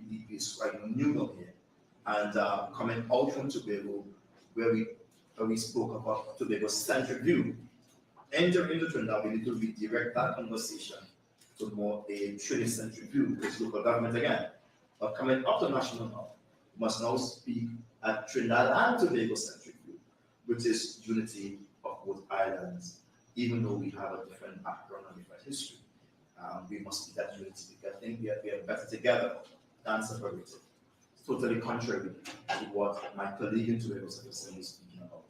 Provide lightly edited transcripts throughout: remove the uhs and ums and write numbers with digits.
PDP is quite new down here. And coming out from Tobago, where we spoke about Tobago's centric view, entering into Trinidad, we need to redirect that conversation to more a Trinidad-centric view, which is local government again. But coming up to national now, we must now speak at Trinidad and Tobago-centric view, which is unity of both islands, even though we have a different background and different history. We must speak that unity because I think we are better together than separated. It's totally contrary to what my colleague in Tobago is speaking about.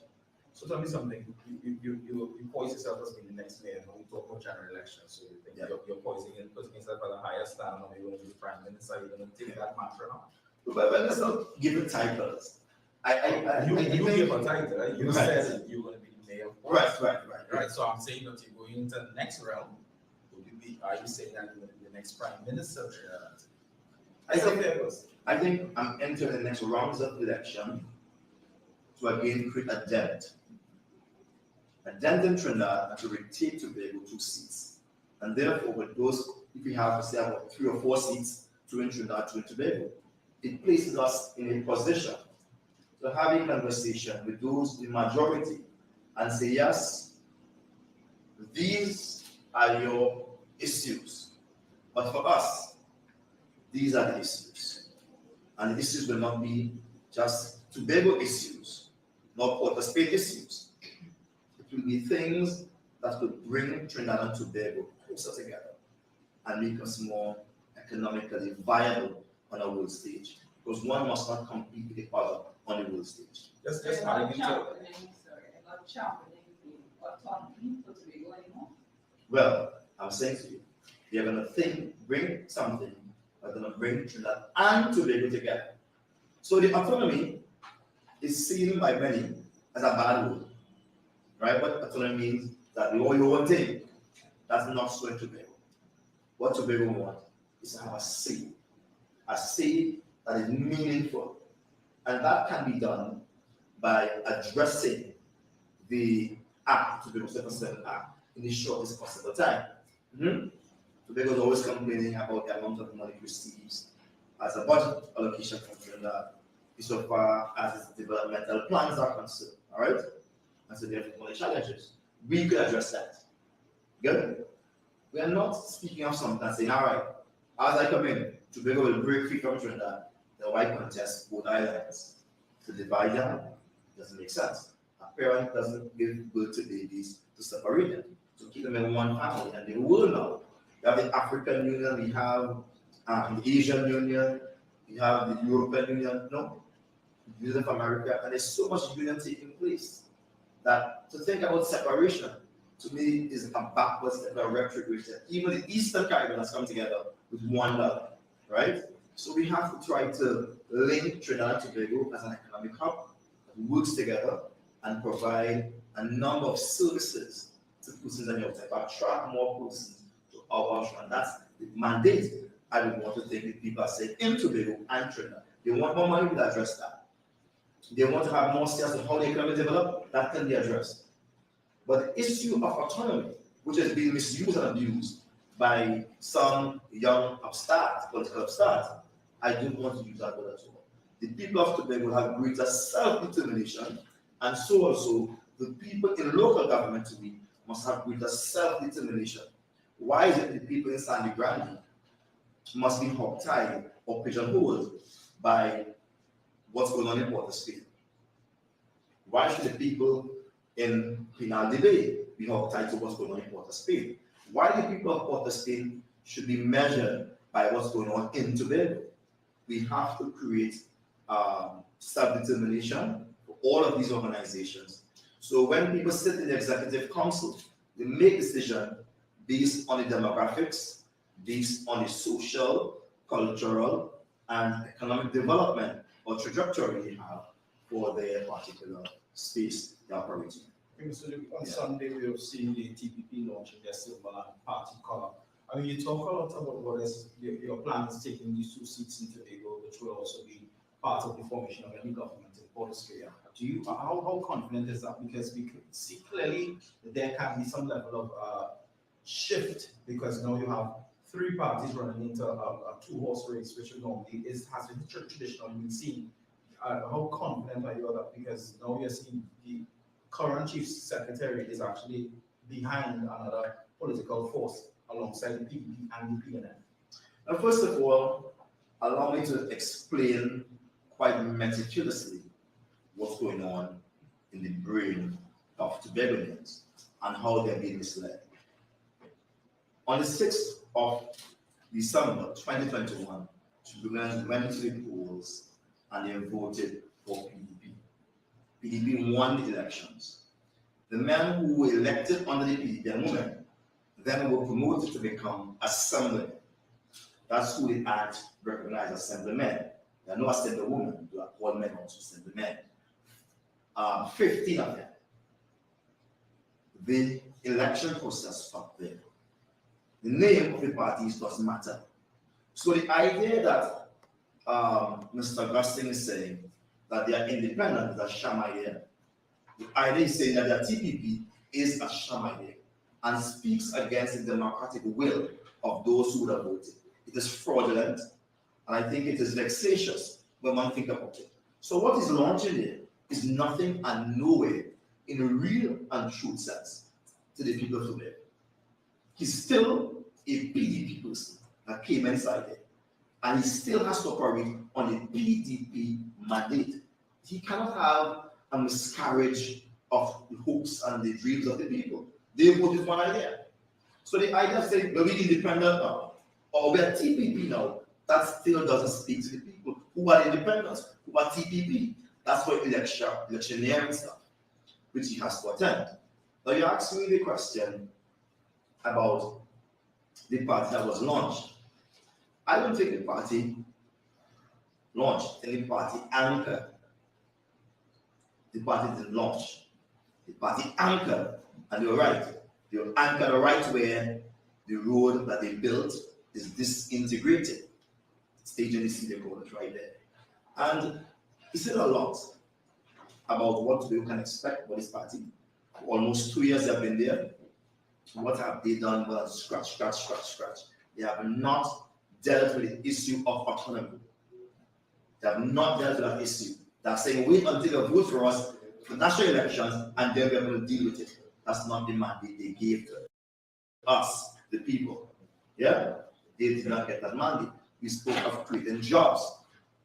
So tell me something. You poise yourself as being the next mayor. When we talk about general elections, so you think you're poising and putting yourself at a higher stand, or you're going to be prime minister. You're going to take that mantra now. But let's not give it titles. You give a title. Right? You said you're going to be the mayor. Right. So I'm saying that you're going into the next realm. Are you saying that you're going to be the next prime minister of Trinidad? I think I'm entering the next rounds of election to again create a dent in Trinidad, and to retake Tobago 2 seats. And therefore, with those, if we have, say, about 3 or 4 seats, 2 in Trinidad, 2 in Tobago, it places us in a position to have a conversation with those in majority and say, yes, these are your issues, but for us, these are the issues. And the issues will not be just Tobago issues, nor Port of Spain issues. It will be things that could bring Trinidad and Tobago closer together and make us more economically viable on a world stage. Because one must not compete with the other on the world stage. Just not championing the autonomy for Tobago anymore. Well, I'm saying to you, they're going to bring something that's going to bring Trinidad and Tobago together. So the autonomy is seen by many as a bad word, right? What autonomy means that we all your own thing. That's not so in Tobago. What Tobago wants is to have a say that is meaningful. And that can be done by addressing the Act, Tobago 7 Act, in the shortest possible time. Tobago is always complaining about the amount of money it receives as a budget allocation from Trinidad, so far as its developmental plans are concerned. All right? And so therefore, one of the challenges. We could address that. Good? We are not speaking of something and saying, all right, as I come in, Tobago will break free from Trinidad, then why contest both islands? To divide them doesn't make sense. A parent doesn't give birth to babies to separate them, to keep them in one family, and they will now. We have the African Union, we have the Asian Union, we have the European Union, no, the Union of America, and there's so much union taking place that to think about separation, to me, is a backward step, a retrogression. Even the Eastern Caribbean has come together with one love, right? So we have to try to link Trinidad and Tobago as an economic hub that works together and provide a number of services to persons on the outside, attract more persons to our ocean. And that's the mandate I would want to think the people are saying in Tobago and Trinidad. They want more money, we'll address that. They want to have more sales on how the economy develop, that can be addressed. But the issue of autonomy, which has been misused and abused by some young upstarts, political upstarts, I don't want to use that word at all. The people of Tobago have greater self-determination, and so also the people in local government to me must have greater self-determination. Why is it the people in Sandy Grande must be hogtied or pigeonholed by what's going on in Port of Spain? Why should the people in Pinal de Bay be hogtied to what's going on in Port of Spain? Why the people of Port of Spain should be measured by what's going on in Tobago? We have to create self-determination for all of these organizations. So when people sit in the executive council, they make decisions based on the demographics, based on the social, cultural, and economic development or trajectory they have for their particular space they're operating. So on Sunday, we have seen the TPP launching their symbol and party color. I mean, you talk a lot about what is your plan is taking these 2 seats in Tobago, which will also be part of the formation of any government in Port of Spain. How confident is that? Because we could see clearly that there can be some level of shift, because now you have three parties running into a two-horse race, which normally has been traditionally been seen. How confident are you of that? Because now we are seeing the current chief secretary is actually behind another political force alongside the PDP and the PNF. Now, first of all, allow me to explain quite meticulously what's going on in the brain of Tobagonians and how they're being misled. On the 6th of December 2021, Tobagonians went to the polls and they voted for PDP. PDP won the elections. The men who were elected under the PDP and women then were promoted to become assemblymen. That's who the Act recognized as assemblymen. There are no assemblywomen, they are called men also assemblymen. 15 of them. The election process stopped there. The name of the parties doesn't matter. So the idea that Mr. Gusting is saying that they are independent is a sham idea. The idea is saying that the TPP is a sham idea and speaks against the democratic will of those who would have voted. It is fraudulent, and I think it is vexatious when one thinks about it. So what is launching there is nothing and nowhere in a real and true sense to the people of today. He's still a PDP person that came inside there, and he still has to operate on a PDP mandate. He cannot have a miscarriage of the hopes and the dreams of the people. They voted one idea. So the idea of saying we're independent now, or we're TPP now, that still doesn't speak to the people who are independents, who are TPP. That's what electioneering stuff, which he has to attend. Now you asked me the question about the party that was launched. I don't think the party launched, any party anchored. The party didn't launch. The party anchored, and you're right. They were anchored right where the road that they built is disintegrated. Stage and see the road right there. And he said a lot about what we can expect for this party. For almost 2 years they've been there. What have they done? Well, scratch. They have not dealt with the issue of autonomy. They have not dealt with that issue. They're saying, wait until you vote for us for national elections and then we're going to deal with it. That's not the mandate they gave to us, the people. Yeah? They did not get that mandate. We spoke of creating jobs.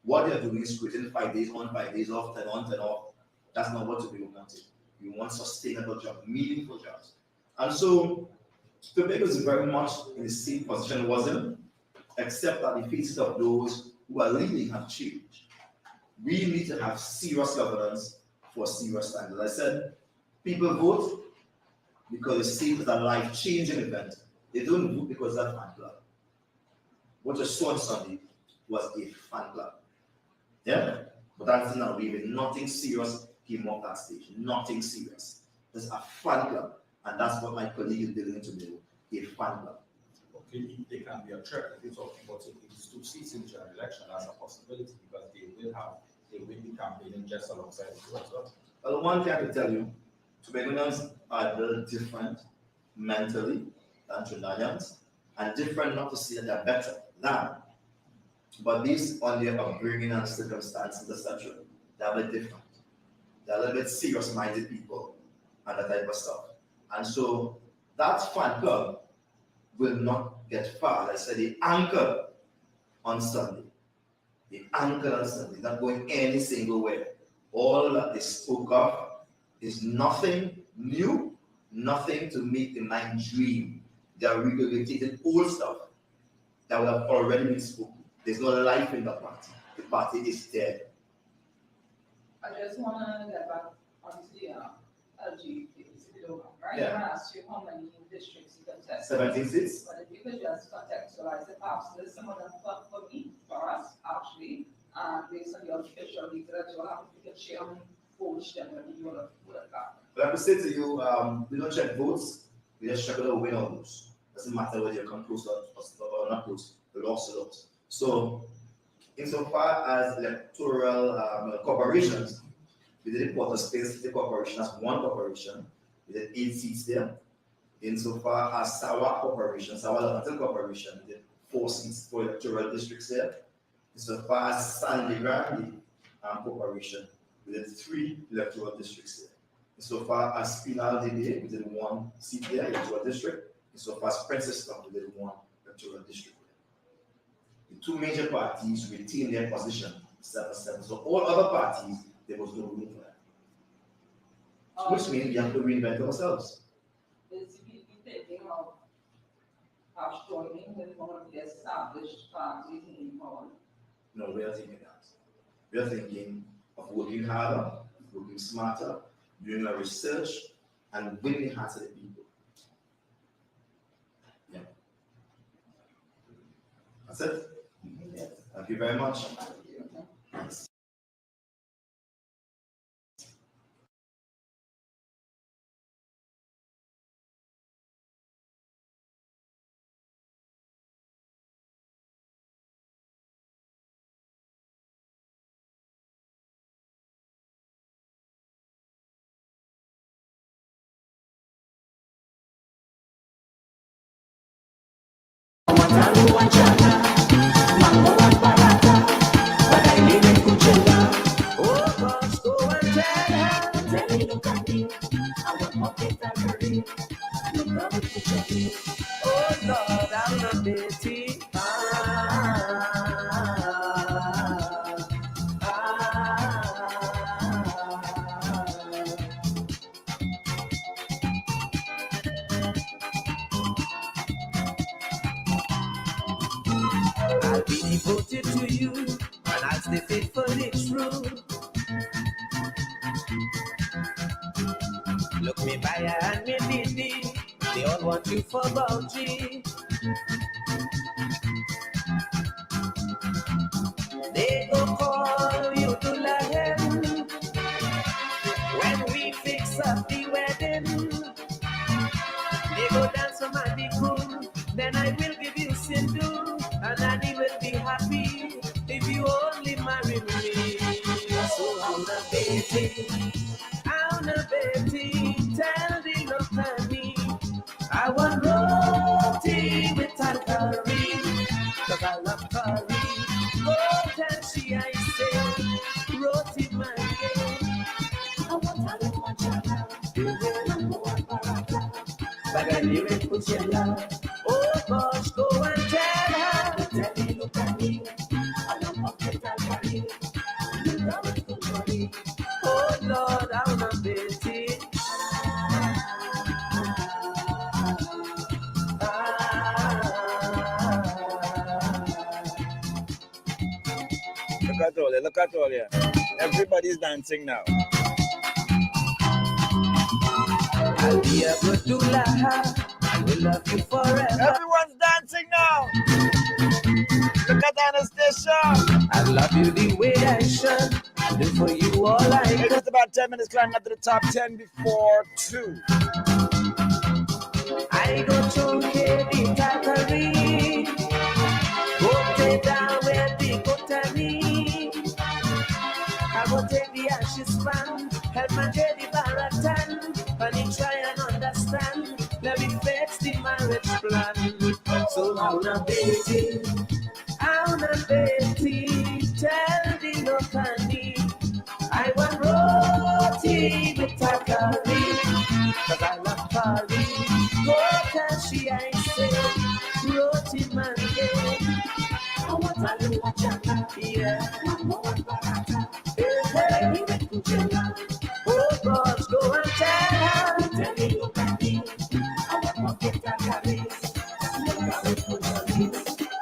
What they're doing is creating 5 days on, 5 days off, 10 on, 10 off. That's not what we wanted. We want sustainable jobs, meaningful jobs. And so, Tobago is very much in the same position it was in, except that the faces of those who are leading have changed. We need to have serious governance for serious times. As I said, people vote because it seems as a life-changing event. They don't vote because of that fan club. What you saw on Sunday was a fan club. Yeah? But that's not really nothing serious came off that stage. Nothing serious. It's a fan club. And that's what my colleague is building to do, a fan club. Okay, they can be a threat if you're talking about taking these 2 seats in the general election. That's a possibility because they will be campaigning just alongside you as well. Well, one thing I can tell you, Tobagonians are very different mentally than Trinidadians, and different not to say that they're better than, but based on their upbringing and circumstances, etc., they're a bit different. They're a little bit serious-minded people and that type of stuff. And so that fan club will not get far. Like I said, they anchor on Sunday. They anchor on Sunday, not going any single way. All that they spoke of is nothing new, nothing to make the mind dream. They are regurgitating old stuff that would have already been spoken. There's no life in the party. The party is dead. I just want to get back onto the LGE case, if you don't mind, right? Yeah. I want to ask you how many districts you contest. 17 seats? But if you could just contextualize it, perhaps there's some of them for me, for us, actually, and based on the official data that you have, if you could share how many votes generally you would have got. But I would say to you, we don't check votes, we just check whether we win or lose. Doesn't matter whether you come close or not close, the loss is loss. So, insofar as electoral corporations, we did Port of Spain City Corporation as one corporation, we did 8 seats there. insofar as Sawa Corporation, Sawa Limited Corporation, did 4 seats for electoral districts there. Insofar as Sandy Grande Corporation, we did 3 electoral districts there. Insofar as Pinal Dede, we did 1 seat there, electoral district. Insofar as Princess Town, we did 1 electoral district there. The 2 major parties retained their position 7-7. So all other parties, there was no room for that. Which means we have to reinvent ourselves. Is he thinking of joining with one of the established parties in power? No, we are thinking that. We are thinking of working harder, working smarter, doing our research, and winning the hearts of the people. Yeah. That's it. Yes. Thank you very much. Thank you. Thanks. I'll be devoted to you, and I'll stay faithfully true. Look me by and me Didi, they all want you for bounty. They go call you to Lahem when we fix up the wedding. They go dance some Andy cool, then I will give you Sindhu, and Annie will be happy if you only marry me. So I'm a baby, tell the company I want roti with curry, cause I love curry. Oh, can she I say, roti man, I want a little chana, number 1 baraka. But I knew it put your love. Oh gosh, go and tell her. Tell me, look at me. I don't want to tell me. You love it to money. Oh Lord, I'm a bitty. Look at all you. Everybody's dancing now. I'll be a good doula. I will love you forever. Everyone's dancing now. Look at Anastasia. I love you the way I should. I'll do for you all I It's can. just about 10 minutes climbing up to the top 10 before 2. I go to the Takari. Go take down where the Kotani. I go take the ashes pan. Help my Jedi Baratan. And he try and understand. Let me fix the marriage plan. So how na baby, tell the Lokani. I want roti with takari, cause I love curry. Go kashi I say, roti man, I want a little chana, yeah. Number 1 baraka. Hey, oh gosh, go and tell her. Tell me look at me. I want to get takari.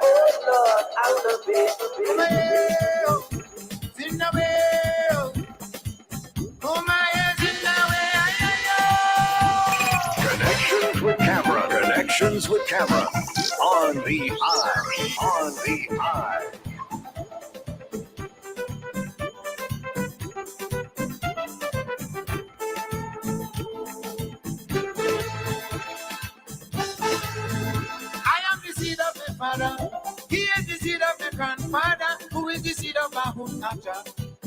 Oh Lord, I wanna be. Connections with camera. On the eye. I am the seed of my father. He is the seed of my grandfather, who is the seed of Mahunata.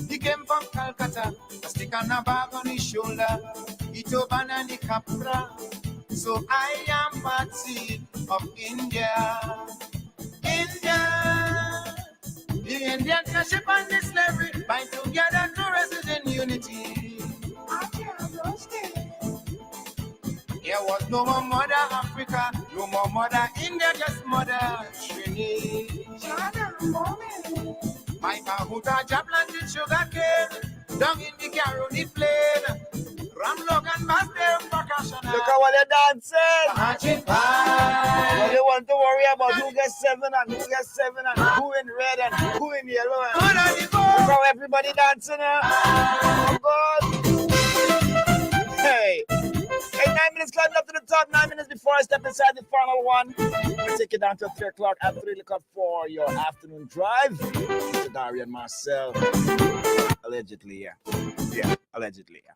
He came from Calcutta, a stick and a bag on his shoulder. He told Banani Capra. So I am part seed of India. India. The Indian ship and the slavery bind together to resist in unity. There was no more mother Africa, no more mother India, just mother Trinity. My Bahuta planted sugar cane, down in the Caroni plain. Ramlog and Bastel percussion. Look at what they're dancing. Now they want to worry about who gets 7 and who gets 7 and who in red and who in yellow. And look how everybody dancing now. Oh God. Hey. 9 minutes climbing up to the top, 9 minutes before I step inside the final one. We'll take you down to 3 o'clock at 3 o'clock for your afternoon drive. Mr. Dari and Marcel. Allegedly, yeah. Yeah, allegedly, yeah.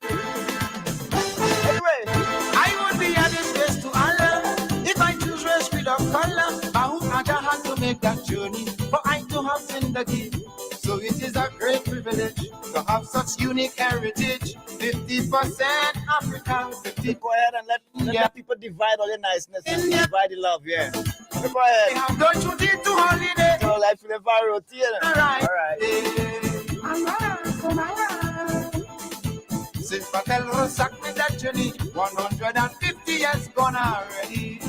Anyway, I would be a disgrace to Allah if I choose race without color. I would not have to make that journey, for I to have sympathy. So it is a great privilege to have such unique heritage. 50% Africa, 50. go ahead and let people divide all the niceness and divide the love, yeah. Go I ahead. have done to the to holiday. So life will never rotate. All right. Since Patel Rosak made that journey, 150 years gone already.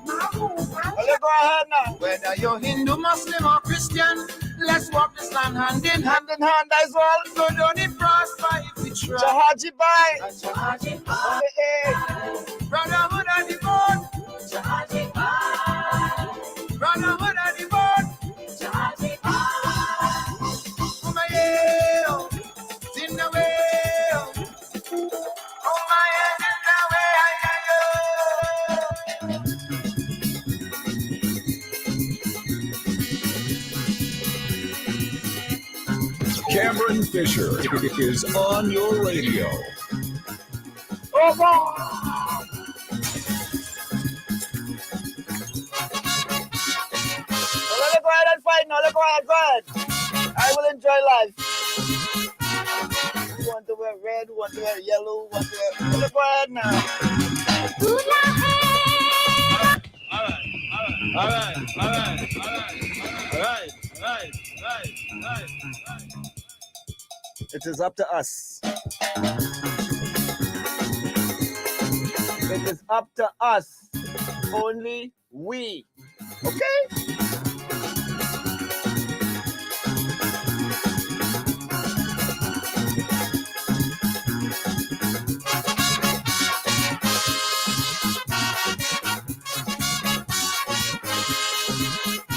Well, go ahead now. Whether you're Hindu, Muslim, or Christian, let's walk this land hand in hand. Hand in hand as well. So don't it prosper if we try. Jahaji bye. Jahaji Hey, hey. Brotherhood of the bone. Jahaji Brotherhood of the bone. Jahaji Umayeo. In the way. Oh my head in the way. Cameron Fisher is on your radio. Oh, God. Well, go ahead and fight now. Go ahead. I will enjoy life. You want to wear red, you want to wear yellow, you want to wear... Well, go ahead now. All right. It is up to us. It is up to us. Only we. Okay?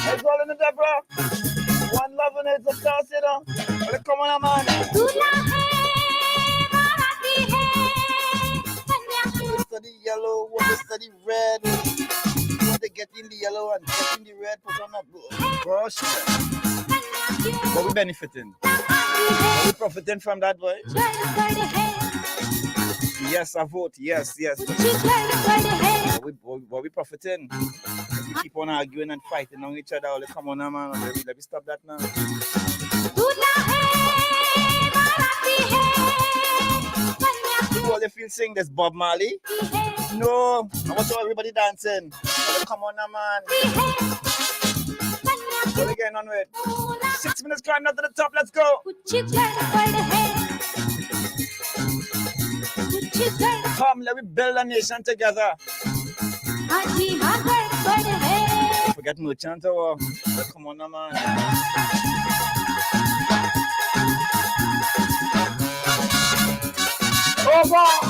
Let's roll in the Deborah. One love and it's a toss, you know. Well, come on, man. Want to study yellow, want to study red. Want to get in the yellow and get in the red, put on a brush. What we benefiting? Are we profiting from that, boy? Yes, I vote. Yes. What we profiting? We keep on arguing and fighting on each other. Come on, man. Let me stop that now. All they feel sing this Bob Marley? No. I want to show everybody dancing. Come on, man. What are we getting on with? 6 minutes climbing up to the top. Let's go. Come, let me build a nation together. Forget merchant or come on, man. Oh, God.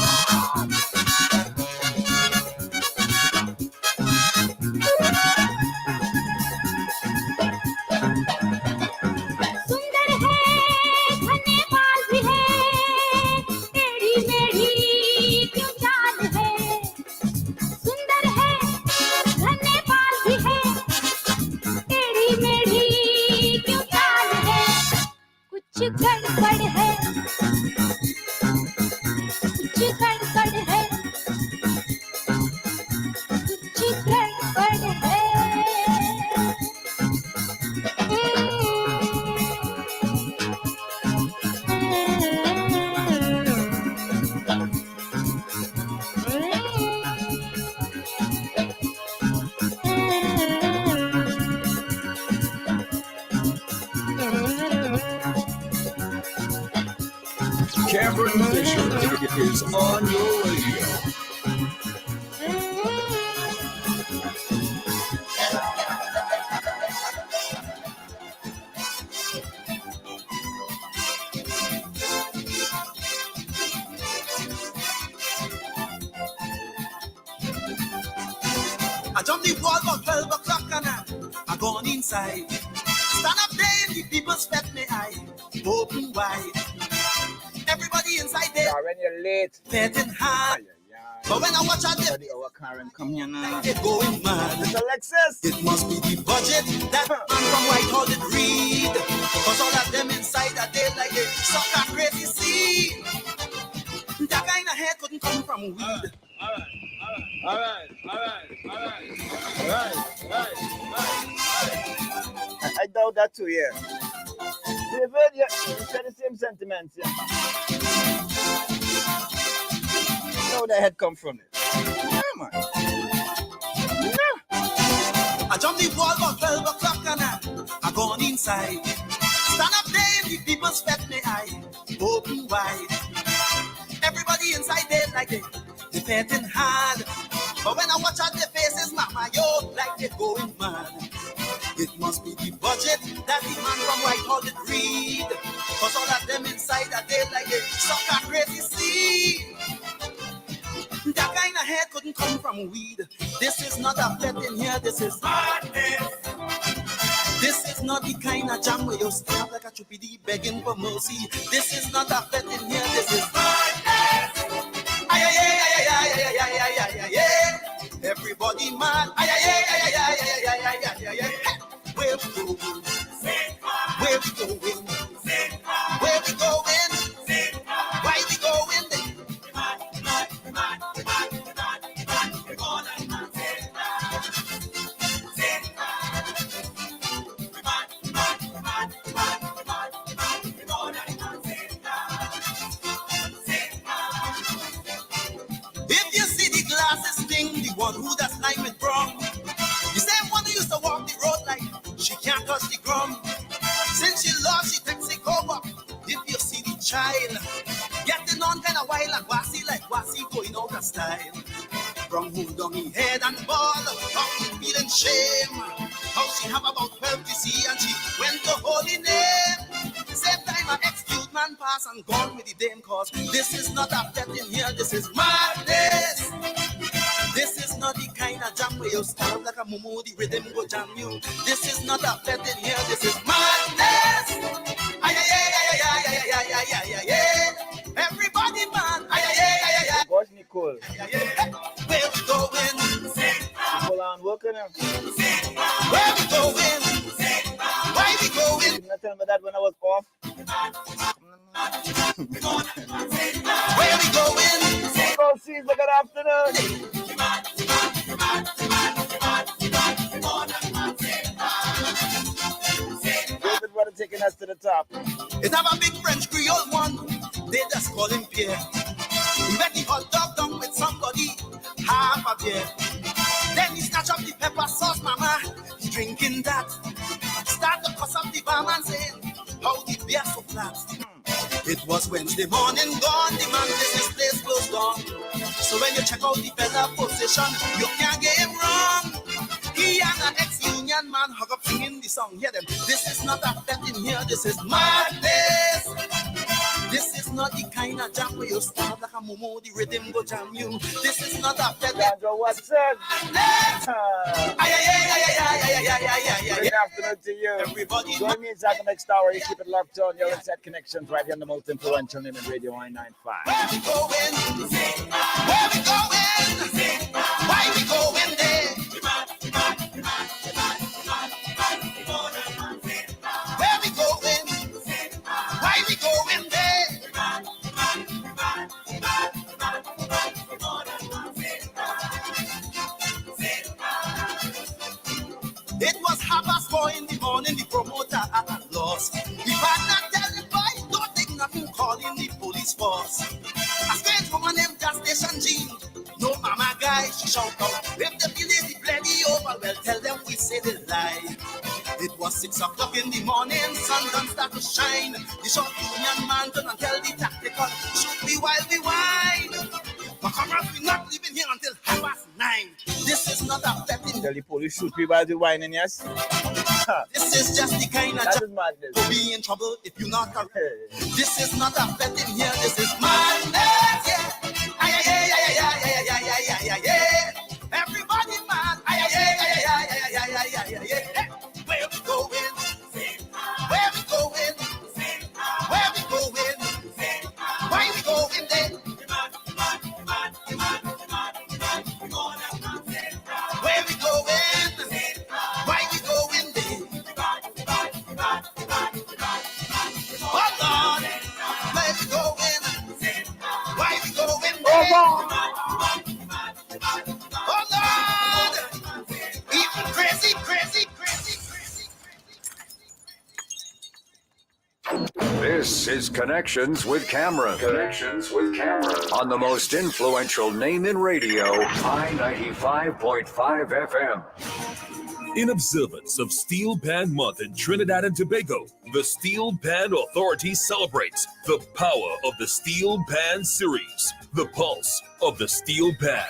Cameron Musician is on your radio. I jump the wall for 12 o'clock and I gone inside. Stand up there and the people sweat me eye open wide. Everybody inside there. When you're late. Betting hard. But when I watch out there, Karen, come here now. they're going mad. It's Alexis. It must be the budget that man from Whitehall did read. Cause all of them inside are dead like a sucker crazy seed. That kind of hair couldn't come from weed. All right. I doubt that too, yeah. David, you share the same sentiments, yeah. Where the head come from it? Yeah, man. Yeah. I jumped the wall about 12 o'clock and I gone inside. Stand up there and the people sweat me eye open wide. Everybody inside there like they betting hard. But when I watch out their faces, mama, yo, like they're going mad. It must be the budget that the man from Whitehall did read. Cause all of them inside are dead like a sucker crazy seed. That kind of hair couldn't come from weed. This is not a bet in here, this is madness. This is not the kind of jam where you stand like a choopy begging for mercy. This is not a bet in here, this is madness. Ay. Everybody mad. Ay. Where we going? Where we going? Where we going? Why we going? If you see the glasses thing, the one who does like it wrong, the same one who used to walk the road like she can't touch the ground. Since she lost, she takes it over. If you see the child getting on kind of wild and wassy like wassy going out of style. From who down he head and ball, how he feeling shame. How she have about 12 to see and she went to holy name. Same time an ex-cute man pass and gone with the dame cause this is not a bet in here, this is madness. This is not the kind of jam where you stand like a mumu, the rhythm go jam you. This is not a bet in here, this is madness. Ay. Everybody man. Ay. Watch Nicole. Where we going? Nicole on working now. Where we going? Why we going? You not tell me that when I was off. Where we going? Go see, good afternoon. David, brother, taking us to the top. It have a big French Creole one. They just call him Pierre. He went the hot dog down with somebody, half a beer. Then he snatch up the pepper sauce, mama. He drinking that. Start to cuss up the barman saying, how the beer so flat. It was Wednesday morning gone, the man business place closed down. So when you check out the fella position, you can't get him wrong. He and an ex-union man hug up singing the song. Hear them. This is not a bet in here, this is madness. This is not the kind of jam where you start like a mumu, the rhythm go jam you. This is not a bet. Sandra, what's up? Good afternoon to you. Everybody, join me inside the next hour. You keep it locked on. Your Inside Connections right here on the most influential name in Radio 195. where we going? Where we going? Why we going there? Where we going? Why we going there? It was 4:30 in the morning, the promoter at a loss. The partner tell the boy, don't take nothing, calling the police force. A strange woman named Gas Station Jean, no mama guy, she shout out, if the village is bloody over, well tell them we say the lie. It was was 6 o'clock in the morning, sun done start to shine. The short union man turn and tell the tactical, shoot me while we wine. But comrades, we're not leaving here until 9:30. This is not a betting. Tell the police shoot me while they're whining, yes? This is just the kind of That job is madness. to be in trouble if you're not a... This is not a betting here, this is madness, yeah. Ay, ay, ay, ay, ay, ay, ay, ay, ay, ay, ay. Everybody mad. Ay, ay, ay, ay, ay, ay, ay, ay, ay, ay, ay. Where we going? Where we going? Where we going? Why we going then? Where we going? Why we going then? Oh Lord, where we going? Why we going then? Oh Lord, even crazy, crazy, crazy, crazy. This is Connections with Cameron. Connections with Cameron. On the most influential name in radio, I-95.5 FM. In observance of Steel Band Month in Trinidad and Tobago, the Steel Band Authority celebrates the power of the Steel Band series, the pulse of the Steel Band.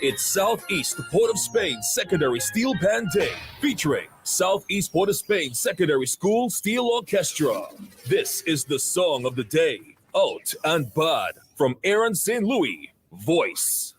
It's Southeast Port of Spain Secondary Steel Band Day, featuring Southeast Port of Spain Secondary School Steel Orchestra. This is the song of the day, Out and Bad, from Aaron St. Louis, Voice.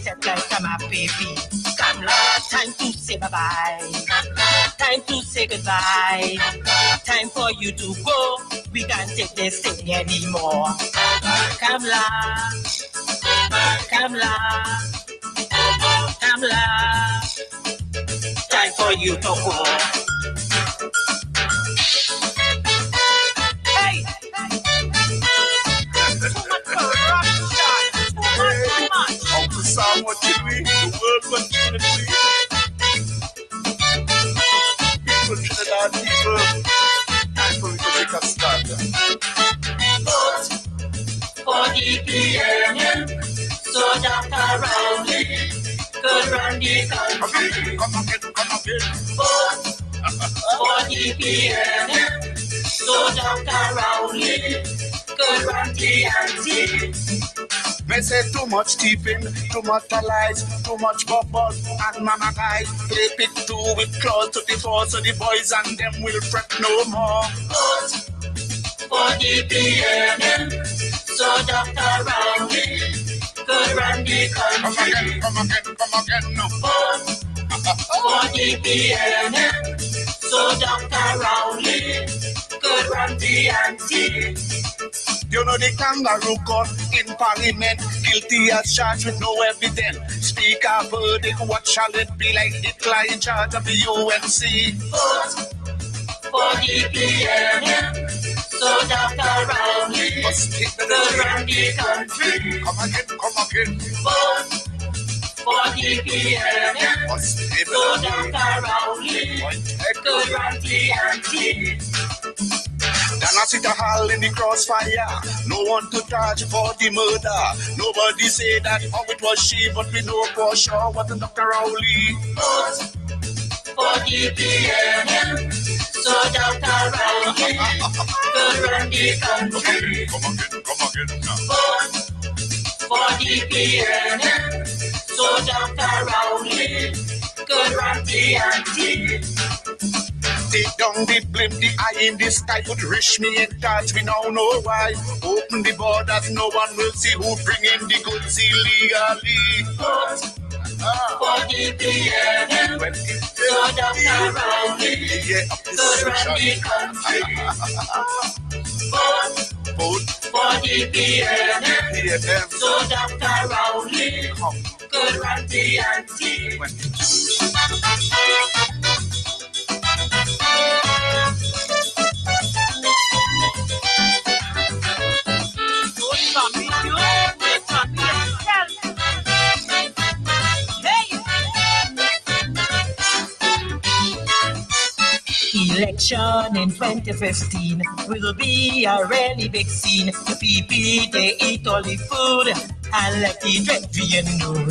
Set like I'm a baby. Come love, time to say bye-bye. Time to say goodbye. Time for you to go. We can't take this thing anymore. Come love. Come love. Come love. Time for you to go. Hey! Too much corruption. Too much. Uncle Sam, what did we? The world went to the people, Trinidad people, time for me to take a stand. Vote for the PNM, so Dr. Rowley could run the country. Come again. Vote for the PNM, so Dr. Rowley could run the anti. They say too much teeping, too much lies, too much bubble, and mama guys, they pick two with claws to the four, so the boys and them will fret no more. Vote for the PNM, so Dr. Rowley could run the country. Come again, no. Vote for the PNM, so Dr. Rowley could run the anti. You know the kangaroo court in parliament, guilty as charged with no evidence. Speaker verdict, what shall it be like? Hitler in charge of the UNC. Vote for the PNM, so Dr. Rowley could run the country. Come again. Vote for the PNM. So Dr. Rowley could run TNT. Then I sit a hall in the crossfire. No one to charge for the murder. Nobody say that it was she, but we know for sure what the Dr. Rowley. For the PNM. So Dr. Rowley could run the country. Come again now. For the PNM. So Dr. Rowley could run TNT. Take down the blimp, the eye in the sky would reach me in touch. We now know why. Open the borders, no one will see who bring in the goods illegally. For the PNM, so Dr. Rowley could run the country. Vote for the PNM, so Dr. Rowley could run TNT. Election in 2015 will be a really big scene. The people, they eat all the food and let the dreevaying know.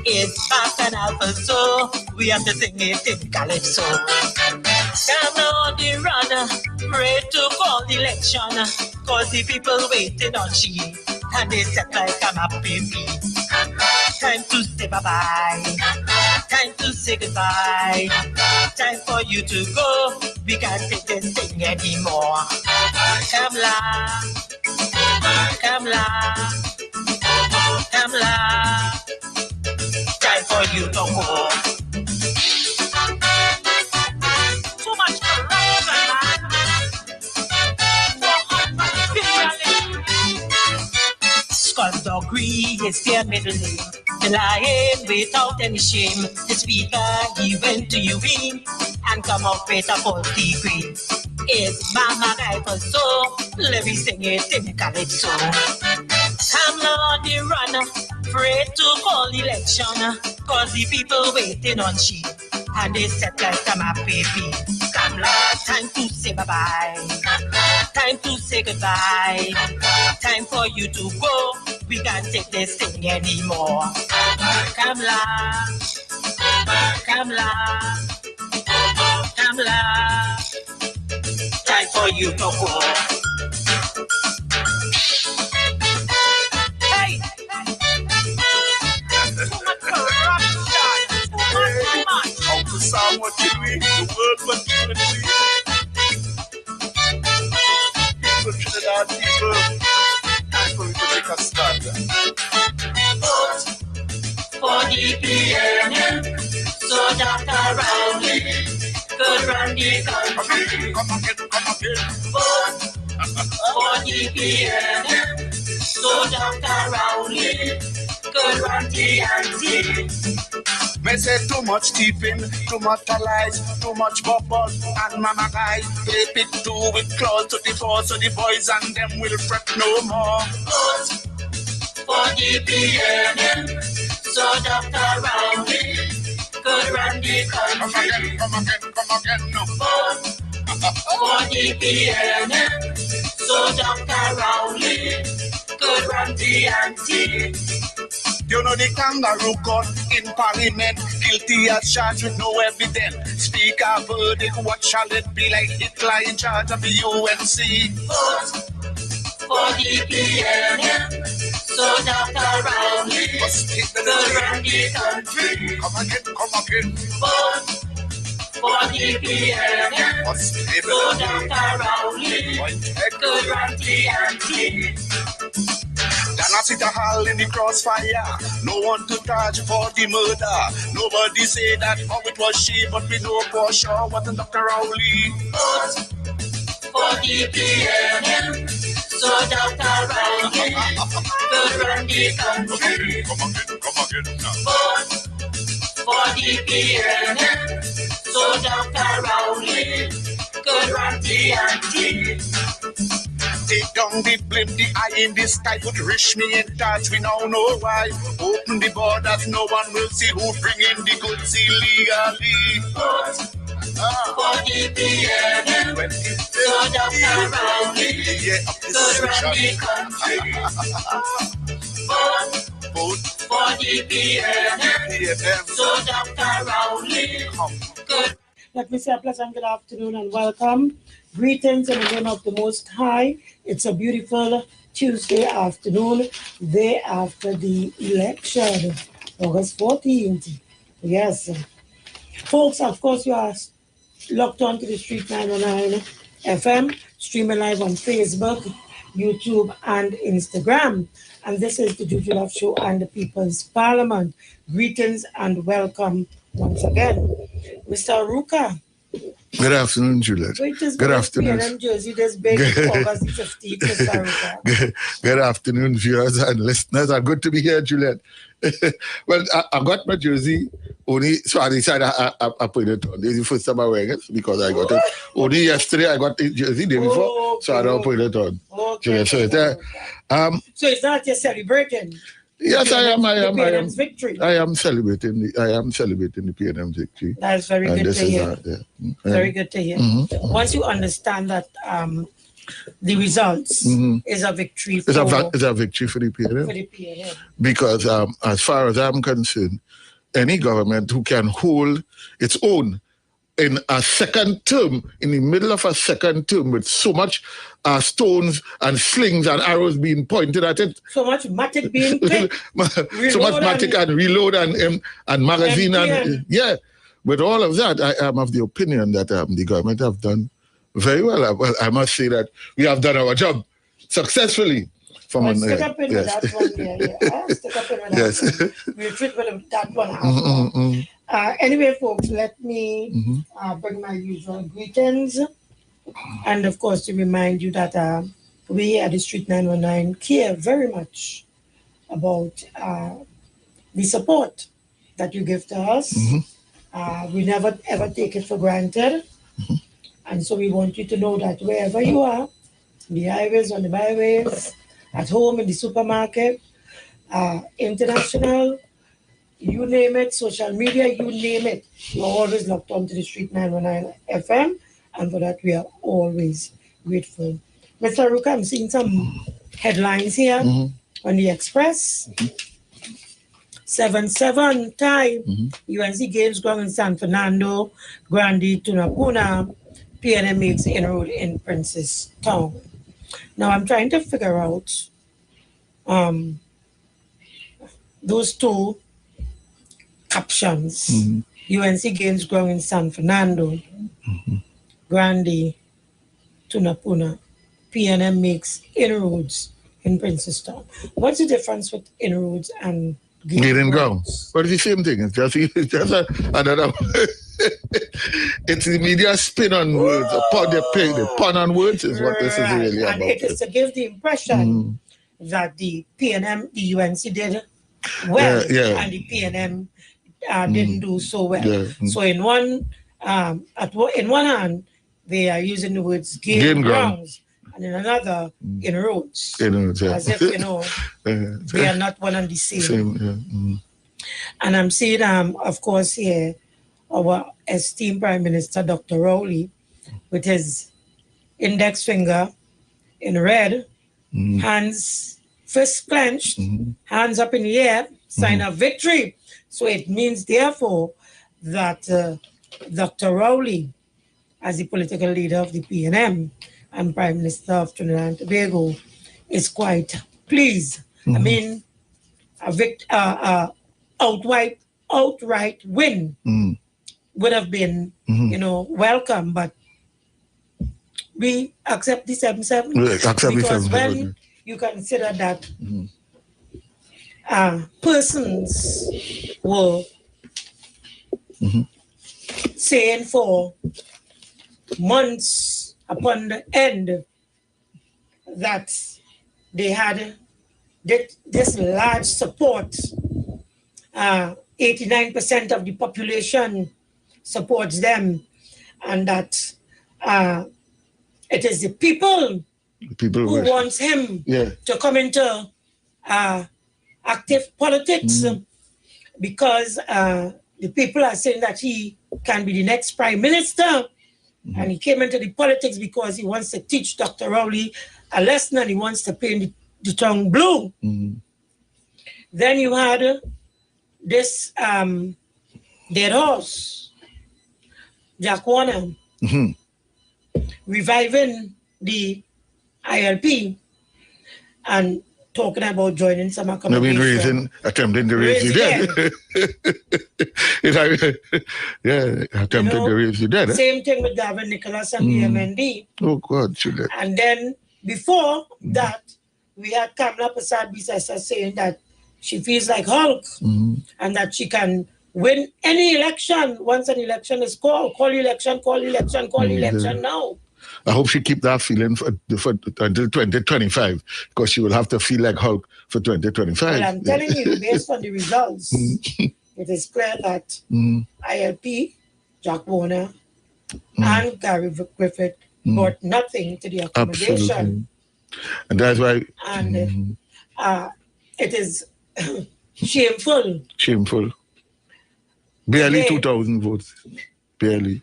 It's back and alpha, so we have to sing it in Calypso. Come on the run, pray to call the election, cause the people waiting on she, and they set like I'm a baby. Time to say bye-bye, time to say goodbye, time for you to go, we can't take this thing anymore. Come la, come la, come la, time for you to go. Too much corruption, man. Skullduggery is their middle name. The lion without any shame. The speaker, he went to urine and come up with a faulty green. It's Mama Rifle, so let me sing it in Calypso. Come Lord, the runner, pray to call election, cause the people waiting on she, and they set like I'm a baby. Come Lord, time to say bye-bye, time to say goodbye, time for you to go, we can't take this thing anymore. Come Lord, come Lord, come Lord, time for you to go. Hey! Too much corruption! Too much! Uncle Sam, what you mean? The world what you mean? People, Trinidad people, time for you to make a stand. Vote for the PNM, so Dr. Rowley could run the country. Come again. Vote for the PNM, so Dr. Rowley could run TNT. May say too much teeping, too much lies, too much bubble, and mama guys, they pick two with claws to the force, so the boys and them will fret no more. Vote for the PNM, so Dr. Rowley could run the country. Come again, no. Vote for the PNM, so Dr. Rowley could run TNT. You know the kangaroo court in parliament, guilty as charged with no evidence. Speaker verdict, what shall it be like? Hitler in charge of the UNC. Vote for the PNM, so Dr. Rowley could run the country. Come again. Vote for the PNM, so Dr. Rowley could run TNT. Then I sit a hall in the crossfire. No one to charge for the murder. Nobody say that it was she, but we know for sure what the Dr. Rowley. Vote for the PNM, so Dr. Rowley could run the country. Come again now. Vote for the PNM, so Dr. Rowley could run TNT. Take down the blame, the eye in the sky. Put rich me in touch, we now know why. Open the borders, no one will see who bring in the goods illegally. For the PNM, so Dr. Rowley, so run the country. Vote for the PNM, so Dr. Rowley. Good. Let me say a pleasant good afternoon and welcome. Greetings in the name of the Most High. It's a beautiful Tuesday afternoon, day after the election, August 14th. Yes. Folks, of course, you are locked on to the Street 919 FM, streaming live on Facebook, YouTube, and Instagram. And this is the Juju Love Show and the People's Parliament. Greetings and welcome once again. Mr. Ruka. Good afternoon, Juliet. Good afternoon. PNM Jersey this big August 15th, Mr. Ruka. Good afternoon, viewers and listeners. Are good to be here, Juliet. Well, I got my jersey only, so I decided I put it on. This is the first time I'm wearing it because I got it. Only yesterday I got the jersey, day before, so I don't put it on. Okay. So is that you're celebrating? Yes, I am. PNM's victory. I am celebrating the PNM victory. That's very good to hear. Very good to hear. Mm-hmm. Once you understand that the results is a victory for it's a victory for the PNM. Because as far as I'm concerned, any government who can hold its own in a second term, in the middle of a second term, with so much stones and slings and arrows being pointed at it. So much matic being picked. So much matic and reload and magazine. And yeah, with all of that, I am of the opinion that the government have done very well. Well, I must say that we have done our job successfully. Stick up in with that one there. Stick up in with that one. We'll treat with that one after. Anyway, folks, let me bring my usual greetings. And of course, to remind you that we at the Street 919 care very much about the support that you give to us. We never ever take it for granted. And so we want you to know that wherever you are, the highways, on the byways, at home, in the supermarket, international, you name it, social media, you name it. You're always locked on to the Street 919 FM, and for that we are always grateful. Mr. Ruka, I'm seeing some headlines here on the Express. 7-7 time, UNC Games ground in San Fernando, Grande Tunapuna, PNM makes inroad in Princess Town. Now I'm trying to figure out those two captions. UNC Games ground in San Fernando, Grande Tunapuna, PNM makes inroads in Princess Town. What's the difference with inroads and gaining ground? But it's the same thing. It's just another. It's the media spin on words. The pun on words is what this is really about. And it is to give the impression that the PNM, the UNC did well, and the PNM didn't do so well. So in one hand, they are using the words gain grounds, and in another, inroads. As if, they are not one and the same. And I'm seeing, of course, here, our esteemed Prime Minister, Dr. Rowley, with his index finger in red, hands fist clenched, hands up in the air, sign of victory. So it means, therefore, that Dr. Rowley, as the political leader of the PNM and Prime Minister of Trinidad and Tobago, is quite pleased. I mean, outright win would have been, welcome, but we accept the 7-7 because when you consider that persons were saying for months upon the end that they had this large support, 89% of the population supports them, and that it is the people People who wants him to come into active politics because the people are saying that he can be the next prime minister. And he came into the politics because he wants to teach Dr. Rowley a lesson and he wants to paint the tongue blue. Then you had this dead horse, Jack Warner, reviving the ILP and talking about joining some accommodation. Attempting to raise the dead. Attempting to raise the dead. Same thing with Gavin Nicholas and the MND. Oh, God, Juliet. And then before that, we had Kamala Persad-Bissessar saying that she feels like Hulk and that she can win any election once an election is called. Call election now. I hope she keep that feeling for until 2025 because she will have to feel like Hulk for 2025. Well, I'm telling you, based on the results, it is clear that ILP, Jack Warner, and Gary Griffith brought nothing to the accommodation. Absolutely. And that's why... And it is shameful. Shameful. Barely 2,000 votes. Barely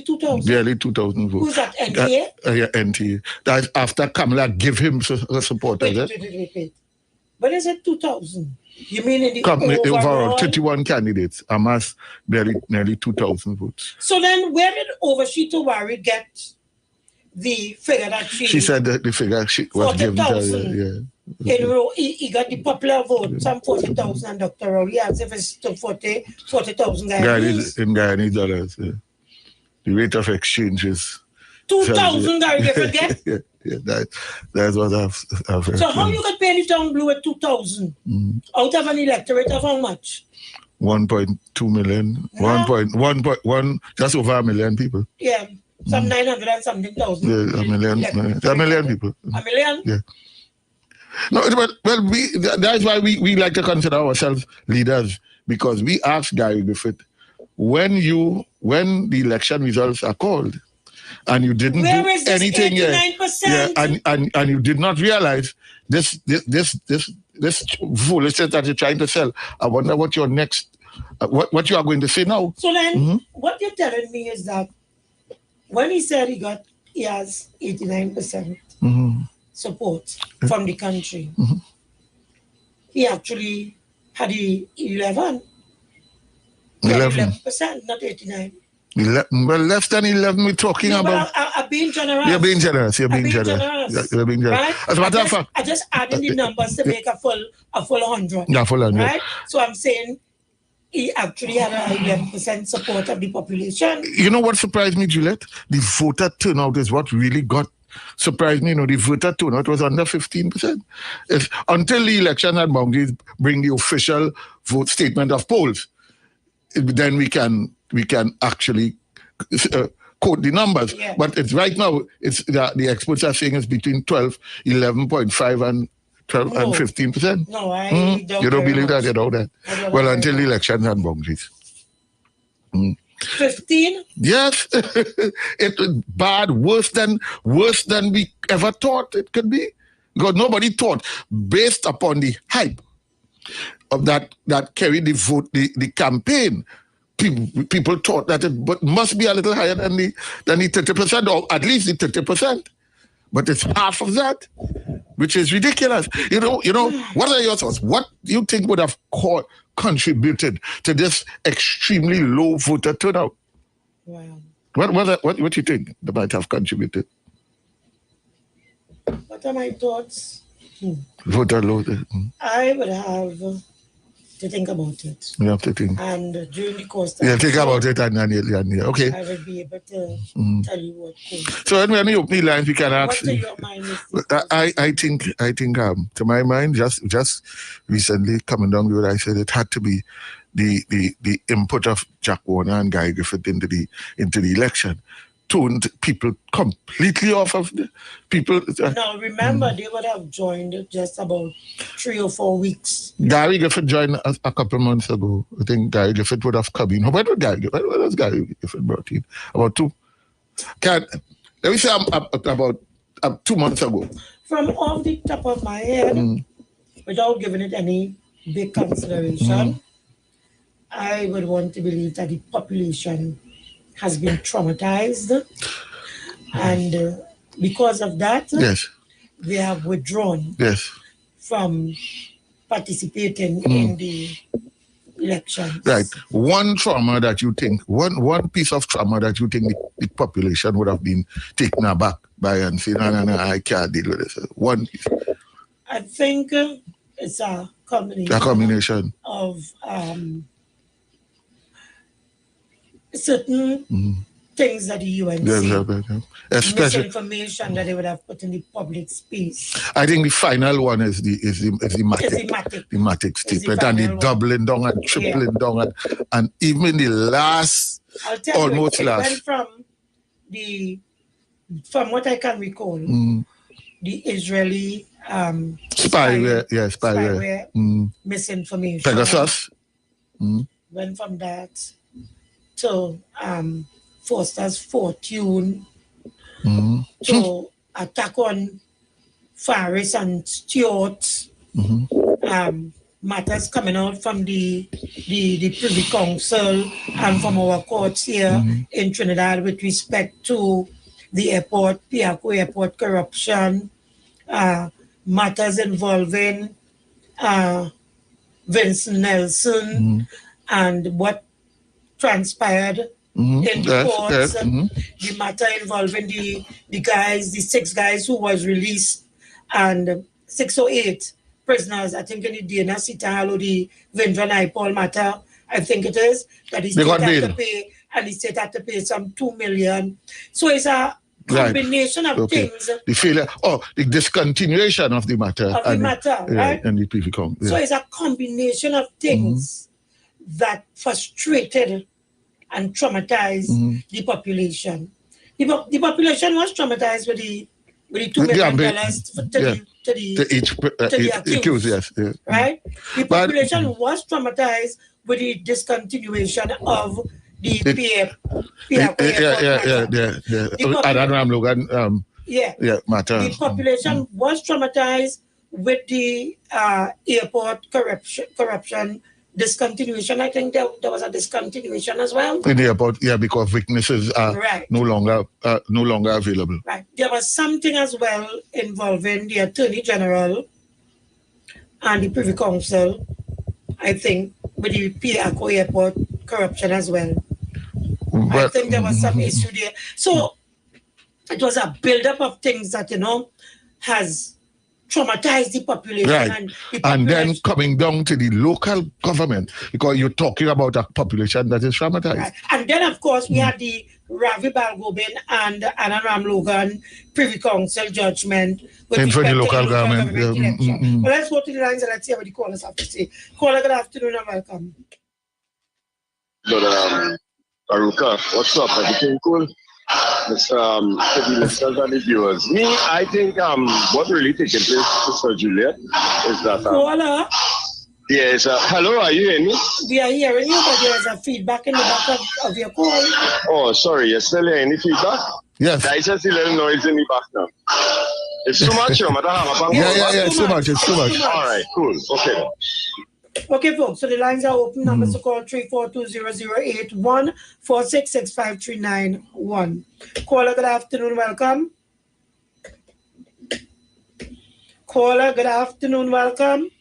2,000 votes. Who's that, NTA? Yeah, NTA. That's after Kamala give him support, is it? Wait. But is it 2,000? You mean in the overall 31 candidates, amassed nearly 2,000 votes. So then where did Oversheet Tawari get the figure that she said that the figure she was given to her, he got the popular vote, some 40,000, and Dr. Rowley asked if it's to 40,000 Guyanese. In Guyanese dollars, The rate of exchange is 2,000 Guyanese get? That's what I've heard. So how you got paid the tongue blue at 2,000? Out of an electorate of how much? 1.2 million. 1.1, just over a million people. Yeah. Some 900 and something thousand. Yeah, a million people. A million? Yeah. No, but that's why we like to consider ourselves leaders, because we asked Gary Griffith, when the election results are called and you didn't do anything yet, and you did not realize this foolishness that you're trying to sell, I wonder what your next what you are going to say now. So then what you're telling me is that when he said he has 89% support from the country, he actually had 11%, not 89. Well, less than 11 we're talking about. I'm being generous. You're being generous. You're being generous. Right? As a matter of fact, I just added the numbers to make a full 100. Yeah, full 100. Right? So I'm saying he actually had 11% support of the population. You know what surprised me, Juliet? The voter turnout is what really surprised me. The voter turnout was under 15%. Until the election had boundaries, bring the official vote statement of polls, then we can actually quote the numbers. Yeah. But it's right now, the experts are saying it's between 11.5 and 12 and 15%. No, I don't. You don't believe that? You know that? Well, until the elections had boundaries. 15? Yes. It was bad, worse than we ever thought it could be. Because nobody thought, based upon the hype of that carried the vote, the campaign, people thought that it must be a little higher than the 30%, or at least the 30%. But it's half of that, which is ridiculous. You know, what are your thoughts? What do you think would have contributed to this extremely low voter turnout? Wow. What do you think that might have contributed? What are my thoughts? Voter low. I would have to think about it. You have to think. And during the course of think about it and okay. I will be able to tell you what could. So when we open the lines, we can ask. What to your mind is I think to my mind, just recently coming down the road, I said it had to be the input of Jack Warner and Guy Griffith into the election. Turned people completely off of the people. Now, remember, they would have joined just about 3 or 4 weeks. Gary Griffith joined a couple months ago. I think Gary Griffith would have come in. What was Gary Griffith brought in? About 2. Let me say about 2 months ago? From off the top of my head, without giving it any big consideration, I would want to believe that the population has been traumatized, and because of that, they have withdrawn from participating in the elections. Right. One trauma that you think, one piece of trauma that you think the population would have been taken aback by and say, no, I can't deal with this. One piece. I think it's a combination of certain things that the UNC, misinformation that they would have put in the public space. I think the final one is the Matic statement, and the doubling down and tripling down, and even the last, almost last. From what I can recall, the Israeli spyware, misinformation. Pegasus. Went from that to Foster's fortune, to attack on Faris and Stewart, matters coming out from the Privy Council and from our courts here in Trinidad with respect to the airport, Piaco Airport corruption, matters involving Vincent Nelson and what transpired in the courts, the matter involving the guys, the 6 guys who was released, and 6 or 8 prisoners, I think in the Dana Sitalo, the Vindra Naipal matter, I think it is, that the state had to pay, and the state had to pay some 2 million. So it's a combination of things. The failure, the discontinuation of the matter. Right? And the Picong. So it's a combination of things that frustrated and traumatized the population. The population was traumatized with the $2 million to the accused. Yes. Right? The population was traumatized with the discontinuation of the matter. The population was traumatized with the airport corruption discontinuation. I think there was a discontinuation as well. In the airport, because witnesses are no longer available. Right. There was something as well involving the Attorney General and the Privy Council, I think, with the Piaco Airport corruption as well. I think there was some issue there. So it was a build-up of things that, has traumatized the population. Right. And then coming down to the local government, because you're talking about a population that is traumatized. Right. And then, of course, we had the Ravi Balgobin and Anna Ram Logan Privy Council judgment with for the local government. Well, let's go to the lines and let's see what the callers have to say. Caller, good afternoon and welcome. But, Aruka, what's up? Everything cool? It's to the listeners and the viewers. Me, I think what really taking place, Sister Juliet, is that Caller. Yes, hello, are you hearing me? We are hearing you, but there is a feedback in the back of your call. Oh, sorry, you're still hearing any feedback? Yes. There is just a little noise in the background. It's too much, no matter how it's too much. All right, cool. Okay then. Okay, folks, so the lines are open. Numbers to call 342-0081 46653991. Caller, good afternoon, welcome. Caller, good afternoon, welcome.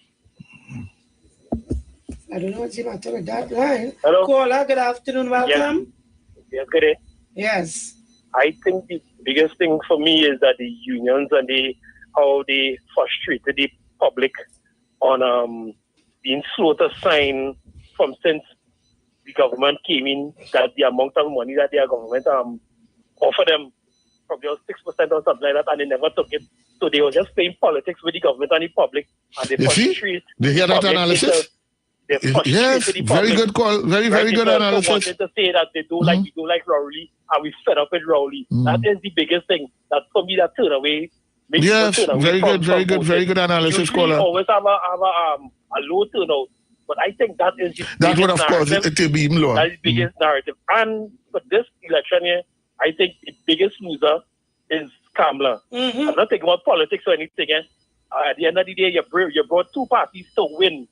I don't know what's the matter with that line. Hello. Caller, good afternoon, welcome. Yes, good day. Yes. I think the biggest thing for me is that the unions and how they frustrated the public on being slow to sign from since the government came in, that the amount of money that their government offered them, probably 6% or something like that, and they never took it. So they were just playing politics with the government and the public, and they frustrate. They hear that analysis? Yes, very good call. Very good analysis. Wanted to say that we don't like Rowley, and we fed up with Rowley. That is the biggest thing. That for me, that turn away. Yes, very good analysis, caller. We always have a low turnout, but I think that is that would, of course, it will be even lower. That is the biggest narrative. And for this election here, I think the biggest loser is Kamla. I'm not thinking about politics or anything. At the end of the day, you brought two parties to win,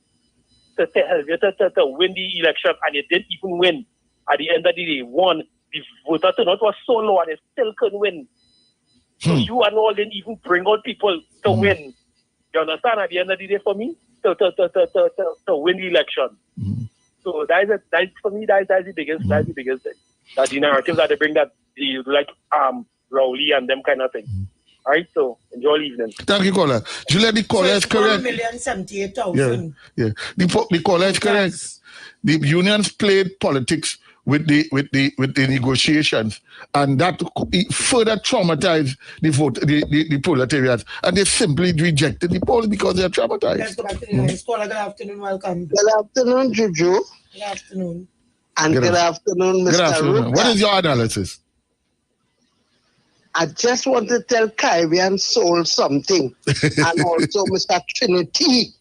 to win the election, and you didn't even win. At the end of the day, one, the voter turnout was so low and they still couldn't win. So you and all didn't even bring out people to win. You understand? At the end of the day, for me, to win the election. So that's for me, that's the biggest thing. That the narrative that they bring, that the like Rowley and them kind of thing. All right, so enjoy the evening. Thank you, caller. Juliet, the caller is correct. 1,078,000. Yeah. The caller is correct. The unions played politics with the negotiations, and that further traumatized the proletariat, and they simply rejected the poll because they are traumatized. Let's go back to the lines. Caller, good afternoon, welcome. Good afternoon, Juju. Good afternoon. And good afternoon, Mr. Good afternoon. Ruka. What is your analysis? I just want to tell Caribbean Soul something, and also Mr. Trinity.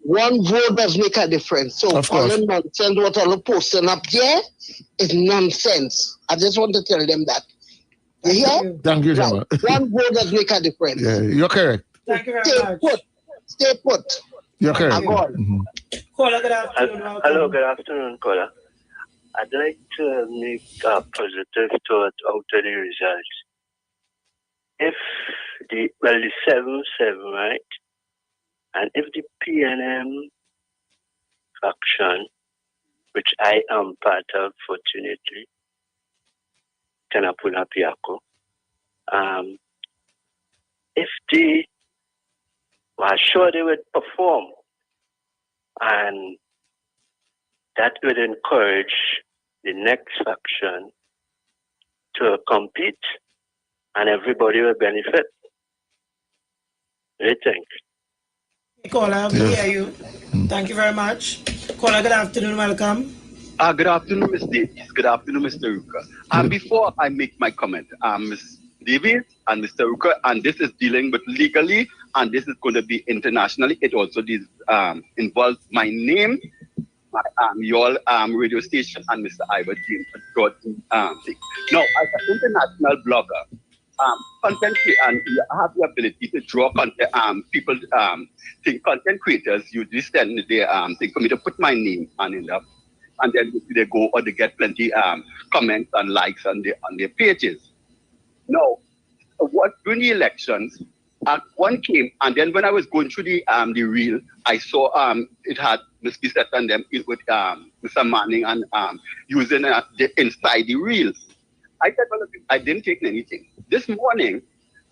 One vote does make a difference. So all the nonsense what all the posting up here is nonsense. I just want to tell them that. You hear? Thank you, Jama. One vote does make a difference. Yeah, you're correct. Thank you very much. Stay put. You're correct. Caller, good afternoon, welcome. Hello, good afternoon, caller. I'd like to make a positive thought out of the results. If the 7-7, right? And if the PNM faction, which I am part of, fortunately, Tanapuna Piako, if they were sure they would perform, and that would encourage the next faction to compete, and everybody will benefit. What do you think? Caller, we hear you. Thank you very much. Caller, good afternoon, welcome. Good afternoon, Ms. Davies. Good afternoon, Mr. Ruka. Before I make my comment, Ms. Davies and Mr. Ruka, and this is dealing with legally, and this is going to be internationally. It also involves my name, my your radio station, and Mr. Ivor James. Now, as an international blogger, content and you have the ability to draw content. People think content creators usually send their thing for me to put my name on it up, and then they go or they get plenty comments and likes on their pages. No, what during the elections, one came, and then when I was going through the reel, I saw it had Ms. Bissett and them with Mr. Manning and using the inside the reel. I said, well, I didn't take anything. This morning,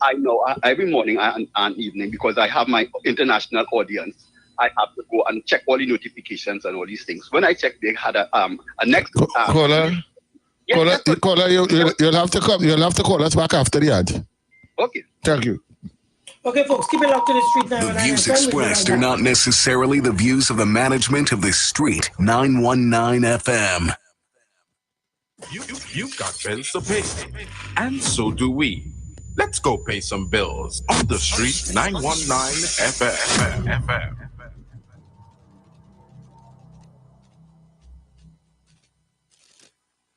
I know every morning and evening, because I have my international audience, I have to go and check all the notifications and all these things. When I checked, they had a next caller. Yes, caller, you'll have to come. You'll have to call us back after the ad. Okay. Thank you. Okay, folks, keep it locked to the street 919. The views expressed are not necessarily the views of the management of the Street 919 FM. You've got bills to pay, and so do we. Let's go pay some bills on the Street 919 FM.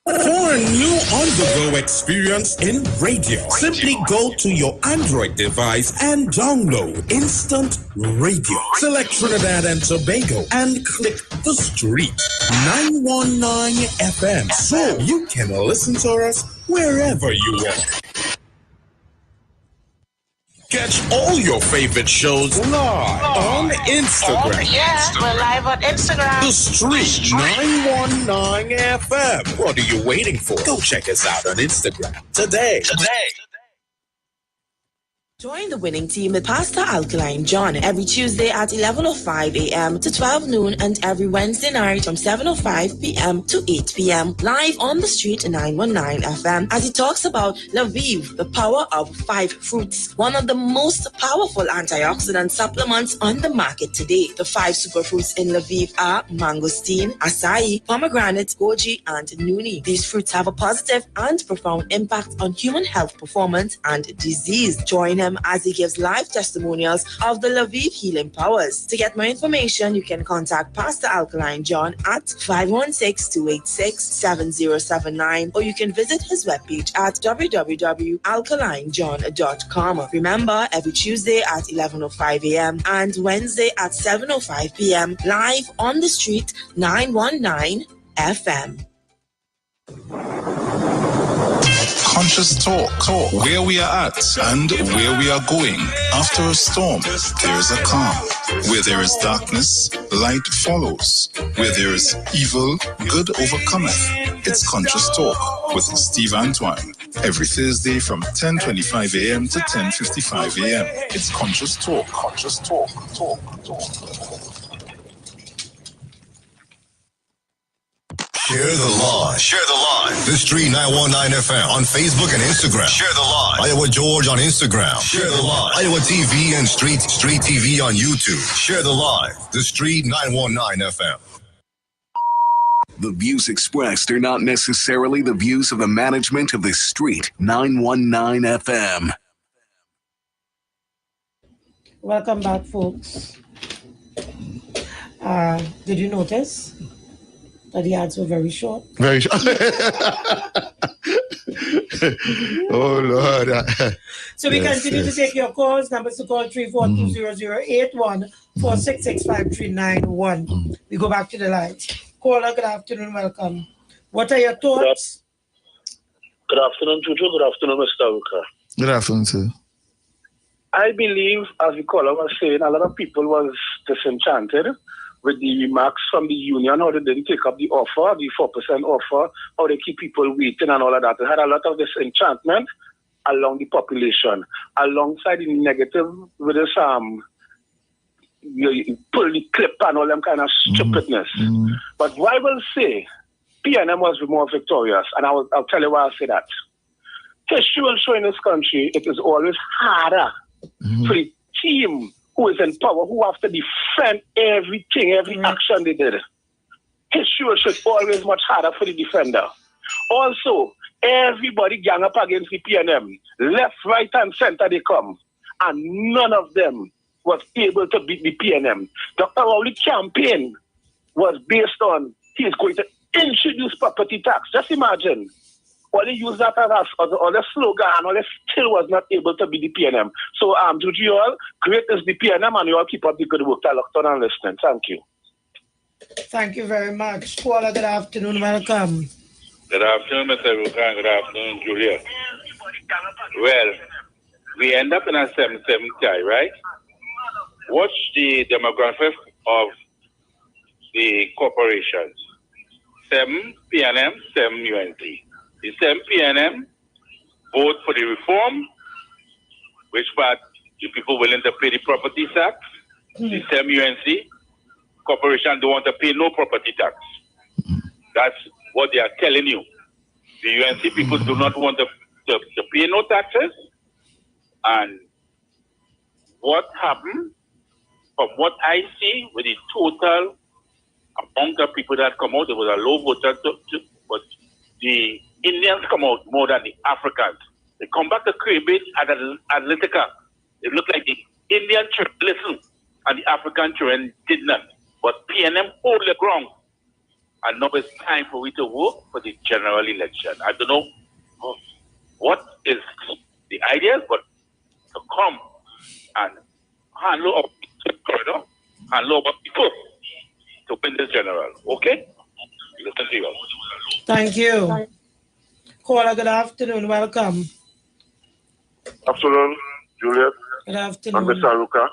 For a new on-the-go experience in radio, simply go to your Android device and download Instant Radio. Select Trinidad and Tobago and click the Street 919 FM so you can listen to us wherever you are. Catch all your favorite shows live on Instagram. We're live on Instagram. The Street 919 FM. What are you waiting for? Go check us out on Instagram today. Join the winning team with Pastor Alkaline John every Tuesday at 11:05 a.m. to 12 noon and every Wednesday night from 7:05 p.m. to 8 p.m. live on the Street 919 FM as he talks about Lviv, the power of 5 fruits, one of the most powerful antioxidant supplements on the market today. The 5 superfruits in Lviv are mangosteen, acai, pomegranate, goji, and nuni. These fruits have a positive and profound impact on human health, performance, and disease. Join him him as he gives live testimonials of the Lviv healing powers. To get more information, you can contact Pastor Alkaline John at 516-286-7079, or you can visit his webpage at www.alkalinejohn.com. Remember, every Tuesday at 11:05 a.m. and Wednesday at 7:05 p.m. live on the street 919 FM. Conscious talk, where we are at and where we are going. After a storm, there is a calm. Where there is darkness, light follows. Where there is evil, good overcometh. It's Conscious Talk with Steve Antoine. Every Thursday from 10:25 a.m. to 10:55 a.m. It's Conscious Talk. Conscious Talk. Share the live. Share the live. The Street 919 FM on Facebook and Instagram. Share the live. Iowa George on Instagram. Share the live. Iowa TV and Street TV on YouTube. Share the live. The Street 919 FM. The views expressed are not necessarily the views of the management of the Street 919 FM. Welcome back, folks. Did you notice that the ads were very short? Very short. Oh, Lord. So we continue to take your calls. Numbers to call 3420081 4665391. We go back to the lines. Caller, good afternoon. Welcome. What are your thoughts? Good afternoon, Juju. Good afternoon, Mr. Ruka. Good afternoon, sir. I believe, as the caller was saying, a lot of people was disenchanted with the remarks from the union, how they didn't take up the offer, the 4% offer, how they keep people waiting and all of that. They had a lot of disenchantment along the population, alongside the negative with this you pull the clip and all them kind of stupidness. But what I will say, PNM was more victorious, and I'll tell you why I say that. History will show in this country it is always harder for the team who is in power, who have to defend everything, every action they did. History will show it always much harder for the defender. Also, everybody gang up against the PNM. Left, right, and center they come. And none of them was able to beat the PNM. Dr. Rowley's campaign was based on he's going to introduce property tax. Just imagine. All they used that as a slogan, and all they still was not able to be the PNM. So, Juju, you all, great is the PNM, and you all keep up the good work. I looked on and listening. Thank you. Thank you very much. Caller, good afternoon. Welcome. Good afternoon, Mr. Ruka, and good afternoon, Julia. Well, we end up in a 7-7 tie, right? Watch the demographic of the corporations. 7 PNM, 7 UNC. The 7 PNM vote for the reform, which part the people willing to pay the property tax. The 7 UNC corporation don't want to pay no property tax. That's what they are telling you. The UNC people do not want to pay no taxes. And what happened, from what I see, with the total amount of people that come out, there was a low voter, but the Indians come out more than the Africans. They come back to Cambridge at Atlantica. It looked like the Indian children listened and the African children did not. But PNM hold the ground. And now it's time for we to vote for the general election. I don't know what is the idea, but to come and handle up the corridor, handle up people to win this general. Okay? Listen to you. Thank you. Caller, good afternoon. Welcome. Afternoon, Juliet. Good afternoon. And Mr. Ruka.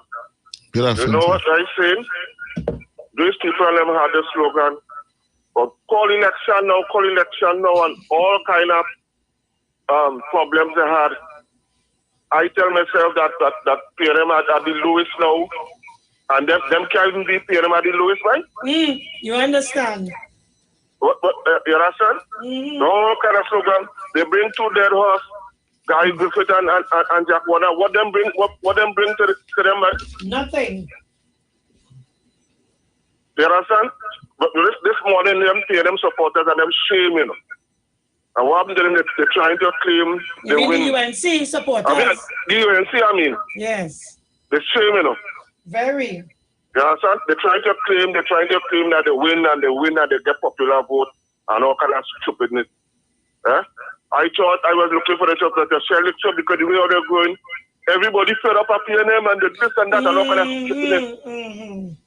Good afternoon. You know what I'm saying? These people never had the slogan, but call election now, and all kind of problems they had. I tell myself that PNM at the lowest now, and them can't be PNM at the lowest, right? You understand? What you understand? No kind of slogan. They bring 2 dead horse, Guy Griffith and Jack Warner. What them bring to them, man? Nothing. You understand? But this morning, them PNM supporters and them shame, you know. And what happened to them? They're trying to claim they win. The UNC supporters. The UNC, Yes. They're shame, Very. You understand? They're trying to claim that they win and they get popular vote and all kind of stupidness. Eh? I thought I was looking for the job that they're selling job because the way how they're going, everybody fed up at PNM and the this and that and all kind of stupidness.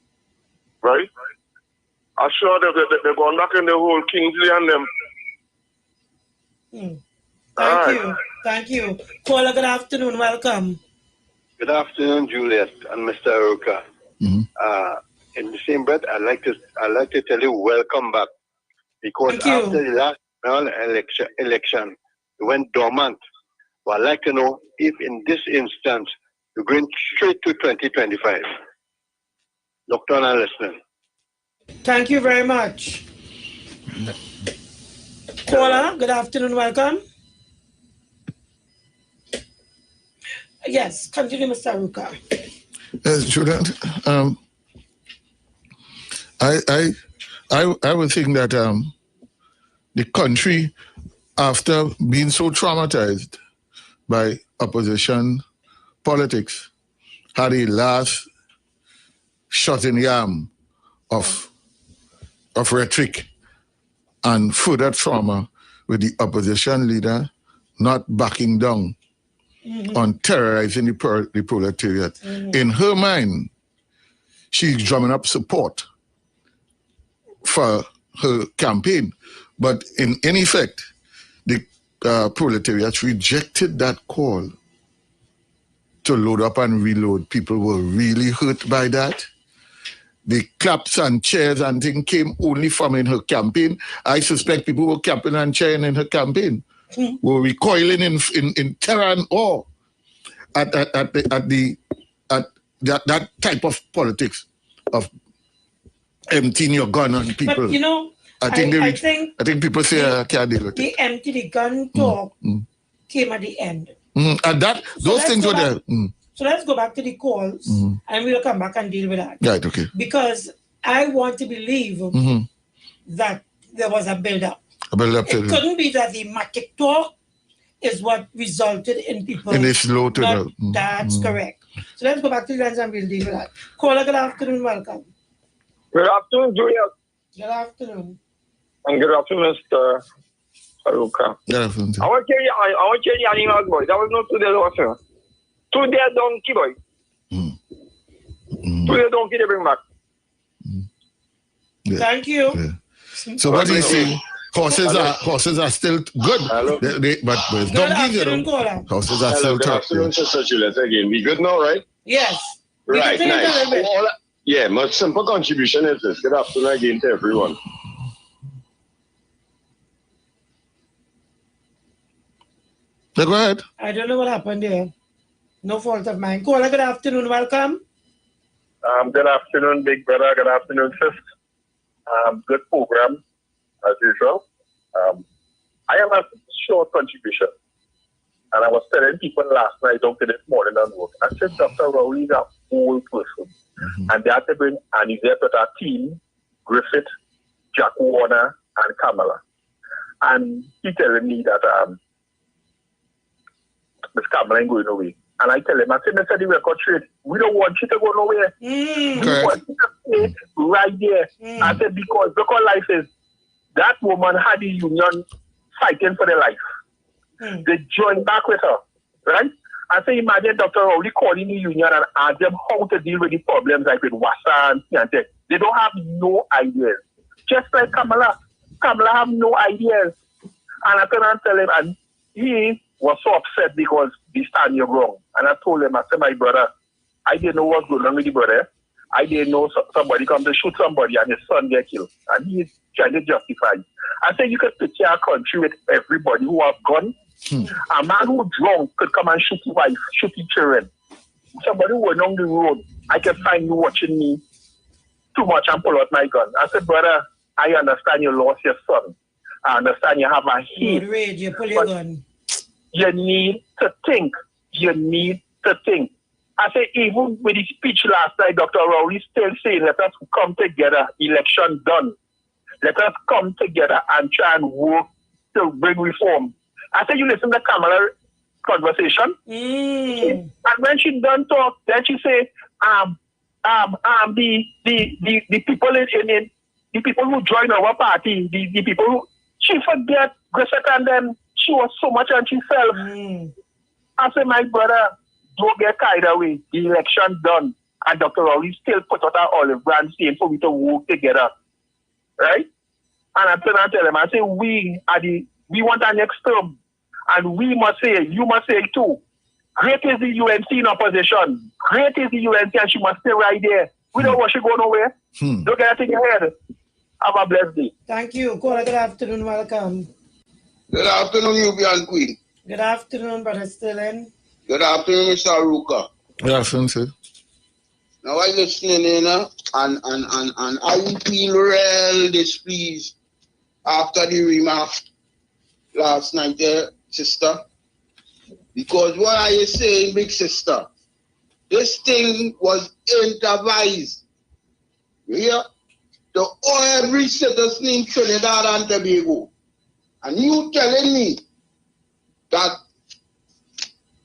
Right? I'm sure they're going back in the whole Kingsley and them. Thank you. Caller, good afternoon. Welcome. Good afternoon, Juliet and Mr. Aruka. In the same breath, I'd like to tell you welcome back, because after the last election, it went dormant. But I'd like to know if in this instance you're going straight to 2025. Doctor, I'm listening. Thank you very much. Caller, good afternoon. Welcome. Yes, continue, Mr. Aruka. Yes, Julian. I would think that the country, after being so traumatized by opposition politics, had a last shot in the arm of rhetoric and further trauma with the opposition leader not backing down on terrorizing the proletariat. In her mind, she's drumming up support for her campaign. But in effect, the proletariat rejected that call to load up and reload. People were really hurt by that. The claps and cheers and things came only from in her campaign. I suspect people were clapping and cheering in her campaign, were recoiling in terror and awe at that type of politics of emptying your gun on people. But I think people say I can't deal with the empty the gun talk came at the end. And those things were there. So let's go back to the calls and we'll come back and deal with that. Right, okay. Because I want to believe that there was a build-up. It couldn't be that the Matic talk is what resulted in people. In this low to That's correct. So let's go back to the lines and we'll deal with that. Caller, good afternoon, welcome. Good afternoon, Juliet. Good afternoon. And good afternoon, Mr. Aruka. Good afternoon. I want to tell you animals, boy. That was not today, also. Today, donkey, boy. Today, donkey, they bring back. Yeah. Thank you. Yeah. So what do you say? Horses are still good. Hello. But it's donkeys, horses are still tough. Good afternoon, Sister Juliet again. We good now, right? Yes. Right, nice. My simple contribution is this. Good afternoon again to everyone. Go ahead. I don't know what happened there. No fault of mine. Caller, good afternoon. Welcome. Good afternoon, big brother. Good afternoon, sis. Good program, as usual. I have a short contribution. And I was telling people last night, don't get this morning on work. I said, Dr. Rowley is an old person. And they had to bring Anizet with our team, Griffith, Jack Warner, and Kamala. And he telling me that Miss Kamala ain't going away. And I tell him, I said, Mr. The record trade, we don't want you to go nowhere. We want you to stay right there. I said, because look how life is. That woman had the union fighting for their life. They joined back with her, right? I say, imagine Dr. Rowley calling the union and ask them how to deal with the problems like with Wassa and Tiantec. They don't have no ideas. Just like Kamala. Kamala have no ideas. And I couldn't tell him, and he was so upset because they stand your ground. And I told him, I said, my brother, I didn't know what's going on with the brother. I didn't know somebody come to shoot somebody and his son get killed. And he's trying to justify. I said, you could picture a country with everybody who have guns. A man who drunk could come and shoot his wife, shoot his children. Somebody who went on the road, I can find you watching me too much and pull out my gun. I said, brother, I understand you lost your son. I understand you have a hate. You pull your gun. You need to think. You need to think. I say, even with his speech last night, Dr. Rowley still saying, let us come together, election done. Let us come together and try and work to bring reform. I said, you listen to Kamala conversation. And when she done talk, then she say, the people in the people who join our party, the people who, she forget Gressett, and then she was so much on herself. I said, my brother, don't get carried away. The election done. And Dr. Rowley still put out our olive branch saying for we to work together. Right? And I tell him, I say, we want our next term. And we must say, you must say too. Great is the UNC in opposition. Great is the UNC, and she must stay right there. We don't want she go nowhere. Don't get it in your head. Have a blessed day. Thank you. Caller, good afternoon. Welcome. Good afternoon, Yubi and Queen. Good afternoon, Brother Stillen. Good afternoon, Mr. Aruka. Good afternoon, sir. Now I listening in, and I feel real displeased after the remark last night there, sister. Because what are you saying, big sister? This thing was improvised. Yeah? To every citizen in Trinidad and Tobago. And you telling me that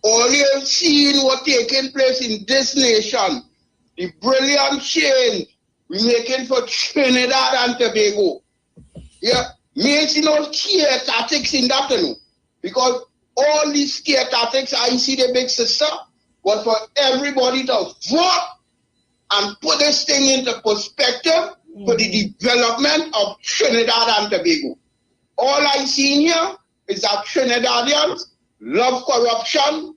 all you've seen what taking place in this nation, the brilliant change we're making for Trinidad and Tobago. Yeah? Me see no scare tactics in that, you know? Because all these scare tactics I see the big sister was for everybody to vote and put this thing into perspective for the development of Trinidad and Tobago. All I see here is that Trinidadians love corruption,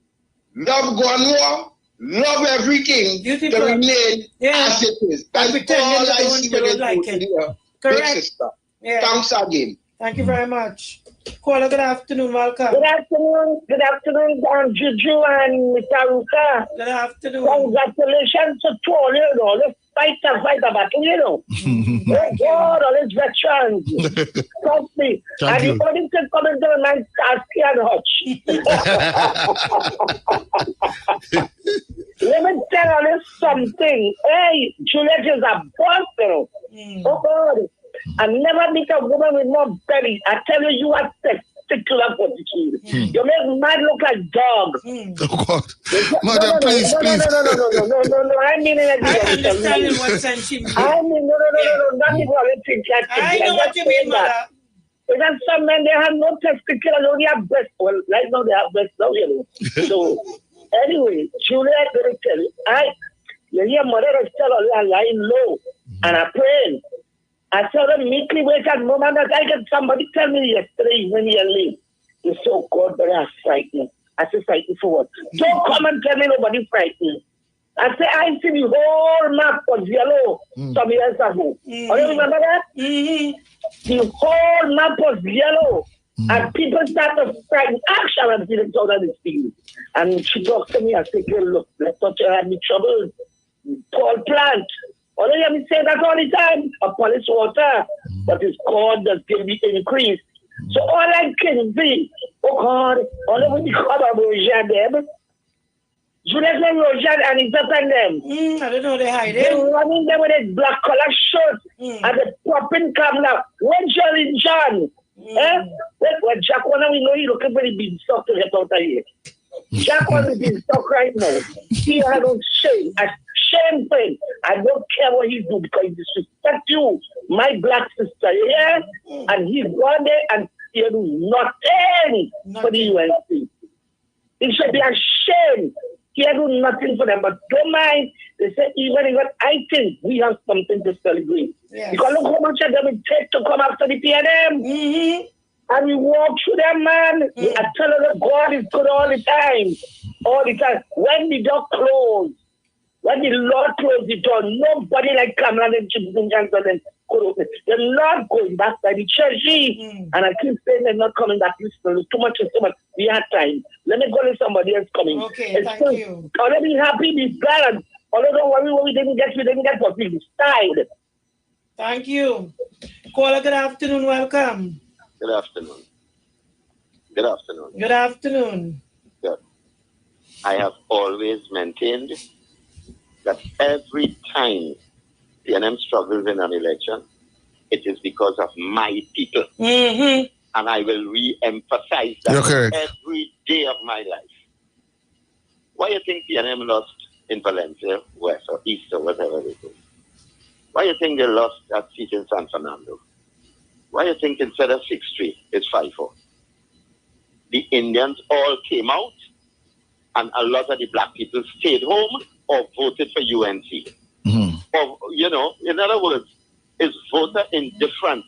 love gun war, love everything to remain as it is. That's all I see with it like big sister. Yeah. Thanks again. Thank you very much. Caller, good afternoon. Welcome. Good afternoon. Good afternoon, Juju and Mr. Aruka. Good afternoon. Congratulations to all you know. Let's fight a battle, you know. Oh God, all these veterans. Trust me. And the only thing coming to my mind is Hutch. Let me tell you something. Hey, Juliet is a boss, you know. Oh God. I never meet a woman with no belly. I tell you, you are testicular position. You make man look like dogs. Oh God. Madam, please. No. I mean it. I understand in what sense you mean. I mean, no. Not even politics. I know what you mean, mother. Because some men, they have no testicles, they only have breasts. Well, right now they have breasts now, you know. So, anyway, Julia, I'm going to tell you, you hear mother is still lying low, and I pray. I saw them meekly wait at moment that I get somebody tell me yesterday when you leave. It's so cold, but I'm frightened. I say, frightened for what? Don't come and tell me nobody frightened. I say, I see the whole map was yellow some years ago. Do you remember that? The whole map was yellow. And people started frightened. Actually, I'm feeling out of this thing. And she talks to me and said, look, let's not have any trouble. Paul plant. Or they have say that all the time, a police water, but it's called the increase. So all I can see, oh God, all when you call about Rojan them, you let them Rojan and it's up on them. I don't know they hide it. They're running them with a black collar shirt and the popping camera. When Jerry John, when Jack wanna we know you looking for the beanstalk to get out of here. Jack wanna be beanstalk right now. He has no shame. Shame thing. I don't care what he do because he disrespect you, my black sister, yeah? And he's gone there and he do nothing for the UNC. It should be ashamed. He do nothing for them, but don't mind. They say even I think we have something to celebrate. Yes. Because look how much of them it takes to come after the PNM. And we walk through them, man. I tell her that God is good all the time. All the time. When the door closed, when the Lord closed the door, nobody like Cameron and Jim Johnson and the Lord going back by the church. And I keep saying they're not coming back. Listen, too much. We had time. Let me go to somebody else coming. Okay, thank you. Already happy, be glad. Although don't worry what we didn't get what we decided. Thank you. Caller, good afternoon. Welcome. Good afternoon. Good afternoon. Good afternoon. Good. I have always maintained that every time PNM struggles in an election, it is because of my people. And And I will re-emphasize that every day of my life. Why do you think PNM lost in Valencia, West or East or whatever it is? Why do you think they lost that seat in San Fernando? Why do you think instead of 6-3, it's 5-4? The Indians all came out, and a lot of the black people stayed home or voted for UNC. Mm-hmm. Or, in other words, it's voter indifference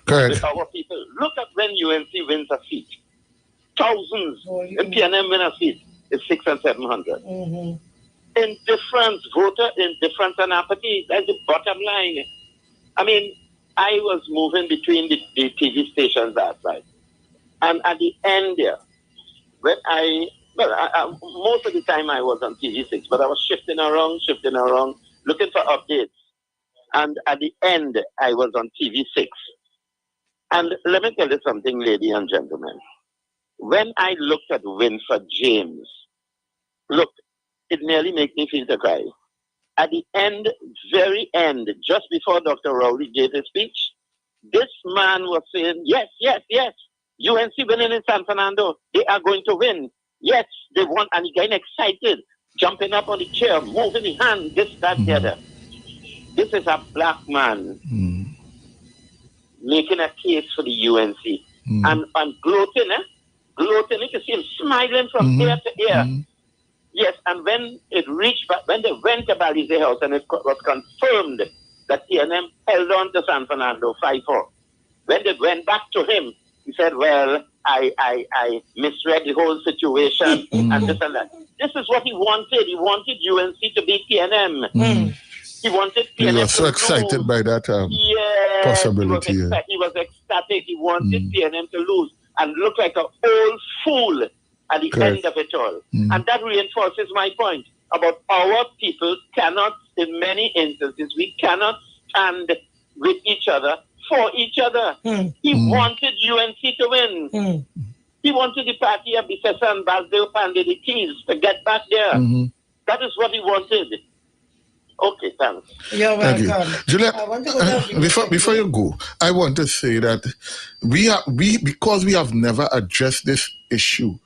with our people. Look at when UNC wins a seat. Thousands. In PNM win a seat, it's 600 and 700. Mm-hmm. Indifference, voter indifference and apathy. That's the bottom line. I mean, I was moving between the TV stations last night. And at the end there, when most of the time I was on TV6, but I was shifting around, looking for updates. And at the end, I was on TV6. And let me tell you something, ladies and gentlemen. When I looked at Winford James, look, it nearly made me feel to cry. At the end, very end, just before Dr. Rowley gave his speech, this man was saying, yes, UNC winning in San Fernando, they are going to win. Yes, they won, and he getting excited, jumping up on the chair, moving his hand, this, that, the other. This is a black man making a case for the UNC. And gloating, you can see him smiling from ear to ear. Yes, and when they went to Balize House and it was confirmed that TNM held on to San Fernando 5-4, when they went back to him, he said, well, I misread the whole situation and this and that. This is what he wanted. He wanted UNC to beat TNM. He wanted TNM. He was so excited by that possibility. He was ecstatic. He wanted TNM to lose and look like an old fool at the end of it all. And that reinforces my point about our people cannot, in many instances, we cannot stand with each other for each other. He wanted UNC to win. He wanted the party of Bissessa and Basdeo Pandey, the keys, to get back there. That is what he wanted. Okay, thanks. You're welcome. Thank you. Juliet, before you go, I want to say that because we have never addressed this issue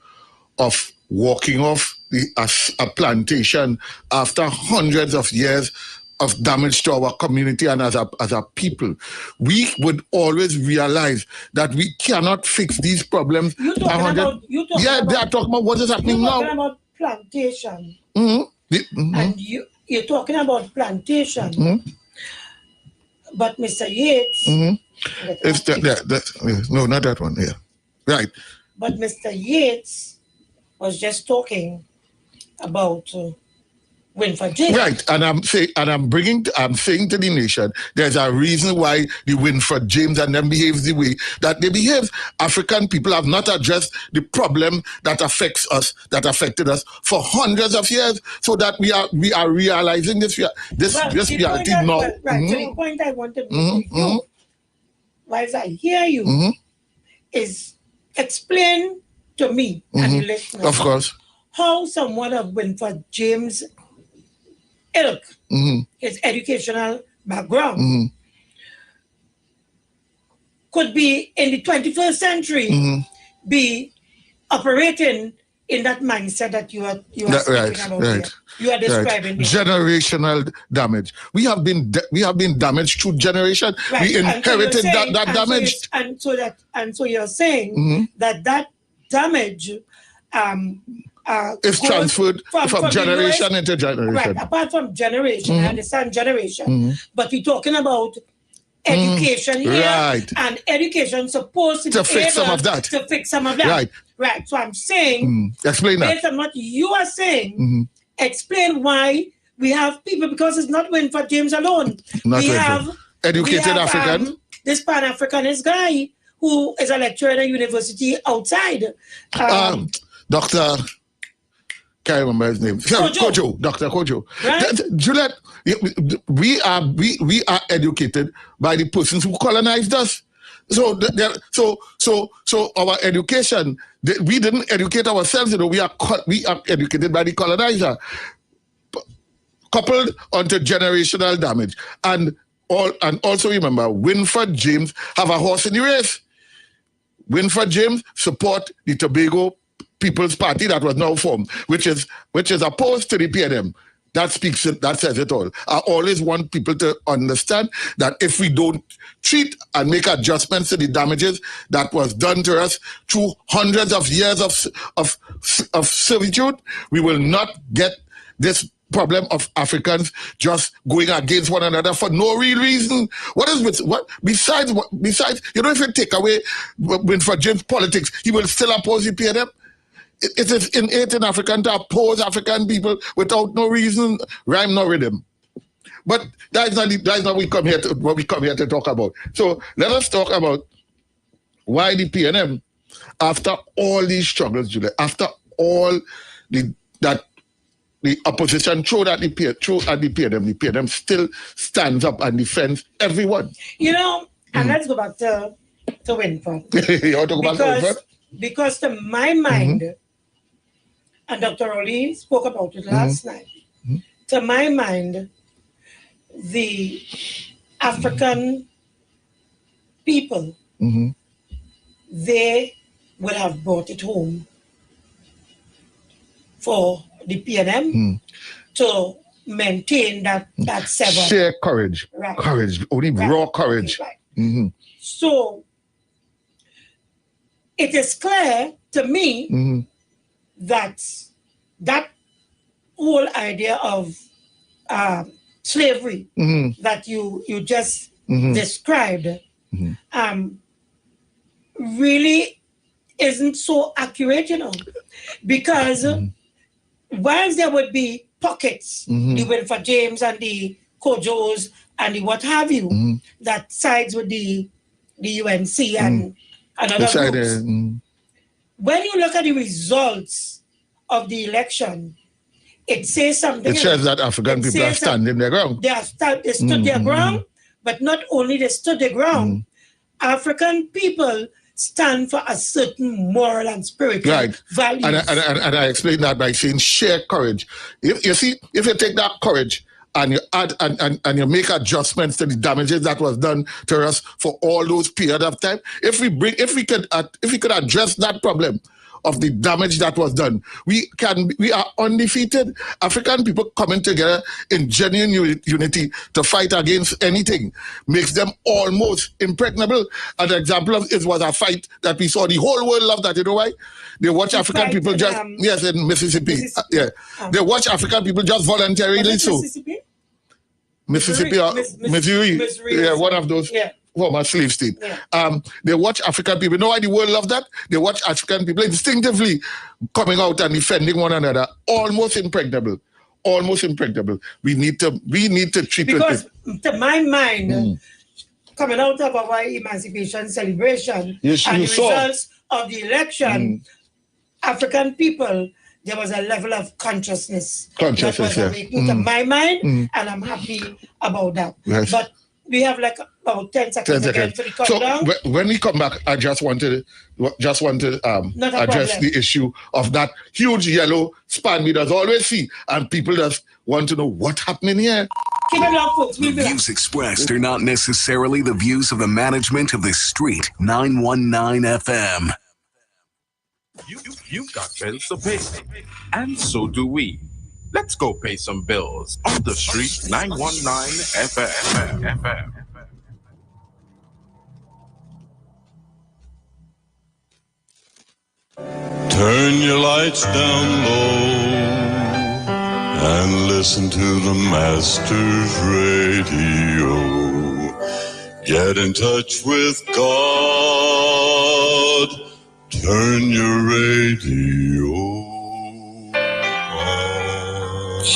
of walking off a plantation after hundreds of years of damage to our community and as a people, we would always realize that we cannot fix these problems. They are talking about what is happening now. You're talking about plantation. And you're talking about plantation. But Mr. Yates... no, not that one. Yeah. Right. But Mr. Yates was just talking about Winford James. Right, and I'm saying to the nation, there's a reason why the Winford James and them behaves the way that they behave. African people have not addressed the problem that affected us for hundreds of years, so that we are realizing this reality now. So the point I want to make to you, whilst I hear you, is explain to me and the listeners, of course, how someone of Winford James' ilk, his educational background, could be in the 21st century be operating in that mindset that you are speaking about here. You are describing generational damage. We have been damaged through generation. We inherited that damage. So you're saying that damage is transferred from generation into generation. Right, apart from generation, I understand generation, but we're talking about education here, and education supposed to fix some of that. To fix some of that. Right. So I'm saying, explain that. Based on what you are saying, explain why we have people, because it's not Winford James alone. We have educated African. This Pan-Africanist guy who is a lecturer at a university outside. Dr. Can't remember his name. Kojo. Dr. Kojo. Right? Juliet, we are educated by the persons who colonized us. So our education, we didn't educate ourselves. We are educated by the colonizer, coupled onto generational damage. And also remember, Winford James have a horse in the race. Winfred James support the Tobago People's Party that was now formed, which is opposed to the PNM. That says it all. I always want people to understand that if we don't treat and make adjustments to the damages that was done to us through hundreds of years of servitude, we will not get this problem of Africans just going against one another for no real reason. Besides, if you take away Winfred James' politics, he will still oppose the PNM. It is innate in African to oppose African people without no reason, rhyme nor rhythm. But that's not what we come here to talk about. So let us talk about why the PNM, after all these struggles, Julia, after all the opposition threw at the PNM still stands up and defends everyone. And let's go back to Winfred. You want to go back to Winfred? Because to my mind, and Dr. Oli spoke about it last night, to my mind, the African people, they would have brought it home for the PNM to maintain that seven. Sheer courage. Right. Courage. Only raw courage. Right. So it is clear to me that whole idea of slavery that you just described really isn't so accurate, because whilst there would be pockets, the Winfred James and the Kojos and the what have you, that sides with the UNC and other groups. When you look at the results of the election, it says something. It says that African people are standing their ground. They stood their ground, but not only they stood their ground, African people stand for a certain moral and spiritual values. And I explain that by saying sheer courage. If you take that courage and you add and you make adjustments to the damages that was done to us for all those period of time, if we could address that problem of the damage that was done, we are undefeated. African people coming together in genuine unity to fight against anything makes them almost impregnable. An example of it was a fight that we saw. The whole world loved that. You know why? They watch African people in Mississippi. They watch African people just voluntarily. Mississippi or Missouri. Yeah, one of those. Yeah. Former slave state. Yeah. They watch African people. You know why the world love that? They watch African people instinctively coming out and defending one another. Almost impregnable. We need to treat it. Because to my mind, coming out of our emancipation celebration and the results of the election, African people, there was a level of consciousness that was awakened to my mind, and I'm happy about that. Yes. But we have like about 10 seconds again for the countdown. So when we come back, I just want to address the issue of that huge yellow span we does always see, and people just want to know what happening here. Keep it up, folks. The views expressed are not necessarily the views of the management of the street. 919 FM. You've got bills to pay, and so do we. Let's go pay some bills on the street. 919 FM. Turn your lights down low and listen to the Master's radio. Get in touch with God. Turn your radio.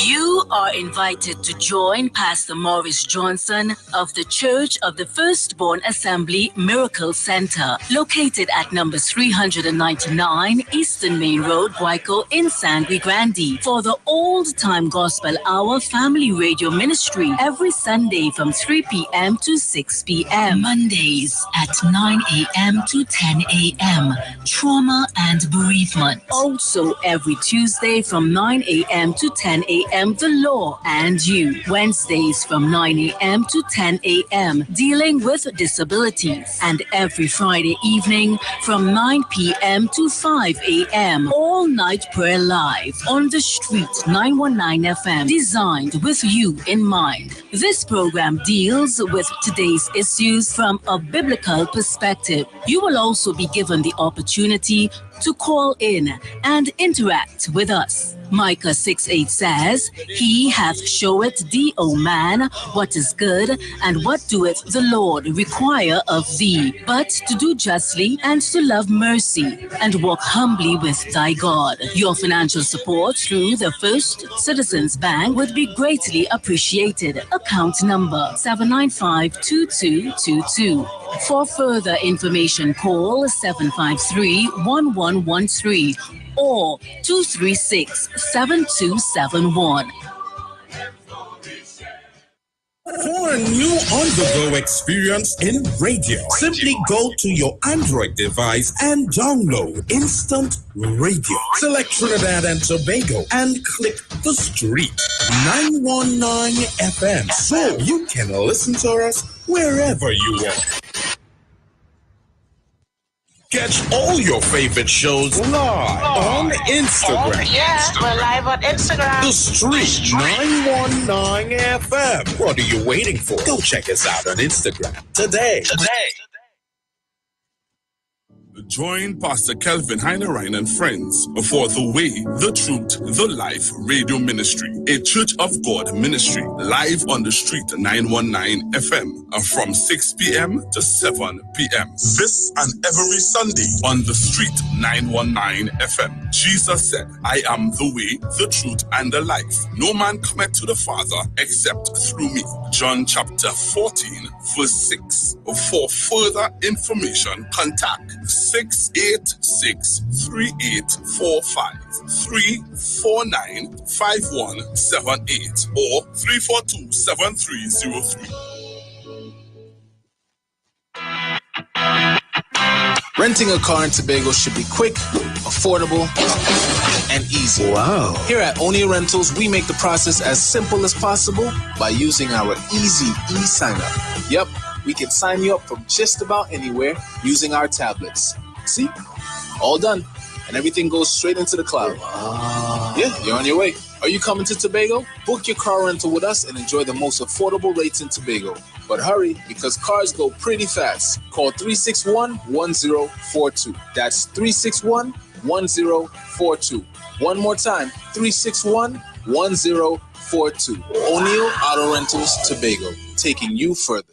You are invited to join Pastor Maurice Johnson of the Church of the Firstborn Assembly Miracle Center, located at number 399 Eastern Main Road, Waiko in Sangre Grande, for the Old Time Gospel Hour Family Radio Ministry every Sunday from 3 p.m. to 6 p.m. Mondays at 9 a.m. to 10 a.m. Trauma and bereavement. Also every Tuesday from 9 a.m. to 10 a.m. The law and you. Wednesdays from 9 a.m. to 10 a.m. dealing with disabilities. And every Friday evening from 9 p.m. to 5 a.m. All night prayer live on the street 919 FM, designed with you in mind. This program deals with today's issues from a biblical perspective. You will also be given the opportunity to call in and interact with us. Micah 6:8 says, He hath showeth thee, O man, what is good, and what doeth the Lord require of thee, but to do justly and to love mercy, and walk humbly with thy God. Your financial support through the First Citizens Bank would be greatly appreciated. Account number 795-2222. For further information, call 753-1113 or 236-7271. For a new on-the-go experience in radio, simply go to your Android device and download Instant Radio. Select Trinidad and Tobago and click the street 919 FM so you can listen to us wherever you are. Catch all your favorite shows live on Instagram. Oh, yeah, we're live on Instagram. The Street 919 FM. What are you waiting for? Go check us out on Instagram today. Join Pastor Kelvin Heinerine and friends for The Way, The Truth, The Life Radio Ministry, a Church of God ministry, live on the street 919 FM from 6 p.m. to 7 p.m. This and every Sunday on the street 919 FM. Jesus said, I am the way, the truth, and the life. No man cometh to the Father except through me. John chapter 14, verse 6. For further information, contact 686-3845-349-5178 or 342-7303. Renting a car in Tobago should be quick, affordable, and easy. Wow. Here at Oni Rentals, we make the process as simple as possible by using our easy e-sign-up. Yep, we can sign you up from just about anywhere using our tablets. See? All done. And everything goes straight into the cloud. Wow. Yeah, you're on your way. Are you coming to Tobago? Book your car rental with us and enjoy the most affordable rates in Tobago. But hurry, because cars go pretty fast. Call 361-1042. That's 361-1042. One more time, 361-1042. O'Neill Auto Rentals, Tobago, taking you further.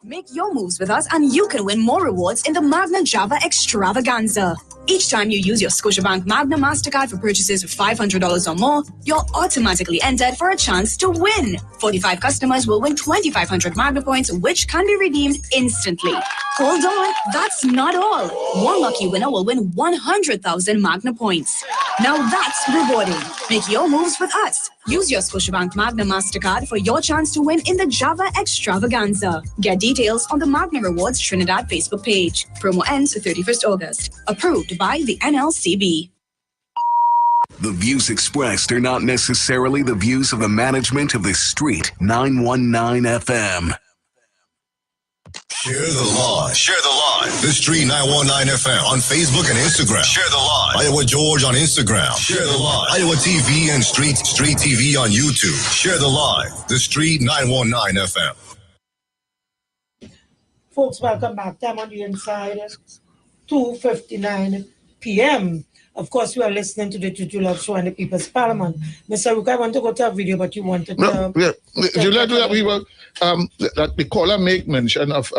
Make your moves with us and you can win more rewards in the Magna Java Extravaganza. Each time you use your Scotiabank Magna MasterCard for purchases of $500 or more, you're automatically entered for a chance to win. 45 customers will win 2,500 Magna points, which can be redeemed instantly. Hold on, that's not all. One lucky winner will win 100,000 Magna points. Now that's rewarding. Make your moves with us. Use your Scotiabank Magna MasterCard for your chance to win in the Java Extravaganza. Get details on the Magna Rewards Trinidad Facebook page. Promo ends 31st August. Approved by the NLCB. The views expressed are not necessarily the views of the management of the Street 919 FM. Share the Lodge. Share the Lodge. The Street 919 FM on Facebook and Instagram. Share the Lodge. Iowa George on Instagram. Share the Lodge. Iowa TV and Street TV on YouTube. Share the Lodge. The Street 919 FM. Folks, welcome back. Time on the inside, 2:59 p.m. Of course, we are listening to the Tutu Love Show and the People's Parliament. Mr. Ruka, I want to go to a video, but you wanted to... No, yeah. Juliet, we were, that the caller make mention of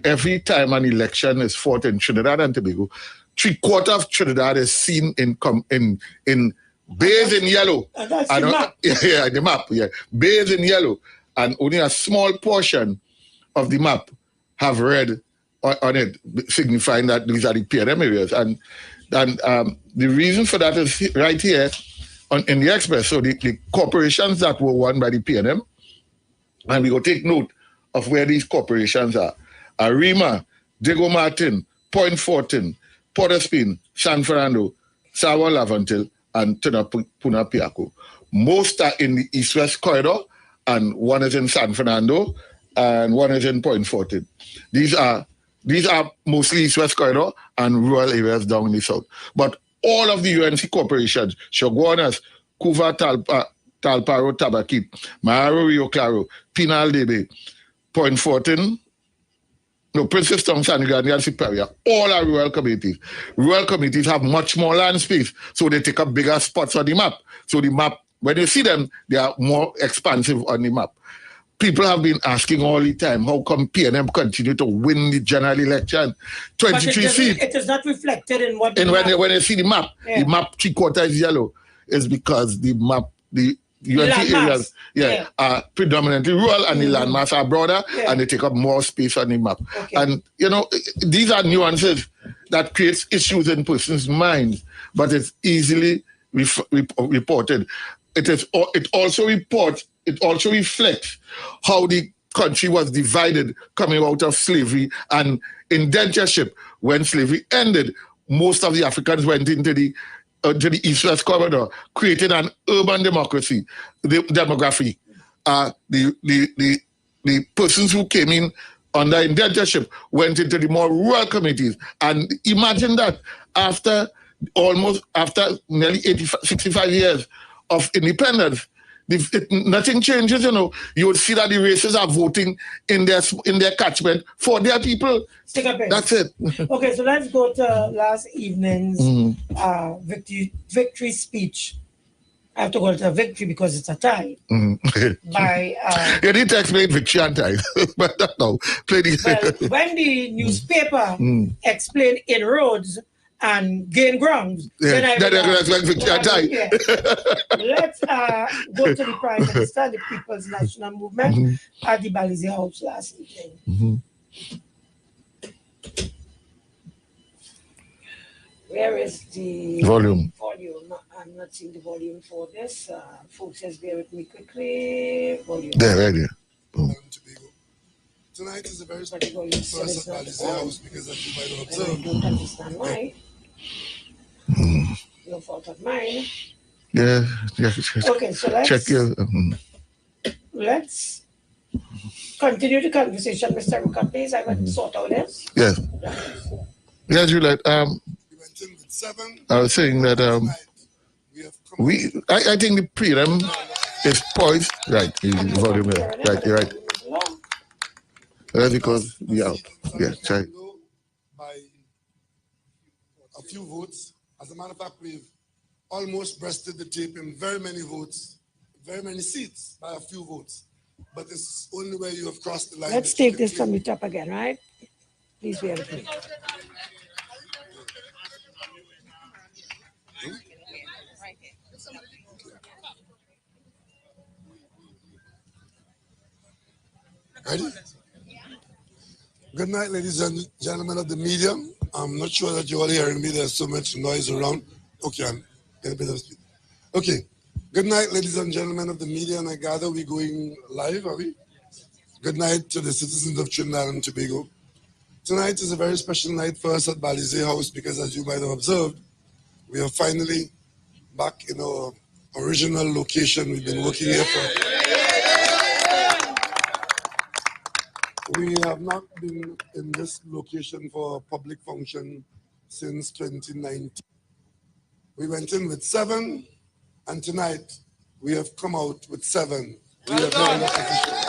every time an election is fought in Trinidad and Tobago, 3/4 of Trinidad is seen in bays in yellow. That's the map. Yeah, the map, yeah. Bays in yellow. And only a small portion of the map have red on it, signifying that these are the PNM areas. And the reason for that is right here in the Express. So the corporations that were won by the PNM, and we go take note of where these corporations are. Arima, Diego Martin, Point Fortin, Port-au-Prince, San Fernando, Sawa Lavantil, and Punapiaco. Most are in the East-West corridor, and one is in San Fernando, and one is in Point Fortin. These are mostly East-West corridor and rural areas down in the south. But all of the UNC corporations, Shoguanas, Cuva, Talparo, Tabaqui, Maharo, Rio Claro, Pinal de Bay, Point Fortin, Princess Town, San Miguel, and Superior, all are rural communities. Rural communities have much more land space, so they take up bigger spots on the map. So the map, when you see them, they are more expansive on the map. People have been asking all the time, how come PNM continue to win the general election? 23 seats. It is not reflected in what. And when you see the map, the map 3/4 is yellow. Is because the map, the UNC areas, are predominantly rural, and the landmass are broader, and they take up more space on the map. Okay. And these are nuances that creates issues in persons' minds, but it's easily reported. It also reflects how the country was divided coming out of slavery and indentureship. When slavery ended, most of the Africans went into the East-West corridor, created an urban democracy, demography. The persons who came in under indentureship went into the more rural communities. And imagine that after nearly 65 years of independence, nothing changes, You would see that the races are voting in their catchment for their people. That's it. Okay, so let's go to last evening's victory speech. I have to go to victory because it's a tie. By you need to explain victory and tie, but no. When the newspaper explained inroads and gain grounds. Then I victory and tie. Let's go to the Prime Minister, the People's National Movement, at the Balize House last evening. Where is the volume? I'm not seeing the volume for this. Folks, just bear with me quickly. Volume. There, right here. Tonight is a very special day for us at Balize House because, as you might observe, I don't understand why. No fault of mine. Yeah. Okay, so let's check your. Let's continue the conversation, Mr. Ruka, please. I will sort out this. Yes. Yeah, Juliet. I was saying that I think the prelim is poised. Right, the volume there. Right, you're right. That's because we out. Yeah, try. By a few votes. As a matter of fact, we've almost breasted the tape in very many votes, very many seats by a few votes. But it's only where you have crossed the line. Let's take this from the top again, right? Please bear with me. Ready? Good night, ladies and gentlemen of the media. I'm not sure that you're all hearing me. There's so much noise around. Okay, I'm getting a bit of speed. Okay. Good night, ladies and gentlemen of the media, and I gather we're going live, are we? Good night to the citizens of Trinidad and Tobago. Tonight is a very special night for us at Balize House because, as you might have observed, we are finally back in our original location. We've been working here for... We have not been in this location for a public function since 2019. We went in with 7, and tonight we have come out with 7. We are very much appreciated.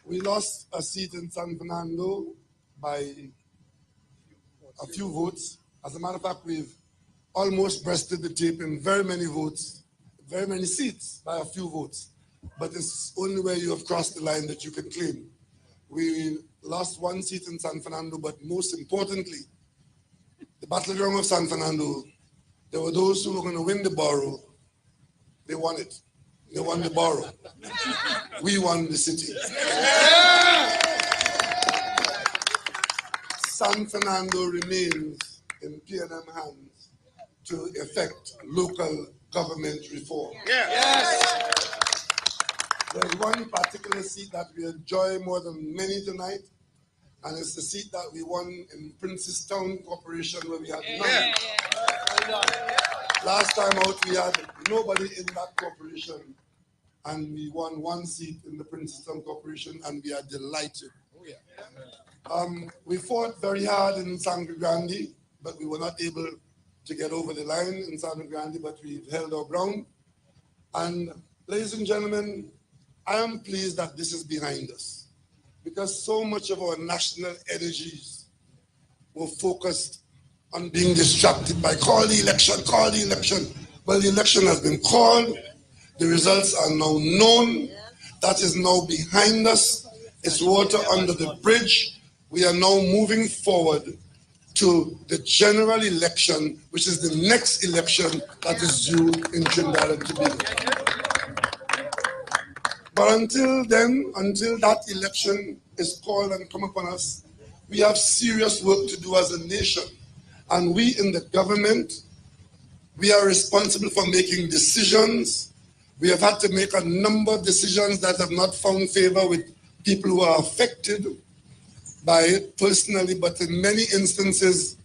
We lost a seat in San Fernando by a few votes. As a matter of fact, we've almost breasted the tape in very many votes, very many seats by a few votes. But it's only where you have crossed the line that you can claim. We lost 1 seat in San Fernando, but most importantly, the battleground of San Fernando, there were those who were going to win the borough. They won it. They won the borough. We won the city. San Fernando remains in PNM hands to effect local government reform. Yes. There's one particular seat that we enjoy more than many tonight, and it's the seat that we won in Prince's Town Corporation where we had none. last time out we had nobody in that corporation, and we won 1 seat in the Princeton Corporation, and we are delighted. Oh, yeah. We fought very hard in Sangre Grande, but we were not able to get over the line in Sangre Grande, but we've held our ground. And ladies and gentlemen, I am pleased that this is behind us, because so much of our national energies were focused on being distracted by call the election, call the election. Well, the election has been called. The results are now known. That is now behind us. It's water under the bridge. We are now moving forward to the general election, which is the next election that is due in Trinidad and Tobago. But until then, until that election is called and come upon us, we have serious work to do as a nation. And we in the government, we are responsible for making decisions. We have had to make a number of decisions that have not found favor with people who are affected by it personally, but in many instances,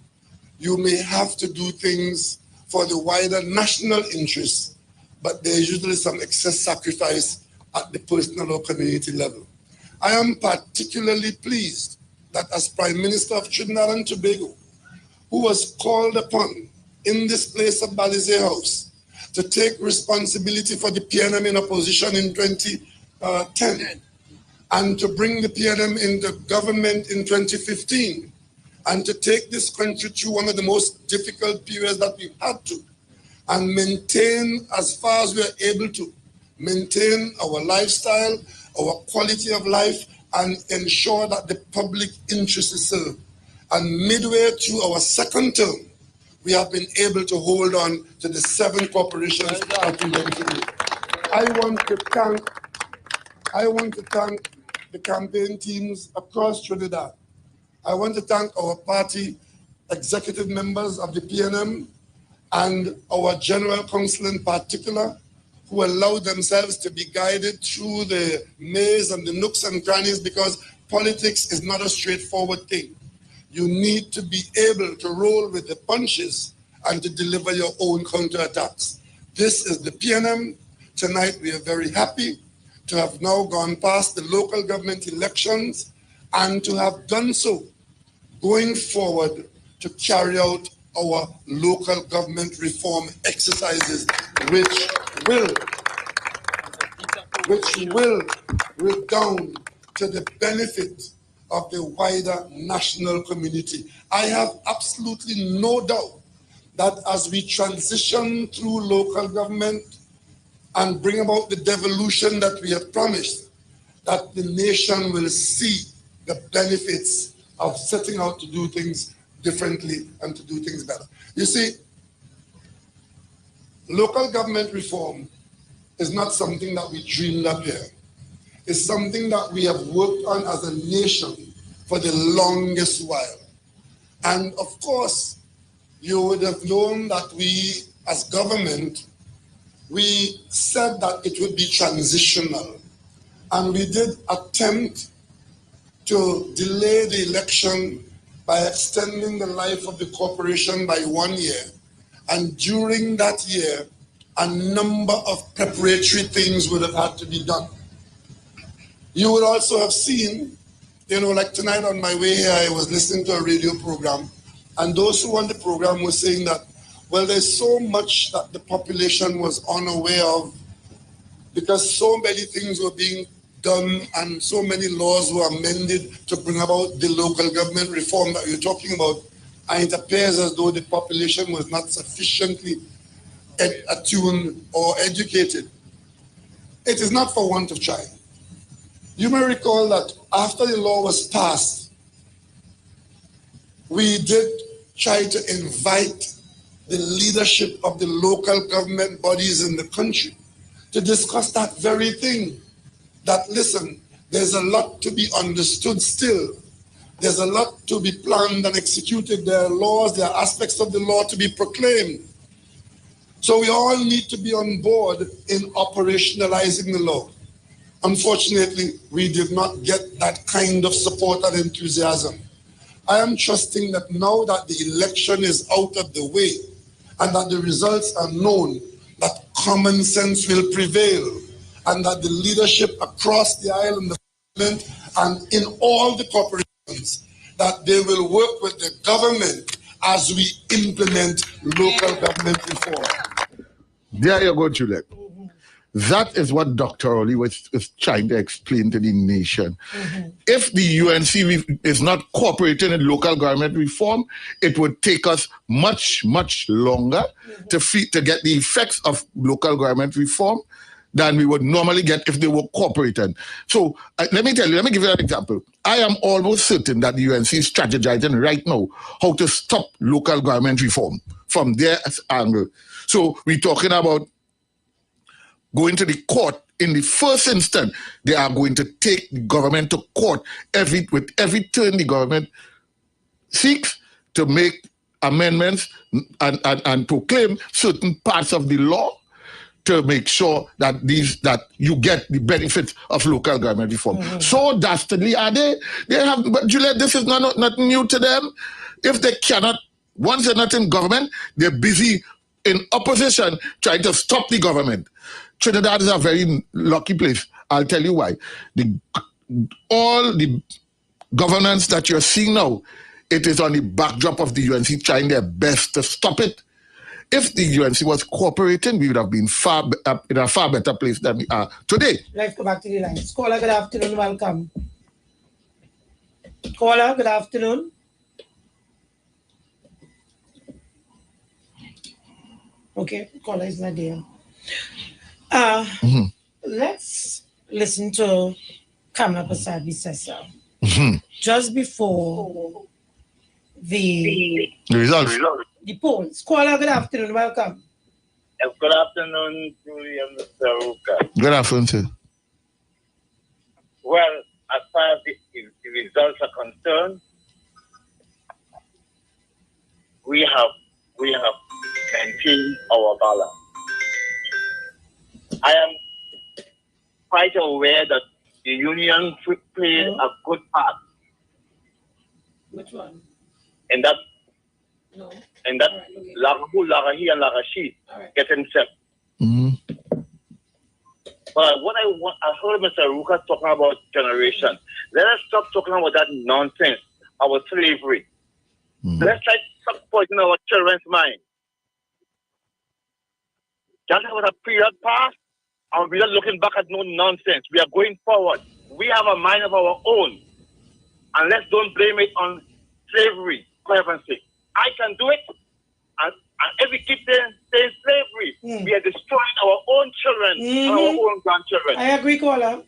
you may have to do things for the wider national interest, but there is usually some excess sacrifice at the personal or community level. I am particularly pleased that as Prime Minister of Trinidad and Tobago, who was called upon in this place of Balizé House to take responsibility for the PNM in opposition in 2010 and to bring the PNM into government in 2015 and to take this country through one of the most difficult periods that we've had to and maintain, as far as we are able to, maintain our lifestyle, our quality of life, and ensure that the public interest is served. And midway through our second term, we have been able to hold on to the 7 corporations that we went through. I want to thank the campaign teams across Trinidad. I want to thank our party executive members of the PNM and our general council in particular, who allowed themselves to be guided through the maze and the nooks and crannies, because politics is not a straightforward thing. You need to be able to roll with the punches and to deliver your own counterattacks. This is the PNM. Tonight we are very happy to have now gone past the local government elections and to have done so going forward to carry out our local government reform exercises, which will redound to the benefit of the wider national community. I have absolutely no doubt that as we transition through local government and bring about the devolution that we have promised, that the nation will see the benefits of setting out to do things differently and to do things better. You see, local government reform is not something that we dreamed up here. It's something that we have worked on as a nation for the longest while. And of course, you would have known that we, as government, we said that it would be transitional. And we did attempt to delay the election by extending the life of the corporation by 1 year. And during that year, a number of preparatory things would have had to be done. You would also have seen, like tonight on my way here, I was listening to a radio program, and those who on the program were saying that, well, there's so much that the population was unaware of because so many things were being done and so many laws were amended to bring about the local government reform that you're talking about. And it appears as though the population was not sufficiently attuned or educated. It is not for want of trying. You may recall that after the law was passed, we did try to invite the leadership of the local government bodies in the country to discuss that very thing. That, listen, there's a lot to be understood still. There's a lot to be planned and executed. There are laws, there are aspects of the law to be proclaimed. So we all need to be on board in operationalizing the law. Unfortunately, we did not get that kind of support and enthusiasm. I am trusting that now that the election is out of the way and that the results are known, that common sense will prevail, and that the leadership across the aisle in the parliament and in all the corporations, that they will work with the government as we implement local government reform. There you go, Juliet. That is what Dr. Rowley was trying to explain to the nation. If the UNC is not cooperating in local government reform, it would take us much, much longer to get the effects of local government reform than we would normally get if they were cooperating. So let me give you an example. I am almost certain that the UNC is strategizing right now how to stop local government reform from their angle. So we're talking about going to the court. In the first instance, they are going to take the government to court with every turn the government seeks to make amendments and proclaim certain parts of the law to make sure that you get the benefits of local government reform. So dastardly are they? But Juliet, this is not new to them. If they cannot, once they're not in government, they're busy in opposition trying to stop the government. Trinidad is a very lucky place. I'll tell you why. All the governance that you're seeing now, it is on the backdrop of the UNC trying their best to stop it. If the UNC was cooperating, we would have been in a far better place than we are today. Let's go back to the lines. Caller, good afternoon. Welcome. Caller, good afternoon. Okay, caller is not there. Let's listen to Kamla Prasad-Bissessar. Just before the results. The polls. Caller, good afternoon. Welcome. Good afternoon, Julie and Mr. Ruka. Good afternoon, sir. Well, as far as the results are concerned, we have maintained our balance. I am quite aware that the union played a good part. Which one? And that No. And that Lagahu, Lagahi, and Lagashi getting set. But what I heard Mr. Ruka talking about generation. Let us stop talking about that nonsense, our slavery. Let's try to stop putting our children's mind. That was a period past, and we are looking back at no nonsense. We are going forward. We have a mind of our own. And let's don't blame it on slavery, for heaven's sake. I can do it, and if we keep saying slavery, we are destroying our own children and our own grandchildren. I agree, Caller.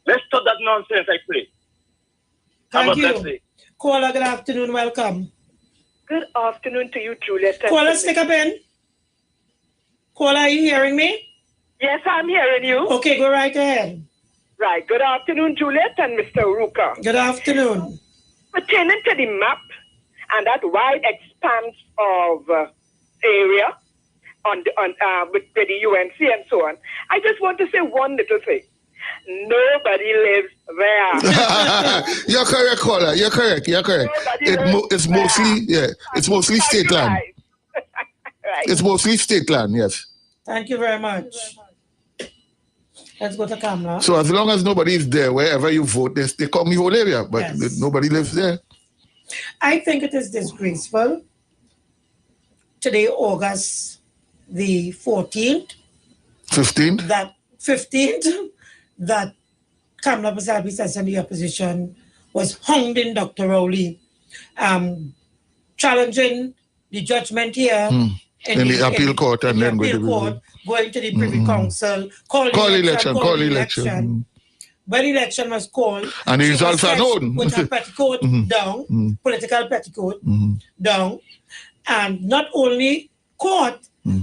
Let's stop that nonsense, I say. Thank you. Caller, good afternoon. Welcome. Good afternoon to you, Juliet. Caller, stick up in. Caller, are you hearing me? Yes, I'm hearing you. Okay, go right ahead. Right. Good afternoon, Juliet and Mr. Ruka. Good afternoon. Pertaining to the map and that wide expanse of area with the UNC and so on, I just want to say one little thing. Nobody lives there. You're correct, Caller. You're correct. It's mostly state land. Right. It's mostly state land, yes. Thank you very much. Let's go to Kamla. So as long as nobody is there, wherever you vote, they call me whole area, but nobody lives there. I think it is disgraceful. Today, August the 14th. 15th? That 15th, that Kamla Prasad-Bissessar and the opposition was hung in Dr. Rowley, challenging the judgment here in the appeal court and then going to the Privy Council, call election. When election was called, and the results are known. With her petticoat down, political petticoat down, and not only court,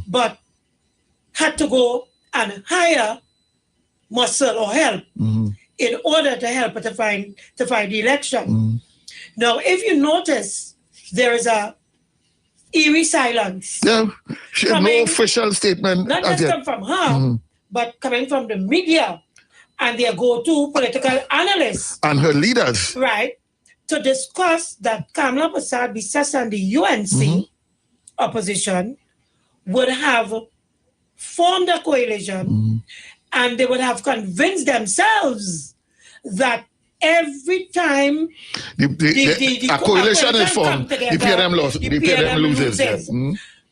but had to go and hire muscle or help in order to help her to find the election. Now, if you notice, there is a eerie silence. Yeah, she had no official statement. Not just come from her, but coming from the media and their go-to political analysts. And her leaders. Right, to discuss that Kamla Prasad-Bissessar and the UNC opposition would have formed a coalition and they would have convinced themselves that every time a coalition is formed, the PNM loses. Yes.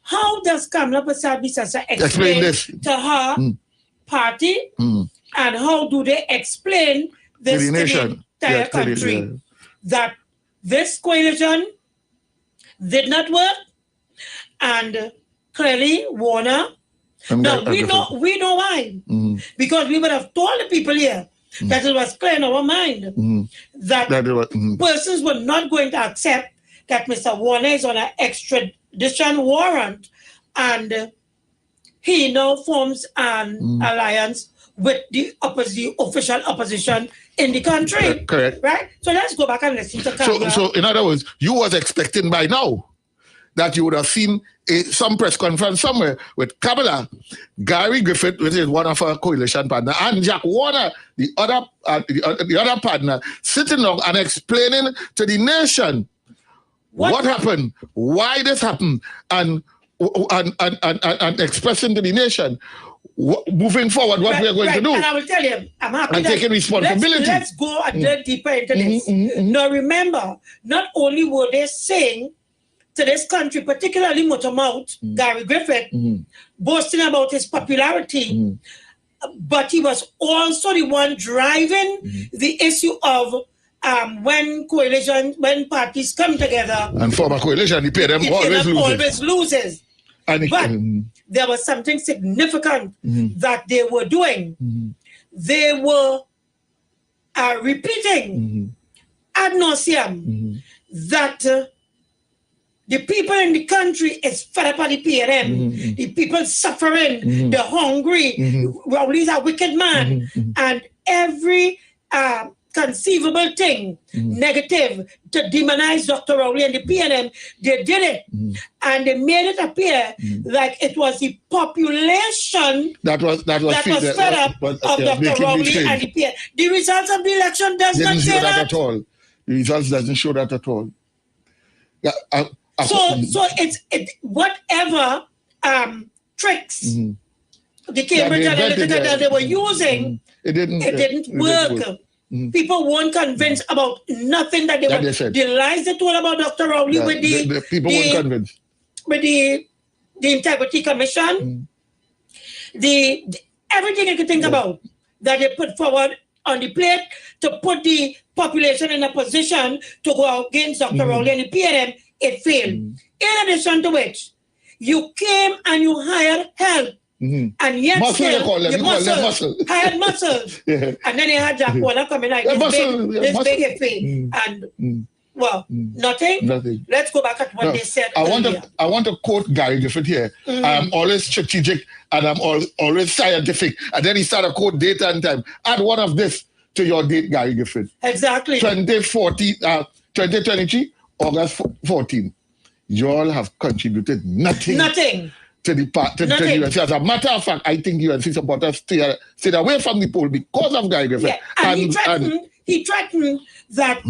How does Kamala Persad-Bissessar explain this to her party and how do they explain this to the entire country that this coalition did not work and clearly Warner. No, we know why. Because we would have told the people here that it was clear in our mind that persons were not going to accept that Mr. Warner is on an extradition warrant and he now forms an alliance with the official opposition in the country. Correct. Right? So let's go back and listen to Kamala. So in other words, you was expecting by now that you would have seen some press conference somewhere with Kamala, Gary Griffith, which is one of our coalition partners, and Jack Warner, the other partner, sitting down and explaining to the nation what happened, why this happened, and expressing to the nation moving forward what we are going to do. And I will tell you, I'm happy and taking responsibility. Let's go a little deeper into this. Now remember, not only were they saying to this country, particularly Motormouth, Gary Griffith, boasting about his popularity, but he was also the one driving the issue of when parties come together and form a coalition, the PNM always loses. But there was something significant that they were doing. They were repeating ad nauseum that the people in the country is fed up at the PNM. The people suffering, the hungry, Rowley's a wicked man. And every conceivable thing negative to demonize Dr. Rowley and the PNM, they did it. And they made it appear like it was the population that was fed up of Dr. Rowley and the PNM. The results of the election does not show that at all. The results doesn't show that at all. So it's whatever tricks the Cambridge Analytica that they were using, it didn't work. People weren't convinced about nothing that they were. The lies they told about Dr. Rowley with the people weren't convinced. With the Integrity Commission, the everything you can think about that they put forward on the plate to put the population in a position to go against Dr. Rowley and the PNM, it failed. In addition to which, you came and you hired help. And yet hired muscles. And then they had Jack Warner coming like this big thing. And nothing. Let's go back at what they said. I want to quote Gary Griffith here. I'm always strategic and I'm always scientific. And then he started to quote data and time. Add one of this to your date, Gary Griffith. Exactly. 2023, August 14. You all have contributed nothing. To the UNC. As a matter of fact, I think UNC supporters stayed away from the poll because of Gary Griffith. Yeah. And he threatened that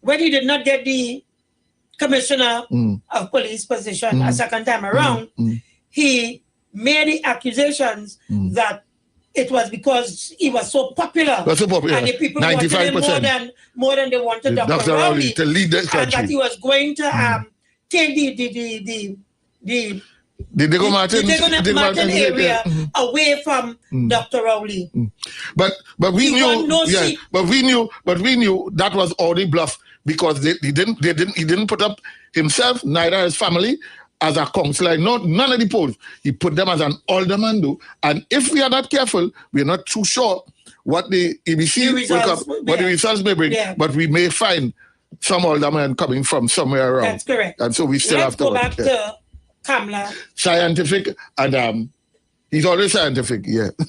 when he did not get the commissioner of police position a second time around, he made the accusations that it was because he was so popular. And the people 95%. Wanted him more than they wanted Dr. Rowley to lead this country. And that he was going to take the Diego Martin area away from Dr. Rowley. But we knew that was already bluff because he didn't put up himself, neither his family, as a councillor. None of the polls. He put them as an alderman do. And if we are not careful, we are not too sure what the EBC what the results may bring. Yeah. But we may find some alderman coming from somewhere around. That's correct. And so we still have to go back to Kamala. Scientific, and he's always scientific,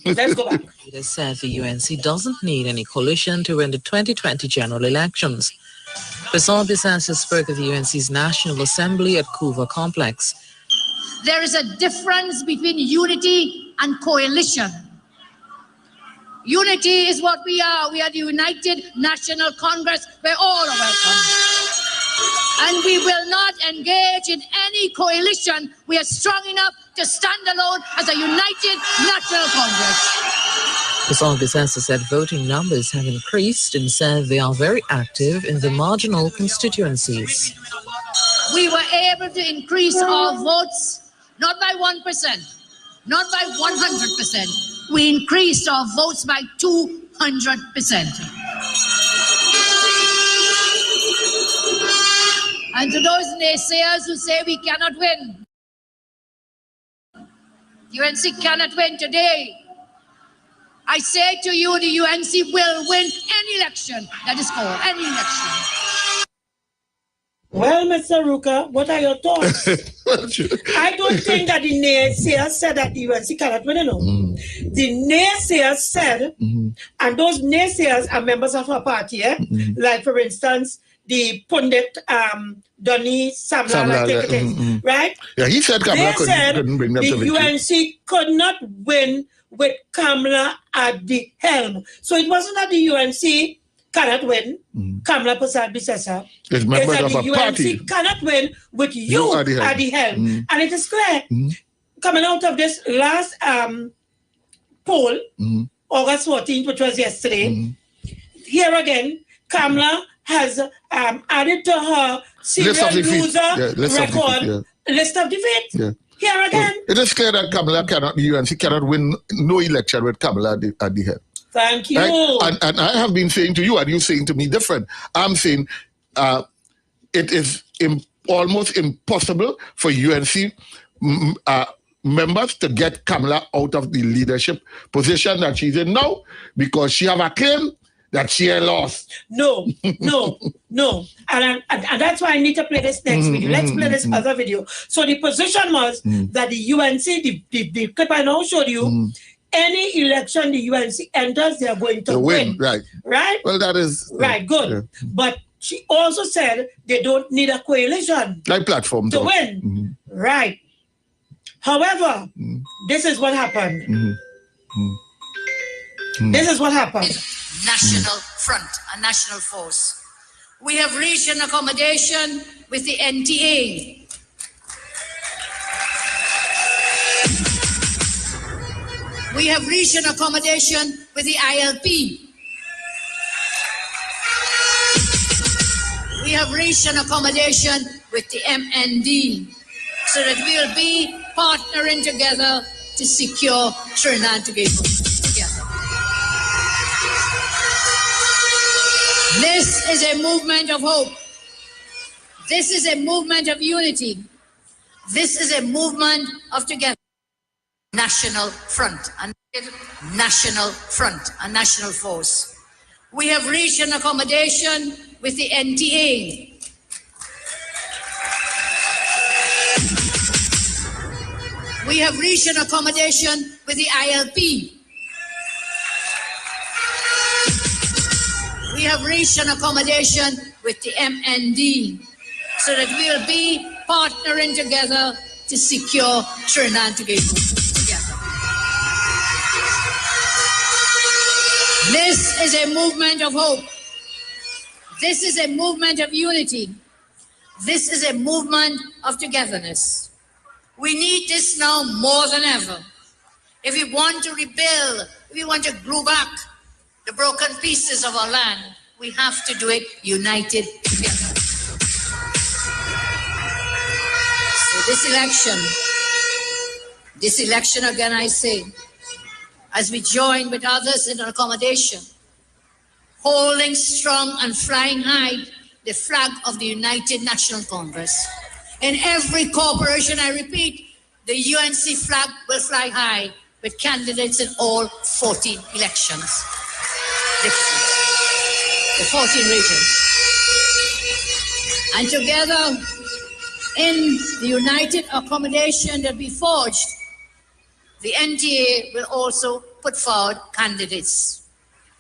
Let's go back. It said the UNC doesn't need any coalition to win the 2020 general elections. Persad-Bissessar spoke at the UNC's National Assembly at Couva Complex. There is a difference between unity and coalition. Unity is what we are. We are the United National Congress where all are welcome. And we will not engage in any coalition. We are strong enough to stand alone as a united National Congress. Pesant-Bissessar said voting numbers have increased and said they are very active in the marginal constituencies. We were able to increase our votes not by 1%, not by 100%. We increased our votes by 200%. And to those naysayers who say we cannot win, UNC cannot win today, I say to you, the UNC will win any election that is called, any election. Well, Mr. Ruka, what are your thoughts? I don't think that the naysayers said that the UNC cannot win, no. The naysayers said, and those naysayers are members of our party, like, for instance, the pundit Donny Samla, I think it is, right? Yeah, he said Kamala couldn't bring them to victory. The UNC could not win with Kamala at the helm. So it wasn't that the UNC cannot win, Kamala Pesant-Bissessar. It's members of a party. UNC cannot win with you at the helm. And it is clear, coming out of this last poll, August 14th, which was yesterday, here again, Kamala has added to her serial loser record list of defeats. Yeah. Here again. It is clear that Kamala cannot, the UNC cannot win no election with Kamala at the head. Thank you. Right? And I have been saying to you, and you're saying to me different. I'm saying it is almost impossible for UNC members to get Kamala out of the leadership position that she's in now, because she have a claim that she lost. No. And that's why I need to play this next video. Let's play this other video. So the position was that the UNC, the clip I now showed you, any election the UNC enters, they are going to win. Right. Right? Well, that is... Right, good. Yeah. But she also said they don't need a coalition. Like platform. To win. Right. However, this is what happened. This is what happened. National front, a national force. We have reached an accommodation with the NTA. We have reached an accommodation with the ILP. We have reached an accommodation with the MND, so that we will be partnering together to secure Trinidad and Tobago together. This is a movement of hope. This is a movement of unity. This is a movement of together. National front, a national front, a national force. We have reached an accommodation with the NTA. We have reached an accommodation with the ILP. We have reached an accommodation with the MND, so that we will be partnering together to secure Trinidad and Tobago together. This is a movement of hope. This is a movement of unity. This is a movement of togetherness. We need this now more than ever. If we want to rebuild, if we want to glue back the broken pieces of our land, we have to do it united together. So this election again, I say, as we join with others in an accommodation, holding strong and flying high the flag of the United National Congress. In every corporation, I repeat, the UNC flag will fly high with candidates in all 14 elections. The 14 regions. And together, in the united accommodation that we forged, the NTA will also put forward candidates.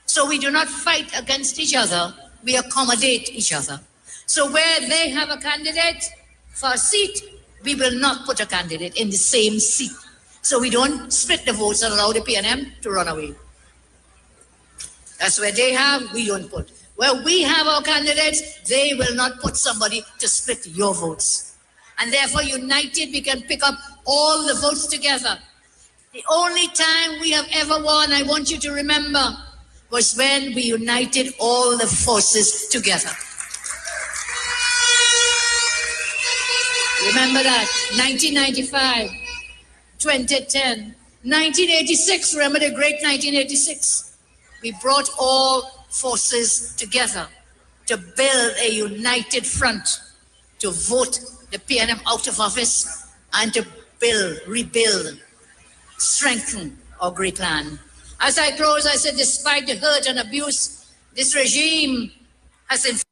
So we do not fight against each other, we accommodate each other. So where they have a candidate for a seat, we will not put a candidate in the same seat. So we don't split the votes and allow the PNM to run away. That's where they have, we don't put. Where we have our candidates, they will not put somebody to split your votes. And therefore, united, we can pick up all the votes together. The only time we have ever won, I want you to remember, was when we united all the forces together. Remember that. 1995, 2010, 1986. Remember the great 1986? We brought all forces together to build a united front, to vote the PNM out of office, and to rebuild, strengthen our great land. As I close, I said, despite the hurt and abuse, this regime has...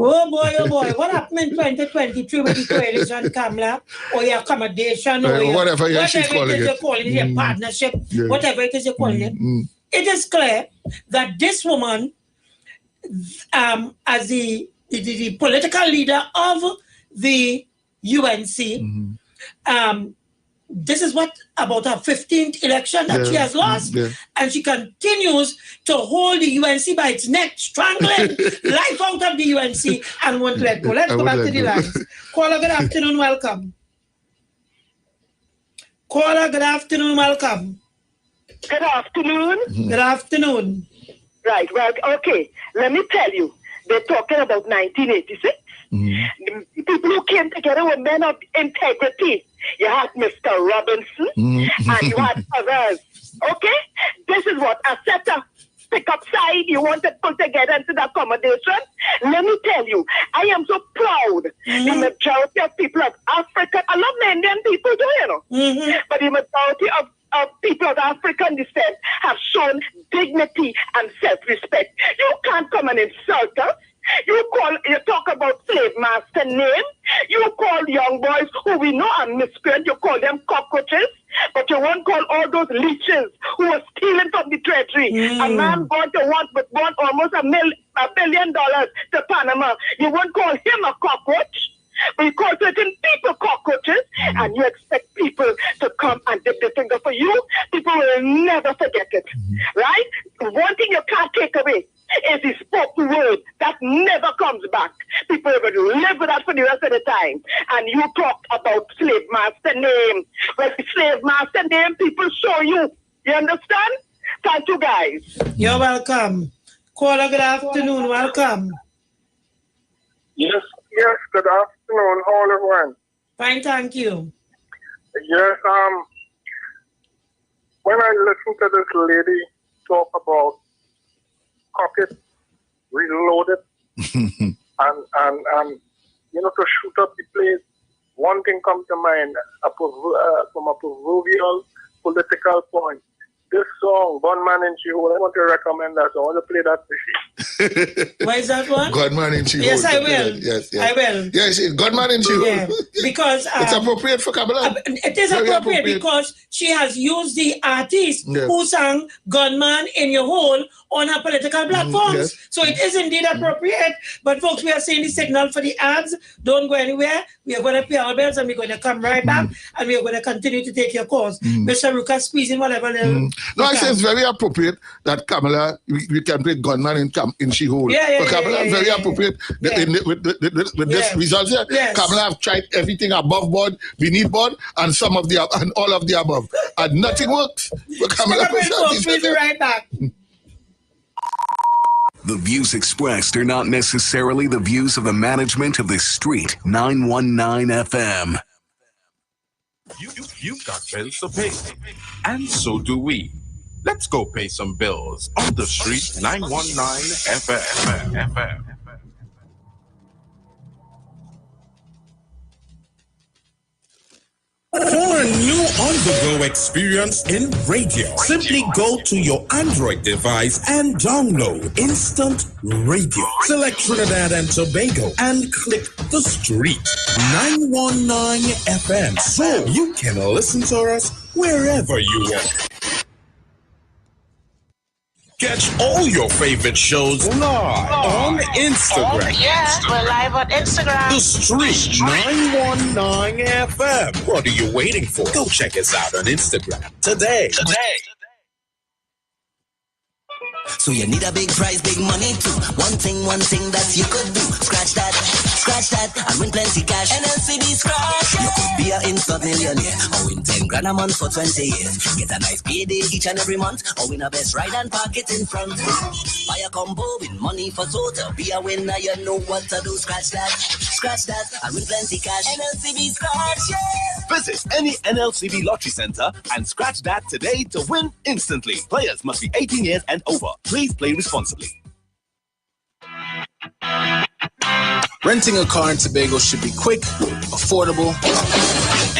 Oh boy, what happened in 2023 with the coalition, Kamala, or your accommodation, or your, whatever it is you're calling it, your partnership, whatever it is you're calling it, it is clear that this woman, as the political leader of the UNC, this is what about her 15th election that she has lost, and she continues to hold the UNC by its neck, strangling life out of the UNC and won't let go. Let's go back to the lines. Caller, good afternoon, welcome. Caller, good afternoon, welcome. Good afternoon. Good afternoon. Right, well, okay, let me tell you, they're talking about 1986. The people who came together were men of integrity. You had Mr. Robinson and you had others. Okay? This is what a set of pick-up side you want to put together into the accommodation. Let me tell you, I am so proud. The majority of people of Africa, I love the Indian people too, you know. But the majority of people of African descent have shown dignity and self-respect. You can't come and insult us. You talk about slave master name. You call young boys who we know are miscreants, you call them cockroaches, but you won't call all those leeches who are stealing from the treasury. A man want almost $1 billion to Panama. You won't call him a cockroach. But you call certain people cockroaches, and you expect people to come and dip their finger for you. People will never forget it, right? One thing you can't take away is the spoken word that never comes back. People will live with that for the rest of the time. And you talk about slave master name. Well, the slave master name, people show you. You understand? Thank you, guys. You're welcome. Caller, good afternoon. Welcome. Yes, good afternoon. How are everyone? Fine, thank you. Yes, when I listen to this lady talk about pocket, reloaded, and you know, to shoot up the place, one thing comes to mind from a proverbial political point. This song, Gunman in Chihole, I want to recommend that song. I want to play that for you. Why is that one? Gunman in Chihole. Yes, I will. Yes. I will. Yes, Gunman in Chihole. Yeah, because it's appropriate for Kabbalah. It is appropriate because she has used the artist who sang Gunman in Your Hole on her political platforms. So it is indeed appropriate. But folks, we are saying the signal for the ads. Don't go anywhere. We are going to pay our bills and we're going to come right back and we are going to continue to take your calls. Mr. Ruka, squeeze in whatever little. No, I say it's very appropriate that Kamala, we can play Gunman in She-Hole. For Kamala, very appropriate with this result here. Kamala have tried everything above board, beneath board, and and all of the above. And nothing works. But Kamala we'll be right back. The views expressed are not necessarily the views of the management of the Street 919 FM. You've got bills to pay, and so do we. Let's go pay some bills on the Street 919 FM. For a new on-the-go experience in radio, simply go to your Android device and download Instant Radio. Select Trinidad and Tobago and click the Street 919 FM so you can listen to us wherever you are. Catch all your favorite shows live on Instagram. We're live on Instagram. The Street 919 FM. What are you waiting for? Go check us out on Instagram today. So you need a big prize, big money too. One thing that you could do. Scratch that, and win plenty cash. NLCB scratch. You could be an instant millionaire, or win 10 grand a month for 20 years. Get a nice payday each and every month, or win a best ride and park it in front. Buy a combo with money for total. Be a winner, you know what to do. Scratch that, and win plenty cash. NLCB scratch, yeah. Visit any NLCB lottery center and scratch that today to win instantly. Players must be 18 years and over. Please play responsibly. Renting a car in Tobago should be quick, affordable,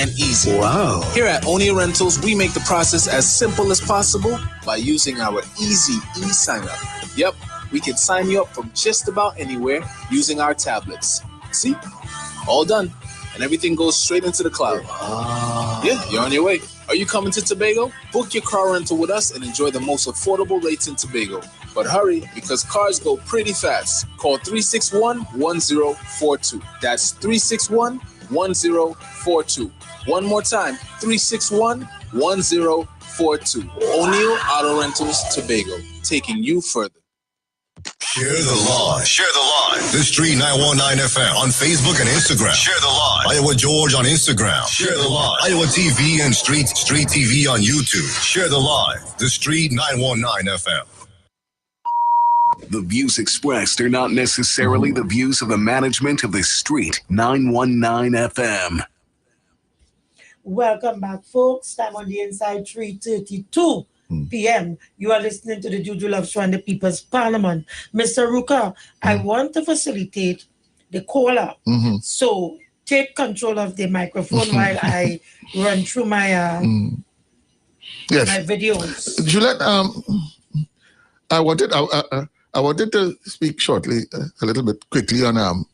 and easy. Wow. Here at Onia Rentals, we make the process as simple as possible by using our easy e-sign-up. Yep, we can sign you up from just about anywhere using our tablets. See? All done. And everything goes straight into the cloud. Yeah, you're on your way. Are you coming to Tobago? Book your car rental with us and enjoy the most affordable rates in Tobago. But hurry, because cars go pretty fast. Call 361-1042. That's 361-1042. One more time, 361-1042. O'Neill Auto Rentals, Tobago, taking you further. Share the line. Share the line. The Street 919 FM on Facebook and Instagram. Share the line. Iowa George on Instagram. Share the line. Iowa TV and Street TV on YouTube. Share the line. The Street 919 FM. The views expressed are not necessarily the views of the management of the Street 919 FM. Welcome back, folks. Time on the inside, 3:32 p.m. You are listening to the Juju Love Show and the People's Parliament. Mr. Ruka, I want to facilitate the caller. So take control of the microphone while I run through my my videos. Juliet, I wanted to speak shortly, a little bit quickly on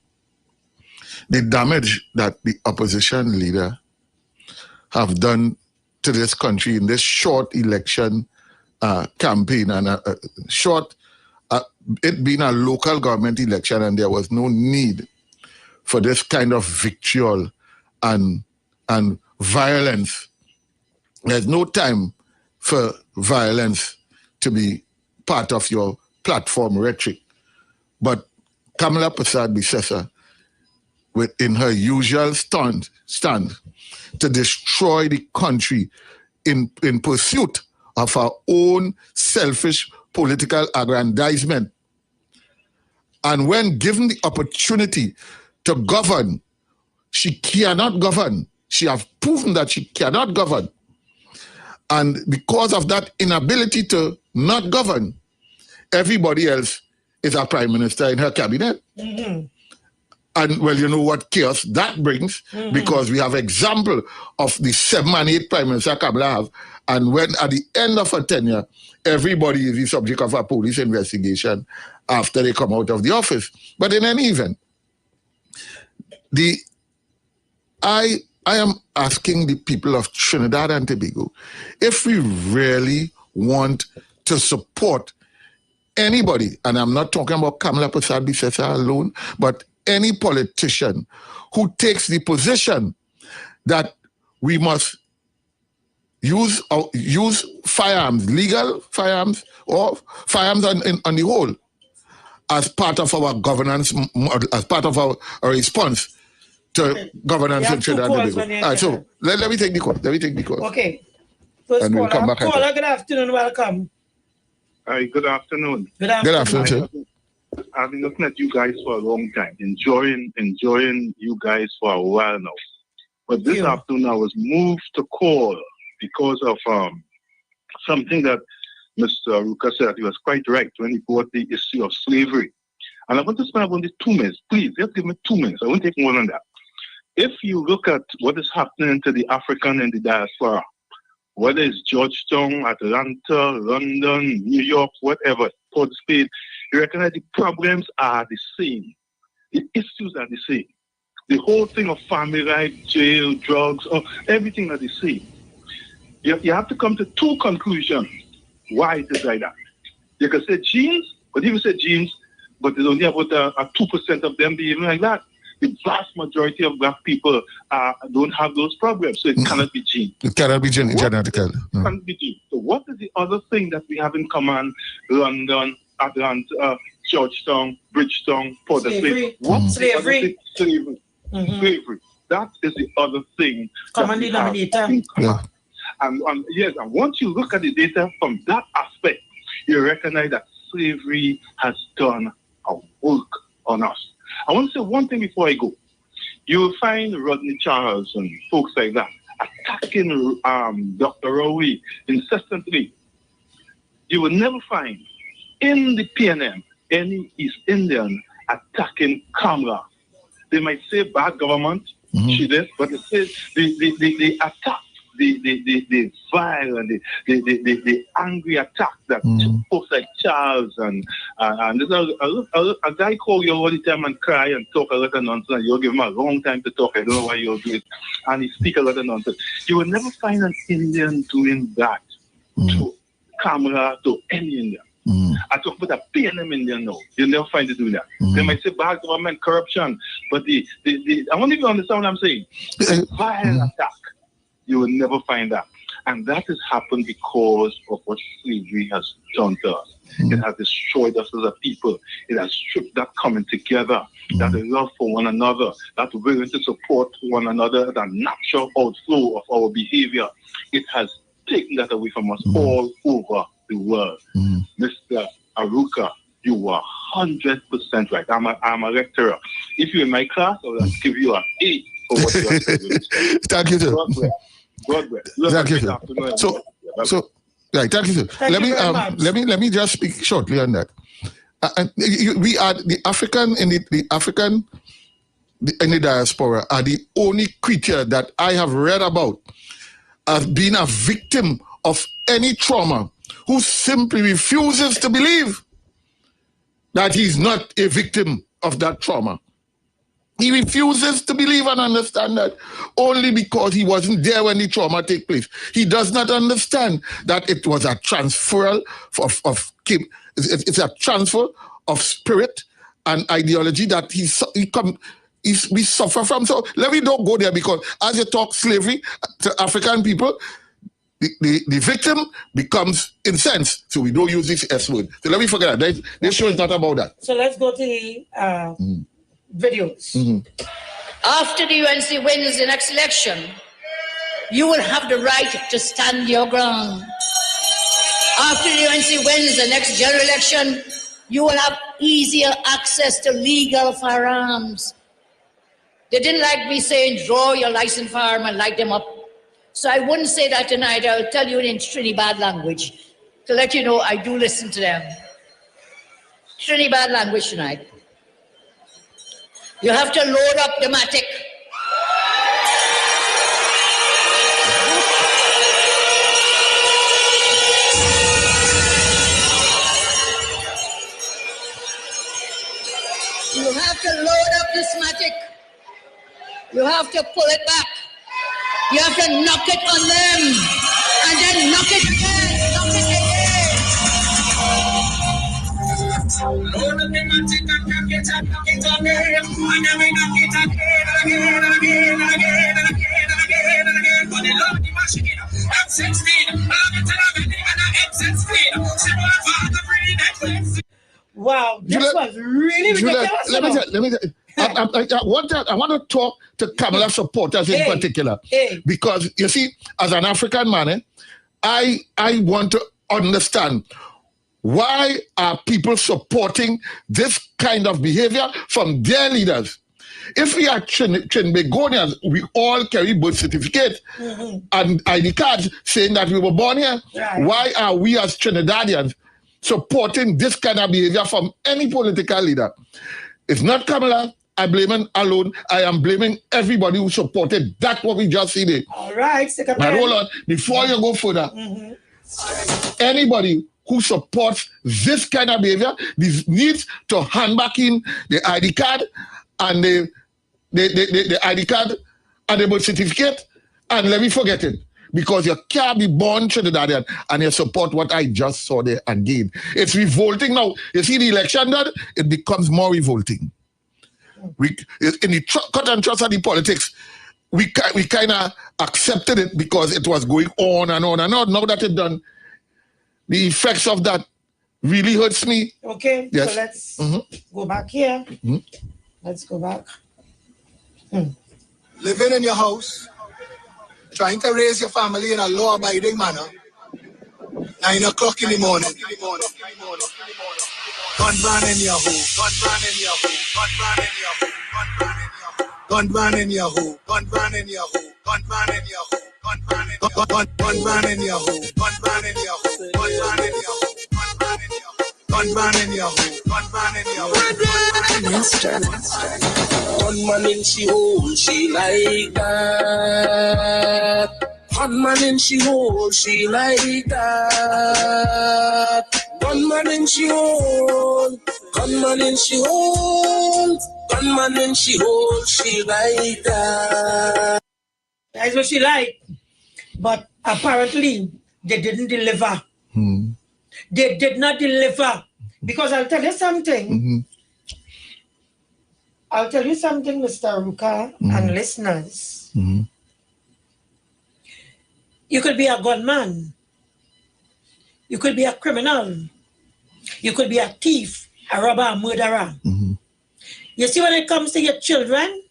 the damage that the opposition leader have done to this country in this short election campaign and it being a local government election, and there was no need for this kind of vitriol and violence. There's no time for violence to be part of your platform rhetoric. But Kamala Persad-Bissessar, in her usual stand to destroy the country in pursuit of her own selfish political aggrandizement. And when given the opportunity to govern, she cannot govern. She has proven that she cannot govern. And because of that inability to not govern, everybody else is a prime minister in her cabinet. And, well, you know what chaos that brings, because we have example of the 7 and 8 prime minister Kamala have, and when at the end of her tenure, everybody is the subject of a police investigation after they come out of the office. But in any event, I am asking the people of Trinidad and Tobago, if we really want to support anybody, and I'm not talking about Kamala Persad-Bissessar alone, but any politician who takes the position that we must use firearms, legal firearms, or firearms on the whole, as part of our governance, as part of our response to governance in Trinidad and Tobago. All right, so let me take the call. Okay. First and we'll come back. Caller, good afternoon, welcome. Hi, good afternoon. Good afternoon, sir. I've been looking at you guys for a long time, enjoying you guys for a while now. But this afternoon I was moved to call because of something that Mr. Ruka said. He was quite right when he brought the issue of slavery. And I want to spend only 2 minutes. Please, just give me 2 minutes. I won't take more than that. If you look at what is happening to the African and the diaspora, whether it's Georgetown, Atlanta, London, New York, whatever, Port State, you recognize the problems are the same. The issues are the same. The whole thing of family life, jail, drugs, everything are the same. You have to come to 2 conclusions why it is like that. You can say genes, but if you say genes, but there's only about a 2% of them behaving like that. The vast majority of black people don't have those problems, so it cannot be gene. It cannot be genetical. It cannot be gene. So what is the other thing that we have in common? London, Atlanta, Georgetown, Bridgetown, Port of Spain. What's slavery? Slavery. Slavery. That is the other thing. Common denominator. Yeah. And yes, and once you look at the data from that aspect, you recognize that slavery has done a work on us. I want to say one thing before I go. You will find Rodney Charles and folks like that attacking Dr. Rowe incessantly. You will never find in the PNM any East Indian attacking Kamala. They might say bad government, she did, but they say they attack the vile and the angry attack that folks like Charles and there's a guy call you all the time and cry and talk a lot of nonsense. You'll give him a long time to talk. I don't know why you'll do it. And he speak a lot of nonsense. You will never find an Indian doing that to Kamala, to any Indian. I talk about a PNM Indian now. You'll never find it doing that. They might say bad government, corruption, but I wonder if you understand what I'm saying. The vile attack. You will never find that. And that has happened because of what slavery has done to us. It has destroyed us as a people. It has stripped that coming together, that love for one another, that willing to support one another, that natural outflow of our behavior. It has taken that away from us all over the world. Mr. Aruka, you are 100% right. I'm a lecturer. If you're in my class, I will give you an 8 for what you have said. Thank you, sir. God bless. Thank you, sir. So, right. Thank you, sir. Let me just speak shortly on that. We are the African in the diaspora are the only creature that I have read about as being a victim of any trauma who simply refuses to believe that he's not a victim of that trauma. He refuses to believe and understand that only because he wasn't there when the trauma took place. He does not understand that it was a transfer it's a transfer of spirit and ideology that we suffer from. So let me don't go there, because as you talk slavery to African people, the victim becomes incensed. So we don't use this S word. So let me forget that. This show is not about that. So let's go to the videos. After the UNC wins the next election, you will have the right to stand your ground. After the UNC wins the next general election, you will have easier access to legal firearms. They didn't like me saying, draw your licensed firearm and light them up. So I wouldn't say that tonight. I'll tell you in Trinidad language to let you know I do listen to them. Trinidad language tonight. You have to load up the matic. You have to load up this matic. You have to pull it back. You have to knock it on them. And then knock it again. Knock it again. Load up the matic and knock it and knock it on them. And then we knock it again and again and again and again and again and again and again. But they love the machine. M16. Wow, this was really ridiculous. Let me I want to talk to Kamala supporters in particular. Because, you see, as an African man, I want to understand, why are people supporting this kind of behavior from their leaders? If we are Trinbagonians, we all carry birth certificates and ID cards saying that we were born here. Right. Why are we as Trinidadians supporting this kind of behavior from any political leader? It's not Kamala. I blame him alone. I am blaming everybody who supported that what we just see there. All right. But hold on. Before you go further, anybody who supports this kind of behavior needs to hand back in the ID card and the ID card and the birth certificate, and let me forget it. Because you can't be born Trinidadian and you support what I just saw there again. It's revolting now. You see the election done, it becomes more revolting. In the cut and trust of the politics, we kind of accepted it because it was going on and on and on. Now that it's done, the effects of that really hurts me. Okay, yes. So let's go back here. Let's go back. Living in your house, trying to raise your family in a law-abiding manner, 9 o'clock in the morning. Gunman in your home, gunman in your home, gunman in your home, gunman in your home, gunman in your home, gunman in your home, gunman in your home, gunman in your home, gunman in your home, gunman in your home, gunman in your home, gunman in your home, Master. Gunman in she hole, she like that. Gunman in she hole, she like that. Gunman in she hole, gunman in she hole, gunman in she hole, she like that. That's what she like. But apparently, they didn't deliver. They did not deliver. Because I'll tell you something. I'll tell you something, Mr. Ruka and listeners. You could be a gunman. You could be a criminal. You could be a thief, a robber, a murderer. You see, when it comes to your children,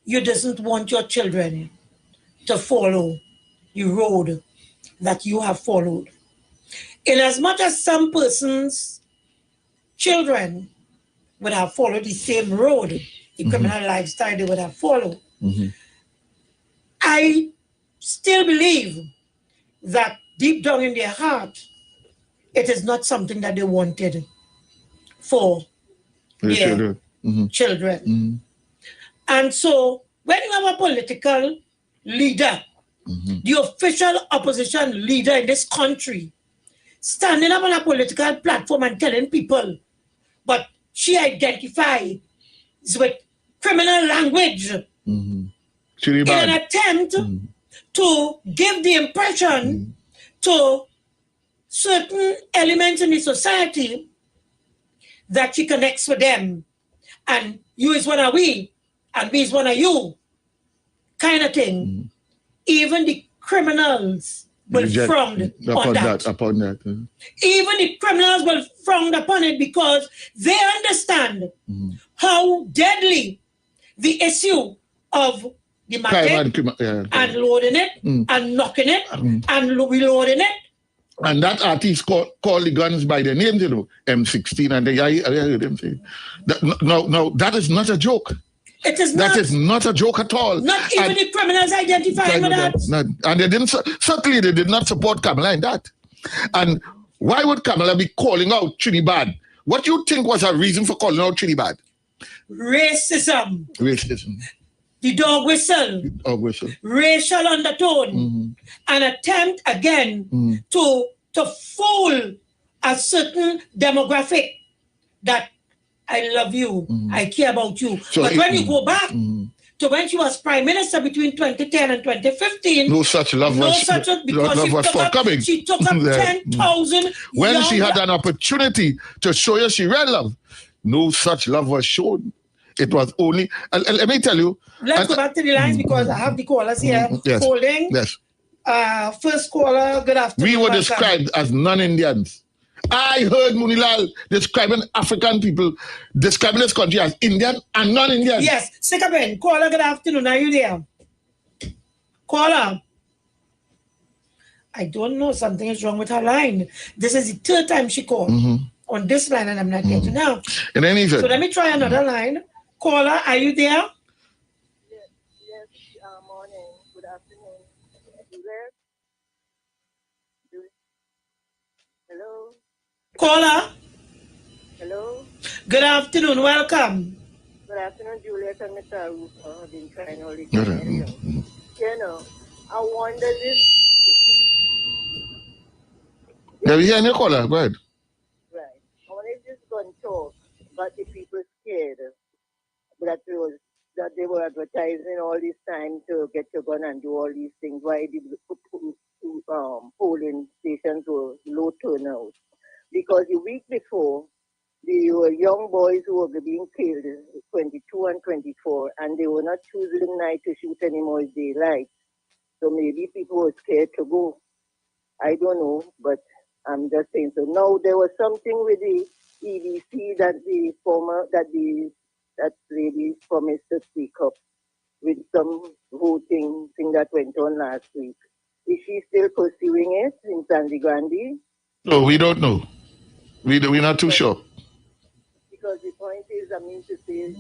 you doesn't want your children to follow the road that you have followed. In as much as some persons' children would have followed the same road, the criminal lifestyle they would have followed, I still believe that deep down in their heart, it is not something that they wanted for their children. And so, when you have a political leader, the official opposition leader in this country, standing up on a political platform and telling people, but she identifies with criminal language in an attempt to give the impression to certain elements in the society that she connects with them. And you is one of we, and we is one of you, kind of thing. Even the criminals will frown upon that. Even the criminals will frown upon it because they understand how deadly the issue of the magic and loading it and knocking it and reloading it. And that artist called the guns by their names, you know, M16, and I heard them say, no, that is not a joke. It is not. That is not a joke at all. Not even the criminals identifying with that. And they didn't, certainly they did not support Kamala in that. And why would Kamala be calling out Trinidad? What do you think was her reason for calling out Trinidad? Racism. The dog whistle. Racial undertone. An attempt again to fool a certain demographic that I love you, I care about you. So but when you go back to when she was prime minister between 2010 and 2015, no such love was forthcoming. She took up 10,000 when she had an opportunity to show you she read love, no such love was shown. It was only, let me tell you. Let's go back to the lines because I have the callers here holding. Yes. First caller, good afternoon. We were described as non-Indians. I heard Munilal describing African people, describing this country as Indian and non-Indian. Yes. Sekaben, caller, good afternoon. Are you there? Caller. I don't know. Something is wrong with her line. This is the third time she called on this line and I'm not getting now. In any event. So let me try another line. Caller, are you there? Yes, morning. Good afternoon. You there? Hello? Caller? Hello? Good afternoon. Welcome. Good afternoon, Juliet and Mr. Rufa. I've been trying all the time. You know, I wonder this. Yeah, we hear you, caller. Go ahead. Right. I wonder if this gun talk got the people scared that they were advertising all this time to get your gun and do all these things. Why the polling stations were low turnout? Because the week before, there were young boys who were being killed, 22 and 24, and they were not choosing night to shoot anymore if they liked. So maybe people were scared to go. I don't know, but I'm just saying. So now there was something with the EDC that that lady promised to speak up with some voting thing that went on last week. Is she still pursuing it in Sandy Grande? No, we don't know. We're not too sure. Because the point is, I mean to say,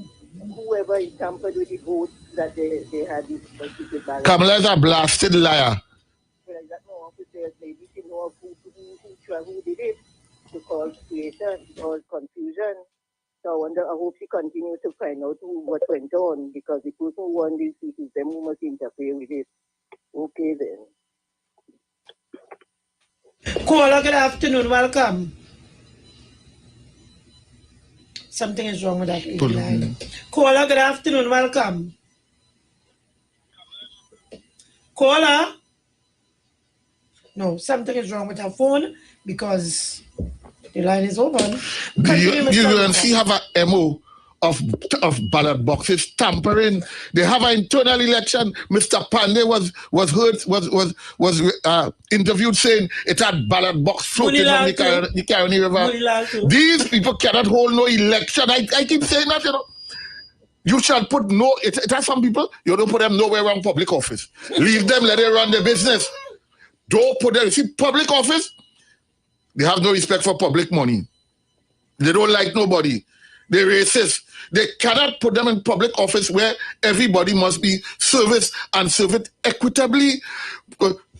whoever is tampered with the votes that they had this secret ballot. Kamala's a blasted liar. Well, I don't know officers, maybe she know who did it to cause situation or confusion. So I hope she continues to find out what went on, because the person who won this seat is them who must interfere with it. Okay then. Caller, good afternoon, welcome. Something is wrong with that line. Caller, good afternoon, welcome. Caller? No, something is wrong with her phone because the line is open. You see have a MO of ballot boxes tampering. They have an internal election. Mr. Pandey was interviewed saying it had ballot box floating from the Caroni River. These people cannot hold no election. I keep saying that, you know. You shall put no, it has some people, you don't put them nowhere around public office. Leave them, let them run their business. Don't put them, see, public office, they have no respect for public money. They don't like nobody. They're racist. They cannot put them in public office where everybody must be serviced and served equitably.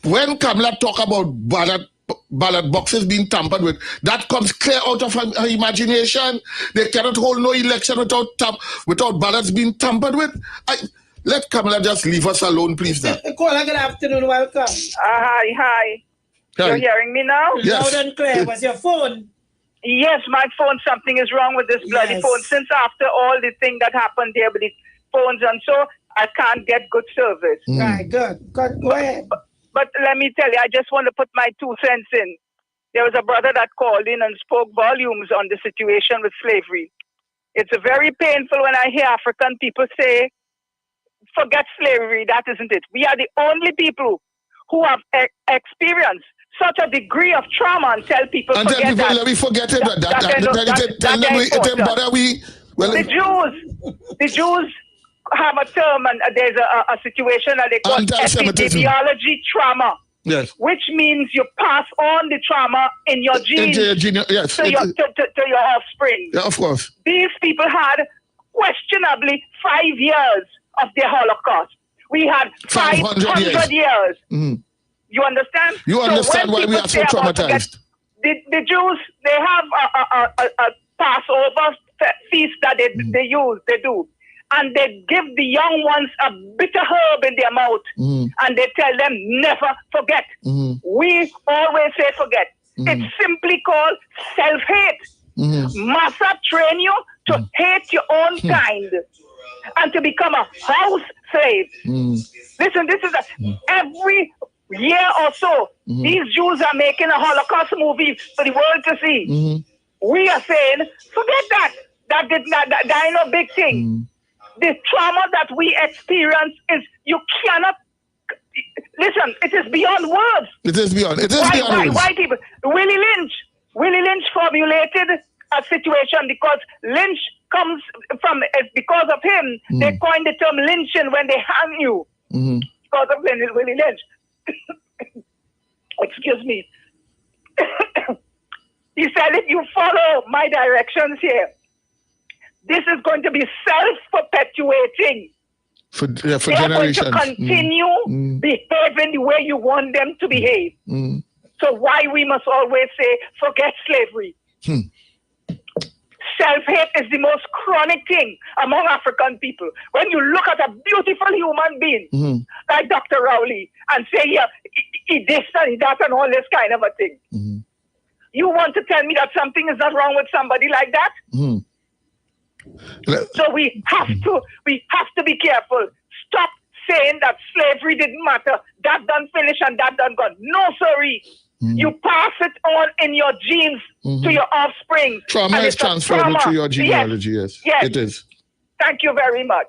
When Kamala talk about ballot boxes being tampered with, that comes clear out of her imagination. They cannot hold no election without ballots being tampered with. Let Kamala just leave us alone, please. Good afternoon, welcome. Hi. You're hearing me now? Yes. Loud and clear. Was your phone? Yes, my phone. Something is wrong with this bloody phone. Since after all the thing that happened there with the phones and so, I can't get good service. Right, good. Go ahead. But let me tell you, I just want to put my 2 cents in. There was a brother that called in and spoke volumes on the situation with slavery. It's very painful when I hear African people say, forget slavery, that isn't it. We are the only people who have experienced such a degree of trauma and tell people and forget that. Let me forget it. The Jews have a term, and there's a situation that they call epidemiology trauma. Yes. Which means you pass on the trauma in your genes yes. to your offspring. Yeah, of course. These people had questionably 5 years of the Holocaust. We had 500 years. Mm-hmm. You understand? You understand why we are so traumatized. The Jews, they have a Passover feast that they do. And they give the young ones a bitter herb in their mouth. And they tell them, never forget. We always say forget. It's simply called self-hate. Massa train you to hate your own kind and to become a house slave. Listen, this is every year or so, these Jews are making a Holocaust movie for the world to see. We are saying, forget that. That ain't no big thing. The trauma that we experience is, you cannot, listen, it is beyond words. It is beyond words. Why people? Willie Lynch formulated a situation because Lynch comes from, because of him, they coined the term lynching when they hang you. Because of Willie Lynch. Excuse me. He said, if you follow my directions here, this is going to be self-perpetuating. For generations. They're going to continue behaving the way you want them to behave. So why we must always say, forget slavery. Self-hate is the most chronic thing among African people. When you look at a beautiful human being like Dr. Rowley and say, yeah, he this and he that and all this kind of a thing. You want to tell me that something is not wrong with somebody like that? So we have to be careful. Stop saying that slavery didn't matter. That done finish and that done gone. No, sorry. You pass it on in your genes to your offspring. Trauma is transferable to your genealogy, yes. It is. Thank you very much.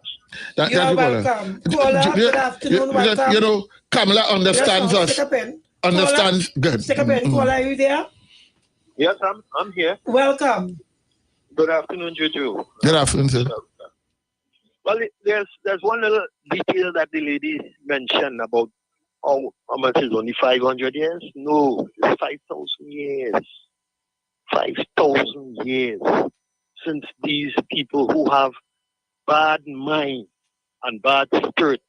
You're welcome. Good afternoon, welcome. You know, Kamala understands us. Stick a pen. Understands. Good. Stick a pen. Caller, are you there? Yes, I'm here. Welcome. Good afternoon, Juju. Good afternoon, sir. Well, there's one little detail that the lady mentioned about how much is only 500 years. No, it's 5,000 years. 5,000 years since these people who have bad mind and bad spirit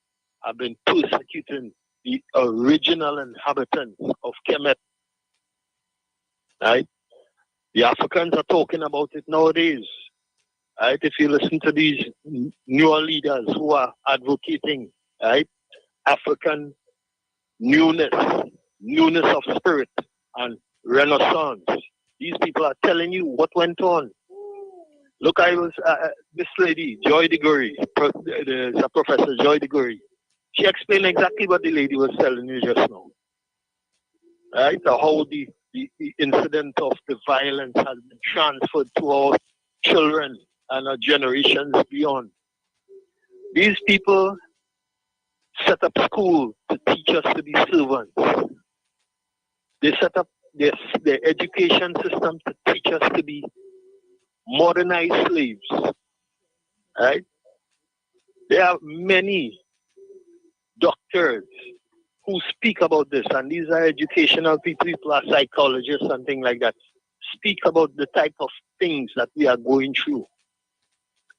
have been persecuting the original inhabitants of Kemet. Right? The Africans are talking about it nowadays. Right? If you listen to these newer leaders who are advocating, right, African newness of spirit and renaissance, these people are telling you what went on. Look, I was this lady, Joy DeGury, the Professor Joy DeGury. She explained exactly what the lady was telling you just now. Right? How the incident of the violence has been transferred to our children and our generations beyond. These people set up school to teach us to be servants. They set up their education system to teach us to be modernized slaves. Right? There are many doctors who speak about this, and these are educational people are psychologists and things like that, speak about the type of things that we are going through.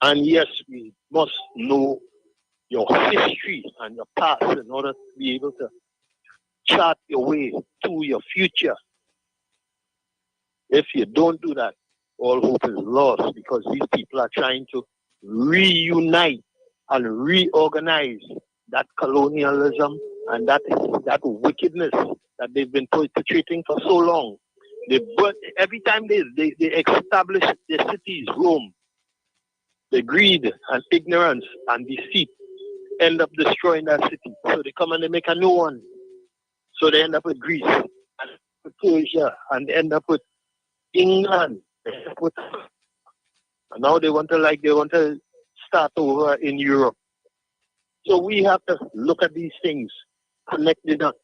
And yes, we must know your history and your past in order to be able to chart your way to your future. If you don't do that, all hope is lost, because these people are trying to reunite and reorganize that colonialism and that wickedness that they've been perpetrating for so long. Every time they establish their cities, Rome, the greed and ignorance and deceit end up destroying that city. So they come and they make a new one. So they end up with Greece and with Persia, and they end up with England. And now they want to start over in Europe. So we have to look at these things, connect the dots,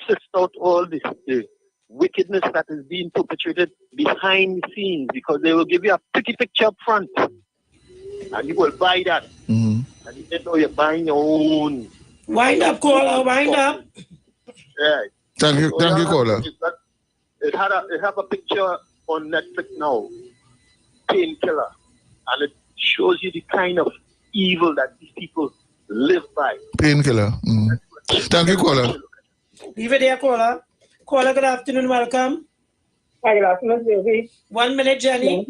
sift out all the wickedness that is being perpetrated behind the scenes, because they will give you a pretty picture up front, and you will buy that. And you don't know you're buying your own. Wind up, caller. Wind up. Yeah. Thank you, caller. It have a picture on Netflix now, Painkiller, and it shows you the kind of evil that these people live by. Painkiller. Thank you, caller. Leave it there, caller. Caller, good afternoon, welcome. Hi, good afternoon, baby. 1 minute, Jenny.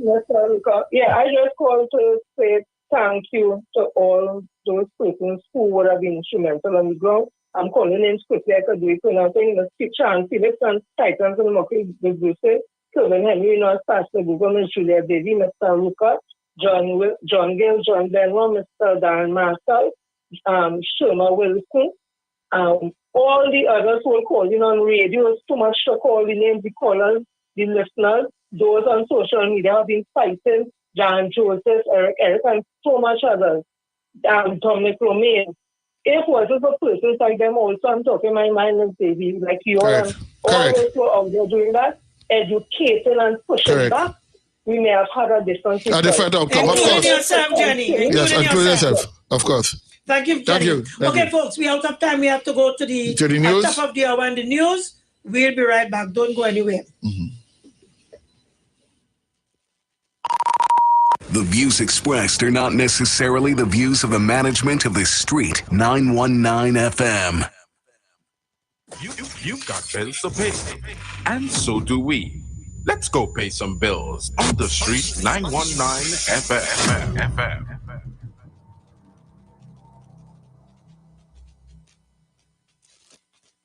Yeah, I just called to say thank you to all those persons who would have been instrumental on the ground. I'm calling names quickly, I could do it now. Skip Chan, Felix, and Titans, and Mocky, Bruce, Kevin Henry, North Pastor, Google, Julia Baby, Mr. Ruka, John Gill, John Benwell, Mr. Dan Marshall, Sherma Wilson, all the others who are calling on radio. Too much to call the names, the callers, the listeners, those on social media have been fighting, John Joseph, Eric, and so much others, Dominic Romaine. If what is a person like them also, I'm talking my mind is baby, like you and all those who are out there doing that, educating and pushing back, we may have had a different outcome, of course. Including yourself, Jenny. Yes, including yourself, of course. Thank you, Jenny. Okay, folks, we out of time. We have to go to the news. Top of the hour and the news. We'll be right back. Don't go anywhere. The views expressed are not necessarily the views of the management of the Street 919 FM. You've got bills to pay, and so do we. Let's go pay some bills on the Street 919 FM.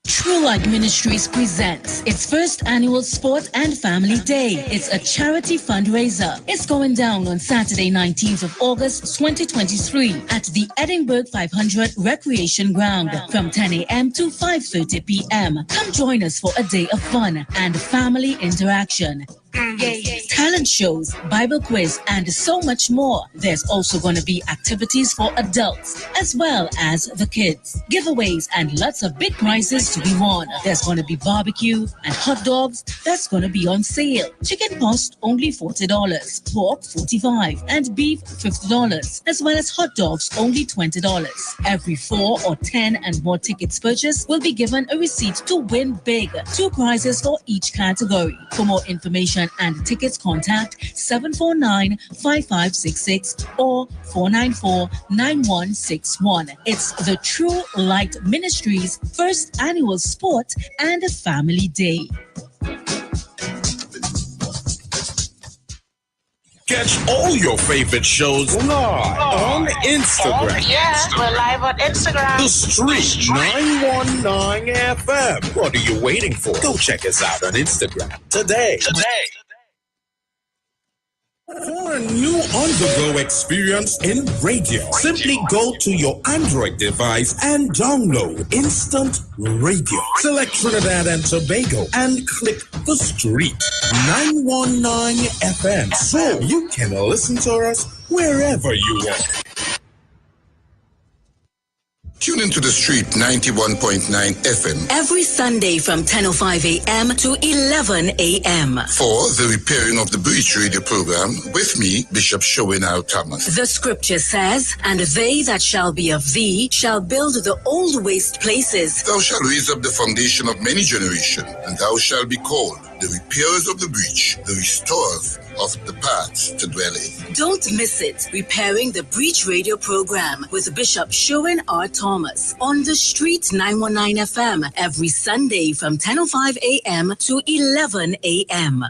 True Light Ministries presents its first annual Sport and Family Day. It's a charity fundraiser. It's going down on Saturday, 19th of August, 2023 at the Edinburgh 500 Recreation Ground from 10 a.m. to 5:30 p.m. Come join us for a day of fun and family interaction. Tell talent shows, Bible quiz, and so much more. There's also going to be activities for adults as well as the kids. Giveaways and lots of big prizes to be won. There's going to be barbecue and hot dogs that's going to be on sale. Chicken breast only $40, pork $45, and beef $50, as well as hot dogs only $20. Every 4 or 10 and more tickets purchased will be given a receipt to win big. 2 prizes for each category. For more information and tickets, contact 749-5566 or 494-9161. It's the True Light Ministries' first annual Sport and Family Day. Catch all your favorite shows live on Instagram. Oh, yeah, we're live on Instagram. The Street 919 FM. What are you waiting for? Go check us out on Instagram today. For a new on-the-go experience in radio, simply go to your Android device and download Instant Radio. Select Trinidad and Tobago and click the Street 919 FM so you can listen to us wherever you are. Tune into the Street 91.9 FM every Sunday from 10:05 a.m. to 11 a.m. for the Repairing of the Breach radio program with me, Bishop Showinal Thomas. The scripture says, "And they that shall be of thee shall build the old waste places. Thou shalt raise up the foundation of many generations, and thou shalt be called the repairers of the breach, the restorers of the paths to dwell in." Don't miss it. Repairing the Breach radio program with Bishop Sherwin R. Thomas on the Street 919 FM every Sunday from 10:05 a.m. to 11 a.m.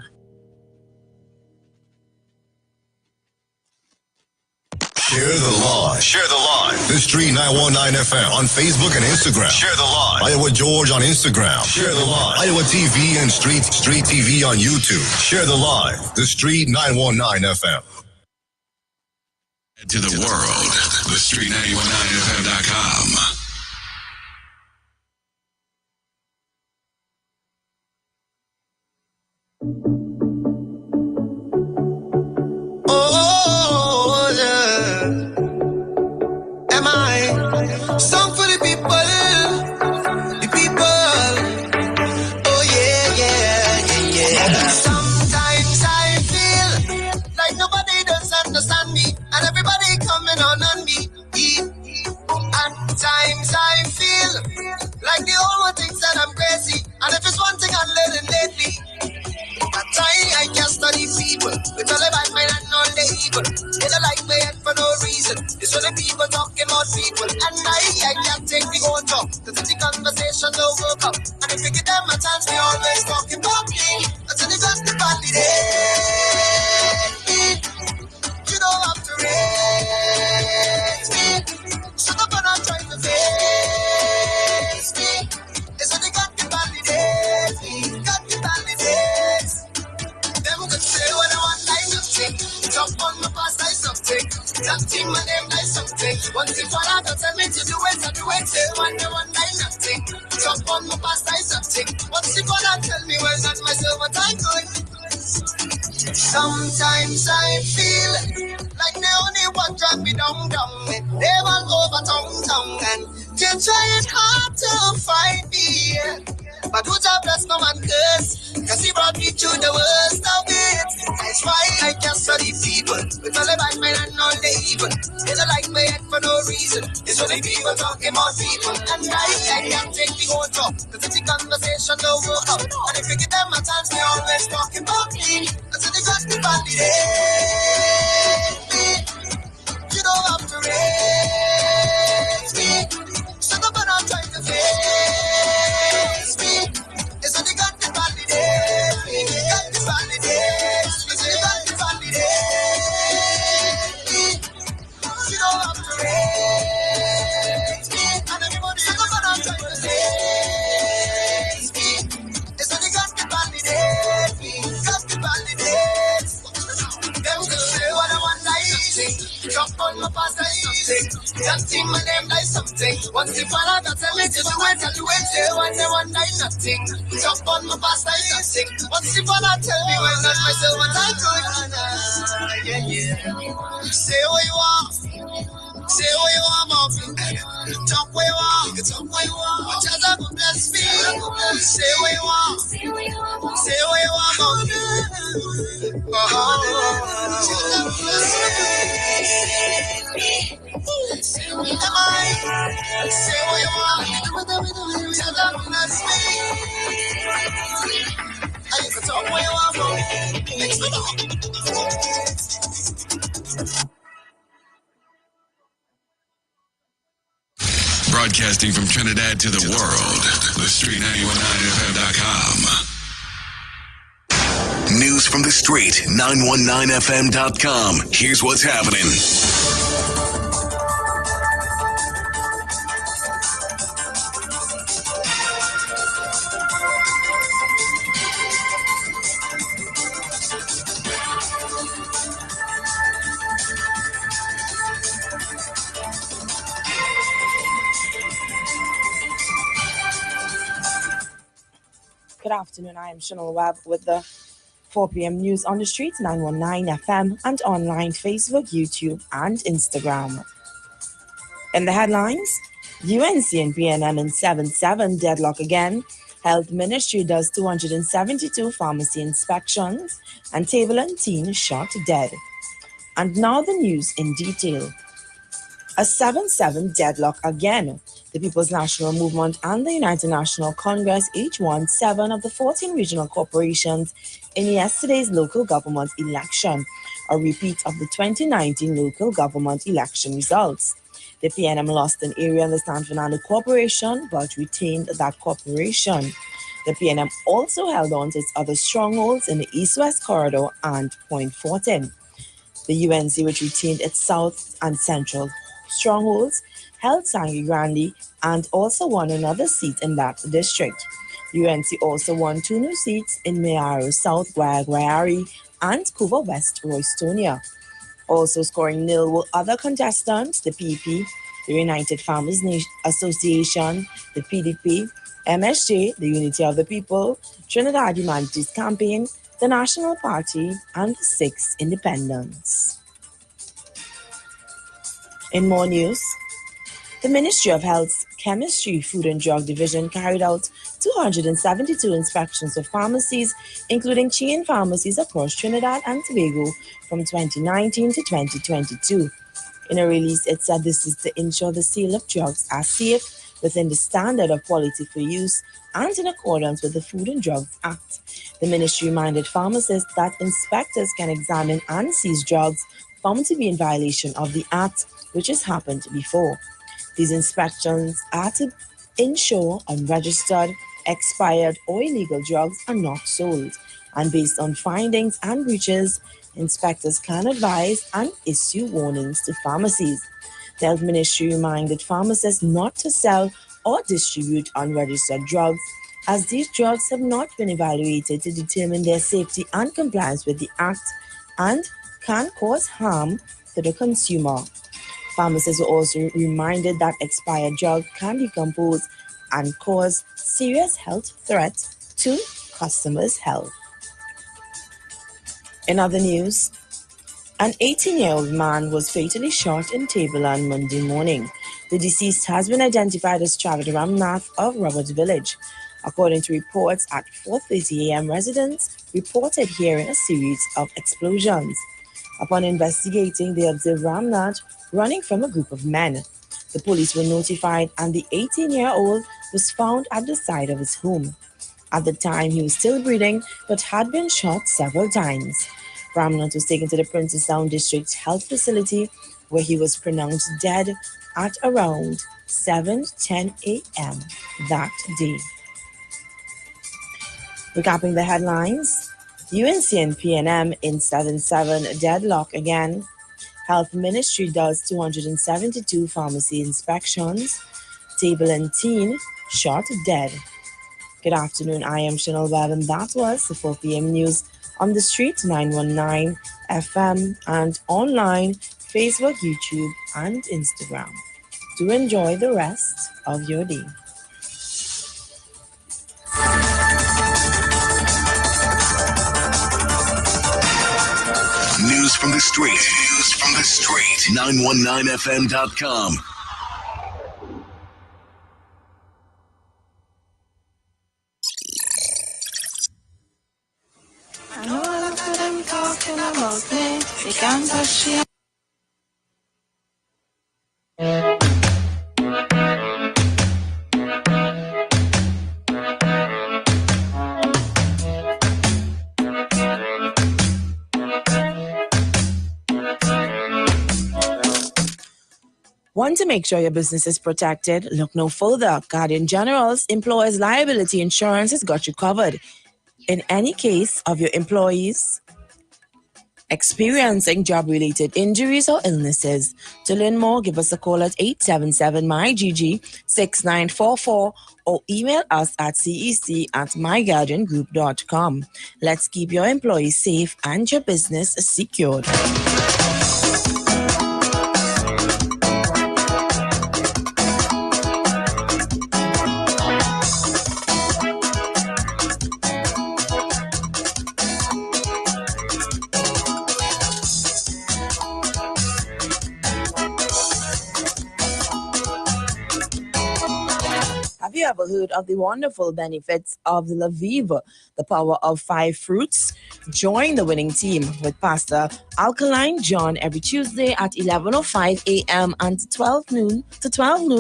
Share the Lodge. Share the Lodge. The Street 919 FM on Facebook and Instagram. Share the Lodge. Iowa George on Instagram. Share the Lodge. Iowa TV and Street TV on YouTube. Share the Lodge. The Street 919 FM. To the world, the Street919FM.com. Oh, yeah. Am I? Song for the people. The people. Oh, yeah. Sometimes I feel like nobody does understand me, and everybody coming on me. And times I feel like the whole world thinks that I'm crazy, and if it's one thing I'm learning lately, I can't study people with all the bad mind and all the evil. They don't like my head for no reason. It's only people talking about people, and I can't take the whole talk, cause if the conversation don't work out, and if you give them a chance, they always talking about me. Until they got the validate. You don't have to raise me. Shut up and I'm trying to face me. It's only got the validate. Got the validate. Them could say what I want, I something. Jump on my past, I something. That team, my name, I something. One thing for that, tell me to do it, I do it. Say one, I want, I nothing. Jump on my past, I something. One thing for that, tell me where's that myself, what I'm doing. Sometimes I feel like they only want to drag me down. They want over tongue, and they're trying hard to fight me. But who's a bless no man curse, cause he brought me to the worst of it. That's why I can't study people with all the bad men and all the evil. They don't like my head for no reason. It's only people talking about people, and I can't take the whole talk, cause if the conversation don't work out, and if you give them a chance, they always talking about me. Until they got the validate. You don't have to raise me. Shut up and I'm trying to face me. It's only got the validate. Got the validate. It's only got the validate. You don't have to raise me. And everybody shut up and I'm trying to face me. It's only got the validate. Got the validate. That team and them die something. Once the father got tell me to do it, I'll do it. Say one day one die nothing. Jump on my past die something. Once the father tell me when not myself what I could. Yeah. Say what you want. Say what you want, mom. Talk what you want. Talk what you want. Watch out, God bless me. Say what you want. Say what you want, mom. Say what you want. Tell them bless me. I used to talk what you want, mom. Next to Broadcasting from Trinidad to the world, the Street919FM.com. News from the street, 919FM.com. Here's what's happening. Good afternoon. I am Chanel Webb with the 4 p.m. news on the streets, 919 FM, and online, Facebook, YouTube, and Instagram. In the headlines, UNC and PNM in 7-7 deadlock again. Health Ministry does 272 pharmacy inspections, and table and teen shot dead. And now the news in detail. A 7-7 deadlock again. The People's National Movement and the United National Congress each won 7 of the 14 regional corporations in yesterday's local government election, a repeat of the 2019 local government election results. The PNM lost an area in the San Fernando Corporation but retained that corporation. The PNM also held on to its other strongholds in the East-West Corridor and Point Fortin. The UNC, which retained its South and Central strongholds, held Sangre Grande and also won another seat in that district. UNC also won 2 new seats in Mayaro South, Guayari, and Cuba West, Roystonia. Also scoring nil were other contestants, the PP, the United Farmers Association, the PDP, MSJ, the Unity of the People, Trinidad Humanities Campaign, the National Party, and the 6 Independents. In more news, the Ministry of Health's Chemistry, Food and Drug Division carried out 272 inspections of pharmacies, including chain pharmacies across Trinidad and Tobago from 2019 to 2022. In a release, it said this is to ensure the sale of drugs are safe within the standard of quality for use and in accordance with the Food and Drugs Act. The ministry reminded pharmacists that inspectors can examine and seize drugs found to be in violation of the Act, which has happened before. These inspections are to ensure unregistered, expired, or illegal drugs are not sold. And based on findings and breaches, inspectors can advise and issue warnings to pharmacies. The Health Ministry reminded pharmacists not to sell or distribute unregistered drugs, as these drugs have not been evaluated to determine their safety and compliance with the Act and can cause harm to the consumer. Pharmacists were also reminded that expired drugs can decompose and cause serious health threats to customers' health. In other news, an 18-year-old man was fatally shot in Tableland Monday morning. The deceased has been identified as Travis Ramnath of Robert Village. According to reports, at 4:30 a.m., residents reported hearing a series of explosions. Upon investigating, they observed Ramnath running from a group of men. The police were notified and the 18-year-old was found at the side of his home. At the time, he was still breathing but had been shot several times. Ramnath was taken to the Princess Sound District Health Facility where he was pronounced dead at around 7:10 a.m. that day. Recapping the headlines, UNC and PNM in 7-7 deadlock again. Health Ministry does 272 pharmacy inspections. Table and teen shot dead. Good afternoon, I am Chanel Webb, and that was the 4 p.m. news on the street, 919 FM, and online, Facebook, YouTube, and Instagram. Do enjoy the rest of your day. News from the street. News from the street. 919fm.com. I know a lot of them talking about me. They can't touch me. Want to make sure your business is protected? Look no further. Guardian General's Employers Liability Insurance has got you covered. In any case of your employees experiencing job-related injuries or illnesses. To learn more, give us a call at 877-MyGG-6944 or email us at cec@myguardiangroup.com. Let's keep your employees safe and your business secured. Have you ever heard of the wonderful benefits of the Lviv, the power of 5 fruits? Join the winning team with Pastor Alkaline John every Tuesday at 11:05 a.m. and 12 noon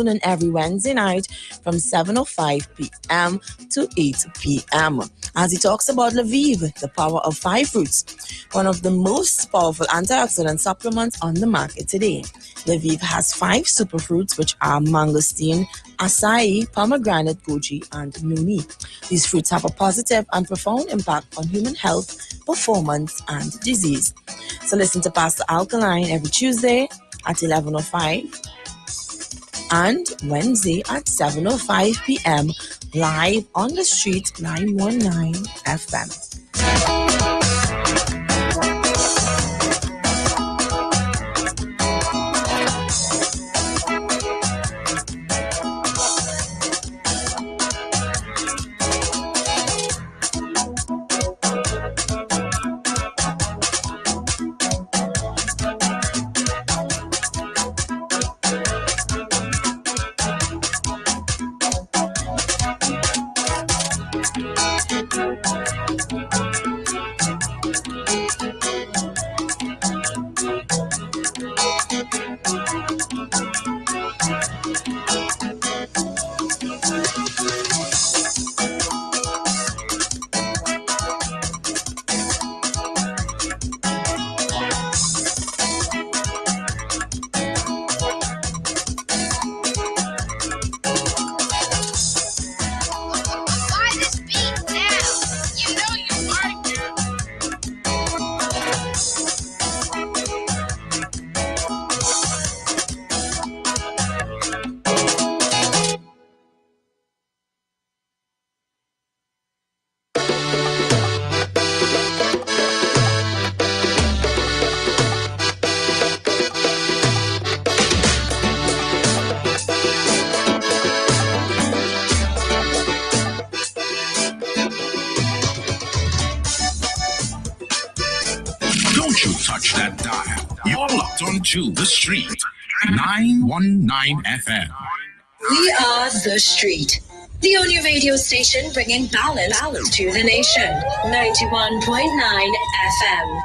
and every Wednesday night from 7:05 p.m. to 8 p.m. as he talks about Lviv, the power of 5 fruits, one of the most powerful antioxidant supplements on the market today. Lviv has 5 superfruits, which are mangosteen, acai, pomegranate, goji, and nuni. These fruits have a positive and profound impact on human health, performance, and disease. So listen to Pastor Alkaline every Tuesday at 11:05 and Wednesday at 7:05 p.m. live on the street 919 FM. To the street, 919 FM. We are the street, the only radio station bringing balance to the nation. 91.9 FM.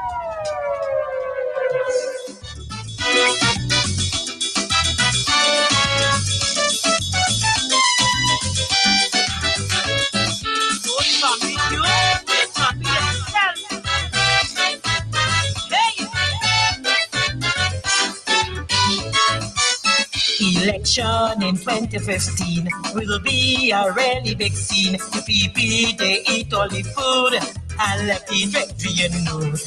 Election in 2015 will be a really big scene. The people, they eat all the food and left the dreevaying nude.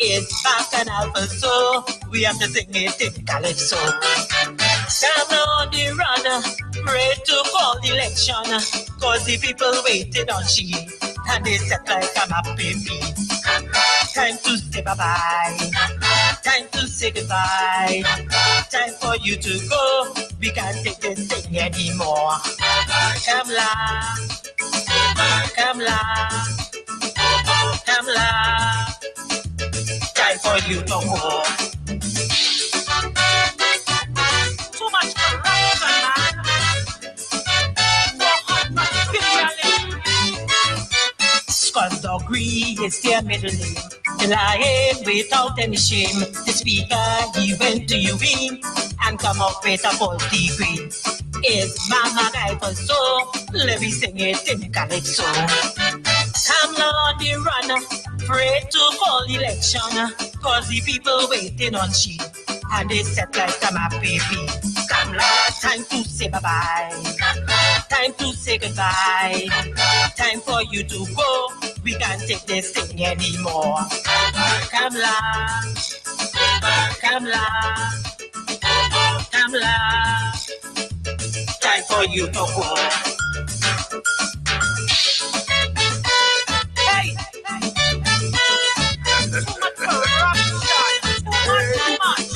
It's fast and alpha, so we have to sing it in calypso. Down on the run, pray to call the election, cause the people waiting on she, and they set like a happy bee. Time to say bye-bye, time to say goodbye, time for you to go. we can't take this thing anymore. Come la, come la, come la. Time for you to go. Too much corruption, man. Skullduggery is their middle name. The lying without any shame. The speaker, he went to UV and come up with a false degree. It's Mama Guy for so, let me sing it in the calypso. Come Lord, the runner, pray to call election, cause the people waiting on she, and they set like a map, baby. Come Lord, time to say bye-bye, time to say goodbye, time for you to go, we can't take this thing anymore. Come Lord, come Lord, come Lord, time for you to go. Hey!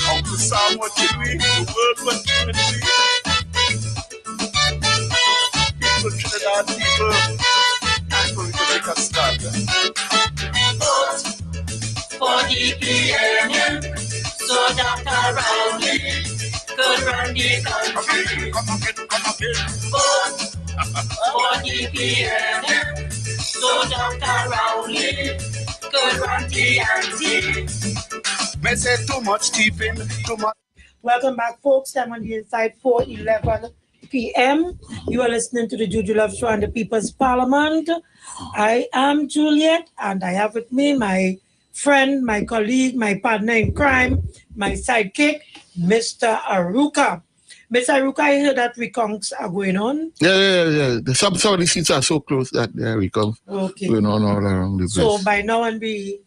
Uncle Sam, what you mean? The world what you mean? People Trinidad people, time for me to make a start. Vote for the PNM, so that around it could run the country. Come again. Vote for the PNM, so that around it could run the anti. May say too much teeping, too much. Welcome back, folks. Time on the inside, 4:11 p.m. You are listening to the Juju Love Show on the People's Parliament. I am Juliet, and I have with me my friend, my colleague, my partner in crime, my sidekick, Mr. Aruka. Mr. Aruka, I heard that reconks are going on. Yeah. Some of the seats are so close that there we come. Okay. Going on all around the place. So by now, when we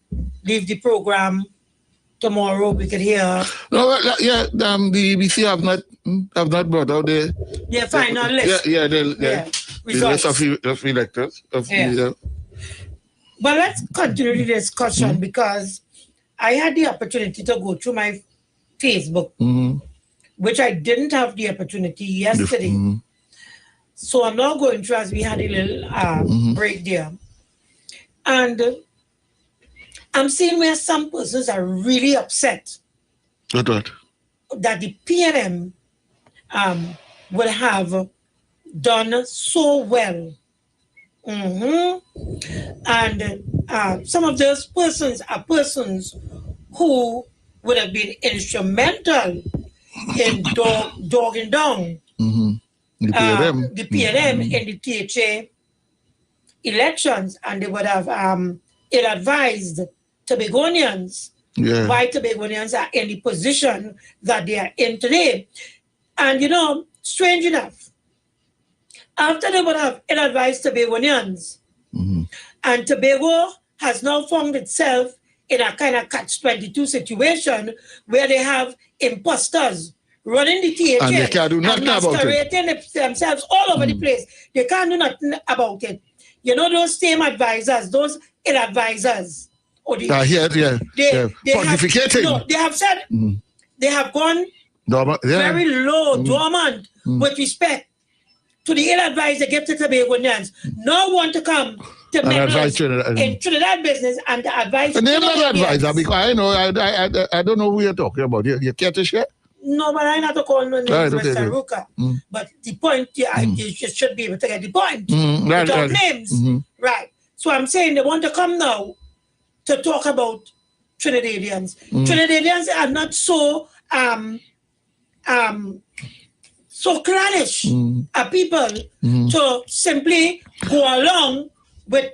leave the program tomorrow, we could hear. No, yeah. The BBC have not brought out the final list. The list of electors. But let's continue the discussion because I had the opportunity to go through my Facebook, which I didn't have the opportunity yesterday. So I'm now going through as we had a little break there. And I'm seeing where some persons are really upset. What? That the PNM will have done so well. And some of those persons are persons who would have been instrumental in dogging down the PNM in the THA elections, and they would have ill-advised Tobagonians why Tobagonians are in the position that they are in today. And strange enough, after they would have ill-advised Tobagonians, and Tobago has now found itself in a kind of catch-22 situation where they have imposters running the THA and they can't do nothing about it. Themselves all over the place. They can't do nothing about it. Those same advisors, those ill-advisors. They pontificating. They have said they have gone very low, dormant, with respect to the ill-advised they give to Tobagonians. No one to come to members in Trinidad business and to advise. And they're not advisor because I don't know who you're talking about. You care to share? No, but I'm not to call no names, Mr. Ruka. But the point, you should be able to get the point. Without names. Right. So I'm saying they want to come now to talk about Trinidadians. Trinidadians are not so so clannish are people to simply go along with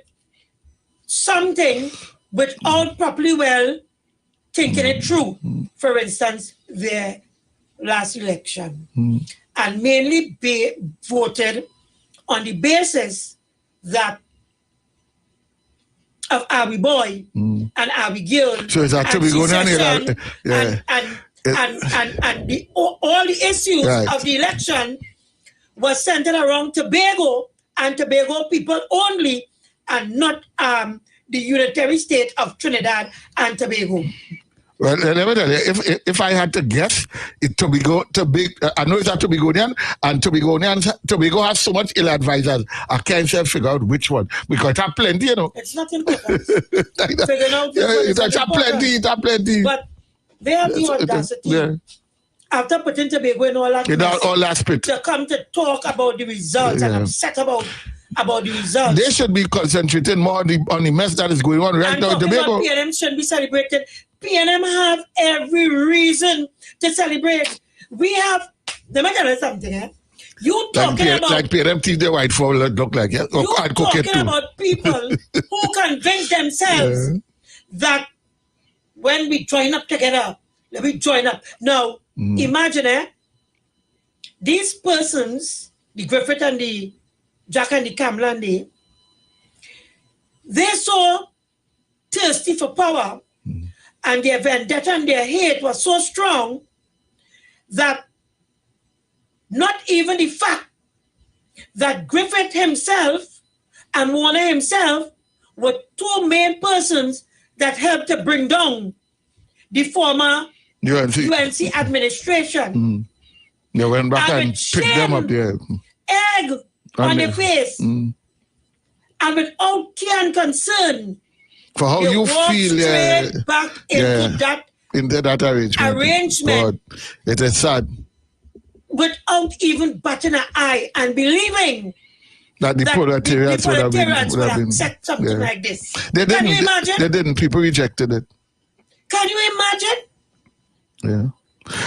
something without properly well thinking it through. For instance, their last election. And mainly voted on the basis that of Abby Boy and Abby Girl. So it's actually going on here. And all the issues of the election was centered around Tobago and Tobago people only, and not the unitary state of Trinidad and Tobago. Well, let me tell you, if I had to guess, I know it's a Tobagonian, and Tobago has so much ill advisors. I can't figure out which one, because it have plenty, you know. It's not important. Figuring out which one is not important. It have plenty. But they have the audacity, after putting Tobago in all that spit, to come to talk about the results and upset about the results. They should be concentrating more on the mess that is going on right now in Tobago. PNM shouldn't be celebrated. PNM have every reason to celebrate. We have, let me tell you something, eh? You talking about... Like PNM teach the white fowl look like, yeah? You talking about people who convince themselves that when we join up together, we join up. Now, imagine, these persons, the Griffith and the Jack and the Kamlan, they're so thirsty for power, and their vendetta and their hate was so strong that not even the fact that Griffith himself and Warner himself were two main that helped to bring down the former UNC administration. They went back and picked them up there. Egg on their face. And without care and concern, for how you feel back into that arrangement. God, it is sad. Without even batting an eye and believing that the proletariats would have been set something like this. Can you imagine? They didn't. People rejected it. Can you imagine? Yeah.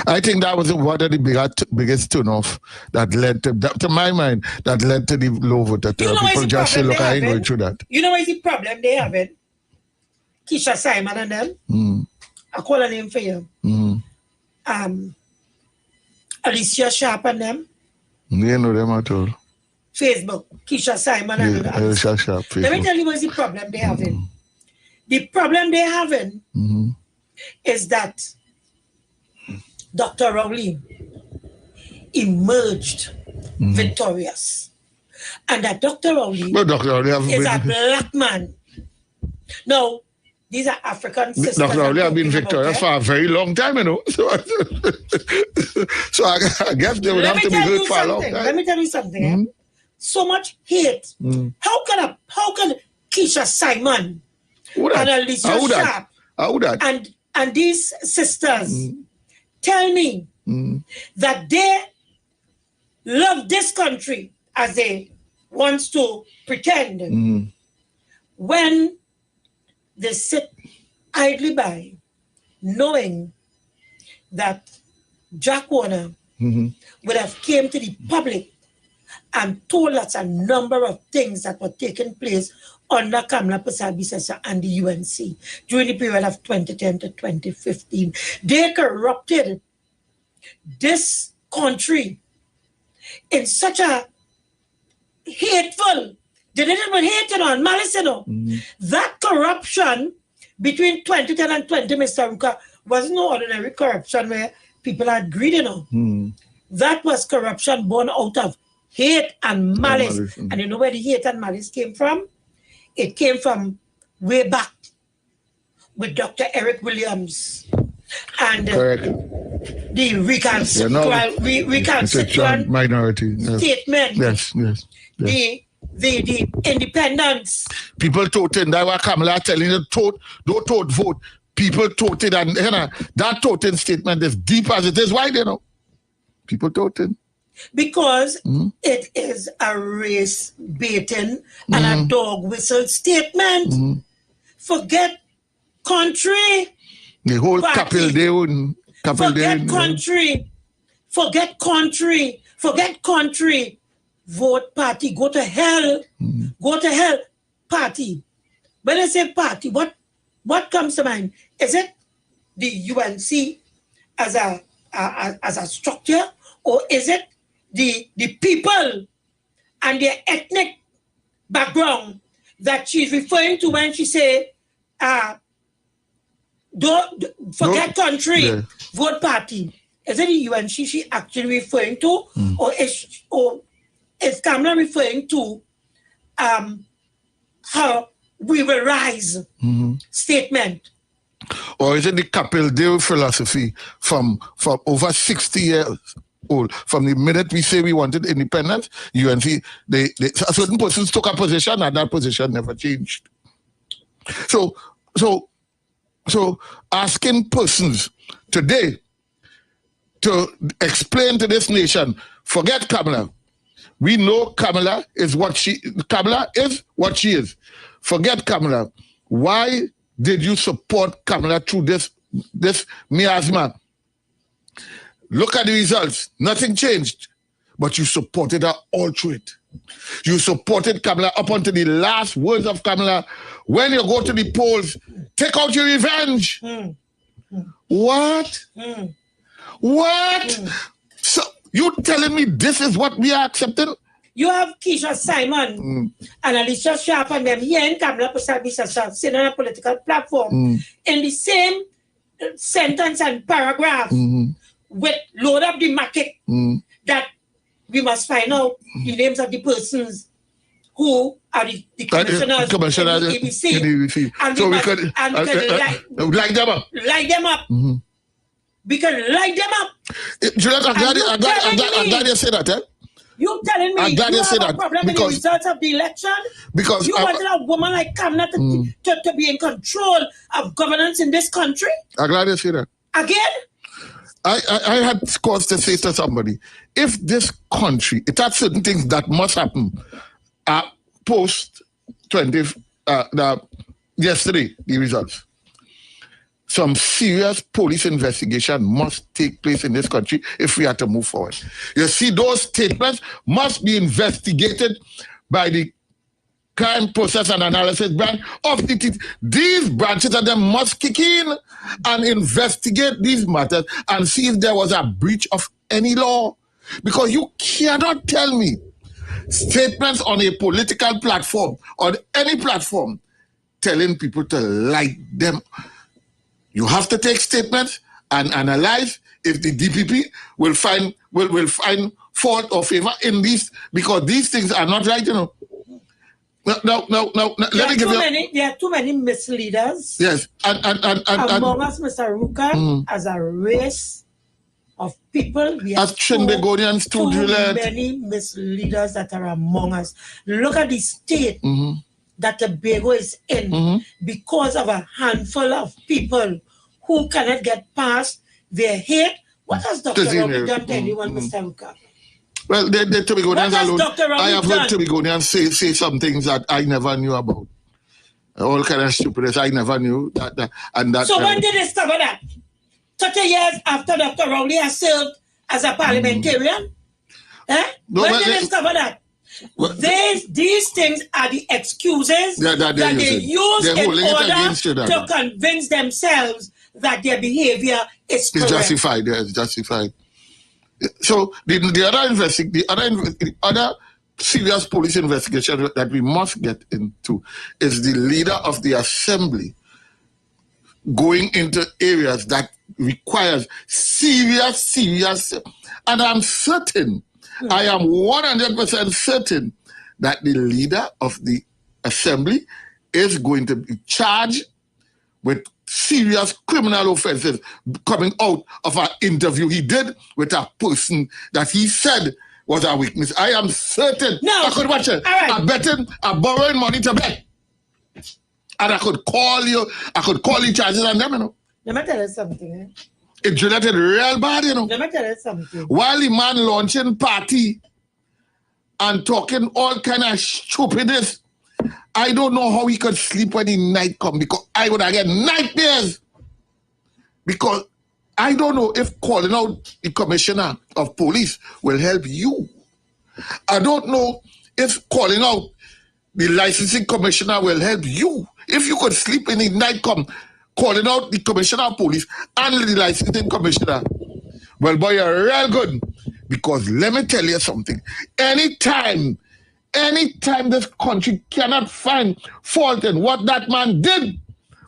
I think that was one of the biggest turn-off that led to my mind, that led to the low vote. That people just say, look, I ain't going through that. You know what is the problem they have? Keisha Simon and them. I call her name for you. Alicia Sharp and them. You know them at all. Facebook. Keisha Simon and them. Alicia Sharp. Facebook. Let me tell you what's the problem they having. The problem they having is that Dr. Rowley emerged victorious. And that Dr. Rowley is a black man. Now, these are African sisters. Dr. Rowley have been victorious for a very long time, you know. So I guess they would have to be good for a long time. Let me tell you something. So much hate. How can Keisha Simon and Alicia Sharp and these sisters tell me that they love this country as they want to pretend when they sit idly by knowing that Jack Warner would have came to the public and told us a number of things that were taking place under Kamla Persad-Bissessar and the UNC during the period of 2010 to 2015. They corrupted this country in such a hateful, they didn't even hate it on malice, you know. That corruption between 2010 and 20, Mr. Ruka, was no ordinary corruption where people had greed, you know. That was corruption born out of hate and malice. And you know where the hate and malice came from? It came from way back with Dr. Eric Williams and the recalcitrant minority statement. Yes. The independence. People toted, that was Kamala telling you, don't vote. People toted, and you know, that toted statement is deep as it is wide, you know. People toted. Because it is a race baiting and a dog whistle statement. Forget country. The whole couple they wouldn't. Forget country. Forget country. Forget country. Vote party. Go to hell. Go to hell. Party. When I say party, what comes to mind? Is it the UNC as a structure, or is it the people and their ethnic background that she's referring to when she say, don't forget country, vote party? Is it the UNC she actually referring to, or is Kamala referring to her "we will rise" statement? Or is it the Capildeo philosophy from over 60 years old? From the minute we say we wanted independence, UNC, certain persons took a position and that position never changed. So asking persons today to explain to this nation, forget Kamala. We know Kamala is what she is. Forget Kamala. Why did you support Kamala through this miasma? Look at the results. Nothing changed. But you supported her all through it. You supported Kamala up until the last words of Kamala. When you go to the polls, take out your revenge. What? What? So you telling me this is what we are accepting? You have Keisha Simon and Alicia Sharp and them here in Kamala Prasad sitting on a political platform in the same sentence and paragraph with load up the market that we must find out the names of the persons who are the commissioners in the EBC. And so we could light them up. Light them up. We can light them up. Juliet, I'm glad you say that, eh? You telling me you have a problem with the results of the election? Because you wanted a woman like Kamala to be in control of governance in this country? I'm glad you say that. Again? I had cause to say to somebody, if this country, it had certain things that must happen yesterday, the results. Some serious police investigation must take place in this country if we are to move forward. You see, those statements must be investigated by the Crime Process and Analysis branch of these branches of them must kick in and investigate these matters and see if there was a breach of any law. Because you cannot tell me statements on a political platform or any platform telling people to light them. You have to take statements and analyze if the DPP will find fault or favor in these, because these things are not right, you know. No. Let me give you. There are too many misleaders. Yes, and among us, Mr. Ruka, as a race of people, we have too many misleaders that are among us. Look at the state that Tobago is in because of a handful of people who cannot get past their hate. What has Dr. Robbie done to anyone, Mr. Ruka? Well, the Tobagonians alone. I have heard Tobagonians say some things that I never knew about. All kind of stupidness I never knew. So when did they discover that? 30 years after Dr. Rowley has served as a parliamentarian? When did they discover that? These things are the excuses that they use in order to convince themselves that their behavior is correct. It's justified. So the other serious police investigation that we must get into is the leader of the assembly going into areas that requires serious, and I'm certain, I am 100% certain that the leader of the assembly is going to be charged with serious criminal offenses coming out of an interview he did with a person that he said was a witness. I am certain. No. I could watch it. Right. I betting, I'm borrowing money to bet. And I could call you charges on them, you know. Let me tell you something. It related real bad, you know. Let me tell you something. While the man launching party and talking all kind of stupidness, I don't know how he could sleep when the night come, because I would have get nightmares. Because I don't know if calling out the commissioner of police will help you. I don't know if calling out the licensing commissioner will help you. If you could sleep in the night come, calling out the commissioner of police and the licensing commissioner, well, boy, you're real good. Because let me tell you something. Anytime this country cannot find fault in what that man did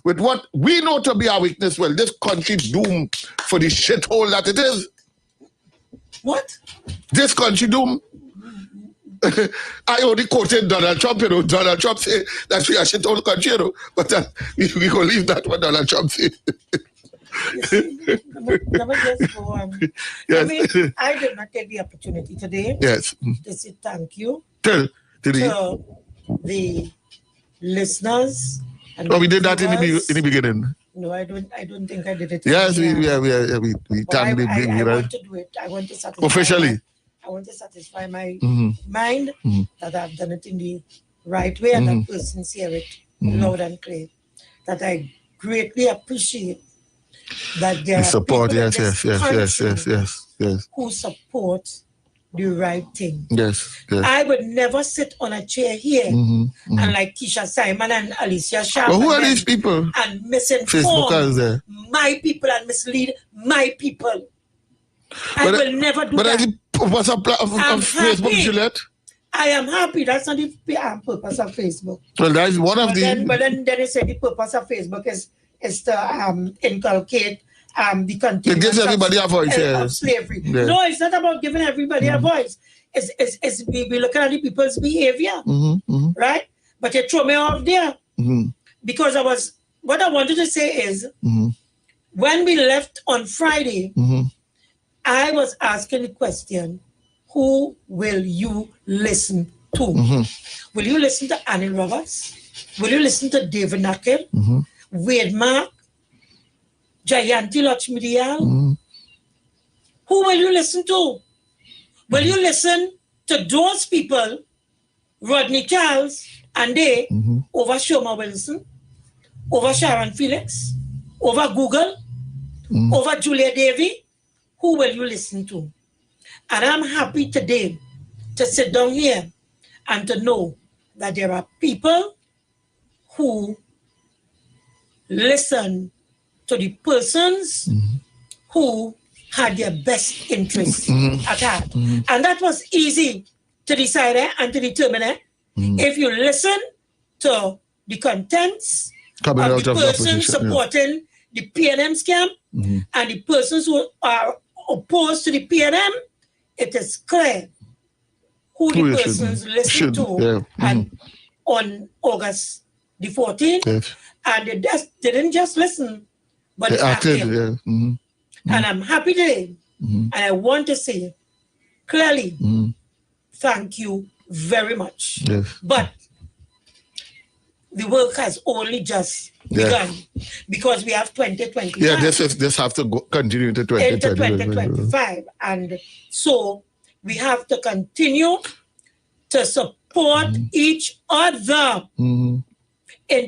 with what we know to be our weakness, well, this country doomed for the shithole that it is. What? This country doomed. I only quoted Donald Trump, Donald Trump said that we are shit all country, but we can leave that what Donald Trump said. Let me just go on. Yes. I did not take the opportunity today to say thank you to the listeners. And we did that in the beginning. No, I don't think I did it. Yes, we thank the big I want to do it. I want to satisfy officially. I want to satisfy my mind that I've done it in the right way and that persons hear it loud and clear. That I greatly appreciate that there are support, people yes, who support the right thing. Yes. I would never sit on a chair here and like Keisha Simon and Alicia Sharp. Who are these people? And misinform my people and mislead my people. I will never do that. What's up of Facebook, Juliet? I am happy. That's not the purpose of Facebook. Well, that is one of But then they say the purpose of Facebook is to inculcate the continuance it gives everybody a voice, of slavery. Yeah. No, it's not about giving everybody a voice. It's we looking at the people's behavior, right? But you throw me off there because what I wanted to say is when we left on Friday, I was asking the question, who will you listen to? Will you listen to Annie Roberts? Will you listen to David Nakil? Wade Mark? Jayanti Lakshmidiyal? Who will you listen to? Will you listen to those people, Rodney Charles and they, over Shoma Wilson, over Sharon Felix, over Google, over Julia Davy? Who will you listen to? And I'm happy today to sit down here and to know that there are people who listen to the persons who had their best interests at heart. And that was easy to decide and to determine. If you listen to the contents of the person supporting the PNM scam and the persons who are opposed to the PNM, it is clear who the persons listen to. And on August the 14th, and they didn't just listen, but they acted. And I'm happy today. And I want to say clearly, thank you very much. But the work has only just begun because we have 2025. Yeah, this have to continue to 2025. And so we have to continue to support each other in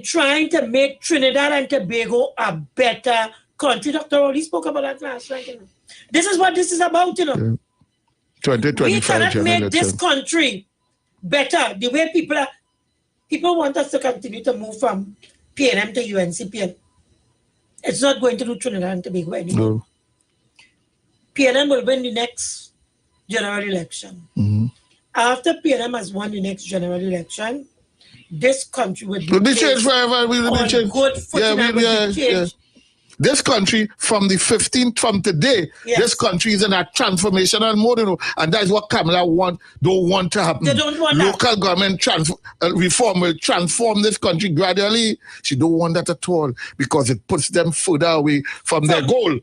trying to make Trinidad and Tobago a better country. Dr. Rowley spoke about that last night. This is what this is about, 2025. We cannot make this country better. The way people want us to continue to move from PNM to UNCPN. It's not going to do Trinidad and Tobago anymore. No. PNM will win the next general election. After PNM has won the next general election, this country will be changed forever. Good footing. This country, from the 15th, from today, this country is in a transformational mode, and that's what Kamala don't want to happen. They don't want local government reform will transform this country gradually. She don't want that at all because it puts them further away from their goal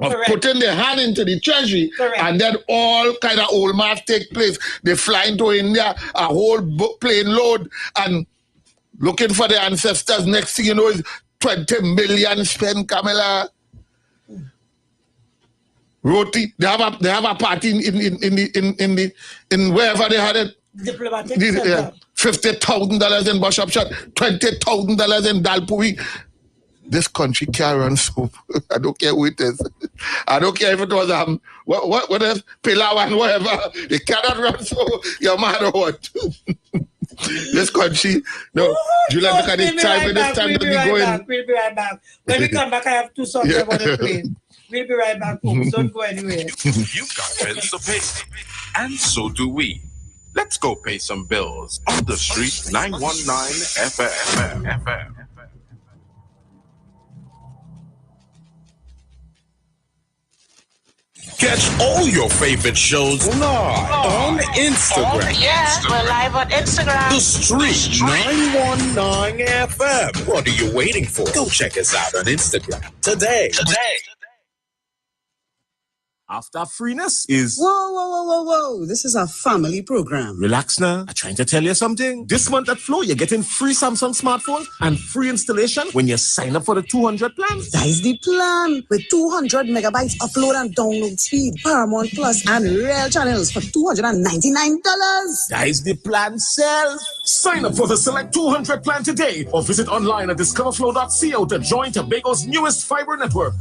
of putting their hand into the treasury, and then all kind of old math take place. They fly into India, a whole plane load, and looking for their ancestors. Next thing you know is 20 million spent, Camilla. Roti. They have a party in wherever they had it. Diplomatic $50,000 in Bishop Shot, $20,000 in Dalpui. This country can't run soap. I don't care who it is. I don't care if it was what is Pilau and whatever. They cannot run soap. No matter what. This country, no. Julia, look at this time. We'll be right back. When we come back, I have two songs I want to play. We'll be right back, folks. Don't go anywhere. You've got bills to pay, and so do we. Let's go pay some bills on the street. 919 FM. Catch all your favorite shows live on Instagram. We're live on Instagram. The Street 919 FM. What are you waiting for? Go check us out on Instagram today. After freeness is... Whoa. This is a family program. Relax now. I'm trying to tell you something. This month at Flow, you're getting free Samsung smartphones and free installation when you sign up for the 200 plan. That is the plan. With 200 megabytes upload and download speed, Paramount Plus, and real channels for $299. That is the plan, sir. Sign up for the Select 200 plan today or visit online at discoverflow.co to join Tobago's newest fiber network.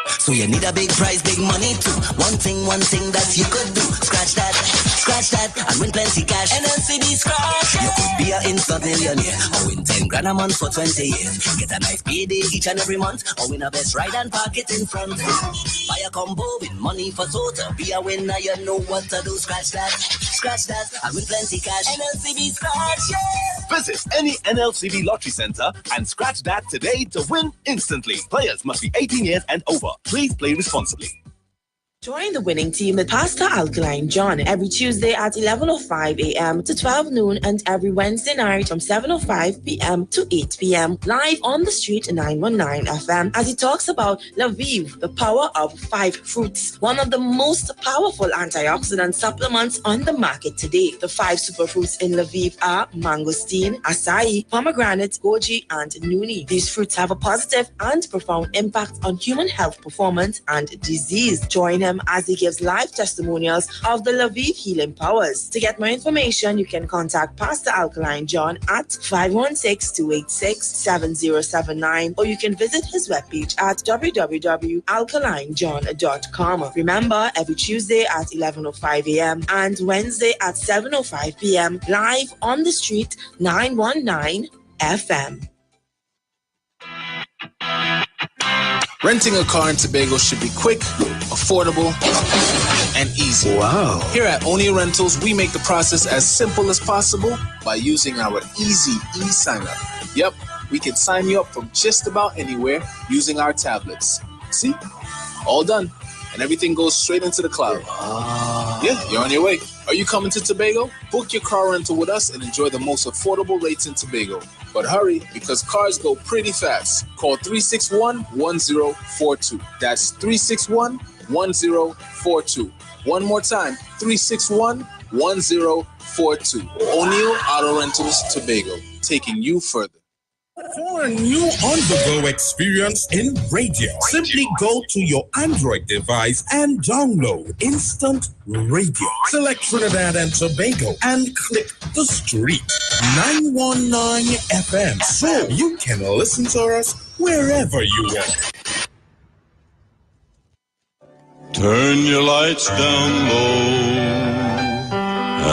So you need a big prize, big money too. One thing that you could do. Scratch that, and win plenty cash. NLCB scratch. You could be an instant millionaire or win 10 grand a month for 20 years. Get a nice payday each and every month or win a best ride and park it in front. Buy a combo with money for total. Be a winner, you know what to do. Scratch that, and win plenty cash. NLCB scratch, yeah. Visit any NLCB lottery center and scratch that today to win instantly. Players must be 18 years and over. Please play responsibly. Join the winning team with Pastor Alkaline John every Tuesday at 11:05 a.m. to 12 noon and every Wednesday night from 7:05 p.m. to 8 p.m. live on the Street 919 FM as he talks about Lviv, the power of 5 fruits, one of the most powerful antioxidant supplements on the market today. The 5 superfruits in Lviv are mangosteen, acai, pomegranate, goji, and nuni. These fruits have a positive and profound impact on human health performance and disease. Join him as he gives live testimonials of the Lviv healing powers. To get more information, you can contact Pastor Alkaline John at 516-286-7079 or you can visit his webpage at www.alkalinejohn.com. Remember, every Tuesday at 11:05 a.m. and Wednesday at 7:05 p.m. live on the Street 919 FM. Renting a car in Tobago should be quick, affordable, and easy. Wow. Here at Oni Rentals, we make the process as simple as possible by using our easy e-sign-up. Yep, we can sign you up from just about anywhere using our tablets. See? All done. And everything goes straight into the cloud. Yeah, you're on your way. Are you coming to Tobago? Book your car rental with us and enjoy the most affordable rates in Tobago. But hurry, because cars go pretty fast. Call 361-1042. That's 361-1042. One more time, 361-1042. O'Neill Auto Rentals, Tobago, taking you further. For a new on-the-go experience in radio, simply go to your Android device and download Instant Radio. Select Trinidad and Tobago and click the Street 919 FM so you can listen to us wherever you want. Turn your lights down low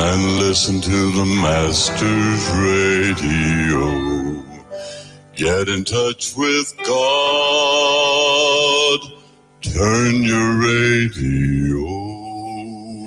and listen to the Master's Radio. Get in touch with God. Turn your radio on.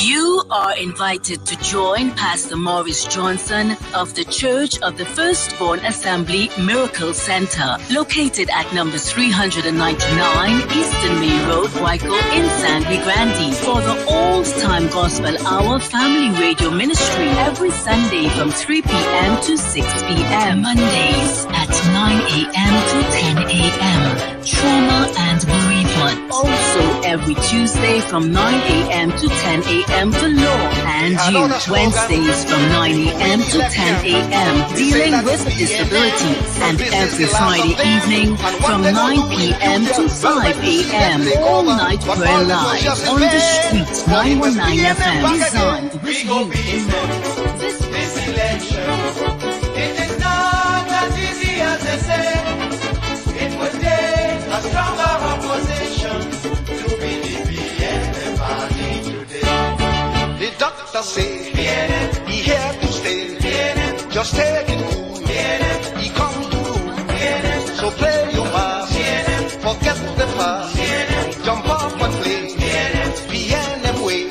You are invited to join Pastor Maurice Johnson of the Church of the Firstborn Assembly Miracle Center, located at number 399 Eastern May Road, Waiko in San Luis Grande, for the Old-Time Gospel Hour Family Radio Ministry every Sunday from 3 p.m. to 6 p.m. Mondays at 9 a.m. to 10 a.m. Trauma and bereavement. Also every Tuesday from 9 a.m. to 10 a.m. for law and youth. Wednesdays from 9 a.m. to 10 a.m. dealing with disabilities. And every Friday evening from 9 p.m. to 5 a.m. all night prayer live on the Street 919 FM. Designed with you in mind. This election, it is not as easy as they say. It would take a stronger opposition to be the PNM party today. The doctor say he here to stay. Just take it cool. He come to rule. So play your part. Forget the past. Jump up and play. PNM way.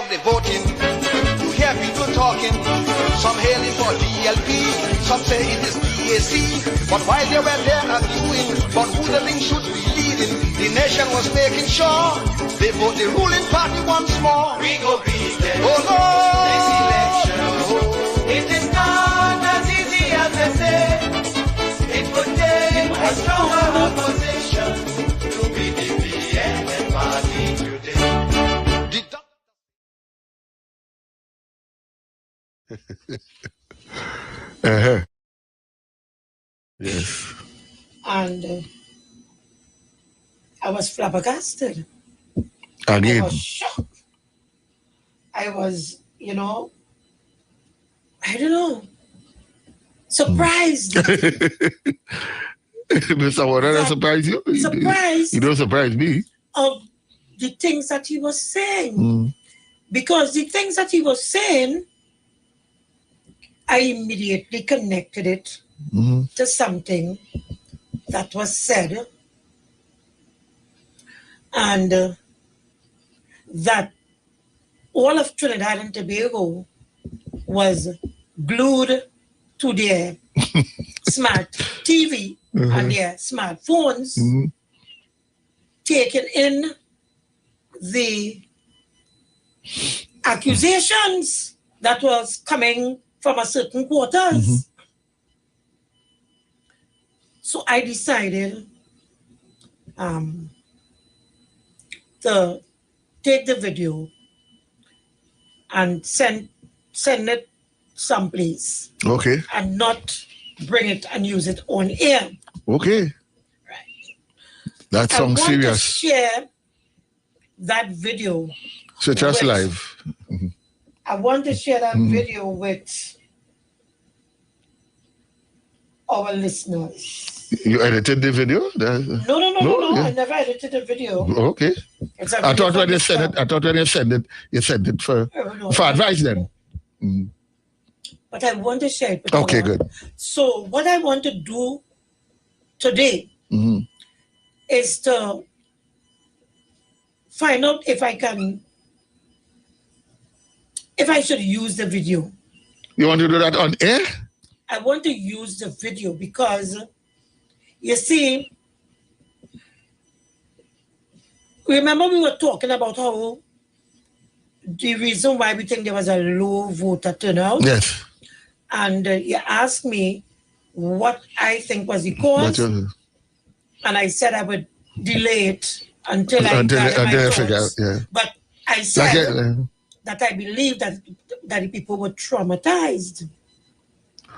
the voting. You hear people talking, some hailing for DLP, some say it is DAC. But while they were there arguing about who the thing should be leading, the nation was making sure they vote the ruling party once more. We go beat them. Oh Lord, this election. It is not as easy as they say. It would take a stronger opposition to beat the PNM party today. Yes. And I was flabbergasted. Again. I was shocked. I was, I don't know, surprised. Mr. Warren, surprise you? Surprised. You don't surprise me. Of the things that he was saying. Because the things that he was saying, I immediately connected it to something that was said, and that all of Trinidad and Tobago was glued to their smart TV and their smartphones, taking in the accusations that was coming from a certain quarters. So I decided to take the video and send it someplace. Okay. And not bring it and use it on air. Okay. Right. That sounds serious. I want to share that video. So just live. I want to share that video with our listeners. You edited the video? No. Yeah. I never edited the video. Okay. I thought when you sent it, you sent it for advice then. But I want to share it with Okay, good. So what I want to do today is to find out if I should use the video. You want to do that on air? I want to use the video because, you see, remember we were talking about how the reason why we think there was a low voter turnout? Yes. And you asked me what I think was the cause. And I said I would delay it until I figure out. Yeah. But I said that I believe that the people were traumatized.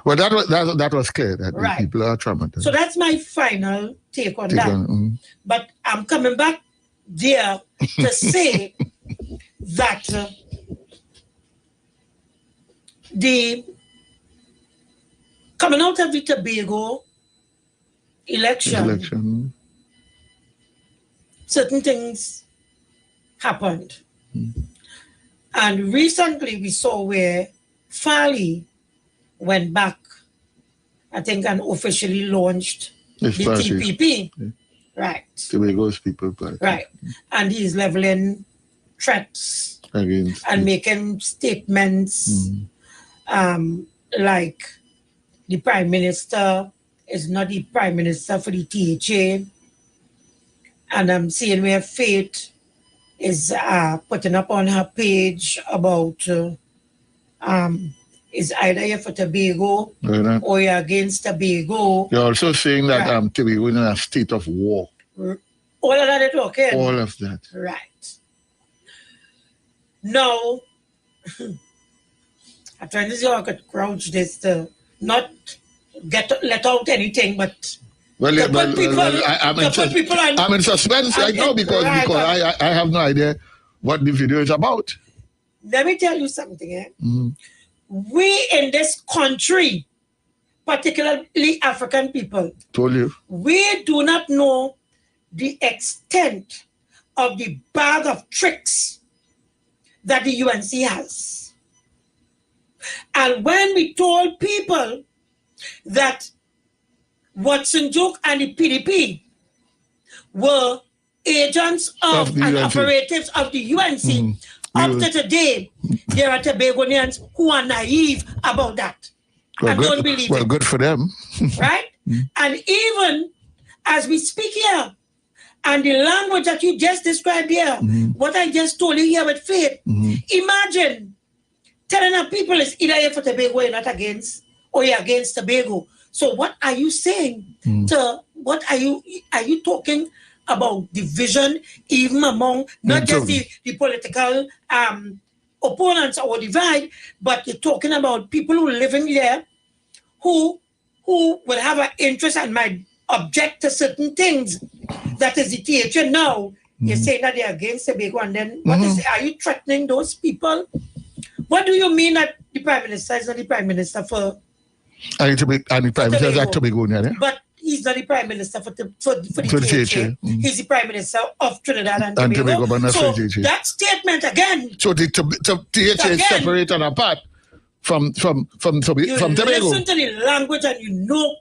Well, that was clear, that the people are traumatized. So that's my final take on that. But I'm coming back there to say that the coming out of the Tobago election, certain things happened. And recently we saw where Farley went back, I think, and officially launched the TPP. Yeah. Right. Tobago's people party. Right. And he's leveling threats against and making statements like the Prime Minister is not the Prime Minister for the THA. And I'm seeing where Faith is putting up on her page about is either you're for Tobago or you're against Tobago. You're also saying that Tobago is in a state of war. All of that is okay. All of that. Right. Now, I'm trying to see how I could crouch this to not let out anything, but I'm in suspense right now because I have no idea what the video is about. Let me tell you something. We in this country, particularly African people, told you, we do not know the extent of the bag of tricks that the UNC has. And when we told people that Watson Duke and the PDP were agents of and operatives of the UNC, Up to today, there are Tobagonians who are naive about that and don't believe it. Well, good for them. Right? And even as we speak here, and the language that you just described here, what I just told you here with Faith, imagine telling our people it's either you're for Tobago or you're not against, or you're against Tobago. So what are you saying? What are you talking about division even among not just the political opponents or divide, but you're talking about people who live in there who will have an interest and might object to certain things. That is the THA now. You're saying that they're against Tobago, and then are you threatening those people? What do you mean that the Prime Minister is not the Prime Minister for? And the Prime Minister is like Tobago, yeah? But he's not the Prime Minister for the THA. He's the Prime Minister of Trinidad and Tobago. But not so THA. that statement again. So the THA is separate and apart from Tobago. You listen to the language and you know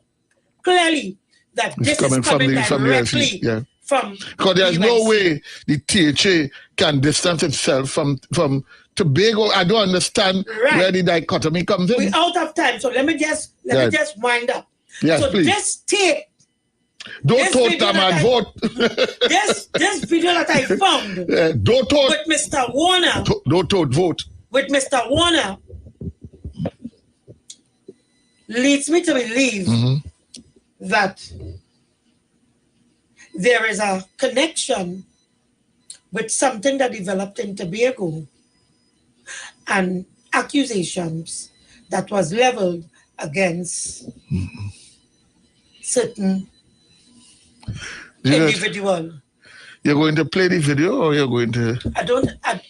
clearly that this is coming directly from because there's no way the THA can distance itself from Tobago. I don't understand where the dichotomy comes in. We're out of time, so let me just wind up. Yes, so please. Just take don't vote them and vote. this video that I found don't vote with Mr. Warner. Don't vote with Mr. Warner leads me to believe that there is a connection with something that developed in Tobago and accusations that was leveled against certain individual. You're going to play the video or you're going to...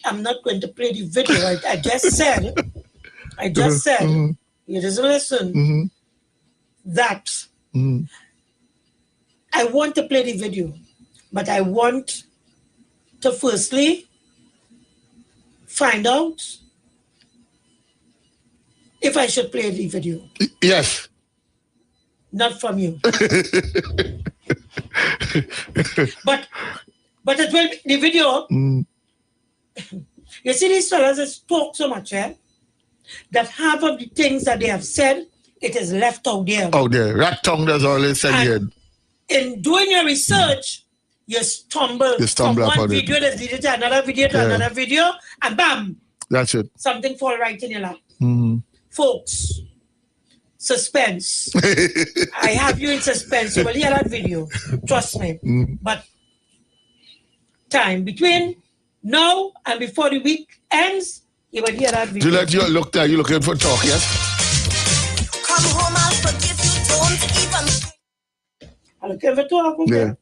I'm not going to play the video. I just said, you just listen, that I want to play the video, but I want to firstly find out if I should play the video. Yes. Not from you. but it will be the video. You see, these fellas talk so much, that half of the things that they have said, it is left out there. Oh, there. Rat tongue does always say here. In doing your research, you stumble from one video that's leading to another video another video, and bam! That's it. Something fall right in your lap. Folks, suspense. I have you in suspense. You will hear that video. Trust me. But time between now and before the week ends, you will hear that video. Juliet, you looking for talk, yes? Come home, I'll forgive you. Don't even. I'm looking for talk, okay? Yeah.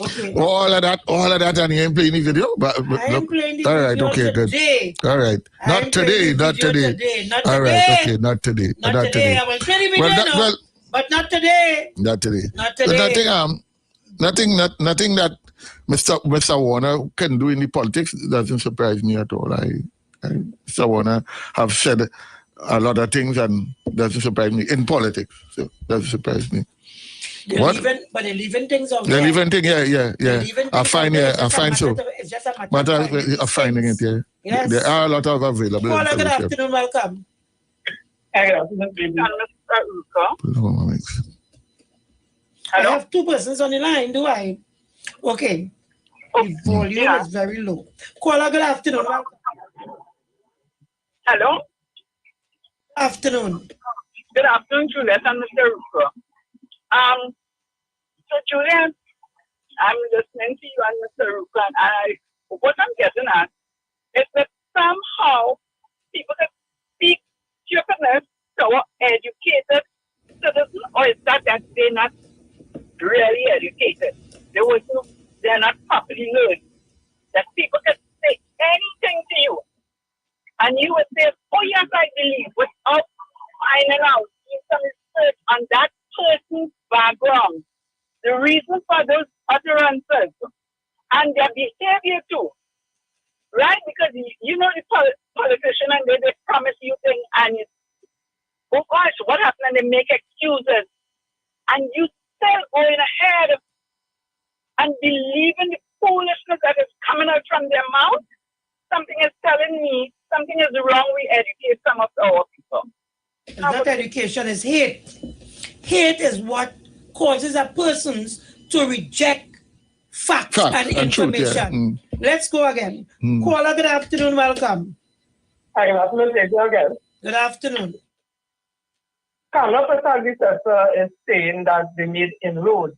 Okay. All of that, and you ain't playing the video? But I am playing the all right, video okay, today. Good. All right. Not today. Not today. All right, okay, not today. Not today. I will play the video but not today. Not today. Not today. Nothing that Mr. Warner can do in the politics doesn't surprise me at all. Mr. Warner have said a lot of things and doesn't surprise me in politics. So doesn't surprise me. But they're leaving things out there. They're leaving things, yeah. I find so. It's just a matter of finding it, yeah. Yes. There are a lot of available. Caller, good afternoon, welcome. Hello. I have two persons on the line, do I? Okay. The volume is very low. Caller, good afternoon, welcome. Hello. Afternoon. Good afternoon, Juliet and Mr. Ruka. So Juliet, I'm listening to you and Mr. Ruka, and what I'm getting at is that somehow people can speak stupidness to our educated citizens, or is that they're not really educated? They're not properly learned. That people can say anything to you, and you would say, "Oh yes, I believe," without finding out, doing some research on that person's background, the reason for those utterances, and their behavior too, right? Because you know the politician, and they promise you things, and oh gosh, what happened? And they make excuses, and you still going ahead and believing the foolishness that is coming out from their mouth. something is telling me something is wrong. We educate some of our people. It's not education, it's hate. Hate is what causes a person to reject facts and information. Truth, yeah. Let's go again. Caller, good afternoon, welcome. Hi, good afternoon. Good afternoon. Calabash is saying that they made inroads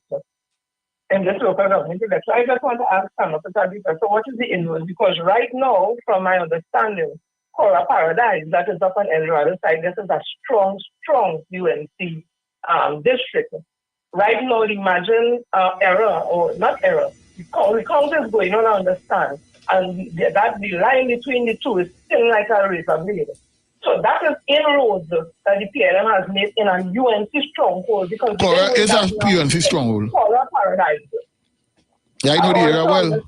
in this local government election. I just want to ask Calabash, so what is the inroads? Because right now, from my understanding, Cora Paradise, that is up on El Dorado side, this is a strong UNC district. Right now, imagine error, or not error, the count is going on, I understand. And that the line between the two is still like a razor blade. So that is inroads that the PLM has made in a UNC stronghold. Because Cora is a UNC stronghold. Cora Paradise. Yeah, I know the area well.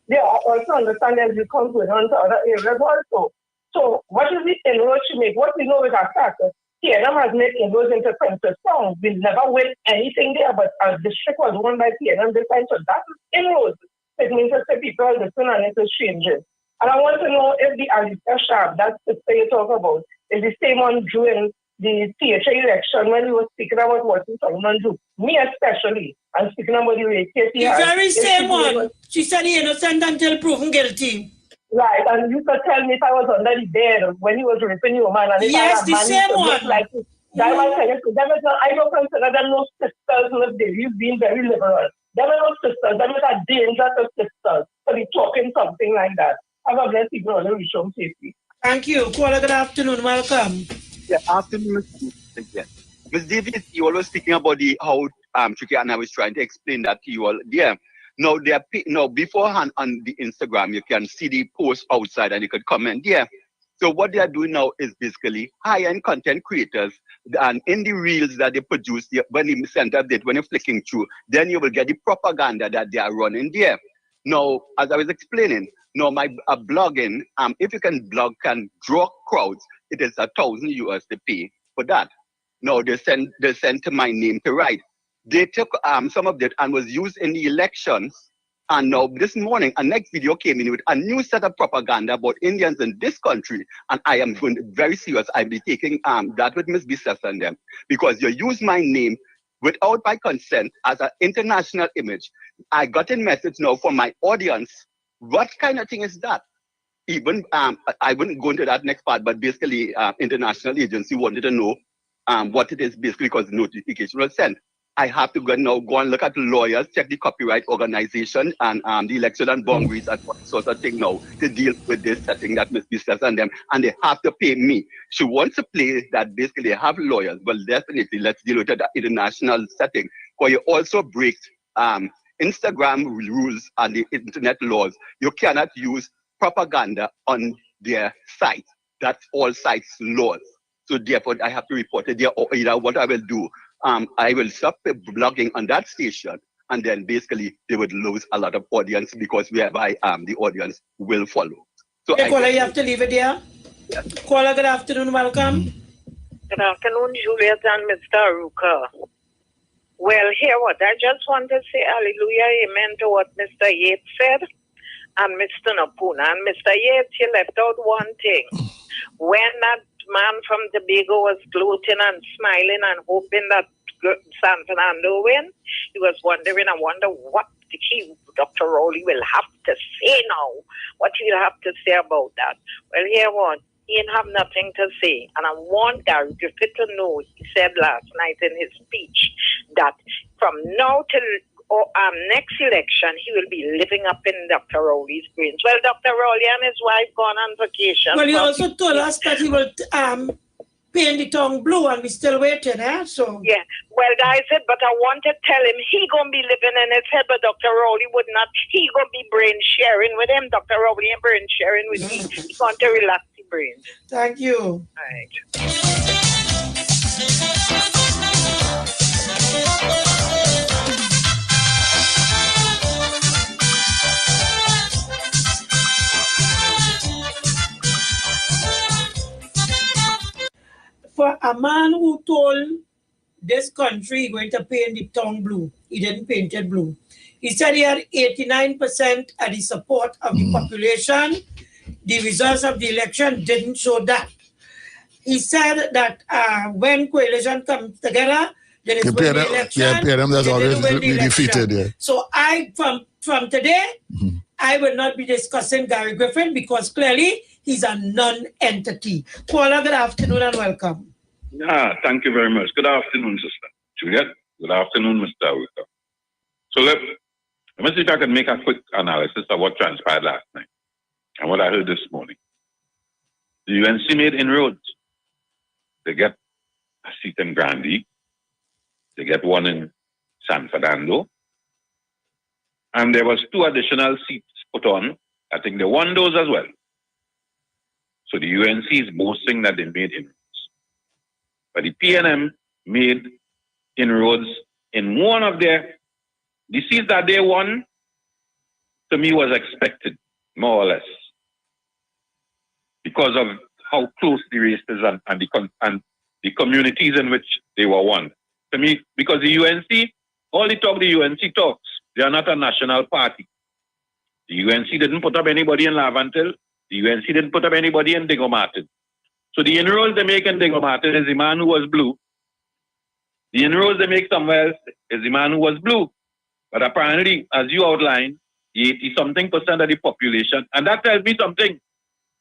They also understand that the count going on to other areas also. So what is the inroads to make? What we know is a fact. PLM has made inroads into Princess Town. We never win anything there, but our district was won by PLM this time. So that is inroads. It means that people are listening and it is changing. And I want to know if the Alicia Sharp, that's the thing you talk about, is the same one during the THA election when we were speaking about what we talking on do. Me especially, I'm speaking about the way Katie The very same one. She said he innocent until proven guilty. Right, and you could tell me if I was under the bed when he was raping your man. And if yes, the same one. Like that was I don't consider them no sisters in the day. You've been very liberal. Them are no sisters. Them are a danger to sisters. So they talking something like that. Have a blessed evening on the Rishon safety. Thank you. Caller, good afternoon. Welcome. Yeah, afternoon, Ms. Davis, you always speaking about how Tricky and I was trying to explain that to you all. Yeah. Now, beforehand on the Instagram, you can see the post outside and you could comment. Yeah. So what they are doing now is basically high-end content creators, and in the reels that they produce, when you send update, when you're flicking through, then you will get the propaganda that they are running there. Now, as I was explaining, now my blogging, if you can blog, can draw crowds, it is $1,000 to pay for that. Now they send to my name to write. They took some of that and was used in the elections. And now this morning, a next video came in with a new set of propaganda about Indians in this country. And I am going to be very serious. I'll be taking that with Ms. Bissess and them. Because you use my name without my consent as an international image. I got a message now from my audience. What kind of thing is that? Even, I wouldn't go into that next part, but basically international agency wanted to know what it is basically because the notification was sent. I have to go and look at the lawyers, check the copyright organization and the election and boundaries and what sort of thing now to deal with this setting that Ms. Bissess and them, and they have to pay me. She wants to play that basically they have lawyers, but definitely let's deal with the international setting. Because you also break Instagram rules and the internet laws. You cannot use propaganda on their site. That's all sites laws. So therefore I have to report it there, or either what I will do. I will stop blogging on that station, and then basically they would lose a lot of audience because whereby the audience will follow. So okay, Caller, you have to leave it there. Yes. Caller, good afternoon, welcome. Good afternoon, Juliet and Mr. Aruka. Well, here what I just want to say, hallelujah, amen to what Mr. Yates said and Mr. Napuna. And Mr. Yates, you left out one thing. When that man from Tobago was gloating and smiling and hoping that San Fernando win, he was wondering, I wonder what Dr. Rowley will have to say now. What he'll have to say about that. Well, here one, he didn't have nothing to say. And I want Gary Griffith to know, he said last night in his speech, that from now till next election, he will be living up in Dr. Rowley's brains. Well, Dr. Rowley and his wife gone on vacation. Well, he also told us that he will paint the tongue blue, and we're still waiting, eh? So yeah, well, I said, but I want to tell him he gonna be living in his head, but Dr. Rowley would not. He gonna be brain sharing with him. Dr. Rowley and brain sharing with me. He going to relax the brain. Thank you. All right. For a man who told this country he's going to paint the tongue blue, he didn't paint it blue. He said he had 89% of the support of the population, the results of the election didn't show that. He said that when coalition comes together, then it's win the election. Yeah, PNM has always been defeated. Yeah. So from today, I will not be discussing Gary Griffin because clearly he's a non-entity. Paula, good afternoon and welcome. Thank you very much. Good afternoon, Sister Juliet. Good afternoon, Mr. Wicker. So let me see if I can make a quick analysis of what transpired last night and what I heard this morning. The UNC made inroads. They get a seat in Grandie. They get one in San Fernando. And there was 2 additional seats put on. I think they won those as well. So the UNC is boasting that they made inroads. But the PNM made inroads in one of their... The seats that they won, to me, was expected, more or less. Because of how close the race is and the communities in which they were won. To me, because the UNC, all the talk the UNC talks, they are not a national party. The UNC didn't put up anybody in Lavantil. The UNC didn't put up anybody in Dingo Martin. So the inroads they make in Dingo Martin is the man who was blue. The inroads they make somewhere else is the man who was blue. But apparently, as you outlined, 80-something% of the population, and that tells me something.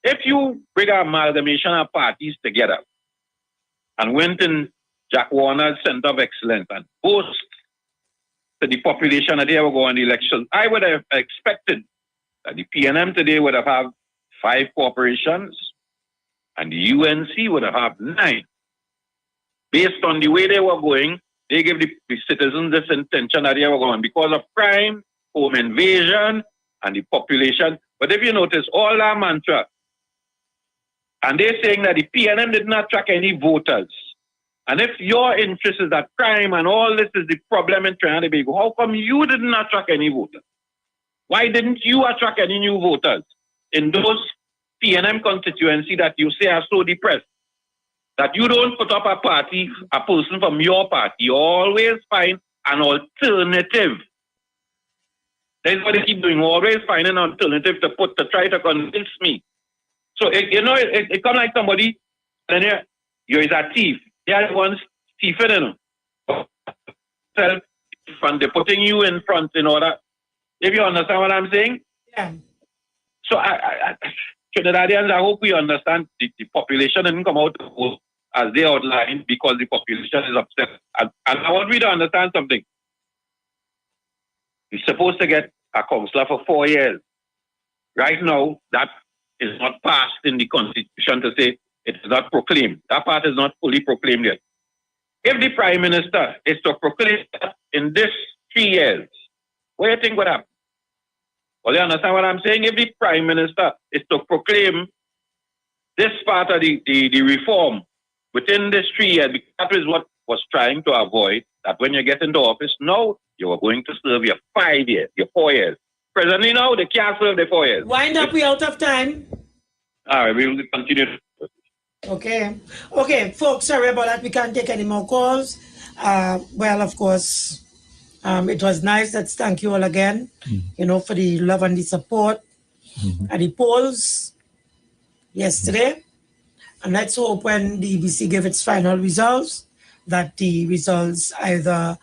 If you bring an amalgamation of parties together and went in Jack Warner's Center of Excellence and boast to the population that they ever go on the elections, I would have expected that the PNM today would have had 5 corporations and the UNC would have had 9. Based on the way they were going, they gave the citizens this intention that they were going because of crime, home invasion, and the population. But if you notice, all that mantra, and they're saying that the PNM did not attract any voters. And if your interest is that crime and all this is the problem in Trinidad and Tobago, how come you didn't attract any voters? Why didn't you attract any new voters in those PNM constituency that you say are so depressed? That you don't put up a party, a person from your party. You always find an alternative. That's what they keep doing. Always find an alternative to try to convince me. So, it comes like somebody, and you're a thief. They're the ones thiefing, you know. And they're putting you in front in order. If you understand what I'm saying? Yeah. So, Trinidadians, I hope we understand the population didn't come out to vote as they outlined because the population is upset. And I want you to understand something. You're supposed to get a councillor for 4 years. Right now, that is not passed in the Constitution to say it is not proclaimed. That part is not fully proclaimed yet. If the Prime Minister is to proclaim that in this 3 years, what do you think would happen? Well, you understand what I'm saying? If the Prime Minister is to proclaim this part of the reform within this 3 years, because that is what was trying to avoid, that when you get into office, now you are going to serve your 5 years, your 4 years. Presently now, they can't serve the 4 years. Wind up, we out of time. All right, we will continue. Okay, folks, sorry about that. We can't take any more calls. Well, of course, it was nice. Thank you all again, for the love and the support at the polls yesterday. And let's hope when the EBC give its final results, that the results either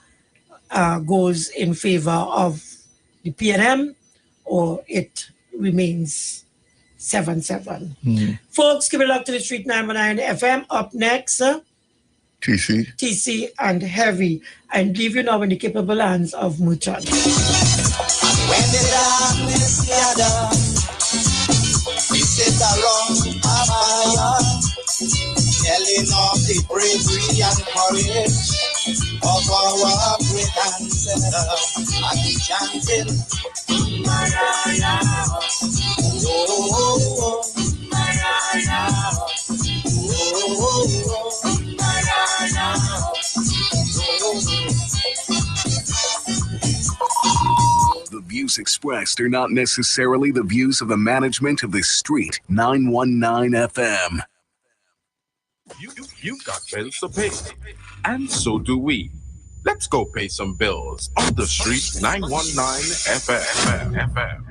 goes in favor of the PNM or it remains 7-7. Folks, give it up to the Street 919 FM. Up next, TC and Heavy. And leave you now in the capable hands of Muchad. When the darkness gathers, we sit around a fire, telling of the bravery and courage of our great ancestors, and we chanting, Mariah, oh, Mariah, oh, Mariah, The views expressed are not necessarily the views of the management of the Street 919 FM. You've got bills to pay, and so do we. Let's go pay some bills on the Street 919 FM.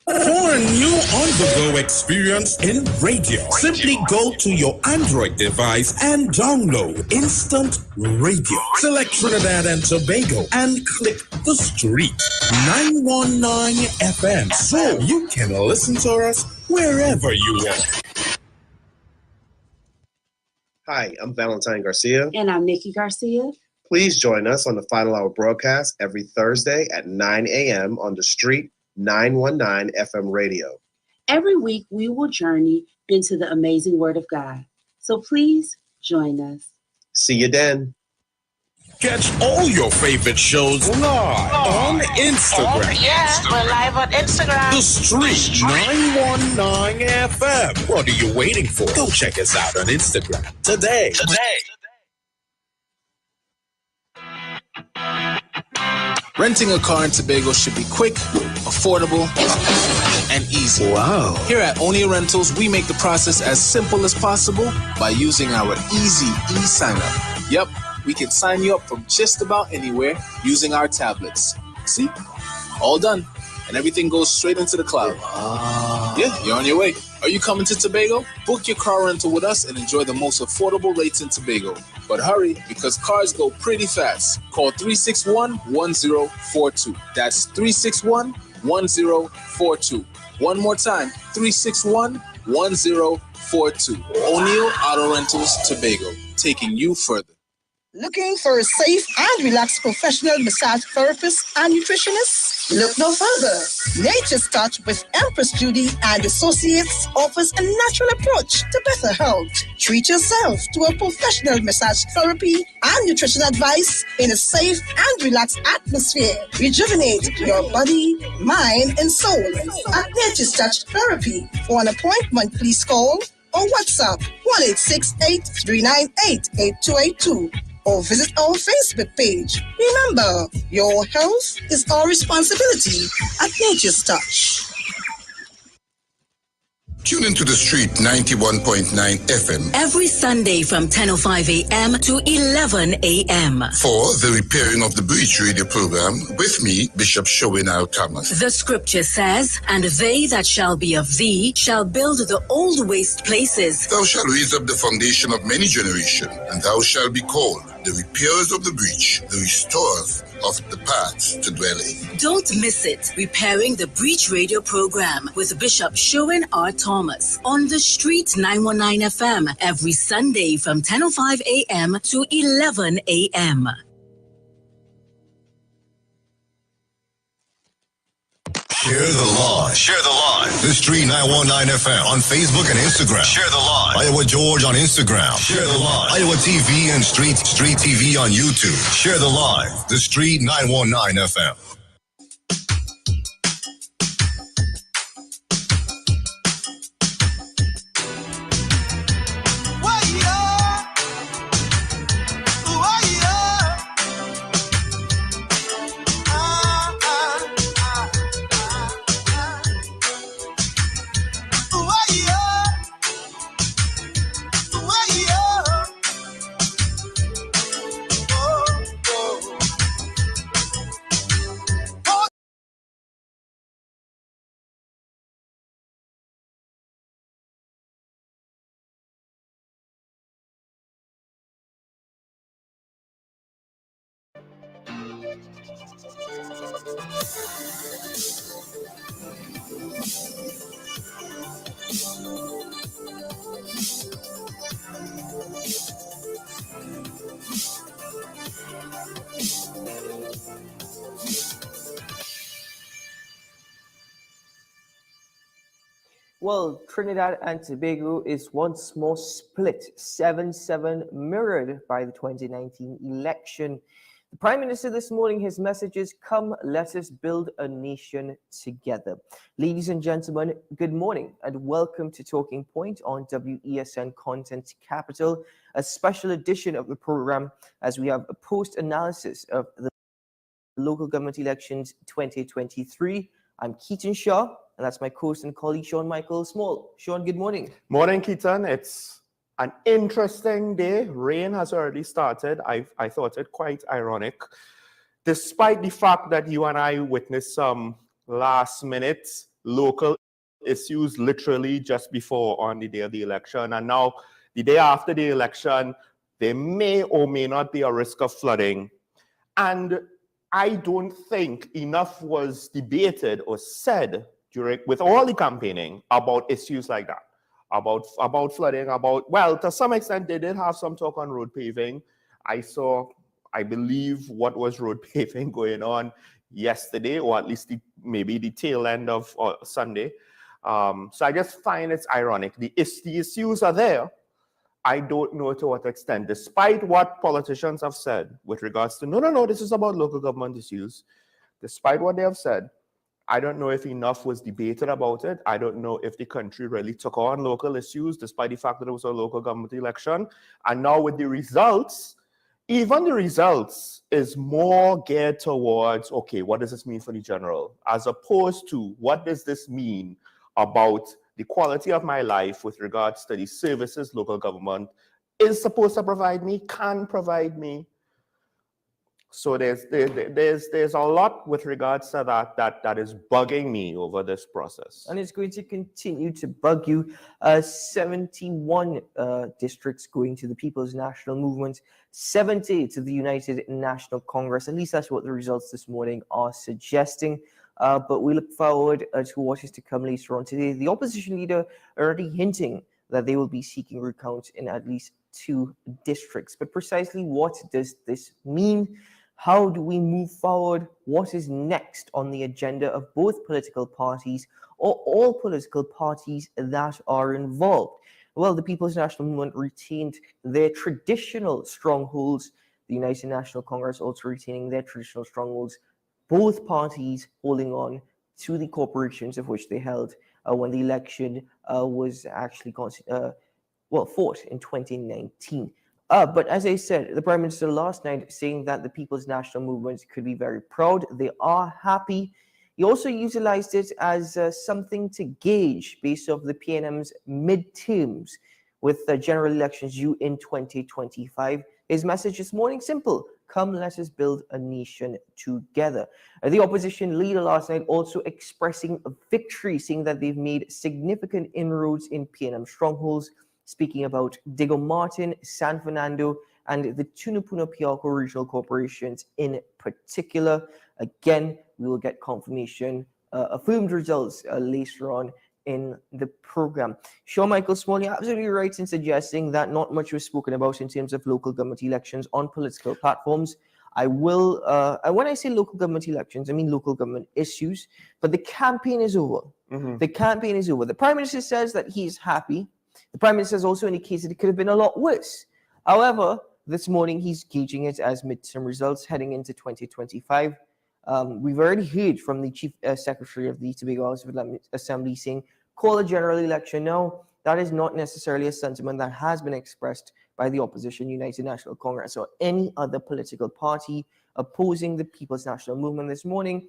For a new on-the-go experience in radio, simply go to your Android device and download Instant Radio. Select Trinidad and Tobago and click the street 919 FM so you can listen to us wherever you are. Hi, I'm Valentine Garcia. And I'm Nikki Garcia. Please join us on the Final Hour broadcast every Thursday at 9 a.m. on the street 919 FM radio. Every week, we will journey into the amazing Word of God. So please join us. See you then. Catch all your favorite shows live on Instagram. Oh, yeah, we're live on Instagram. The Street 919 FM. What are you waiting for? Go check us out on Instagram today. Renting a car in Tobago should be quick, affordable, and easy. Wow. Here at Onia Rentals, we make the process as simple as possible by using our easy e-sign-up. Yep, we can sign you up from just about anywhere using our tablets. See? All done. And everything goes straight into the cloud. Yeah, you're on your way. Are you coming to Tobago? Book your car rental with us and enjoy the most affordable rates in Tobago. But hurry, because cars go pretty fast. Call 361-1042. That's 361-1042. One more time, 361-1042. O'Neill Auto Rentals, Tobago, taking you further. Looking for a safe and relaxed professional massage therapist and nutritionist? Look no further. Nature's Touch with Empress Judy and Associates offers a natural approach to better health. Treat yourself to a professional massage therapy and nutrition advice in a safe and relaxed atmosphere. Rejuvenate your body, mind, and soul at Nature's Touch Therapy. For an appointment, please call or WhatsApp 1-868-398-8282. Or visit our Facebook page. Remember, your health is our responsibility at Nature's Touch. Tune into the street 91.9 FM every Sunday from 10:05 a.m. to 11 a.m. for the Repairing of the Breach radio program with me, Bishop Showin Al Thomas. The scripture says, "And they that shall be of thee shall build the old waste places. Thou shalt raise up the foundation of many generations, and thou shalt be called the repairers of the breach, the restorers of the paths to dwell in." Don't miss it. Repairing the Breach radio program with Bishop Showin R. Thomas on the Street 919 FM every Sunday from 10:05 a.m. to 11 a.m. Share the live. Share the live. The Street 919 FM on Facebook and Instagram. Share the live. Iowa George on Instagram. Share the live. Iowa TV and Street TV on YouTube. Share the live. The Street 919 FM. Well, Trinidad and Tobago is once more split, 7-7, mirrored by the 2019 election. The Prime Minister this morning, his message is, "Come, let us build a nation together." Ladies and gentlemen, good morning and welcome to Talking Point on WESN Content Capital, a special edition of the program as we have a post-analysis of the local government elections 2023. I'm Keaton Shaw, and that's my co-host and colleague, Sean Michael Small. Sean, good morning. Morning, Keaton. It's an interesting day. Rain has already started. I thought it quite ironic. Despite the fact that you and I witnessed some last-minute local issues literally just before on the day of the election. And now, the day after the election, there may or may not be a risk of flooding. And I don't think enough was debated or said with all the campaigning about issues like that, about flooding, well, to some extent, they did have some talk on road paving. I believe, what was road paving going on yesterday, or at least maybe the tail end of Sunday. So I just find it's ironic. The issues are there. I don't know to what extent, despite what politicians have said with regards to, no, this is about local government issues. Despite what they have said, I don't know if enough was debated about it. I don't know if the country really took on local issues, despite the fact that it was a local government election. And now with the results, even the results is more geared towards, okay, what does this mean for the general? As opposed to, what does this mean about the quality of my life with regards to the services local government is supposed to provide me, can provide me. So there's a lot with regards to that is bugging me over this process. And it's going to continue to bug you. 71 districts going to the People's National Movement, 70 to the United National Congress. At least that's what the results this morning are suggesting. But we look forward to what is to come later on today. The opposition leader already hinting that they will be seeking recount in at least 2 districts. But precisely what does this mean? How do we move forward? What is next on the agenda of both political parties or all political parties that are involved? Well, the People's National Movement retained their traditional strongholds. The United National Congress also retaining their traditional strongholds. Both parties holding on to the corporations of which they held when the election was actually fought in 2019. But as I said, the Prime Minister last night saying that the People's National Movement could be very proud. They are happy. He also utilized it as something to gauge based off the PNM's midterms with the general elections due in 2025. His message this morning, simple. Come, let us build a nation together. The opposition leader last night also expressing a victory, saying that they've made significant inroads in PNM strongholds, speaking about Diego Martin, San Fernando, and the Tunapuna-Pialco regional corporations in particular. Again, we will get confirmation, affirmed results later on in the program. Sean Michael Small, you're absolutely right in suggesting that not much was spoken about in terms of local government elections on political platforms. I will, when I say local government elections, I mean local government issues, but the campaign is over. Mm-hmm. The campaign is over. The Prime Minister says that he's happy. The Prime Minister has also indicated it could have been a lot worse. However, this morning he's gauging it as midterm results heading into 2025. We've already heard from the Chief Secretary of the Tobago House of Assembly saying, call a general election. No, that is not necessarily a sentiment that has been expressed by the opposition, United National Congress, or any other political party opposing the People's National Movement this morning.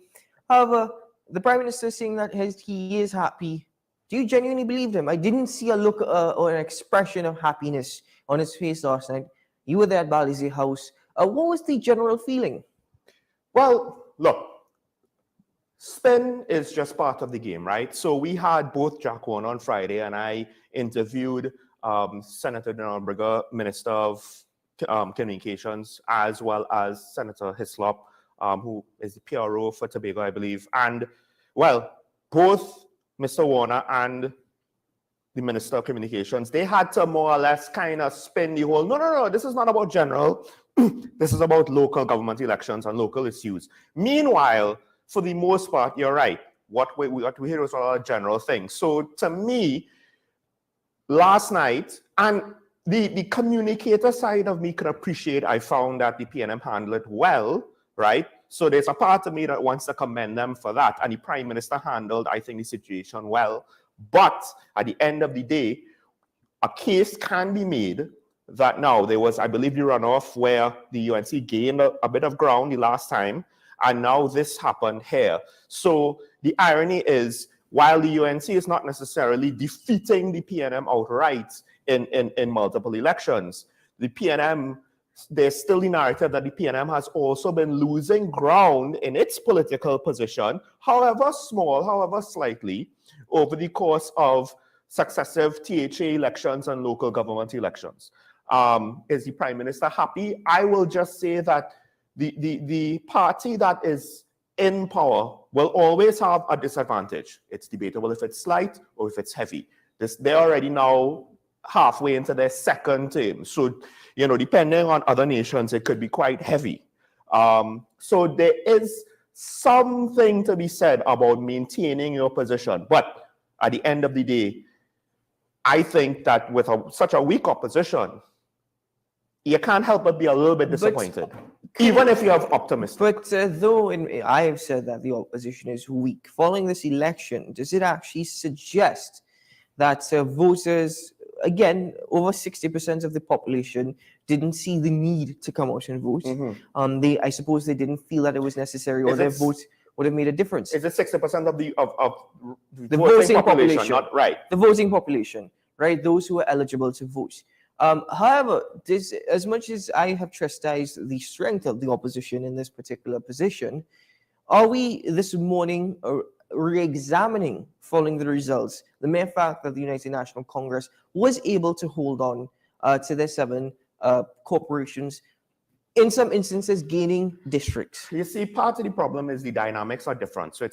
However, the Prime Minister is saying that he is happy. Do you genuinely believe him? I didn't see a look or an expression of happiness on his face last night. You were there at Balize House. What was the general feeling? Well, look, spin is just part of the game, right? So we had both Jack Warner on Friday, and I interviewed Senator Donald Brigger, Minister of Communications, as well as Senator Hislop, who is the PRO for Tobago, I believe. And, well, both Mr. Warner and the Minister of Communications, they had to more or less kind of spin the whole, no, this is not about general. This is about local government elections and local issues. Meanwhile, for the most part, you're right. What we hear was a general thing. So to me, last night, and the communicator side of me could appreciate, I found that the PNM handled it well, right? So there's a part of me that wants to commend them for that. And the Prime Minister handled, I think, the situation well. But at the end of the day, a case can be made that now there was, I believe, the runoff where the UNC gained a bit of ground the last time, and now this happened here. So the irony is, while the UNC is not necessarily defeating the PNM outright in multiple elections, the PNM there's still the narrative that the PNM has also been losing ground in its political position, however small, however slightly, over the course of successive THA elections and local government elections. Is the Prime Minister happy? I will just say that the party that is in power will always have a disadvantage. It's debatable if it's slight or if it's heavy. They're already now halfway into their second term. So, you know, depending on other nations, it could be quite heavy. So there is something to be said about maintaining your position. But at the end of the day, I think that with such a weak opposition, you can't help but be a little bit disappointed, even if you have optimism. But though I have said that the opposition is weak, following this election, does it actually suggest that voters, again, over 60% of the population didn't see the need to come out and vote? I suppose they didn't feel that it was necessary, or their vote would have made a difference. Is it 60% of the voting population? Not right. The voting population, right? Those who are eligible to vote. However, as much as I have chastised the strength of the opposition in this particular position, are we this morning re-examining, following the results, the mere fact that the United National Congress was able to hold on to their 7 corporations, in some instances gaining districts? You see, part of the problem is the dynamics are different. So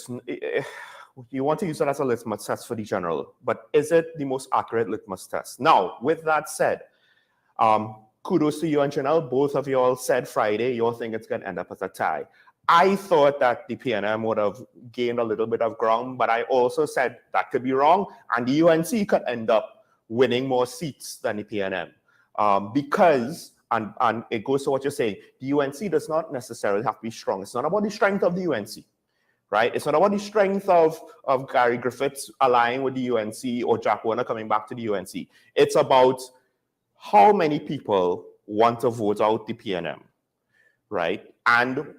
you want to use it as a litmus test for the general, but is it the most accurate litmus test? Now, with that said, kudos to you and Janelle. Both of you all said Friday, you all think it's going to end up as a tie. I thought that the PNM would have gained a little bit of ground, but I also said that could be wrong, and the UNC could end up winning more seats than the PNM. Because, and it goes to what you're saying, the UNC does not necessarily have to be strong. It's not about the strength of the UNC, right? It's not about the strength of Gary Griffiths allying with the UNC or Jack Warner coming back to the UNC. It's about how many people want to vote out the PNM, right? And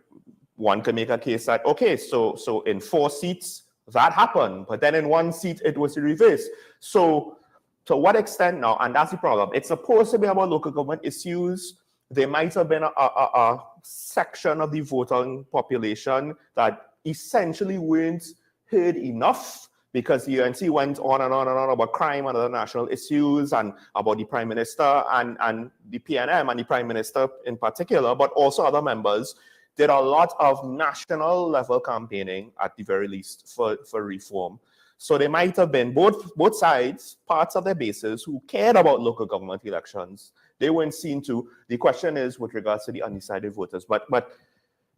one can make a case that, okay, so in 4 seats, that happened, but then in 1 seat, it was the reverse. So to what extent now, and that's the problem, it's supposed to be about local government issues. There might have been a section of the voting population that essentially weren't heard enough, because the UNC went on and on and on about crime and other national issues and about the Prime Minister and the PNM and the Prime Minister in particular, but also other members did a lot of national level campaigning, at the very least, for reform. So there might have been both sides, parts of their bases who cared about local government elections. They weren't seen to. The question is with regards to the undecided voters. But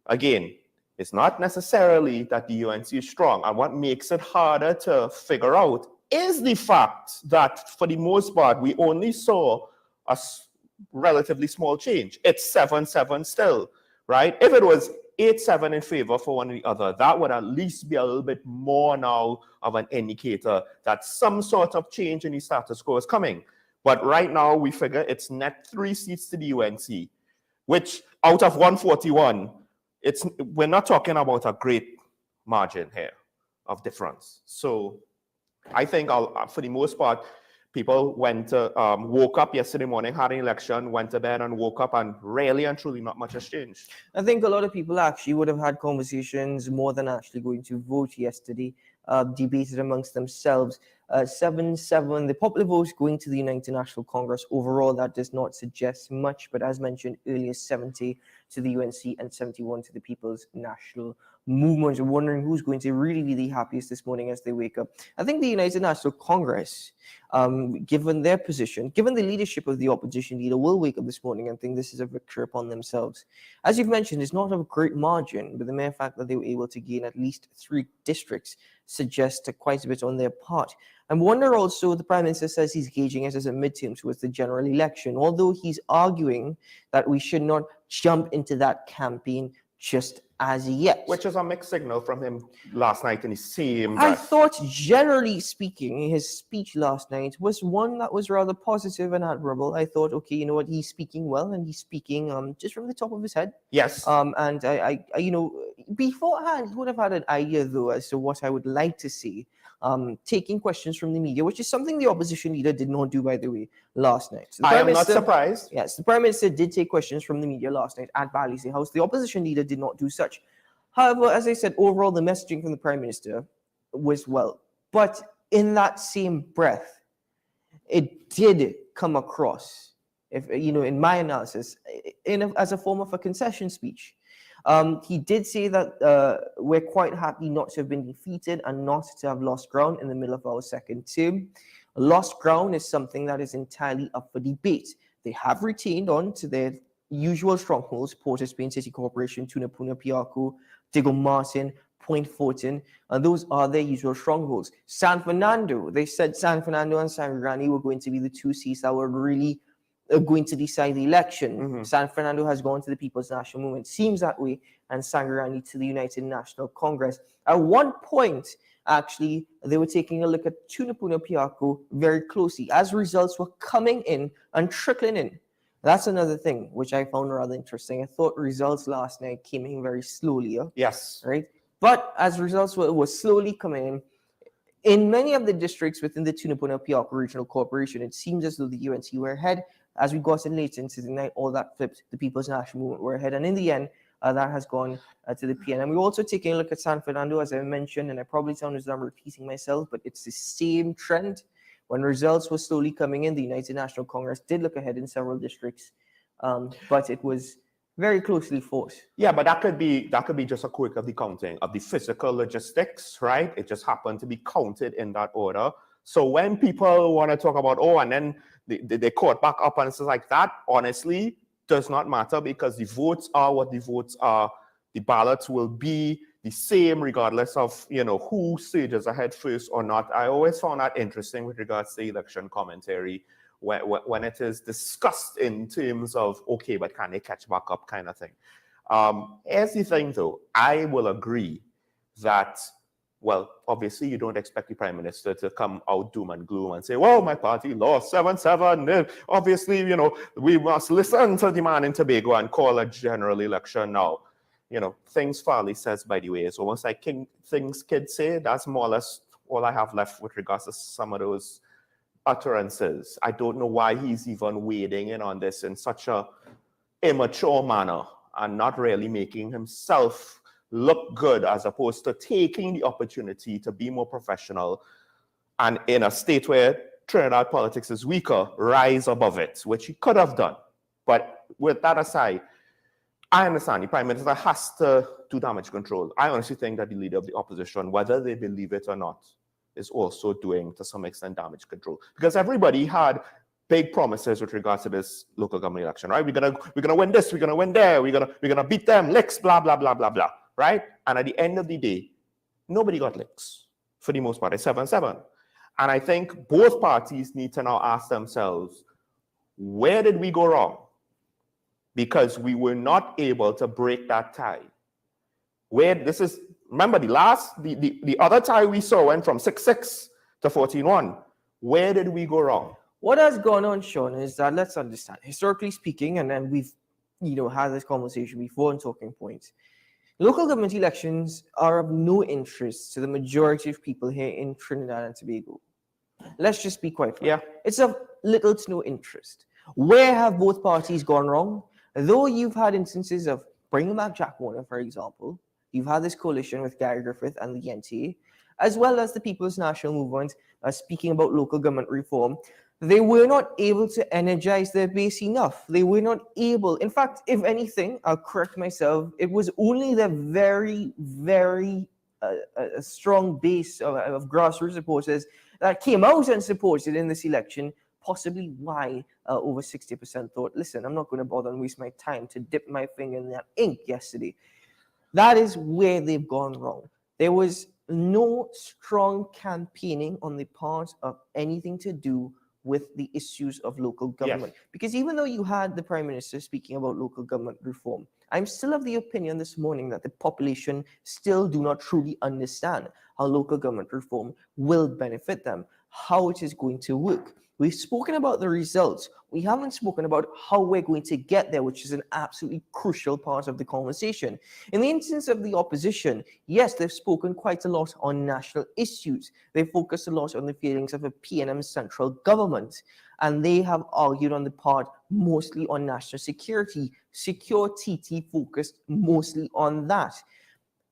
again, it's not necessarily that the UNC is strong. And what makes it harder to figure out is the fact that for the most part, we only saw a relatively small change. It's 7-7 still, right? If it was 8-7 in favor for one or the other, that would at least be a little bit more now of an indicator that some sort of change in the status quo is coming. But right now, we figure it's net 3 seats to the UNC, which out of 141, we're not talking about a great margin here of difference. So I think for the most part, people woke up yesterday morning, had an election, went to bed and woke up, and really and truly not much has changed. I think a lot of people actually would have had conversations more than actually going to vote yesterday, debated amongst themselves. 7-7, the popular vote going to the United National Congress. Overall, that does not suggest much, but as mentioned earlier, 70 to the UNC and 71 to the People's National Movement. I'm wondering who's going to really be the happiest this morning as they wake up. I think the United National Congress, given their position, given the leadership of the opposition leader, will wake up this morning and think this is a victory upon themselves. As you've mentioned, it's not a great margin, but the mere fact that they were able to gain at least 3 districts suggests quite a bit on their part. I wonder also, the Prime Minister says he's gauging it as a midterm towards the general election, although he's arguing that we should not jump into that campaign just as yet. Which is a mixed signal from him last night in the same breath. I thought, generally speaking, his speech last night was one that was rather positive and admirable. I thought, okay, you know what, he's speaking well, and he's speaking just from the top of his head. Yes. And I beforehand, he would have had an idea, though, as to what I would like to see taking questions from the media, which is something the opposition leader did not do, by the way, last night. So I am not surprised. Yes, the Prime Minister did take questions from the media last night at Bally's House. The opposition leader did not do such. However, as I said, overall, the messaging from the Prime Minister was well. But in that same breath, it did come across, if in my analysis, as a form of a concession speech. He did say that we're quite happy not to have been defeated and not to have lost ground in the middle of our second term. Lost ground is something that is entirely up for debate. They have retained on to their usual strongholds: Port of Spain City Corporation, Tunapuna, Piarco, Diego Martin, Point Fortin, and those are their usual strongholds. San Fernando, they said San Fernando and Sangre were going to be the two seats that were really going to decide the election. San Fernando has gone to the People's National Movement, seems that way, and Sangre to the United National Congress. At one point, actually, they were taking a look at Tunapuna Piarco very closely as results were coming in and trickling in. That's another thing which I found rather interesting. I thought results last night came in very slowly. Yes. Right? But as results were slowly coming in many of the districts within the Tunapuna Piarco Regional Corporation, it seems as though the UNC were ahead. As we got in later into the night, all that flipped. The People's National Movement were ahead. And in the end, that has gone to the PN. And we're also taking a look at San Fernando, as I mentioned, and I probably sound as though I'm repeating myself, but it's the same trend. When results were slowly coming in, the United National Congress did look ahead in several districts, but it was very closely fought. Yeah, but that could be just a quirk of the counting, of the physical logistics, right? It just happened to be counted in that order. So when people want to talk about, and then they caught back up and stuff like that, honestly, does not matter, because the votes are what the votes are. The ballots will be the same regardless of, who surges ahead first or not. I always found that interesting with regards to election commentary, when it is discussed in terms of, okay, but can they catch back up kind of thing. Here's the thing, though. I will agree that, well, obviously, you don't expect the Prime Minister to come out doom and gloom and say, well, my party lost 7-7. Obviously, we must listen to the man in Tobago and call a general election now. Things Farley says, by the way, is almost like things kids say. That's more or less all I have left with regards to some of those utterances. I don't know why he's even wading in on this in such a immature manner and not really making himself look good, as opposed to taking the opportunity to be more professional, and in a state where Trinidad politics is weaker, rise above it, which he could have done. But with that aside, I understand the Prime Minister has to do damage control. I honestly think that the leader of the opposition, whether they believe it or not, is also doing, to some extent, damage control. Because everybody had big promises with regards to this local government election, right? We're gonna win this, we're gonna win there, we're gonna beat them, licks, blah, blah, blah, blah, blah, right? And at the end of the day, nobody got licks. For the most part, it's 7-7. And I think both parties need to now ask themselves, where did we go wrong? Because we were not able to break that tie. Remember the other tie we saw went from 6-6 to 14-1. Where did we go wrong? What has gone on, Sean, is that, let's understand, historically speaking, and then we've had this conversation before in talking points, local government elections are of no interest to the majority of people here in Trinidad and Tobago. Let's just be quite frank. Yeah. It's of little to no interest. Where have both parties gone wrong? Though you've had instances of bringing back Jack Warner, for example, you've had this coalition with Gary Griffith and the NTA, as well as the People's National Movement speaking about local government reform. They were not able to energize their base enough. They were not able. In fact, if anything, I'll correct myself, it was only the very, very strong base of grassroots supporters that came out and supported in this election, possibly why over 60% thought, listen, I'm not going to bother and waste my time to dip my finger in that ink yesterday. That is where they've gone wrong. There was no strong campaigning on the part of anything to do with the issues of local government. Yes. Because even though you had the Prime Minister speaking about local government reform, I'm still of the opinion this morning that the population still do not truly understand how local government reform will benefit them, how it is going to work. We've spoken about the results. We haven't spoken about how we're going to get there, which is an absolutely crucial part of the conversation. In the instance of the opposition, yes, they've spoken quite a lot on national issues. They focused a lot on the feelings of a PNM central government, and they have argued on the part mostly on national security. Secure TT focused mostly on that.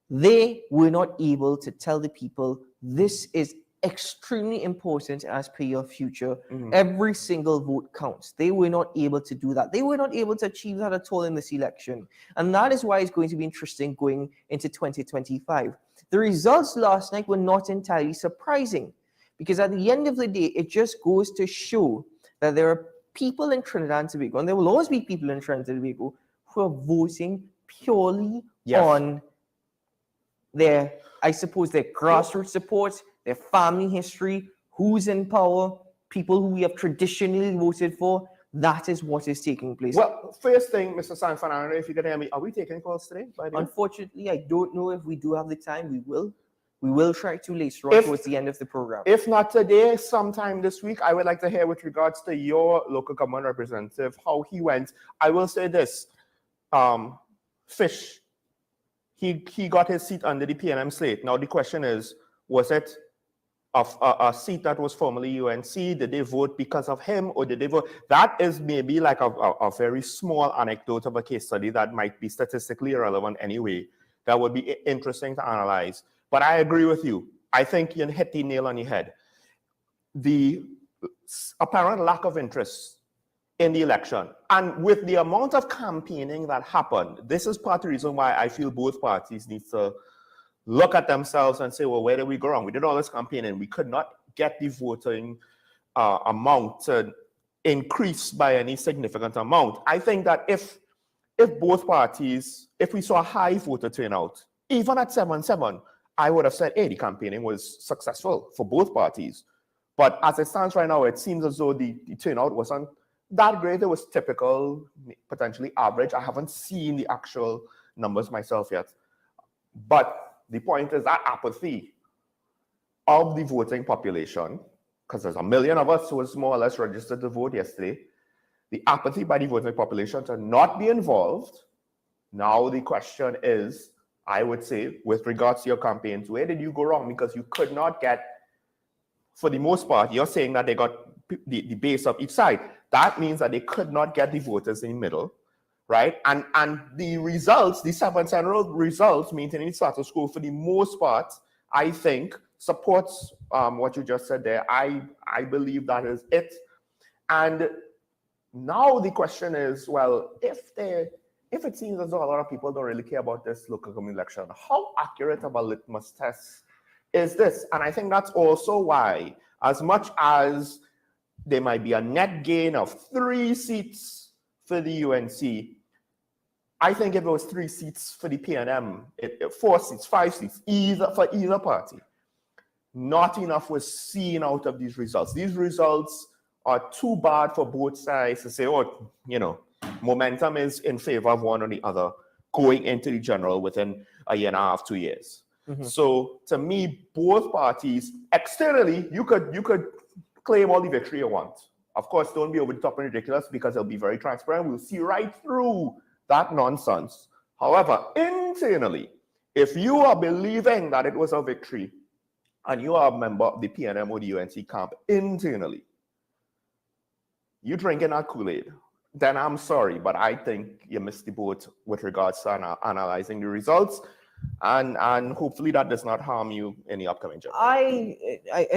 They were not able to tell the people this is extremely important as per your future. Every single vote counts. They were not able to do that. They were not able to achieve that at all in this election. And that is why it's going to be interesting going into 2025. The results last night were not entirely surprising, because at the end of the day, it just goes to show that there are people in Trinidad and Tobago, and there will always be people in Trinidad and Tobago who are voting purely on their, I suppose, their grassroots support, their family history, who's in power, people who we have traditionally voted for. That is what is taking place. Well, first thing, Mr. San Fernando, if you can hear me, are we taking calls today? Unfortunately, I don't know if we do have the time. We will. We will try to later on towards the end of the program. If not today, sometime this week, I would like to hear with regards to your local government representative, how he went. I will say this, Fish, he got his seat under the PNM slate. Now the question is, was it a seat that was formerly UNC? Did they vote because of him, or did they vote? That is maybe like a very small anecdote of a case study that might be statistically irrelevant anyway. That would be interesting to analyze. But I agree with you. I think you hit the nail on the head. The apparent lack of interest in the election, and with the amount of campaigning that happened, this is part of the reason why I feel both parties need to look at themselves and say, well, where did we go wrong? We did all this campaigning. We could not get the voting amount to increase by any significant amount. I think that if both parties, if we saw a high voter turnout, even at 7-7, I would have said, hey, the campaigning was successful for both parties. But as it stands right now, it seems as though the turnout wasn't that great. It was typical, potentially average. I haven't seen the actual numbers myself yet. But the point is that apathy of the voting population, because there's 1 million of us who was more or less registered to vote yesterday, the apathy by the voting population to not be involved. Now the question is, I would say, with regards to your campaigns, where did you go wrong? Because you could not get, for the most part, you're saying that they got the base of each side. That means that they could not get the voters in the middle, right? And the results, the 7-7 results, maintaining the status quo for the most part, I think, supports what you just said there. I believe that is it. And now the question is, well, if it seems as though a lot of people don't really care about this local government election, how accurate of a litmus test is this? And I think that's also why, as much as there might be a net gain of 3 seats for the UNC, I think if it was 3 seats for the PNM, 4 seats, 5 seats, for either party, not enough was seen out of these results. These results are too bad for both sides to say, oh, you know, momentum is in favor of one or the other going into the general within a year and a half, 2 years. Mm-hmm. So to me, both parties, externally, you could claim all the victory you want. Of course, don't be over the top and ridiculous, because it'll be very transparent. We'll see right through that nonsense. However, internally, if you are believing that it was a victory and you are a member of the PNM or the UNC camp internally, you drinking that Kool-Aid, then I'm sorry, but I think you missed the boat with regards to analyzing the results. And hopefully that does not harm you in the upcoming job. I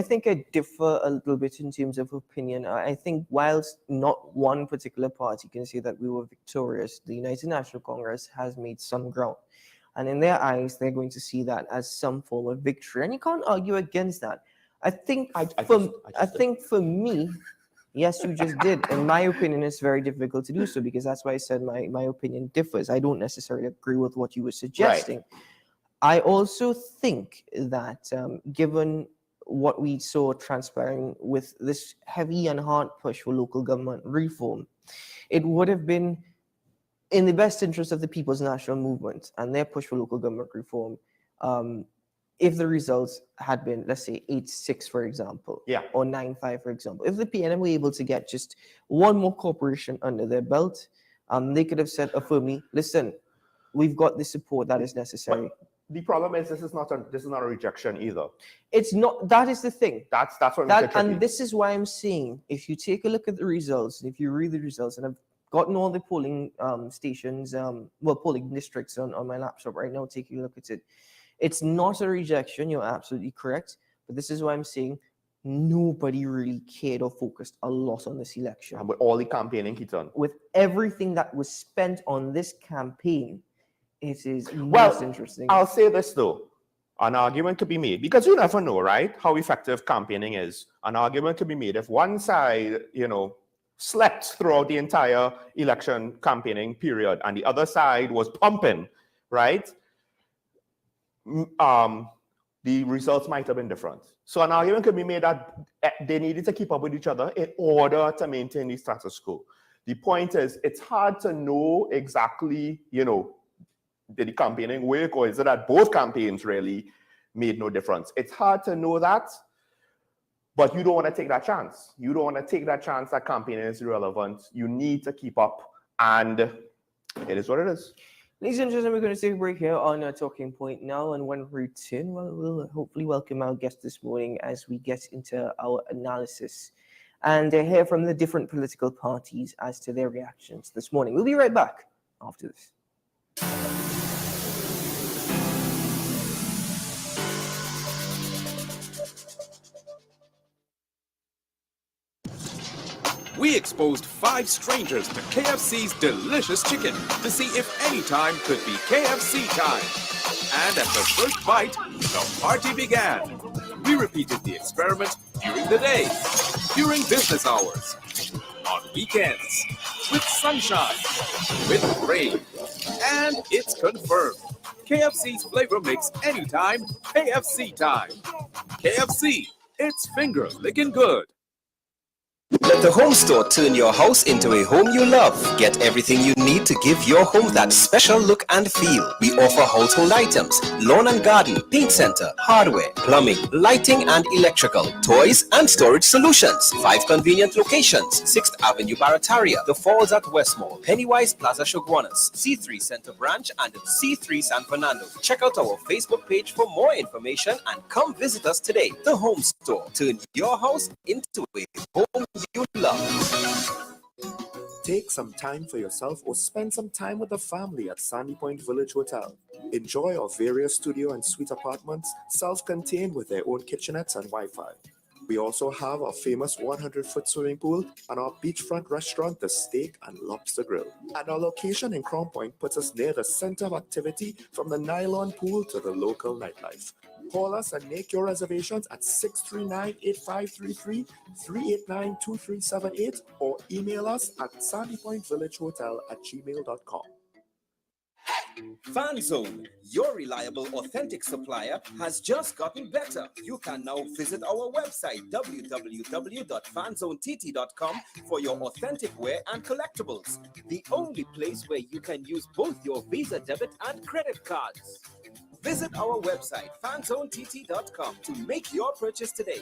think I differ a little bit in terms of opinion. I think whilst not one particular party can say that we were victorious, the United National Congress has made some ground. And in their eyes, they're going to see that as some form of victory. And you can't argue against that. I think for me, yes, you just did. In my opinion, it's very difficult to do so, because that's why I said my opinion differs. I don't necessarily agree with what you were suggesting. Right. I also think that given what we saw transpiring with this heavy and hard push for local government reform, it would have been in the best interest of the People's National Movement and their push for local government reform if the results had been, let's say, 8-6, for example, or 9-5, for example, if the PNM were able to get just one more corporation under their belt, they could have said, firmly, listen, we've got the support that is necessary. But the problem is this is not a rejection either. It's not. That is the thing. That's what makes it tricky. And this is why I'm saying, if you take a look at the results, if you read the results, and I've gotten all the polling stations, polling districts on my laptop right now, taking a look at it. It's not a rejection, you're absolutely correct. But this is why I'm saying nobody really cared or focused a lot on this election. And with all the campaigning he's done. With everything that was spent on this campaign, it is most interesting. I'll say this though. An argument could be made, because you never know, right, how effective campaigning is. An argument could be made if one side, slept throughout the entire election campaigning period and the other side was pumping, right? The results might have been different. So an argument could be made that they needed to keep up with each other in order to maintain the status quo. The point is, it's hard to know exactly, did the campaigning work, or is it that both campaigns really made no difference? It's hard to know that, but you don't want to take that chance. You don't want to take that chance that campaigning is irrelevant. You need to keep up, and it is what it is. Ladies and gentlemen, we're going to take a break here on a Talking Point now, and when we return, we'll hopefully welcome our guest this morning as we get into our analysis and hear from the different political parties as to their reactions this morning. We'll be right back after this. We exposed 5 strangers to KFC's delicious chicken to see if any time could be KFC time. And at the first bite, the party began. We repeated the experiment during the day, during business hours, on weekends, with sunshine, with rain. And it's confirmed. KFC's flavor makes anytime KFC time. KFC, it's finger licking good. Let the home store turn your house into a home you love. Get everything you need to give your home that special look and feel. We offer household items, lawn and garden, paint center, hardware, plumbing, lighting and electrical, toys and storage solutions. 5 convenient locations: 6th Avenue Barataria, The Falls at Westmore, Pennywise Plaza Shoguanas, C3 Center Branch and C3 San Fernando. Check out our Facebook page for more information and come visit us today. The Home Store. Turn your house into a home you love. Take some time for yourself or spend some time with the family at Sandy Point Village Hotel. Enjoy our various studio and suite apartments, self-contained with their own kitchenettes and Wi-Fi. We also have our famous 100-foot swimming pool and our beachfront restaurant, the Steak and Lobster Grill. And our location in Crown Point puts us near the center of activity, from the nylon pool to the local nightlife. Call us and make your reservations at 639-8533, 389-2378, or email us at sandypointvillagehotel@gmail.com. Fan Zone, your reliable, authentic supplier, has just gotten better. You can now visit our website, www.fanzonett.com, for your authentic wear and collectibles. The only place where you can use both your Visa debit and credit cards. Visit our website, fanzonett.com, to make your purchase today.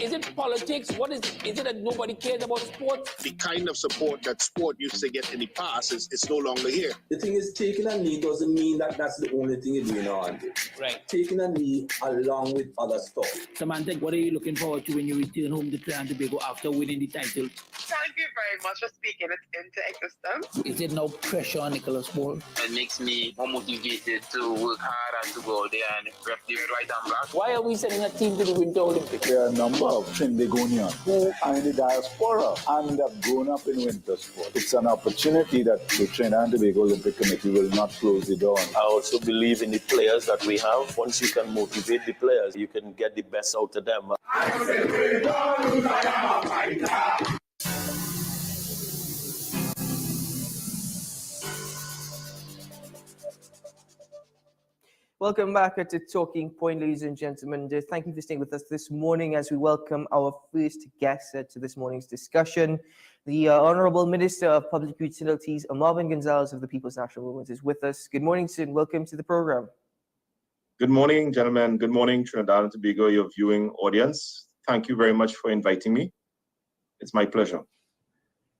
Is it politics? What is it? Is it that nobody cares about sports? The kind of support that sport used to get in the past is no longer here. The thing is, taking a knee doesn't mean that that's the only thing you're doing on it. Right. Taking a knee along with other stuff. Samantha, what are you looking forward to when you return home to Trinidad and Tobago after winning the title? Thank you very much for speaking it into existence. Is there no pressure on Nicholas Ball? It makes me more motivated to work hard and to go out there and rep the right and black. Why are we sending a team to the Winter Olympics? There are a number of Trinidadians who are in the diaspora and have grown up in winter sport. It's an opportunity that the Trinidad and Tobago Olympic Committee will not close the door on. I also believe in the players that we have. Once you can motivate the players, you can get the best out of them. Welcome back to Talking Point, ladies and gentlemen. Thank you for staying with us this morning as we welcome our first guest to this morning's discussion. The Honorable Minister of Public Utilities, Marvin Gonzalez of the People's National Movement, is with us. Good morning, sir, and welcome to the program. Good morning, gentlemen. Good morning, Trinidad and Tobago, your viewing audience. Thank you very much for inviting me. It's my pleasure.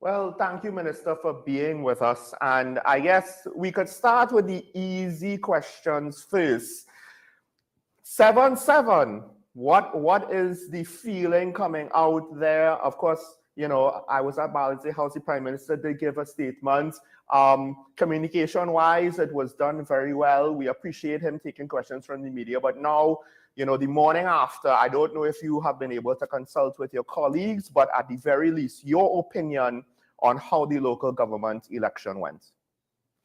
Well, thank you, Minister, for being with us. And I guess we could start with the easy questions first. 7-7, what is the feeling coming out there? Of course, you know, I was at Balancing House, the Prime Minister did give a statement. Communication-wise, it was done very well. We appreciate him taking questions from the media. But now, you know, the morning after, I don't know if you have been able to consult with your colleagues, but at the very least, your opinion on how the local government election went.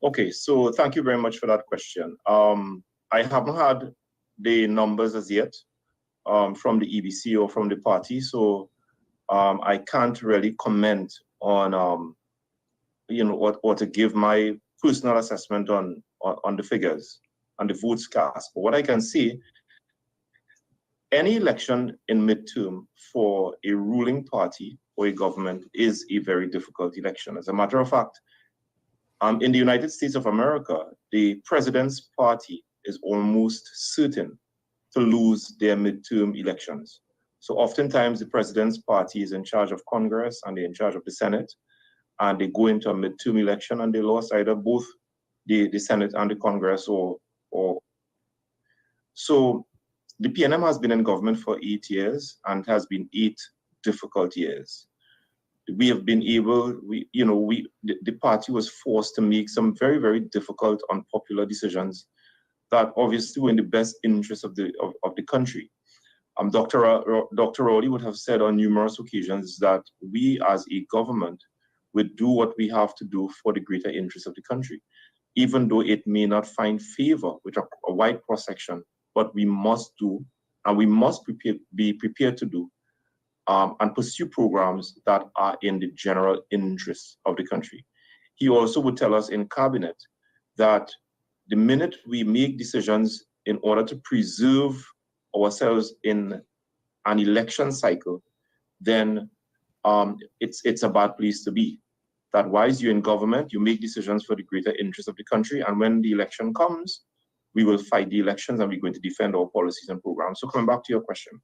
Okay, so thank you very much for that question. I haven't had the numbers as yet from the EBC or from the party, so I can't really comment on, you know, or to give my personal assessment on the figures and the votes cast. But what I can see, any election in midterm for a ruling party or a government is a very difficult election. As a matter of fact, in the United States of America, the president's party is almost certain to lose their midterm elections. So oftentimes the president's party is in charge of Congress and they're in charge of the Senate, and they go into a midterm election and they lost either both the Senate and the Congress or so the PNM has been in government for 8 years and has been 8 difficult years. We have been able, the party was forced to make some very, very difficult, unpopular decisions that obviously were in the best interest of the country. Dr. Rowley would have said on numerous occasions that we as a government would do what we have to do for the greater interest of the country, even though it may not find favor with a wide cross-section, but we must do, and we must be prepared to do, and pursue programs that are in the general interest of the country. He also would tell us in cabinet that the minute we make decisions in order to preserve ourselves in an election cycle, then it's a bad place to be. That while you're in government, you make decisions for the greater interest of the country, and when the election comes, we will fight the elections and we're going to defend our policies and programs. So coming back to your question,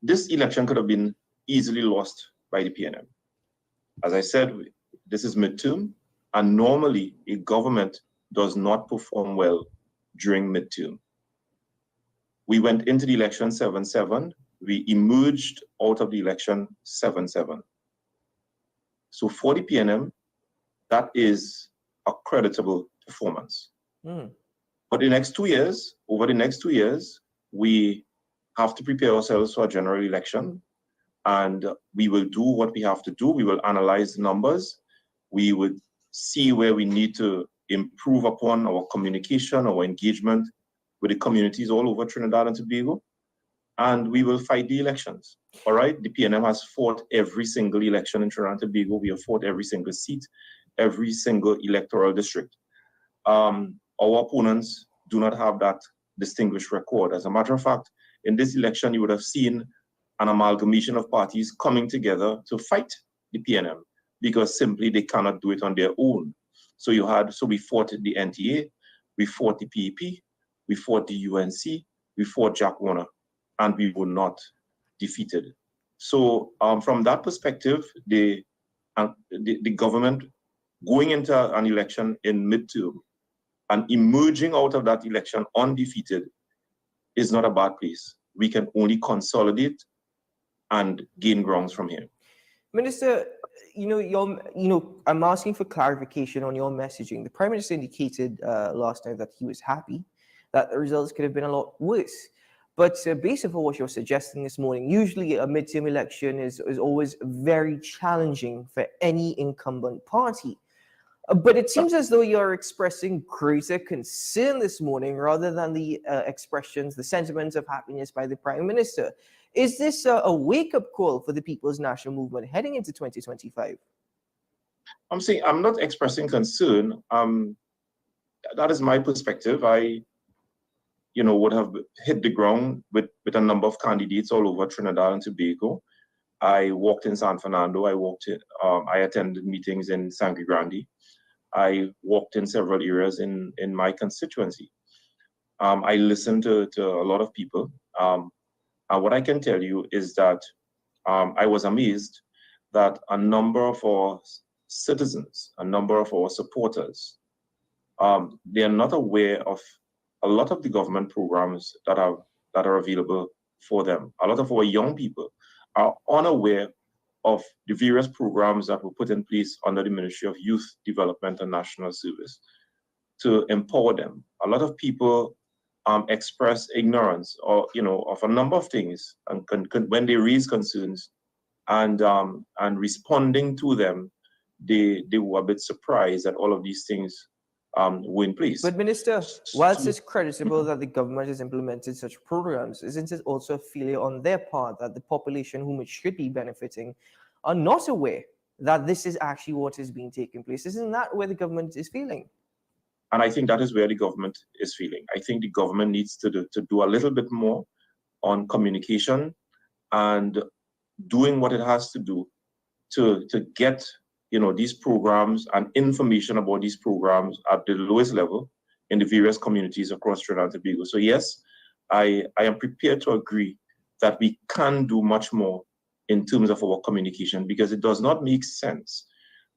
this election could have been easily lost by the PNM. As I said, this is midterm, and normally a government does not perform well during midterm. We went into the election 7-7. We emerged out of the election 7-7. So for the PNM, that is a creditable performance. For the next 2 years, over the next 2 years, we have to prepare ourselves for a general election, and we will do what we have to do. We will analyze the numbers. We would see where we need to improve upon our communication, our engagement with the communities all over Trinidad and Tobago, and we will fight the elections. All right, the PNM has fought every single election in Trinidad and Tobago. We have fought every single seat, every single electoral district. Our opponents do not have that distinguished record. As a matter of fact, in this election, you would have seen an amalgamation of parties coming together to fight the PNM because simply they cannot do it on their own. So we fought the NTA, we fought the PEP, we fought the UNC, we fought Jack Warner, and we were not defeated. So from that perspective, the government going into an election in midterm and emerging out of that election undefeated is not a bad place. We can only consolidate and gain grounds from here. Minister, I'm asking for clarification on your messaging. The Prime Minister indicated last night that he was happy that the results could have been a lot worse. But based on what you're suggesting this morning, usually a midterm election is always very challenging for any incumbent party. But it seems as though you're expressing greater concern this morning rather than the expressions, the sentiments of happiness by the Prime Minister. Is this a wake-up call for the People's National Movement heading into 2025? I'm saying I'm not expressing concern. That is my perspective. I would have hit the ground with a number of candidates all over Trinidad and Tobago. I walked in San Fernando. I attended meetings in Sangre Grande. I walked in several areas in my constituency. I listened to a lot of people. And what I can tell you is that I was amazed that a number of our citizens, a number of our supporters, they are not aware of a lot of the government programs that are available for them. A lot of our young people are unaware of the various programs that were put in place under the Ministry of Youth Development and National Service to empower them. A lot of people express ignorance of a number of things, and when they raise concerns and responding to them, they were a bit surprised that all of these things were in place. But Minister, whilst it's creditable that the government has implemented such programs, isn't it also a failure on their part that the population whom it should be benefiting are not aware that this is actually what is being taken place? Isn't that where the government is failing? And I think that is where the government is failing. I think the government needs to do a little bit more on communication and doing what it has to do to get these programs and information about these programs at the lowest level in the various communities across Trinidad and Tobago. So yes, I am prepared to agree that we can do much more in terms of our communication, because it does not make sense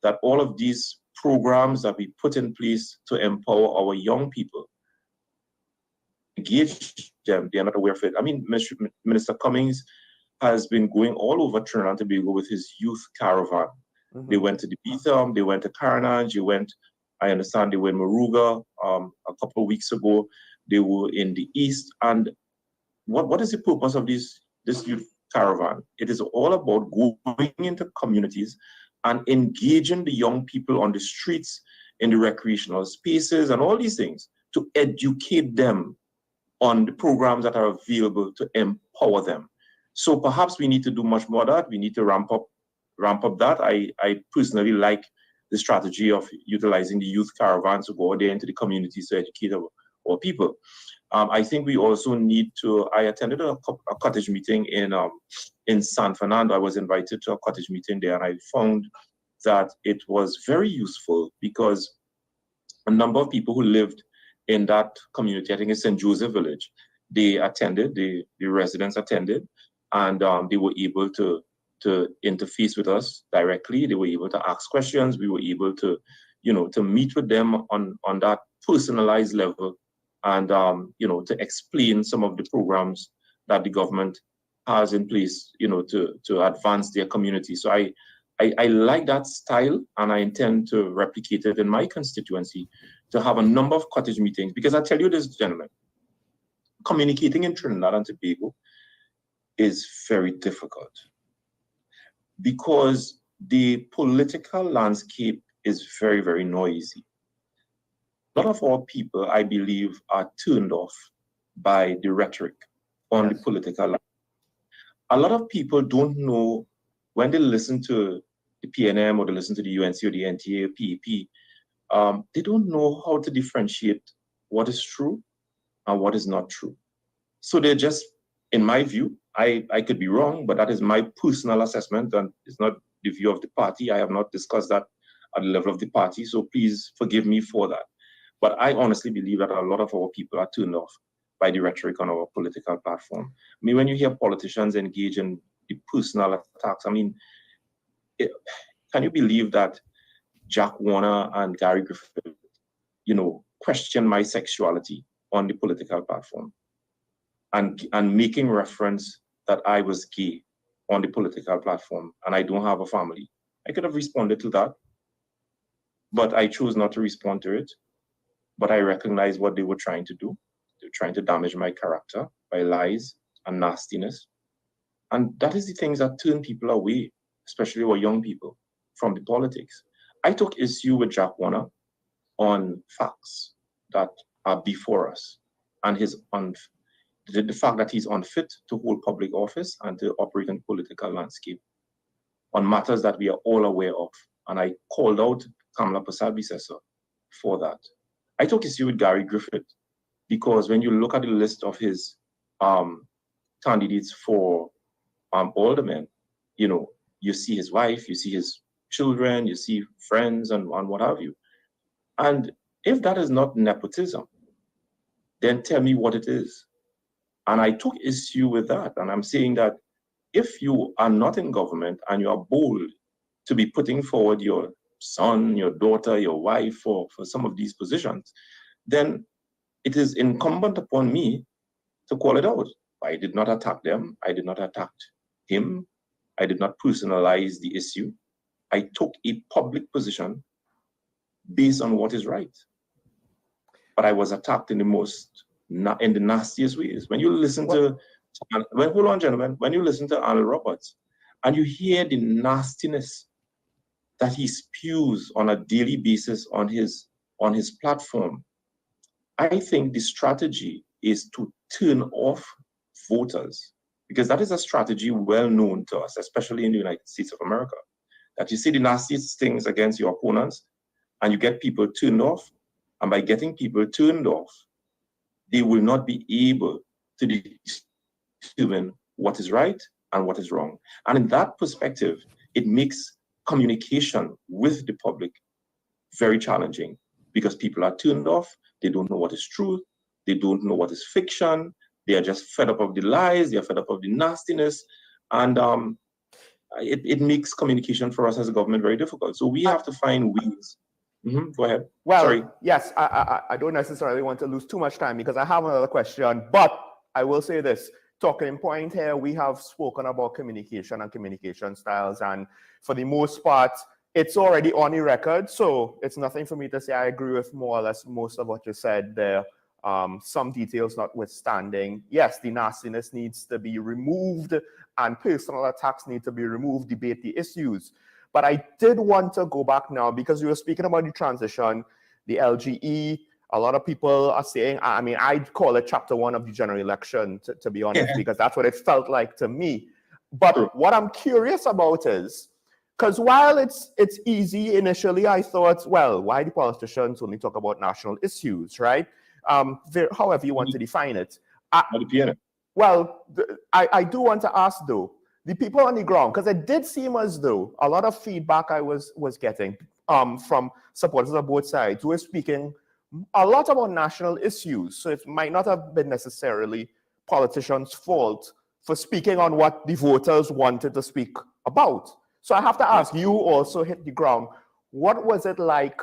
that all of these programs that we put in place to empower our young people, engage them, they are not aware of it. I mean, Minister Cummings has been going all over Trinidad and Tobago with his youth caravan. They went to the Betham, they went to Carnage, I understand they were in Moruga a couple of weeks ago. They were in the East. And what is the purpose of this youth caravan? It is all about going into communities and engaging the young people on the streets, in the recreational spaces and all these things, to educate them on the programs that are available to empower them. So perhaps we need to do much more of that. We need to ramp up that. I personally like the strategy of utilizing the youth caravans to go there into the communities to educate our people. I think we also need to, I attended a cottage meeting in San Fernando. I was invited to a cottage meeting there, and I found that it was very useful because a number of people who lived in that community, I think it's St. Joseph Village, they attended, the residents attended, and they were able to interface with us directly. They were able to ask questions. We were able to, to meet with them on that personalized level, and to explain some of the programs that the government has in place, to advance their community. So I like that style, and I intend to replicate it in my constituency, to have a number of cottage meetings. Because I tell you this, gentlemen, communicating in Trinidad and Tobago is very difficult, because the political landscape is very, very noisy. A lot of our people, I believe, are turned off by the rhetoric on the political landscape. A lot of people don't know, when they listen to the PNM or they listen to the UNC or the NTA or PEP, they don't know how to differentiate what is true and what is not true. So they're just, in my view, I could be wrong, but that is my personal assessment, and it's not the view of the party. I have not discussed that at the level of the party, so please forgive me for that. But I honestly believe that a lot of our people are turned off by the rhetoric on our political platform. I mean, when you hear politicians engage in the personal attacks, I mean, can you believe that Jack Warner and Gary Griffith, question my sexuality on the political platform and making reference that I was gay on the political platform and I don't have a family? I could have responded to that, but I chose not to respond to it. But I recognize what they were trying to do. They're trying to damage my character by lies and nastiness. And that is the things that turn people away, especially our young people, from the politics. I took issue with Jack Warner on facts that are before us and the fact that he's unfit to hold public office and to operate in political landscape on matters that we are all aware of. And I called out Kamala Persad-Bissessar for that. I took issue with Gary Griffith because when you look at the list of his candidates for aldermen, you see his wife, you see his children, you see friends and what have you. And if that is not nepotism, then tell me what it is. And I took issue with that. And I'm saying that if you are not in government and you are bold to be putting forward your son, your daughter, your wife for some of these positions, then it is incumbent upon me to call it out. I did not attack them. I did not attack him. I did not personalize the issue. I took a public position based on what is right. But I was attacked in the nastiest ways. When you listen hold on, gentlemen, when you listen to Arnold Roberts and you hear the nastiness that he spews on a daily basis on his platform, I think the strategy is to turn off voters, because that is a strategy well known to us, especially in the United States of America, that you say the nastiest things against your opponents and you get people turned off. And by getting people turned off, they will not be able to determine what is right and what is wrong. And in that perspective, it makes communication with the public very challenging because people are turned off. They don't know what is truth. They don't know what is fiction. They are just fed up of the lies. They are fed up of the nastiness. And it makes communication for us as a government very difficult. So we have to find ways. Go ahead. Well, sorry. Yes, I don't necessarily want to lose too much time because I have another question, but I will say this. Talking point here, we have spoken about communication and communication styles, and for the most part, it's already on the record, so it's nothing for me to say I agree with more or less most of what you said there. Some details notwithstanding, yes, the nastiness needs to be removed and personal attacks need to be removed, debate the issues. But I did want to go back now because we were speaking about the transition, the LGE. A lot of people are saying, I mean, I'd call it chapter 1 of the general election, to be honest, because that's what it felt like to me. But what I'm curious about is, because while it's easy initially, I thought, well, why do politicians only talk about national issues, right? However you want to define it. Well, I do want to ask, though, the people on the ground, because it did seem as though a lot of feedback I was getting from supporters of both sides who were speaking a lot about national issues. So it might not have been necessarily politicians' fault for speaking on what the voters wanted to speak about. So I have to ask, you also hit the ground. What was it like?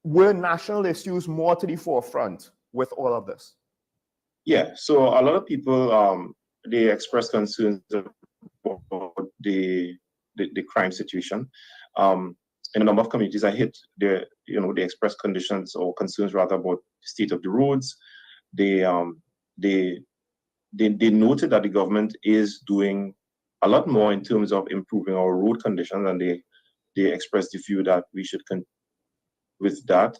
Were national issues more to the forefront with all of this? Yeah, so a lot of people, they express concerns about the crime situation. In a number of communities I hit, they express conditions or concerns rather about the state of the roads. They noted that the government is doing a lot more in terms of improving our road conditions, and they expressed the view that we should continue with that.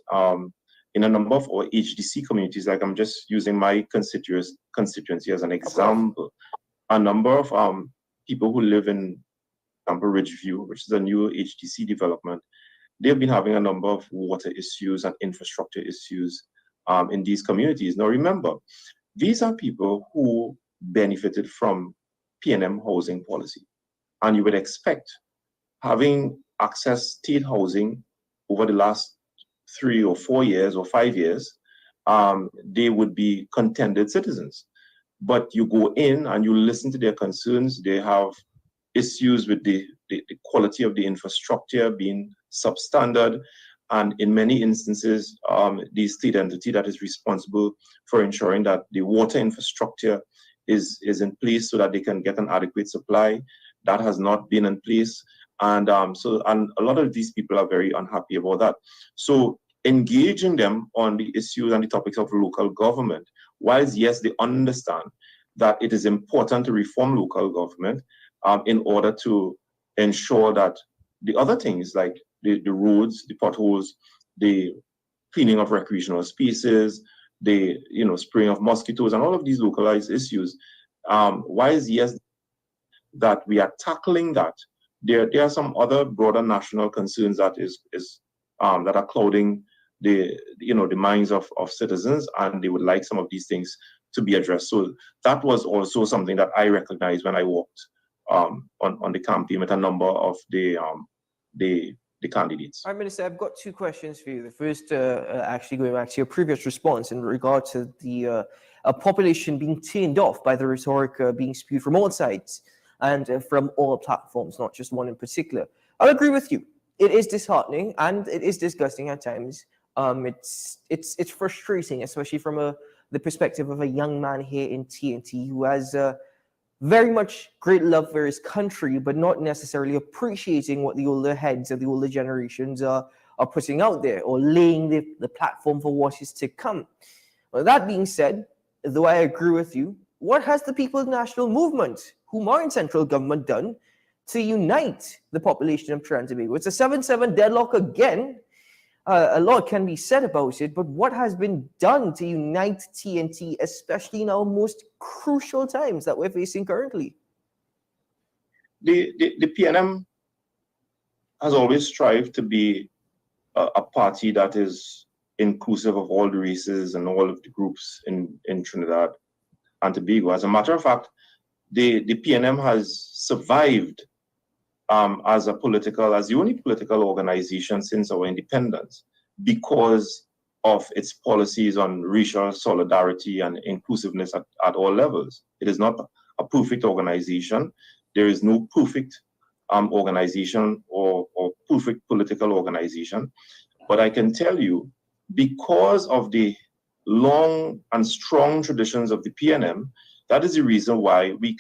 In a number of our HDC communities, like I'm just using my constituency as an example, a number of people who live in Ridgeview, which is a new HDC development, they've been having a number of water issues and infrastructure issues in these communities. Now remember, these are people who benefited from PNM housing policy. And you would expect, having access state housing over the last 3 or 4 years or 5 years, they would be contented citizens. But you go in and you listen to their concerns. They have issues with the quality of the infrastructure being substandard. And in many instances, the state entity that is responsible for ensuring that the water infrastructure is in place so that they can get an adequate supply, that has not been in place. And and a lot of these people are very unhappy about that. So engaging them on the issues and the topics of local government, whilst yes, they understand that it is important to reform local government in order to ensure that the other things like the roads, the potholes, the cleaning of recreational spaces, the spraying of mosquitoes, and all of these localized issues, whilst yes, that we are tackling that, there are some other broader national concerns that that are clouding the minds of citizens, and they would like some of these things to be addressed. So that was also something that I recognized when I walked on the campaign with a number of the candidates. All right, Minister, I've got two questions for you. The first, actually going back to your previous response in regard to the population being turned off by the rhetoric being spewed from all sides and from all platforms, not just one in particular. I'll agree with you. It is disheartening and it is disgusting at times. It's frustrating, especially from the perspective of a young man here in TNT who has very much great love for his country, but not necessarily appreciating what the older heads of the older generations are putting out there or laying the platform for what is to come. Well, that being said, though I agree with you, what has the People's National Movement, whom are in central government, done to unite the population of Trinidad and Tobago? It's a 7-7 deadlock again. A lot can be said about it, but what has been done to unite TNT, especially in our most crucial times that we're facing currently? The PNM has always strived to be a party that is inclusive of all the races and all of the groups in Trinidad and Tobago. As a matter of fact, the PNM has survived as the only political organization since our independence because of its policies on racial solidarity and inclusiveness at all levels. It is not a perfect organization. There is no perfect organization or perfect political organization. But I can tell you, because of the long and strong traditions of the PNM, that is the reason why we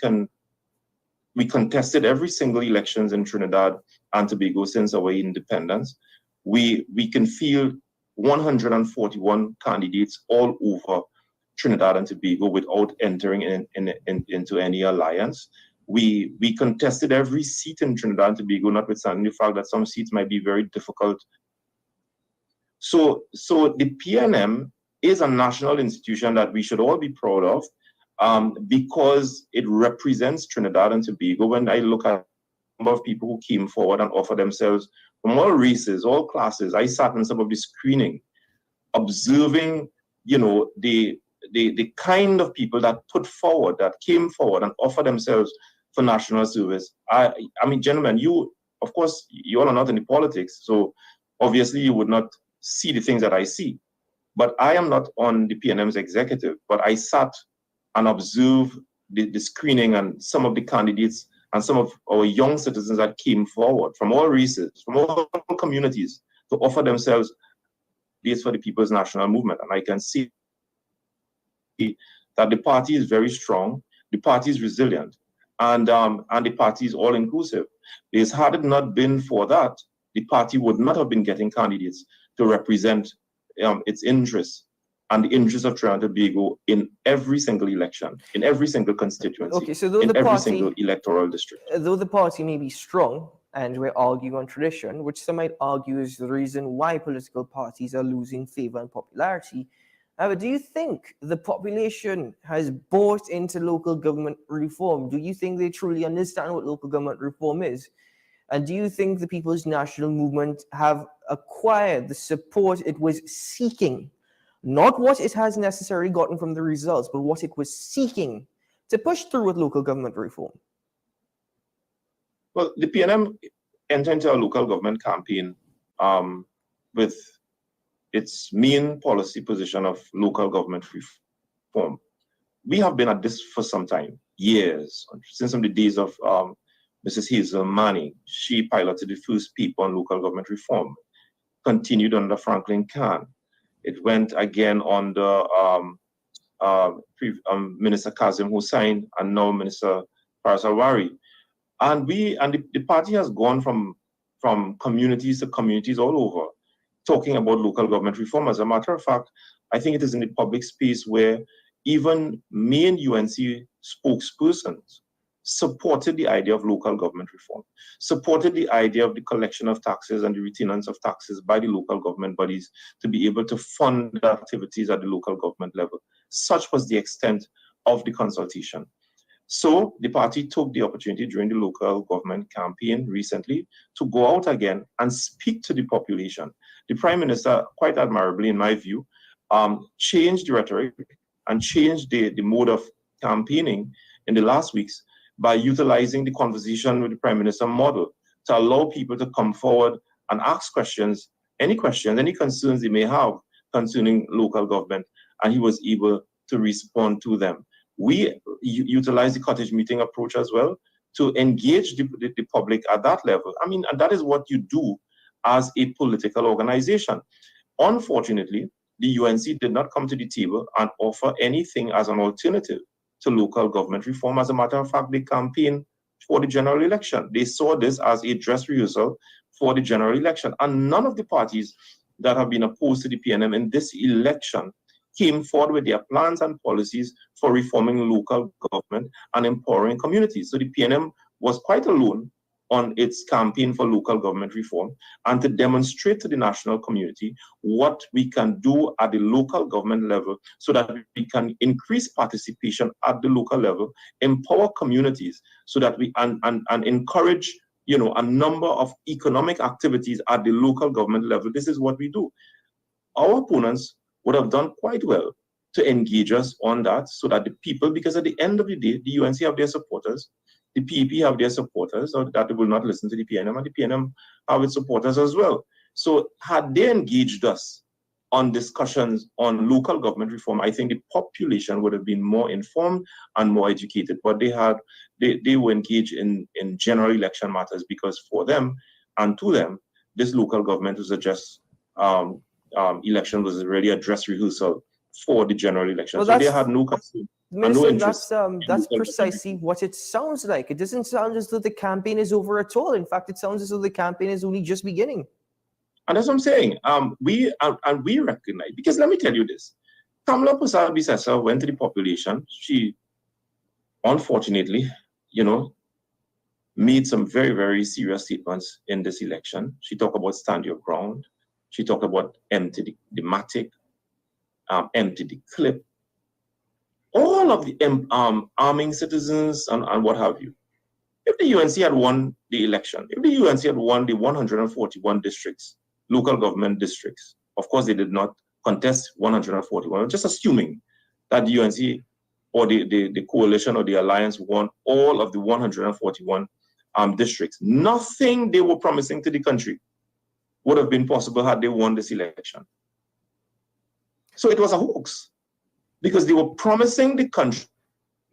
contested every single elections in Trinidad and Tobago since our independence. We can field 141 candidates all over Trinidad and Tobago without entering into any alliance. We contested every seat in Trinidad and Tobago, notwithstanding the fact that some seats might be very difficult. So the PNM is a national institution that we should all be proud of. Because it represents Trinidad and Tobago. When I look at the number of people who came forward and offered themselves from all races, all classes, I sat in some of the screening, observing, the kind of people that came forward and offered themselves for national service. I mean, gentlemen, of course, you all are not in the politics, so obviously you would not see the things that I see. But I am not on the PNM's executive, but I sat and observe the screening and some of the candidates and some of our young citizens that came forward from all races, from all communities to offer themselves this for the People's National Movement. And I can see that the party is very strong, the party is resilient, and the party is all-inclusive. Because had it not been for that, the party would not have been getting candidates to represent its interests and the interests of Trinidad and Tobago in every single election, in every single constituency, Okay, so in every single electoral district. Though the party may be strong, and we're arguing on tradition, which some might argue is the reason why political parties are losing favor and popularity, however, do you think the population has bought into local government reform? Do you think they truly understand what local government reform is? And do you think the People's National Movement have acquired the support it was seeking? Not what it has necessarily gotten from the results, but what it was seeking to push through with local government reform? Well, the PNM entered into a local government campaign with its main policy position of local government reform. We have been at this for some time, years, since the days of Mrs. Hazel Manning. She piloted the first paper on local government reform, continued under Franklin Kahn. It went again under Minister Kazim Hussain and now Minister Faris Alwari. And the party has gone from communities to communities all over, talking about local government reform. As a matter of fact, I think it is in the public space where even main UNC spokespersons supported the idea of local government reform, supported the idea of the collection of taxes and the retainance of taxes by the local government bodies to be able to fund the activities at the local government level. Such was the extent of the consultation. So the party took the opportunity during the local government campaign recently to go out again and speak to the population. The Prime Minister, quite admirably in my view, changed the rhetoric and changed the mode of campaigning in the last weeks by utilizing the conversation with the Prime Minister model to allow people to come forward and ask questions, any concerns they may have concerning local government, and he was able to respond to them. We utilize the cottage meeting approach as well to engage the public at that level. I mean, and that is what you do as a political organization. Unfortunately, the UNC did not come to the table and offer anything as an alternative to local government reform. As a matter of fact, they campaigned for the general election. They saw this as a dress rehearsal for the general election. And none of the parties that have been opposed to the PNM in this election came forward with their plans and policies for reforming local government and empowering communities. So the PNM was quite alone on its campaign for local government reform and to demonstrate to the national community what we can do at the local government level so that we can increase participation at the local level, empower communities so that we and encourage a number of economic activities at the local government level. This is what we do. Our opponents would have done quite well to engage us on that so that the people, because at the end of the day, the UNC have their supporters, the PEP have their supporters, or that they will not listen to the PNM, and the PNM have its supporters as well. So had they engaged us on discussions on local government reform, I think the population would have been more informed and more educated. But they were engaged in general election matters because for them and to them, this local government was just election was really a dress rehearsal for the general election. Well, so they had no concern. Minister, that's precisely what it sounds like. It doesn't sound as though the campaign is over at all. In fact, it sounds as though the campaign is only just beginning. And that's what I'm saying. We recognize, because let me tell you this. Kamala Persad-Bissessar went to the population. She, unfortunately, made some very, very serious statements in this election. She talked about stand your ground. She talked about empty the matic, empty the clip. All of the arming citizens and what have you. If the UNC had won the election, if the UNC had won the 141 districts, local government districts, of course they did not contest 141, just assuming that the UNC or the coalition or the alliance won all of the 141 districts. Nothing they were promising to the country would have been possible had they won this election. So it was a hoax, because they were promising the country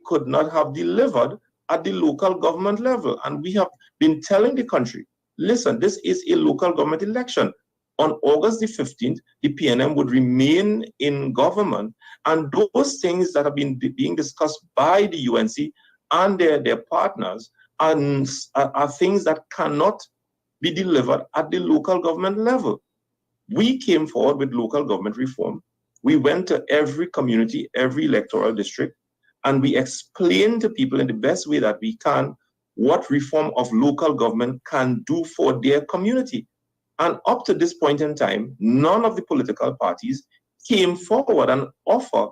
could not have delivered at the local government level. And we have been telling the country, listen, this is a local government election. On August the 15th, the PNM would remain in government, and those things that have been being discussed by the UNC and their partners are things that cannot be delivered at the local government level. We came forward with local government reform. We went to every community, every electoral district, and we explained to people in the best way that we can what reform of local government can do for their community. And up to this point in time, none of the political parties came forward and offered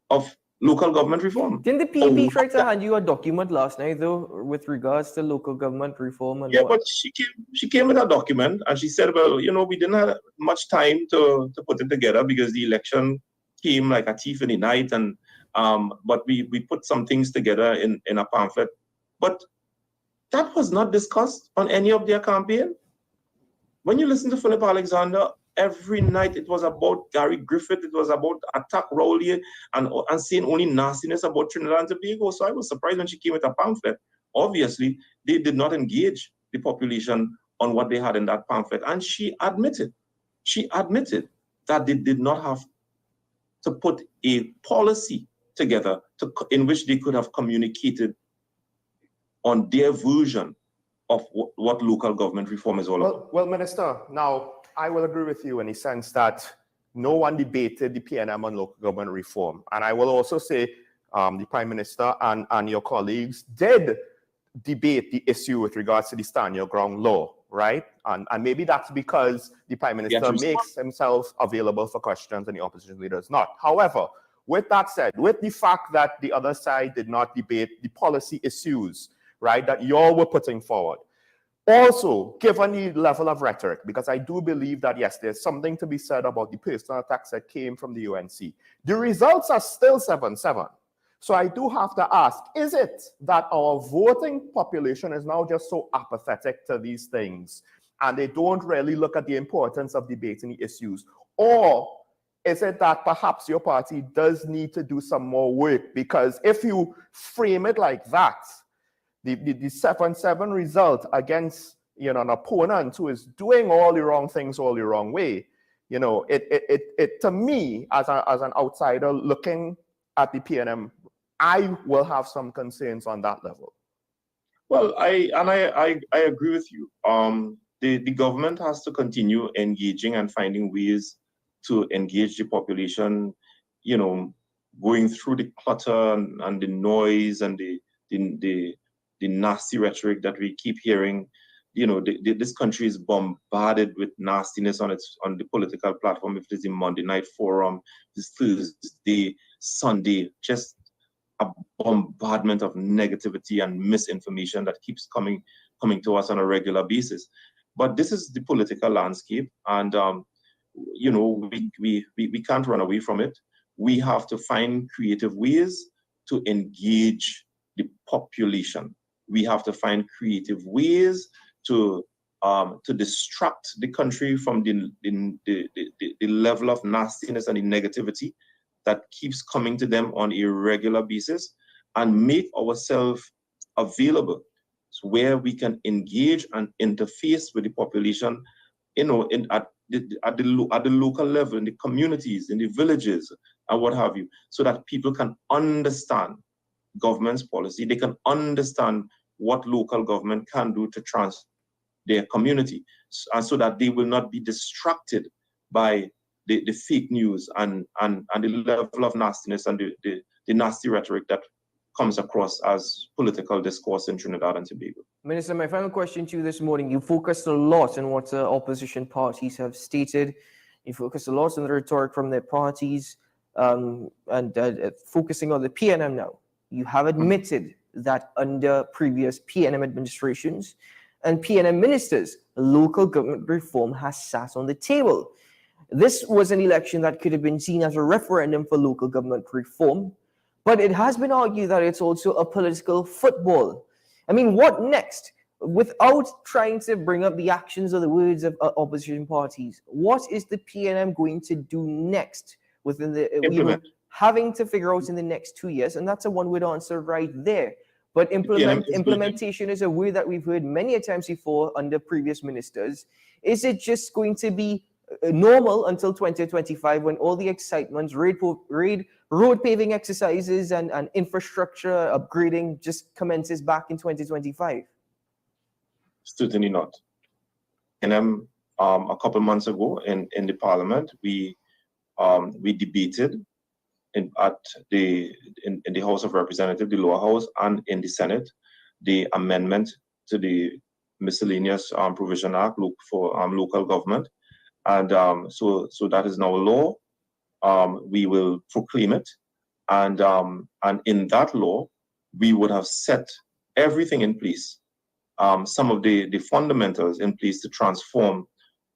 of local government reform. Didn't the PEP try to hand you a document last night, though, with regards to local government reform? And but she came with a document, and she said, well, we didn't have much time to put it together because the election came like a thief in the night, and but we put some things together in a pamphlet. But that was not discussed on any of their campaign. When you listen to Philip Alexander every night it was about Gary Griffith, it was about attack Rowley, and saying only nastiness about Trinidad and Tobago. So I was surprised when she came with a pamphlet. Obviously, they did not engage the population on what they had in that pamphlet. And she admitted that they did not have to put a policy together in which they could have communicated on their version of what local government reform is all about. Well, Minister, now I will agree with you in the sense that no one debated the PNM on local government reform. And I will also say the Prime Minister and your colleagues did debate the issue with regards to the stand your ground law, right? And maybe that's because the Prime Minister makes himself available for questions and the opposition leader does not. However, with that said, with the fact that the other side did not debate the policy issues, right, that you all were putting forward, also, given the level of rhetoric, because I do believe that, yes, there's something to be said about the personal attacks that came from the UNC. The results are still 7-7. So I do have to ask, is it that our voting population is now just so apathetic to these things and they don't really look at the importance of debating the issues? Or is it that perhaps your party does need to do some more work? Because if you frame it like that, the 7-7 result against an opponent who is doing all the wrong things all the wrong way, it to me as an outsider looking at the PNM, I will have some concerns on that level. Well, I agree with you. The government has to continue engaging and finding ways to engage the population, going through the clutter and the noise and the nasty rhetoric that we keep hearing. This country is bombarded with nastiness on the political platform. If it is the Monday Night Forum, this Thursday, Sunday, just a bombardment of negativity and misinformation that keeps coming to us on a regular basis. But this is the political landscape, and we can't run away from it. We have to find creative ways to engage the population. We have to find creative ways to distract the country from the level of nastiness and the negativity that keeps coming to them on a regular basis, and make ourselves available where we can engage and interface with the population, at the local level, in the communities, in the villages, and what have you, so that people can understand government's policy. They can understand what local government can do to transform their community, and so that they will not be distracted by the fake news and the level of nastiness and the nasty rhetoric that comes across as political discourse in Trinidad and Tobago. Minister, my final question to you this morning. You focused a lot on what opposition parties have stated. You focused a lot on the rhetoric from their parties, and focusing on the PNM now. You have admitted that under previous PNM administrations and PNM ministers, local government reform has sat on the table. This was an election that could have been seen as a referendum for local government reform, but it has been argued that it's also a political football. I mean, what next? Without trying to bring up the actions or the words of opposition parties, what is the PNM going to do next within the having to figure out in the next 2 years? And that's a one-word answer right there. But implementation is a word that we've heard many a times before under previous ministers. Is it just going to be normal until 2025 when all the excitement, road paving exercises and infrastructure upgrading just commences back in 2025? Certainly not. And a couple months ago in the parliament, we debated in the House of Representatives, the lower house, and in the Senate, the amendment to the Miscellaneous Provision Act for local government. And so that is now law. We will proclaim it. And in that law, we would have set everything in place, some of the fundamentals in place to transform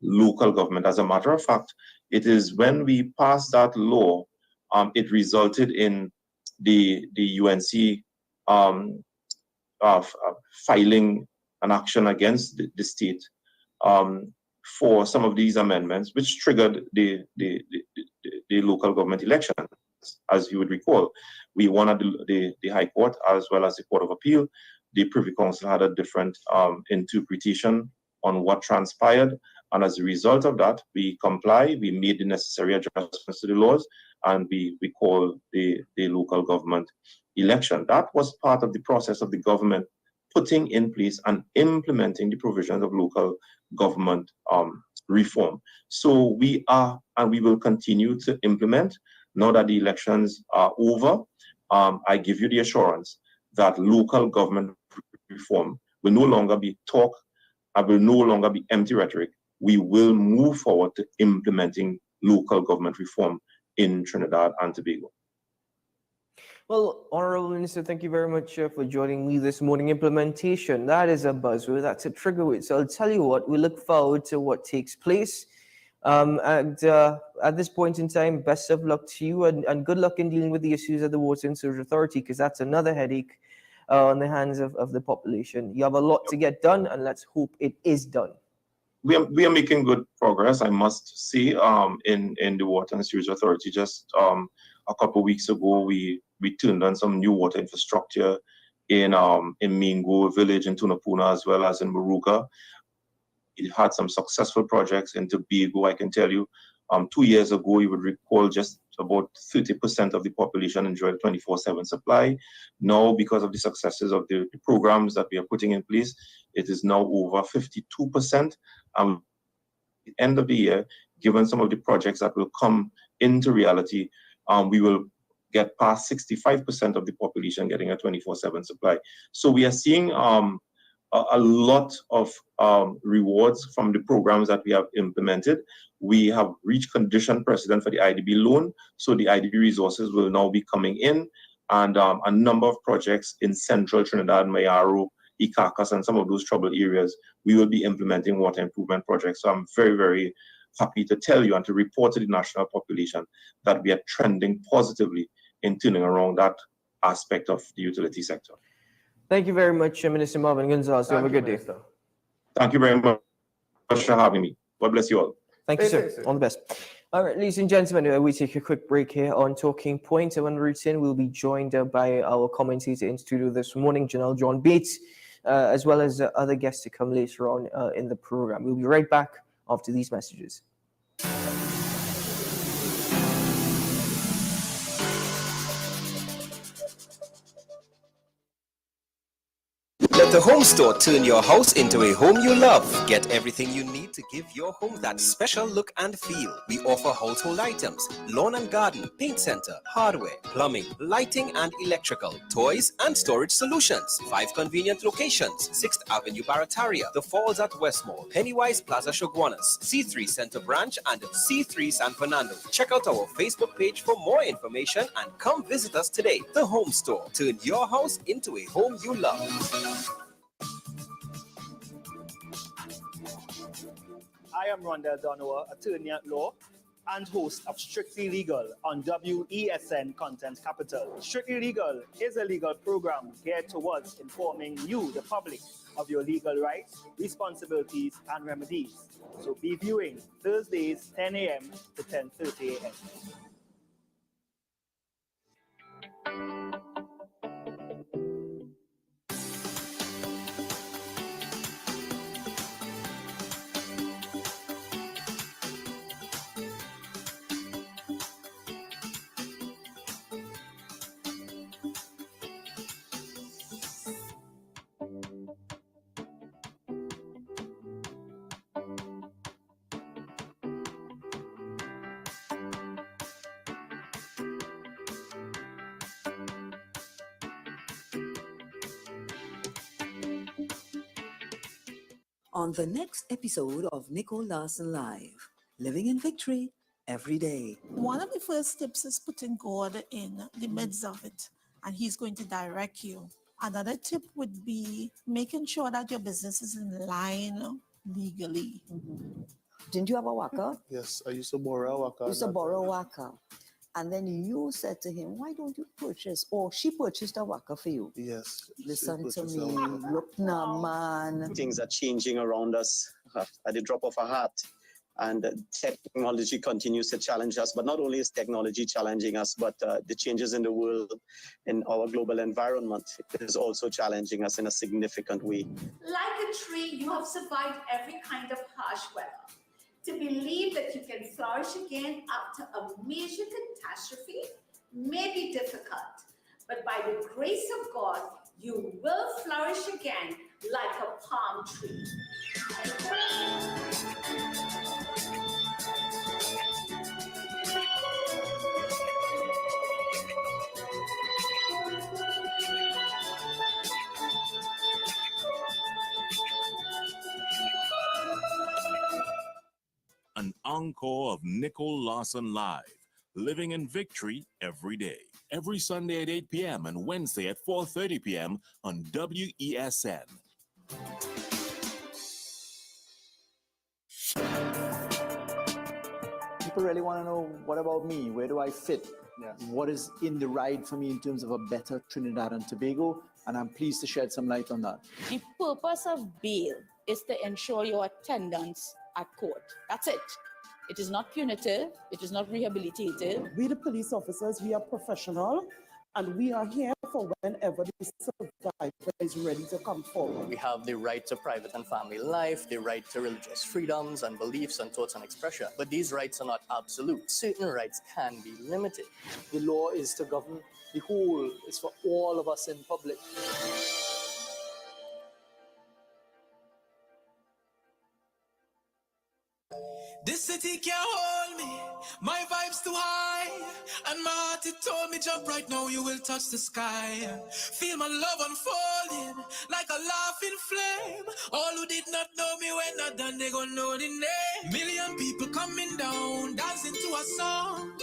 local government. As a matter of fact, it is when we passed that law, it resulted in the UNC filing an action against the state for some of these amendments, which triggered the local government elections. As you would recall, we won at the High Court as well as the Court of Appeal. The Privy Council had a different interpretation on what transpired, and as a result of that, we comply, we made the necessary adjustments to the laws, and we call the local government election. That was part of the process of the government putting in place and implementing the provisions of local government reform. So we are, and we will continue to implement. Now that the elections are over, I give you the assurance that local government reform will no longer be talk, and will no longer be empty rhetoric. We will move forward to implementing local government reform in Trinidad and Tobago. Well, Honorable Minister, thank you very much for joining me this morning. Implementation, that is a buzzword, that's a trigger word. So I'll tell you what, we look forward to what takes place. At this point in time, best of luck to you and good luck in dealing with the issues of the Water and Sewage Authority, because that's another headache on the hands of the population. You have a lot to get done, and let's hope it is done. We are making good progress, I must say, in the Water and Sewage Authority. Just a couple of weeks ago, we turned on some new water infrastructure in Mingo Village in Tunapuna as well as in Moruga. It had some successful projects in Tobago. I can tell you, 2 years ago, you would recall just about 30% of the population enjoyed 24/7 supply. Now, because of the successes of the programs that we are putting in place, it is now over 52%. At the end of the year, given some of the projects that will come into reality, we will get past 65% of the population getting a 24/7 supply. So we are seeing a lot of rewards from the programs that we have implemented. We have reached condition precedent for the IDB loan, so the IDB resources will now be coming in, and a number of projects in central Trinidad, Mayaro, Icacos, and some of those troubled areas, we will be implementing water improvement projects. So I'm very, very happy to tell you and to report to the national population that we are trending positively in turning around that aspect of the utility sector. Thank you very much, Minister Marvin Gonzalez. Have a good day. Thank you very much for having me. God bless you all. Thank you, sir. All the best. All right, ladies and gentlemen, we take a quick break here on Talking Points. And when we return, we'll be joined by our commentator in studio this morning, Janelle John Bates, as well as other guests to come later on in the program. We'll be right back after these messages. Let the Home Store turn your house into a home you love. Get everything you need to give your home that special look and feel. We offer household items, lawn and garden, paint center, hardware, plumbing, lighting and electrical, toys and storage solutions. 5 convenient locations: 6th Avenue Barataria, The Falls at Westmore, Pennywise Plaza Shoguanas, C3 Center Branch and C3 San Fernando. Check out our Facebook page for more information and come visit us today. The Home Store. Turn your house into a home you love. I am Rondell Donowa, attorney at law and host of Strictly Legal on WESN Content Capital. Strictly Legal is a legal program geared towards informing you, the public, of your legal rights, responsibilities, and remedies. So be viewing Thursdays, 10 a.m. to 10:30 a.m. On the next episode of Nicole Larson Live, living in victory every day. One of the first steps is putting God in the midst of it, and He's going to direct you. Another tip would be making sure that your business is in line legally. Didn't you have a waka? Yes, I used to borrow a waka. You used to borrow a waka. And then you said to him, why don't you purchase? Or she purchased a waka for you. Yes. Listen to me. Look now, man. Things are changing around us at the drop of a hat. And technology continues to challenge us. But not only is technology challenging us, but the changes in the world, in our global environment, is also challenging us in a significant way. Like a tree, you have survived every kind of harsh weather. To believe that you can flourish again after a major catastrophe may be difficult, but by the grace of God, you will flourish again like a palm tree. An encore of Nicole Lawson Live, living in victory every day. Every Sunday at 8 p.m. and Wednesday at 4:30 p.m. on WESN. People really want to know, what about me? Where do I fit? What is in the ride for me in terms of a better Trinidad and Tobago? And I'm pleased to shed some light on that. The purpose of bail is to ensure your attendance at court. That's it. It is not punitive. It is not rehabilitative. We, the police officers, we are professional, and we are here for whenever the survivor is ready to come forward. We have the right to private and family life, the right to religious freedoms and beliefs and thoughts and expression. But these rights are not absolute. Certain rights can be limited. The law is to govern the whole. It's for all of us in public. This city can't hold me, my vibe's too high, and my heart it told me jump right now, you will touch the sky. Feel my love unfolding like a laughing flame. All who did not know me when not done, they gon' know the name. Million people coming down, dancing to a song.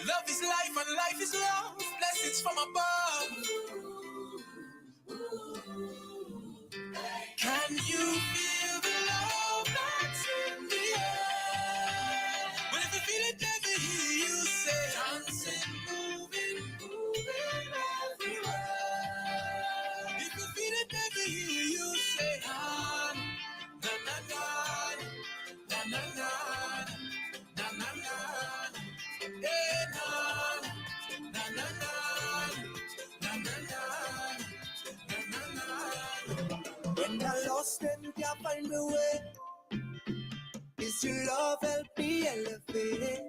Love is life and life is love, blessings from above. Can you feel the love that's in the air? Well, if you feel it, let me hear you say, dancing, moving everywhere. If you feel it, let me hear you say, na na na na na na na na na, eh, na na na na na na. When I lost and can't find the way, is your love help me elevate?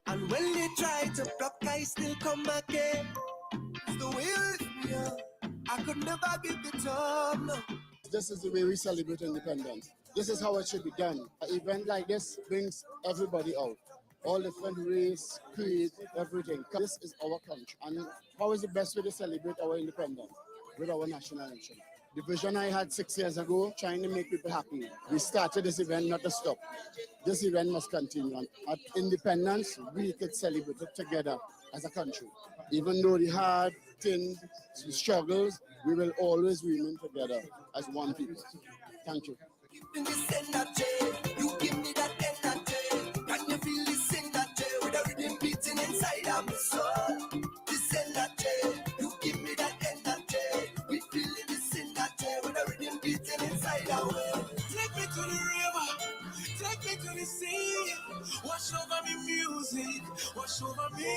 And when they try to block, I still come again. It's the way you lift me up, I could never give it up, no. This is the way we celebrate independence. This is how it should be done. An event like this brings everybody out. All different race, creed, everything. This is our country. And how is the best way to celebrate our independence? With our national anthem. The vision I had 6 years ago, trying to make people happy. We started this event not to stop. This event must continue. And at independence, we could celebrate it together as a country. Even though the hard things, the struggles, we will always remain together as one people. Thank you. You give me that energy. Can you feel this energy with a rhythm beating inside of my soul? This energy, you give me that energy. We feel this energy with a rhythm beating inside our way. Take me to the river, take me to the sea. Wash over me music, wash over me.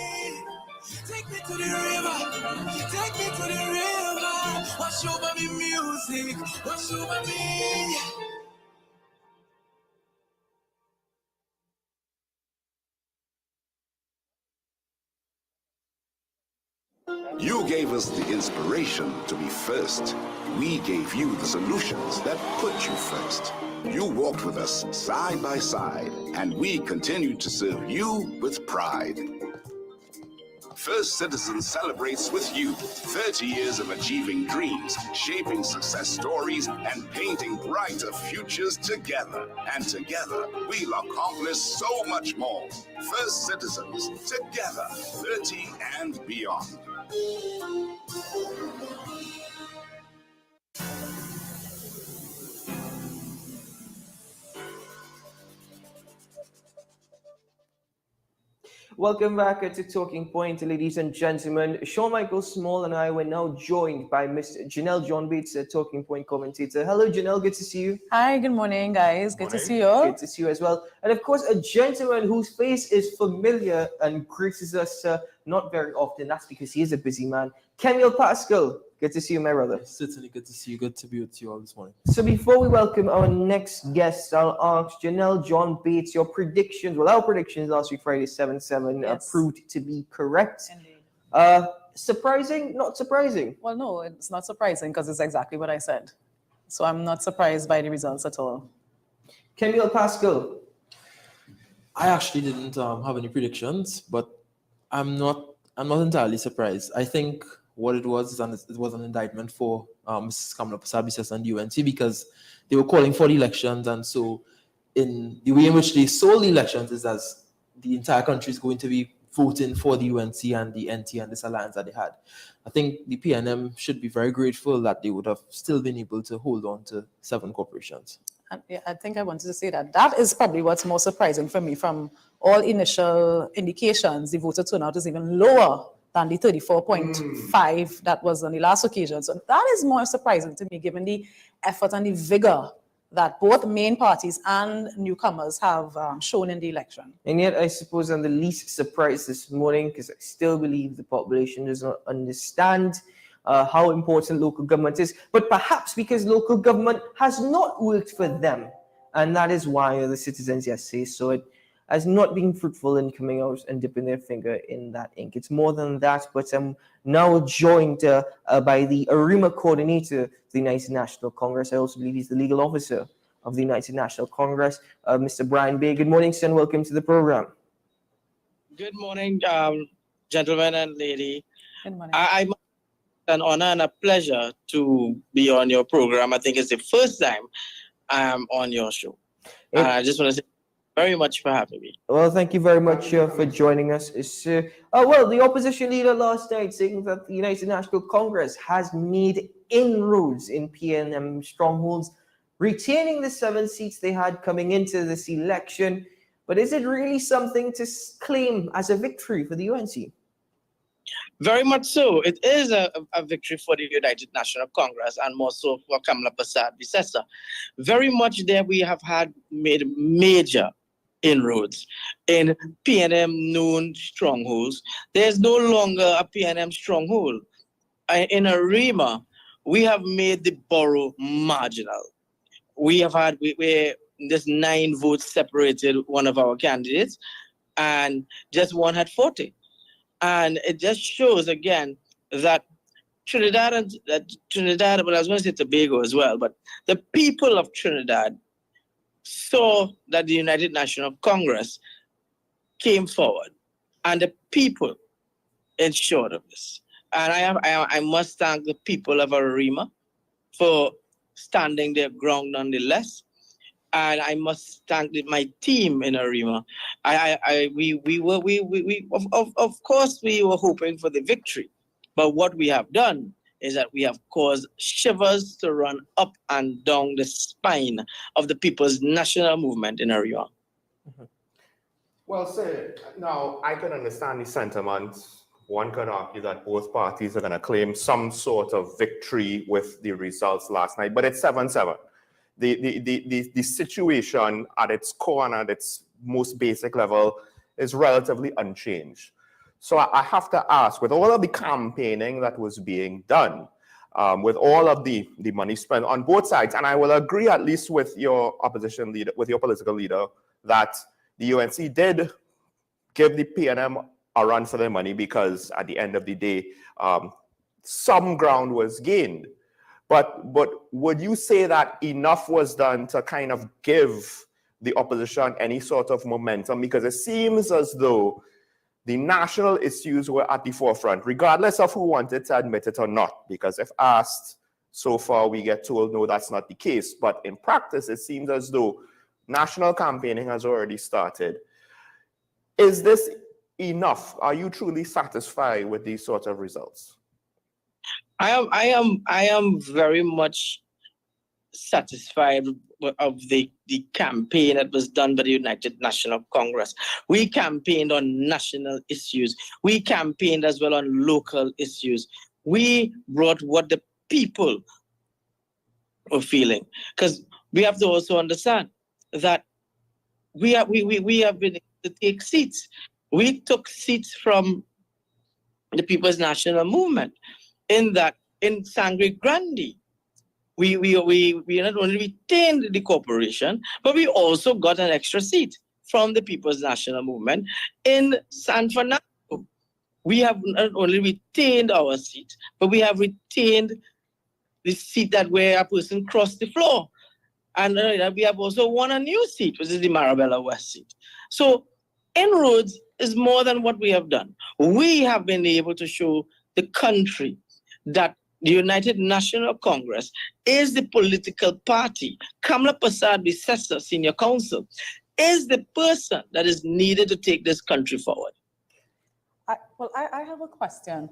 Take me to the river, take me to the river. Wash over me music, wash over me. You gave us the inspiration to be first. We gave you the solutions that put you first. You walked with us side by side, and we continue to serve you with pride. First Citizens celebrates with you 30 years of achieving dreams, shaping success stories, and painting brighter futures together. And together, we'll accomplish so much more. First Citizens, together, 30 and beyond. Welcome back to Talking Point, ladies and gentlemen. Sean Michael Small and I were now joined by Miss Janelle John Bates, a Talking Point commentator. Hello, Janelle. Good to see you. Hi, good morning, guys. Good to see you. Good to see you as well. And of course, a gentleman whose face is familiar and graces us not very often. That's because he is a busy man. Camille Pascal. Good to see you, my brother. Certainly good to see you. Good to be with you all this morning. So before we welcome our next guest, I'll ask Janelle John Bates, your predictions. Well, our predictions last week, Friday, 7-7, proved to be correct. Indeed. Surprising? Not surprising? Well, no, it's not surprising because it's exactly what I said. So I'm not surprised by the results at all. Camille Pascal. I actually didn't have any predictions, but I'm not entirely surprised. I think what it was an indictment for Mrs. Kamala Persad and the UNC because they were calling for the elections, and so in the way in which they sold the elections is as the entire country is going to be voting for the UNC and the NT and this alliance that they had. I think the PNM should be very grateful that they would have still been able to hold on to 7 corporations. Yeah, I think I wanted to say that is probably what's more surprising for me. From all initial indications, the voter turnout is even lower than the 34.5 that was on the last occasion. So that is more surprising to me, given the effort and the vigor that both main parties and newcomers have shown in the election. And yet, I suppose I'm the least surprised this morning because I still believe the population does not understand how important local government is, but perhaps because local government has not worked for them. And that is why the citizens say so. It has not been fruitful in coming out and dipping their finger in that ink. It's more than that, but I'm now joined by the ARIMA coordinator of the United National Congress. I also believe he's the legal officer of the United National Congress, Mr. Brian Bay. Good morning, sir, and welcome to the program. Good morning, gentlemen and lady. Good morning. It's an honor and a pleasure to be on your program. I think it's the first time I'm on your show. And I just want to say very much for having me. Well, thank you very much for joining us. Well, the opposition leader last night saying that the United National Congress has made inroads in PNM strongholds, retaining the 7 seats they had coming into this election. But is it really something to claim as a victory for the UNC? Very much so. It is a victory for the United National Congress and more so for Kamala Persad-Bissessar. Very much there we have made major inroads in PNM known strongholds. There's no longer a PNM stronghold. In ARIMA, we have made the borough marginal. We have had, this 9 votes separated one of our candidates, and just one had 40. And it just shows again that Trinidad, but I was going to say Tobago as well, but the people of Trinidad saw that the United National Congress came forward, and the people ensured of this. And I must thank the people of ARIMA for standing their ground nonetheless. And I must thank my team in ARIMA. Of course, we were hoping for the victory, but what we have done is that we have caused shivers to run up and down the spine of the people's national movement in ARIMA. Mm-hmm. Well, sir, now I can understand the sentiment. One can argue that both parties are going to claim some sort of victory with the results last night, but it's 7-7. The situation at its core and at its most basic level is relatively unchanged. So I have to ask, with all of the campaigning that was being done, with all of the money spent on both sides, and I will agree at least with your opposition leader, with your political leader, that the UNC did give the PNM a run for their money because at the end of the day, some ground was gained. But would you say that enough was done to kind of give the opposition any sort of momentum? Because it seems as though the national issues were at the forefront, regardless of who wanted to admit it or not. Because if asked, so far we get told, no, that's not the case. But in practice, it seems as though national campaigning has already started. Is this enough? Are you truly satisfied with these sorts of results? I am very much satisfied of the campaign that was done by the United National Congress. We campaigned on national issues. We campaigned as well on local issues. We brought what the people were feeling. Because we have to also understand that we have been able to take seats. We took seats from the People's National Movement in Sangre Grande. We not only retained the corporation, but we also got an extra seat from the People's National Movement in San Fernando. We have not only retained our seat, but we have retained the seat that where a person crossed the floor. And we have also won a new seat, which is the Marabella West seat. So inroads is more than what we have done. We have been able to show the country that the United National Congress is the political party. Kamla Prasad Bisesa, Senior Counsel, is the person that is needed to take this country forward. I have a question,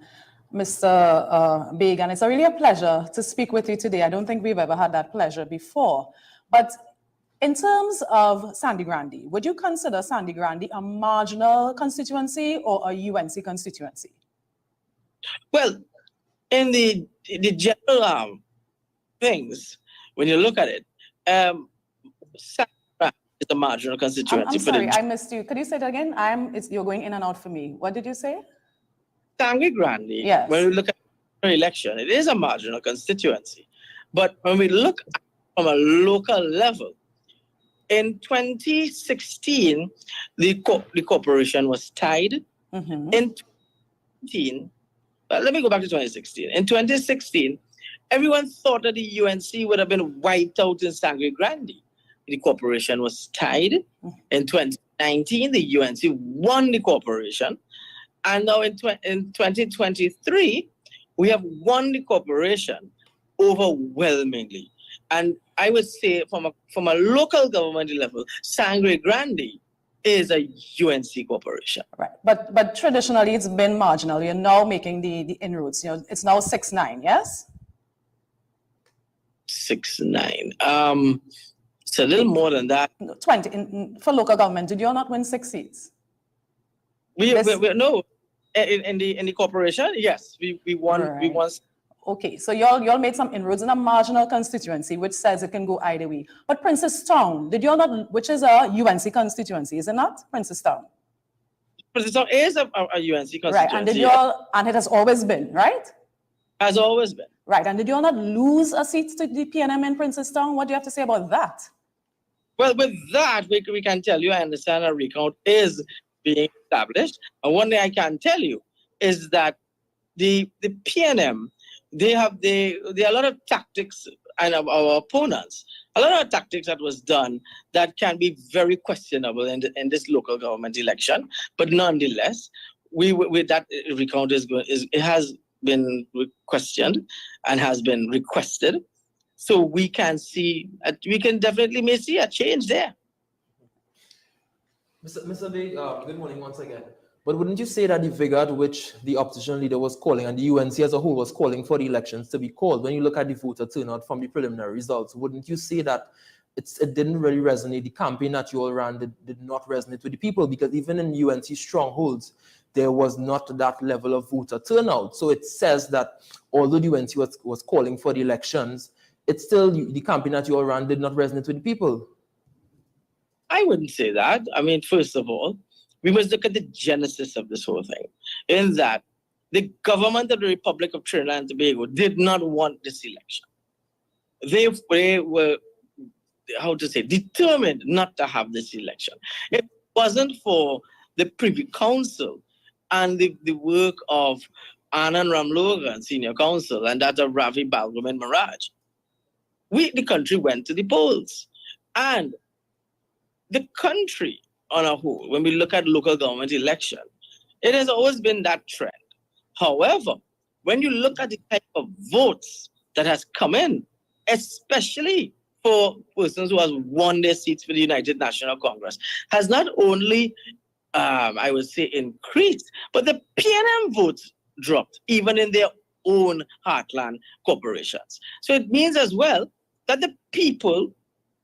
Mr. Big, and it's really a pleasure to speak with you today. I don't think we've ever had that pleasure before. But in terms of Sangre Grande, would you consider Sangre Grande a marginal constituency or a UNC constituency? Well, in the general things, when you look at it, Sangre Grande is a marginal constituency. I'm sorry, I missed you. Could you say that again? You're going in and out for me. What did you say? Sangre Grande, yes. When we look at the election, it is a marginal constituency. But when we look at from a local level, in 2016, the corporation was tied. Mm-hmm. In 2018, let me go back to 2016. In 2016, everyone thought that the UNC would have been wiped out in Sangre Grande. The corporation was tied. Mm-hmm. In 2019, the UNC won the corporation. And now in 2023, we have won the corporation overwhelmingly. And I would say from a local government level, Sangre Grande is a UNC corporation. Right, but traditionally it's been marginal. You're now making the inroads. You know, it's now 6-9, yes? 6-9. It's a little more than that. 20 for local government. Did you not win 6 seats? No, in the corporation, yes, we won. Right. We won. Okay, so y'all made some inroads in a marginal constituency, which says it can go either way. But Princestown, did you not, which is a UNC constituency, is it not? Princestown. Princestown is a UNC constituency. Right, and and it has always been, right? Has always been. Right, and did you not lose a seat to the PNM in Princestown? What do you have to say about that? Well, with that, we can tell you, I understand a recount is being established. And one thing I can tell you is that the PNM, there are a lot of tactics, and our opponents, a lot of tactics that was done that can be very questionable in this local government election. But nonetheless, with that recount it has been questioned and has been requested. So we can definitely may see a change there. Mr. Big, good morning once again. But wouldn't you say that the vigor at which the opposition leader was calling and the UNC as a whole was calling for the elections to be called, when you look at the voter turnout from the preliminary results, wouldn't you say that it didn't really resonate? The campaign that you all ran did not resonate with the people, because even in UNC strongholds, there was not that level of voter turnout. So it says that although the UNC was calling for the elections, it's still the campaign that you all ran did not resonate with the people. I wouldn't say that. I mean, first of all, we must look at the genesis of this whole thing, in that the government of the Republic of Trinidad and Tobago did not want this election. They were, determined not to have this election. It wasn't for the Privy Council and the work of Anand Ramlogan, Senior Counsel, and that of Ravi Balgam and Miraj. The country went to the polls. And the country on a whole, when we look at local government election, it has always been that trend. However, when you look at the type of votes that has come in, especially for persons who have won their seats for the United National Congress, has not only, I would say, increased, but the PNM votes dropped, even in their own heartland corporations. So it means as well that the people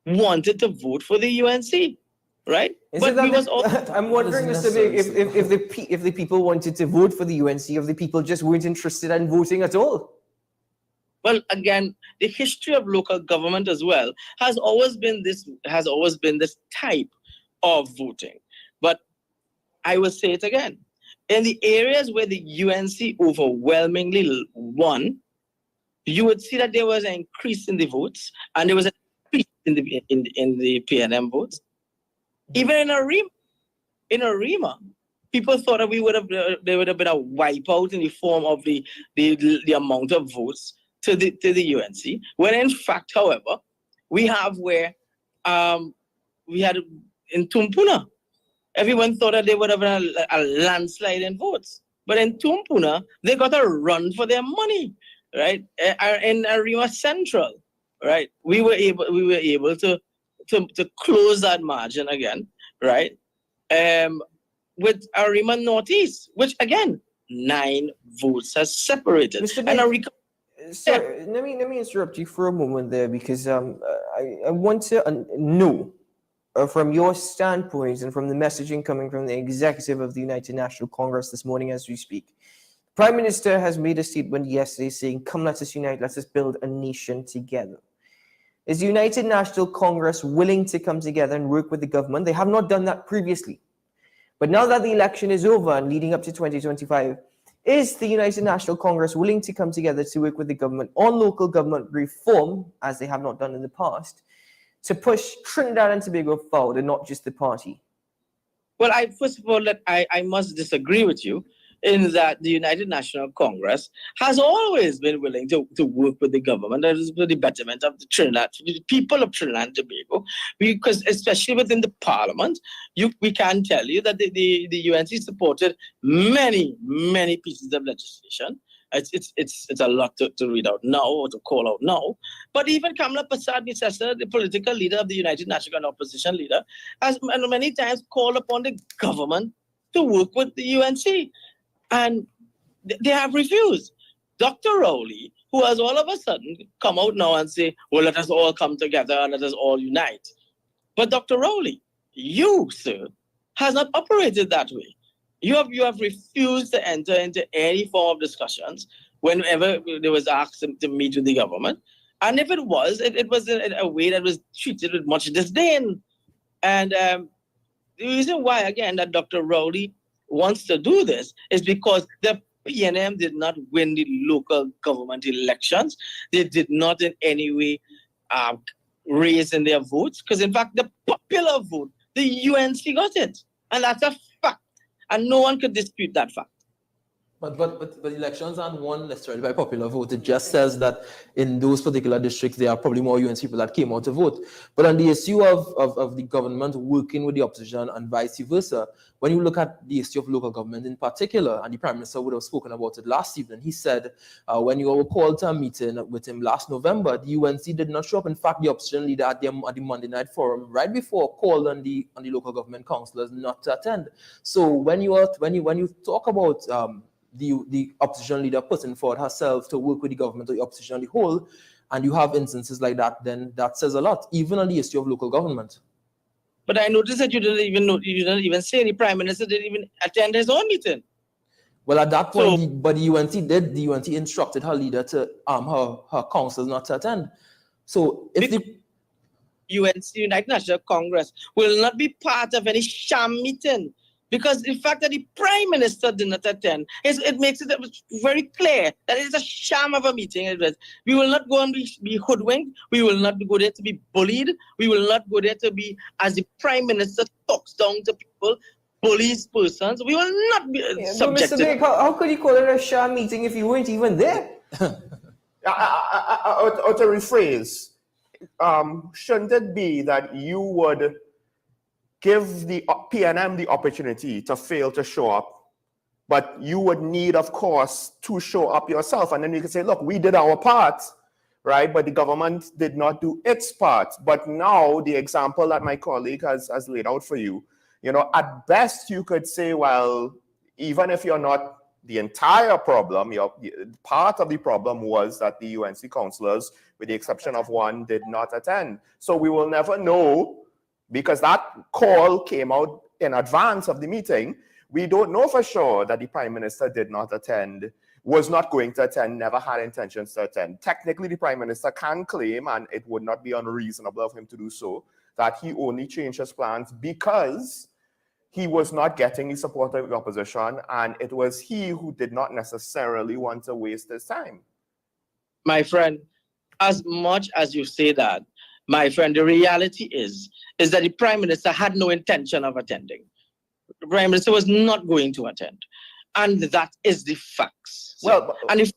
wanted to vote for the UNC, right? I'm wondering, Mr. Big, if the people wanted to vote for the UNC, if the people just weren't interested in voting at all. Well, again, the history of local government as well has always been this type of voting. But I will say it again. In the areas where the UNC overwhelmingly won, you would see that there was an increase in the votes, and there was an increase in the PNM votes. Even in Arima, people thought that there would have been a wipeout in the form of the amount of votes to the UNC. When in fact, however, we have where we had in Tumpuna, everyone thought that they would have a landslide in votes. But in Tumpuna, they got a run for their money, right? In Arima Central, right? We were able to close that margin again, right? With Arima Northeast, which again, 9 votes has separated. Sorry, let me interrupt you for a moment there, because I want to know from your standpoint and from the messaging coming from the executive of the United National Congress this morning as we speak. Prime Minister has made a statement yesterday saying, "Come, let us unite, let us build a nation together." Is the United National Congress willing to come together and work with the government? They have not done that previously. But now that the election is over and leading up to 2025, is the United National Congress willing to come together to work with the government on local government reform, as they have not done in the past, to push Trinidad and Tobago forward and not just the party? Well, first of all, I must disagree with you in that the United National Congress has always been willing to work with the government for the betterment of the people of Trinidad and Tobago, because especially within the parliament, we can tell you that the UNC supported many pieces of legislation. It's a lot to read out now or to call out now. But even Kamala Persad-Bissessar, the political leader of the United National and opposition leader, has many times called upon the government to work with the UNC. And they have refused. Dr. Rowley, who has all of a sudden come out now and say, well, let us all come together and let us all unite. But Dr. Rowley, you, sir, has not operated that way. You have refused to enter into any form of discussions whenever there was asked to meet with the government. And if it was in a way that was treated with much disdain. And the reason why, again, that Dr. Rowley wants to do this is because the PNM did not win the local government elections. They did not in any way raise in their votes, because in fact, the popular vote, the UNC got it. And that's a fact. And no one could dispute that fact. But elections aren't won necessarily by popular vote. It just says that in those particular districts, there are probably more UNC people that came out to vote. But on the issue of the government working with the opposition and vice versa, when you look at the issue of local government in particular, and the Prime Minister would have spoken about it last evening, he said when you were called to a meeting with him last November, the UNC did not show up. In fact, the opposition leader at the Monday night forum right before called on the local government councillors not to attend. So when you talk about the opposition leader putting forward herself to work with the government or the opposition on the whole, and you have instances like that, then that says a lot, even on the issue of local government. But I noticed that you didn't even say the Prime Minister didn't even attend his own meeting. Well, at that point, but the UNC did. The UNC instructed her leader to her councillors not to attend. So if the UNC, United National Congress, will not be part of any sham meeting, because the fact that the Prime Minister did not attend, it makes it very clear that it is a sham of a meeting. We will not go and be hoodwinked. We will not go there to be bullied. We will not go there to be, as the Prime Minister talks down to people, bullies persons. We will not be subjected. Mr. Big, how could you call it a sham meeting if you weren't even there? Or to rephrase, shouldn't it be that you would give the PNM the opportunity to fail to show up, but you would need, of course, to show up yourself, and then you can say, look, we did our part, right? But the government did not do its part. But now the example that my colleague has laid out for you, at best you could say, well, even if you're not the entire problem, part of the problem was that the UNC councillors, with the exception of one, did not attend. So we will never know, because that call came out in advance of the meeting. We don't know for sure that the Prime Minister did not attend, was not going to attend, never had intentions to attend. Technically, the Prime Minister can claim, and it would not be unreasonable of him to do so, that he only changed his plans because he was not getting the support of the opposition, and it was he who did not necessarily want to waste his time. My friend, as much as you say that, my friend, the reality is that the Prime Minister had no intention of attending. The Prime Minister was not going to attend. And that is the facts. Well, and if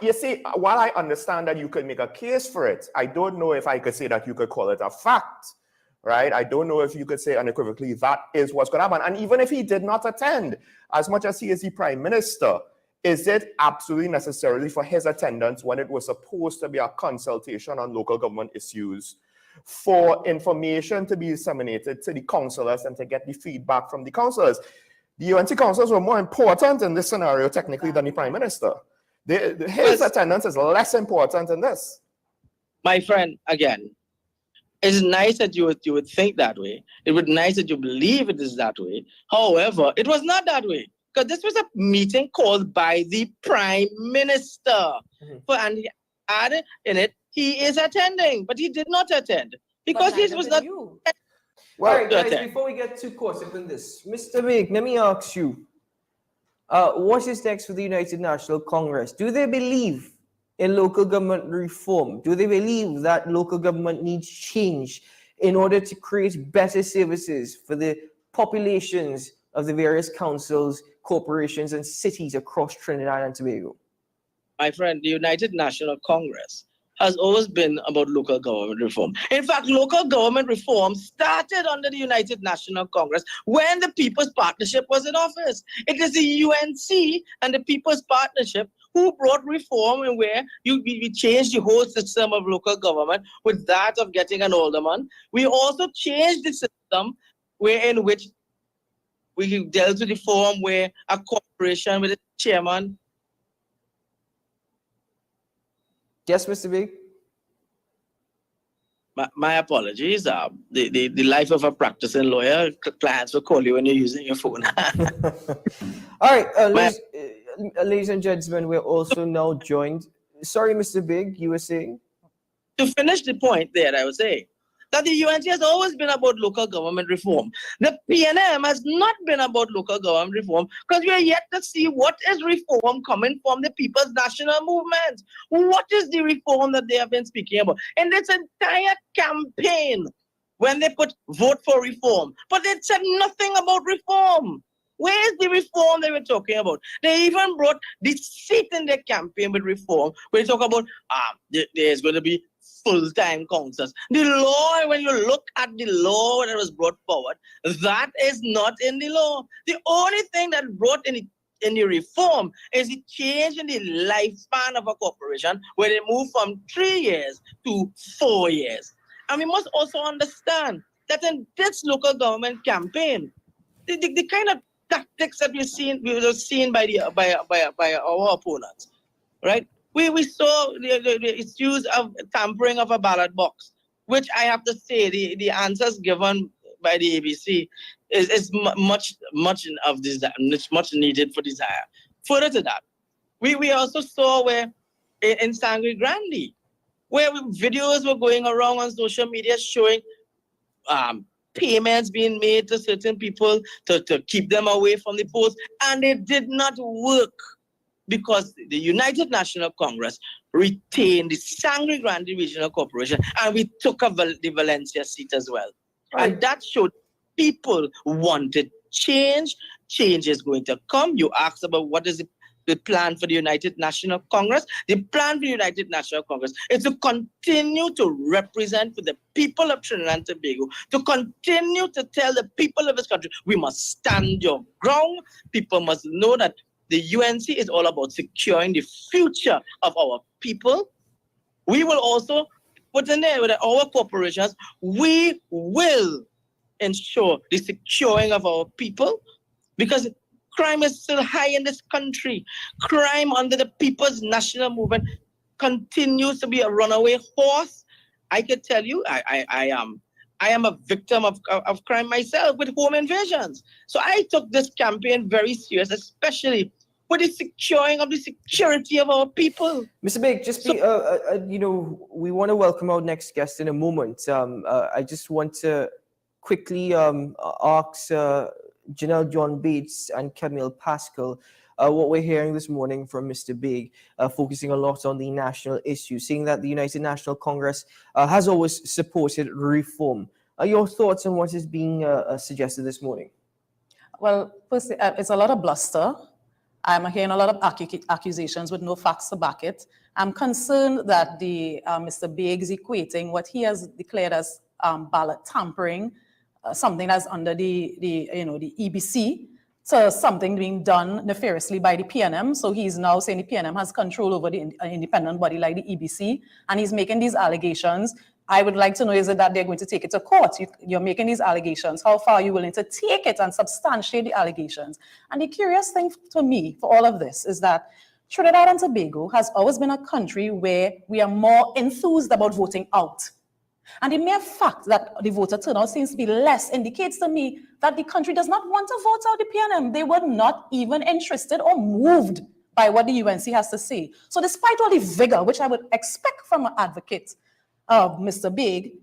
you see, while I understand that you could make a case for it, I don't know if I could say that you could call it a fact, right? I don't know if you could say unequivocally that is what's going to happen. And even if he did not attend, as much as he is the Prime Minister, is it absolutely necessarily for his attendance when it was supposed to be a consultation on local government issues, for information to be disseminated to the councillors and to get the feedback from the councillors? The UNC councillors were more important in this scenario technically than the Prime Minister. His attendance is less important in this. My friend, again, it's nice that you would think that way. It would be nice that you believe it is that way. However, it was not that way, because this was a meeting called by the Prime Minister. And he added in it, he is attending, but he did not attend because he was not. Well, all right, guys, before we get too caught up in this, Mr. Big, let me ask you, what is next for the United National Congress? Do they believe in local government reform? Do they believe that local government needs change in order to create better services for the populations of the various councils, corporations, and cities across Trinidad and Tobago? My friend, the United National Congress has always been about local government reform. In fact, local government reform started under the United National Congress when the People's Partnership was in office. It is the UNC and the People's Partnership who brought reform, and where we changed the whole system of local government with that of getting an alderman. We also changed the system in which we dealt with the form where a corporation with a chairman. Yes, Mr. Big? My apologies. The life of a practicing lawyer, clients will call you when you're using your phone. All right, ladies and gentlemen, we're also now joined. Sorry, Mr. Big, you were saying? To finish the point there, I would say that the UNC has always been about local government reform. The PNM has not been about local government reform, because we are yet to see what is reform coming from the People's National Movement. What is the reform that they have been speaking about? In this entire campaign, when they put vote for reform, but they said nothing about reform. Where is the reform they were talking about? They even brought deceit in their campaign with reform, where they talk about there's going to be full-time councillors. The law, when you look at the law that was brought forward, that is not in the law. The only thing that brought in the reform is the change in the lifespan of a corporation, where they move from 3 years to 4 years. And we must also understand that in this local government campaign, the kind of tactics that we've seen by our opponents, right? We saw the issues of tampering of a ballot box, which I have to say the answers given by the ABC is much needed for desire. Further to that, we also saw where in Sangre Grande, where videos were going around on social media showing payments being made to certain people to keep them away from the polls, and it did not work, because the United National Congress retained the Sangre Grande Regional Corporation, and we took the Valencia seat as well. And that showed people wanted change. Change is going to come. You asked about what is the plan for the United National Congress. The plan for the United National Congress is to continue to represent for the people of Trinidad and Tobago, to continue to tell the people of this country, we must stand your ground. People must know that the UNC is all about securing the future of our people. We will also put in there with our corporations, we will ensure the securing of our people, because crime is still high in this country. Crime under the People's National Movement continues to be a runaway horse. I could tell you, I am a victim of crime myself with home invasions. So I took this campaign very serious, especially for the securing of the security of our people. Mr. Big, just be, you know, we want to welcome our next guest in a moment. I just want to quickly ask Janelle John Bates and Camille Pascal what we're hearing this morning from Mr. Big, focusing a lot on the national issue, saying that the United National Congress has always supported reform. Your thoughts on what is being suggested this morning? Well, firstly, it's a lot of bluster. I'm hearing a lot of accusations with no facts to back it. I'm concerned that Mr. Big is equating what he has declared as ballot tampering, something that's under the EBC, to something being done nefariously by the PNM. So he's now saying the PNM has control over the independent body like the EBC, and he's making these allegations. I would like to know, is it that they're going to take it to court? You're making these allegations. How far are you willing to take it and substantiate the allegations? And the curious thing to me for all of this is that Trinidad and Tobago has always been a country where we are more enthused about voting out. And the mere fact that the voter turnout seems to be less indicates to me that the country does not want to vote out the PNM. They were not even interested or moved by what the UNC has to say. So despite all the vigor, which I would expect from an advocate of Mr. Big,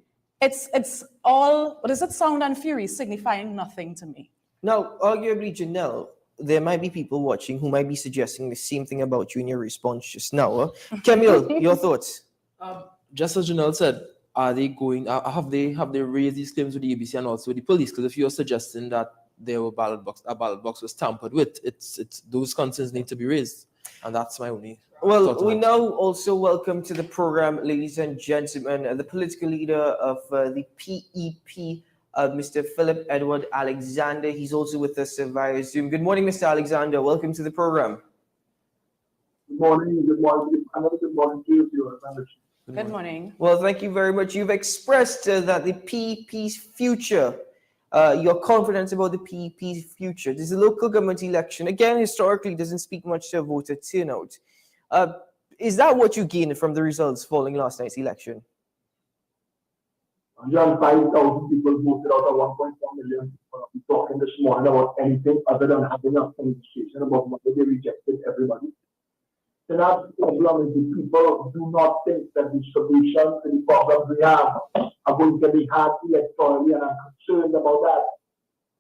it's all, what is it, sound and fury signifying nothing to me. Now, arguably, Janelle, there might be people watching who might be suggesting the same thing about you in your response just now. Camille, your thoughts? Just as Janelle said, are they going? Have they raised these claims with the ABC and also the police? Because if you're suggesting that a ballot box was tampered with, it's those concerns need to be raised, and that's my only. Well, we now also welcome to the program, ladies and gentlemen, the political leader of the PEP, Mr. Philip Edward Alexander. He's also with us via Zoom. Good morning, Mr. Alexander. Welcome to the program. Good morning. Good morning. Good morning to you. Good morning. Well, thank you very much. You've expressed that the PEP's future, your confidence about the PEP's future. This is a local government election. Again, historically, doesn't speak much to voter turnout. Is that what you gained from the results following last night's election? 105,000 people voted out of 1.4 million people. We're talking this morning about anything other than having a conversation about whether they rejected everybody. The last problem is the people do not think that the solution to the problems we have are going to be hard electorally, and I'm concerned about that.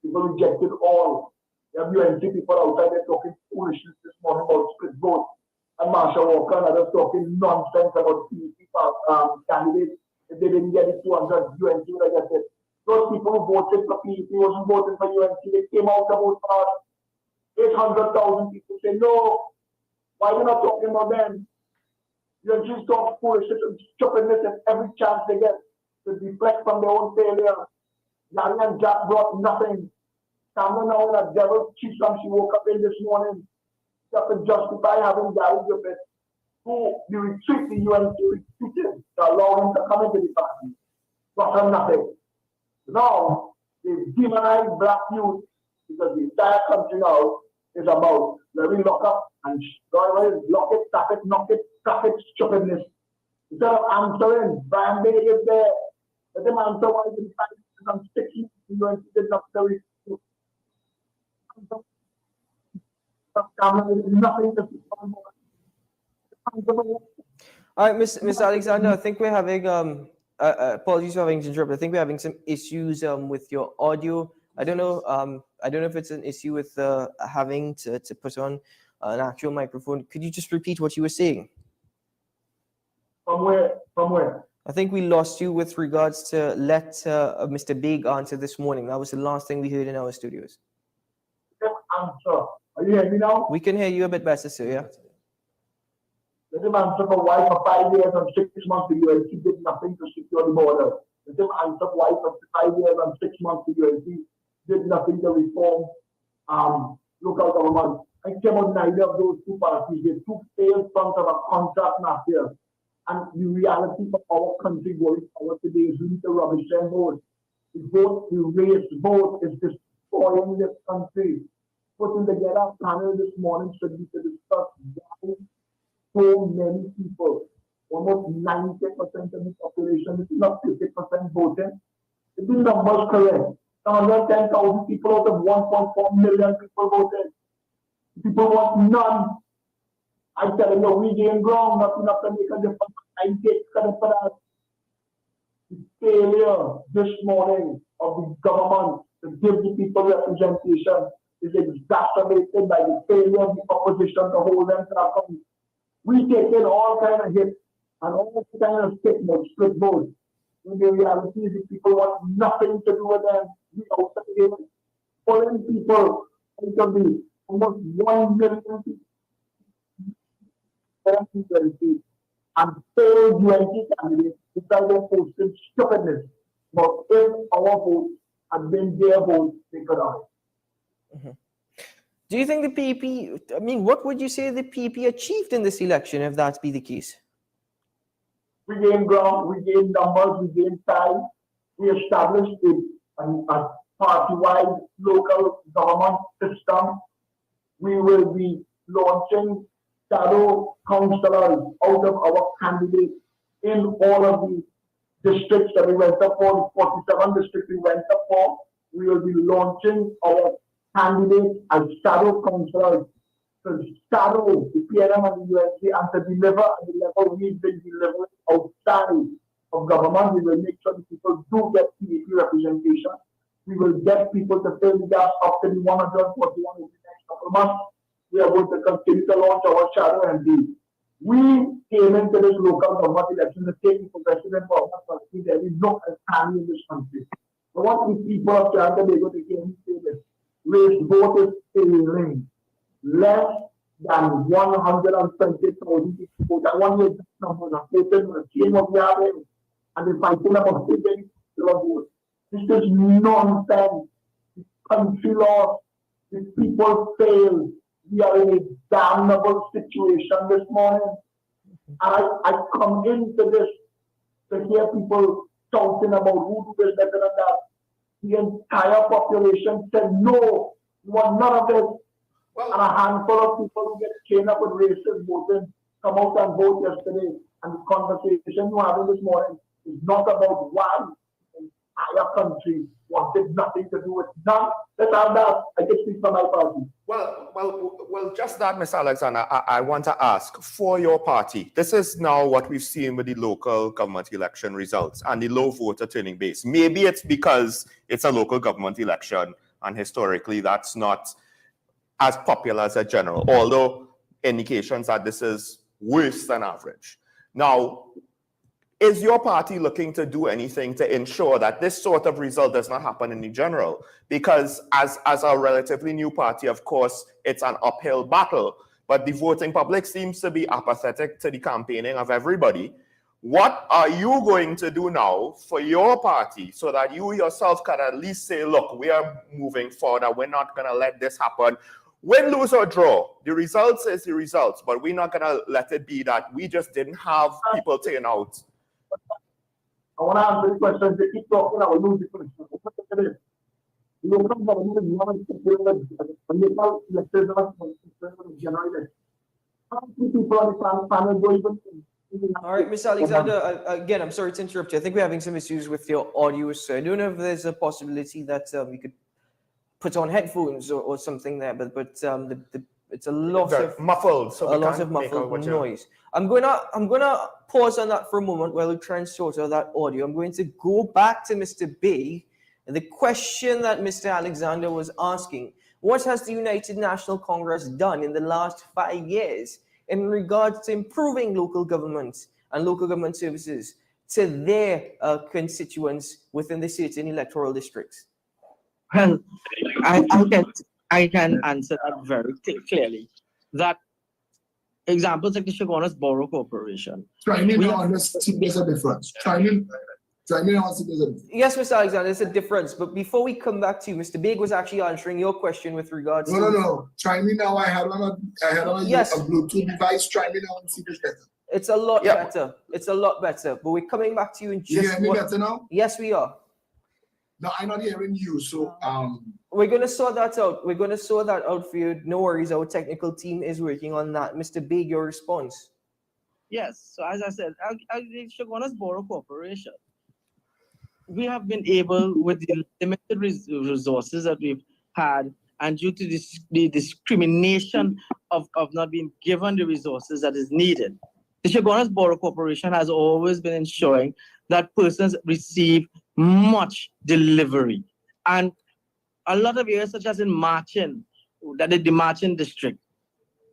People rejected all. You have UNC people outside there talking foolishness this morning about split vote. And Marsha Walker and others talking nonsense about PEP candidates. If they didn't get it 200, UNC would have get it. Those people who voted for PEP wasn't voting for UNC. They came out to vote for us. 800,000 people say no. Why are we not talking about them? UNC talk foolishness and stupidness at every chance they get to deflect from their own failure. Larry and Jack brought nothing. Cameron now in a devil's chiefdom she woke up in this morning. You have to justify having Gary Griffith, who the retreat, the UNC retreated to allow him to come into the party. But nothing. Now, they demonize black youth because the entire country now is about let me lock up and lock it, tap it, knock it, tap it, stupidness. Instead of answering, Brian Bay is there. Let them answer why the I'm sticking to the UNC did not very nothing to all right, Miss Alexander, I think we're having apologies for having to interrupt. I think we're having some issues with your audio. I don't know if it's an issue with having to put on an actual microphone. Could you just repeat what you were saying? From where? I think we lost you with regards to let Mr. Big answer this morning. That was the last thing we heard in our studios. Answer. Are you hearing me now? We can hear you a bit better, sir, yeah. Let him answer for why for 5 years and 6 months the UNC did nothing to secure the border. Let him answer why for 5 years and 6 months the UNC did nothing to reform local government. I came on neither of those two parties. They two failed front of a contract last year. And the reality for our country going forward today is we need to rubbish them both. The race vote is destroying this country. putting together a panel this morning should be to discuss why so many people, almost 90% of the population, this is not 50% voting. Is the numbers correct? 110,000 people out of 1.4 million people voted. People want none. I tell you, we gain ground, not enough to make a difference. I take credit for that. The failure this morning of the government to give the people representation is exacerbated by the failure of the opposition to hold them to account. We take in all kind of hits and all kind of split votes. When the reality is the people want nothing to do with them. We outside here, pulling people out of the almost 1 million people and failed UNC candidates because they posted stupidness. But if our votes had been their votes, they could have. Do you think the PP, I mean, what would you say the PP achieved in this election if that be the case? We gained ground, we gained numbers, we gained time. We established a party-wide local government system. We will be launching shadow councillors out of our candidates in all of the districts that we went up for, the 47 districts we went up for. We will be launching our candidates as shadow councillors to shadow the PNM and the UNC and to deliver at the level we've been delivering outside of government. We will make sure that people do get PAP representation. We will get people to fill the gap up to the 141 in the next couple of months. We are going to continue to launch our shadow MP. We came into this local government election to take the president for our country. There is no economy in this country. I want the people of Trinidad and Tobago to hear me say this. Race vote is failing. Less than 120,000 people. That one year numbers are taken with a chain of having and they're fighting about taking the vote. This is nonsense. The country lost. The people failed. We are in a damnable situation this morning. I come into this to hear people talking about who do this better than that. The entire population said no, we want none of this. And a handful of people who get chained up with racist voting come out and vote yesterday. And the conversation we're having this morning is not about why the entire country wanted nothing to do with none. Let's have that. I can speak for my party. Well, just that, Mr. Alexander, I want to ask for your party. This is now what we've seen with the local government election results and the low voter turning base. Maybe it's because it's a local government election and historically that's not as popular as a general, although indications that this is worse than average. Now, is your party looking to do anything to ensure that this sort of result does not happen in the general? Because as a relatively new party, of course, it's an uphill battle, but the voting public seems to be apathetic to the campaigning of everybody. What are you going to do now for your party so that you yourself can at least say, look, we are moving forward and we're not going to let this happen? Win, lose, or draw, the results is the results, but we're not going to let it be that we just didn't have people turn out. I want to answer the question. They keep talking, I will lose the question. Local government is one of the local elections of January. How many people on the panel go even? All right, Mr. Alexander, again, I'm sorry to interrupt you. I think we're having some issues with your audio, so I don't know if there's a possibility that we could put on headphones or something there, but it's a lot of muffled, so a lot of muffled noise. I'm gonna pause on that for a moment while we try and sort out that audio. I'm going to go back to Mr. B. And the question that Mr. Alexander was asking: what has the United National Congress done in the last 5 years in regards to improving local government and local government services to their constituents within the certain electoral districts? Well, I can answer that very clearly. That examples like the Chaguanas Borough Corporation. There's a difference. Yes, Mr. Alexander, there's a difference. But before we come back to you, Mr. Big was actually answering your question with regards to... No. Try me now. I had on a Bluetooth device. Try me now and see this better. It's a lot better. It's a lot better. But we're coming back to you in just... You hear me better now? Yes, we are. No, I'm not hearing you. So we're gonna sort that out. We're gonna sort that out for you. No worries. Our technical team is working on that. Mr. Big, your response. Yes. So as I said, Shogunas Borough Corporation, we have been able, with the limited resources that we've had, and due to the discrimination of not being given the resources that is needed, the Shogunas Borough Corporation has always been ensuring that persons receive much delivery. And a lot of areas, such as in Marchin, that is the Marchin district,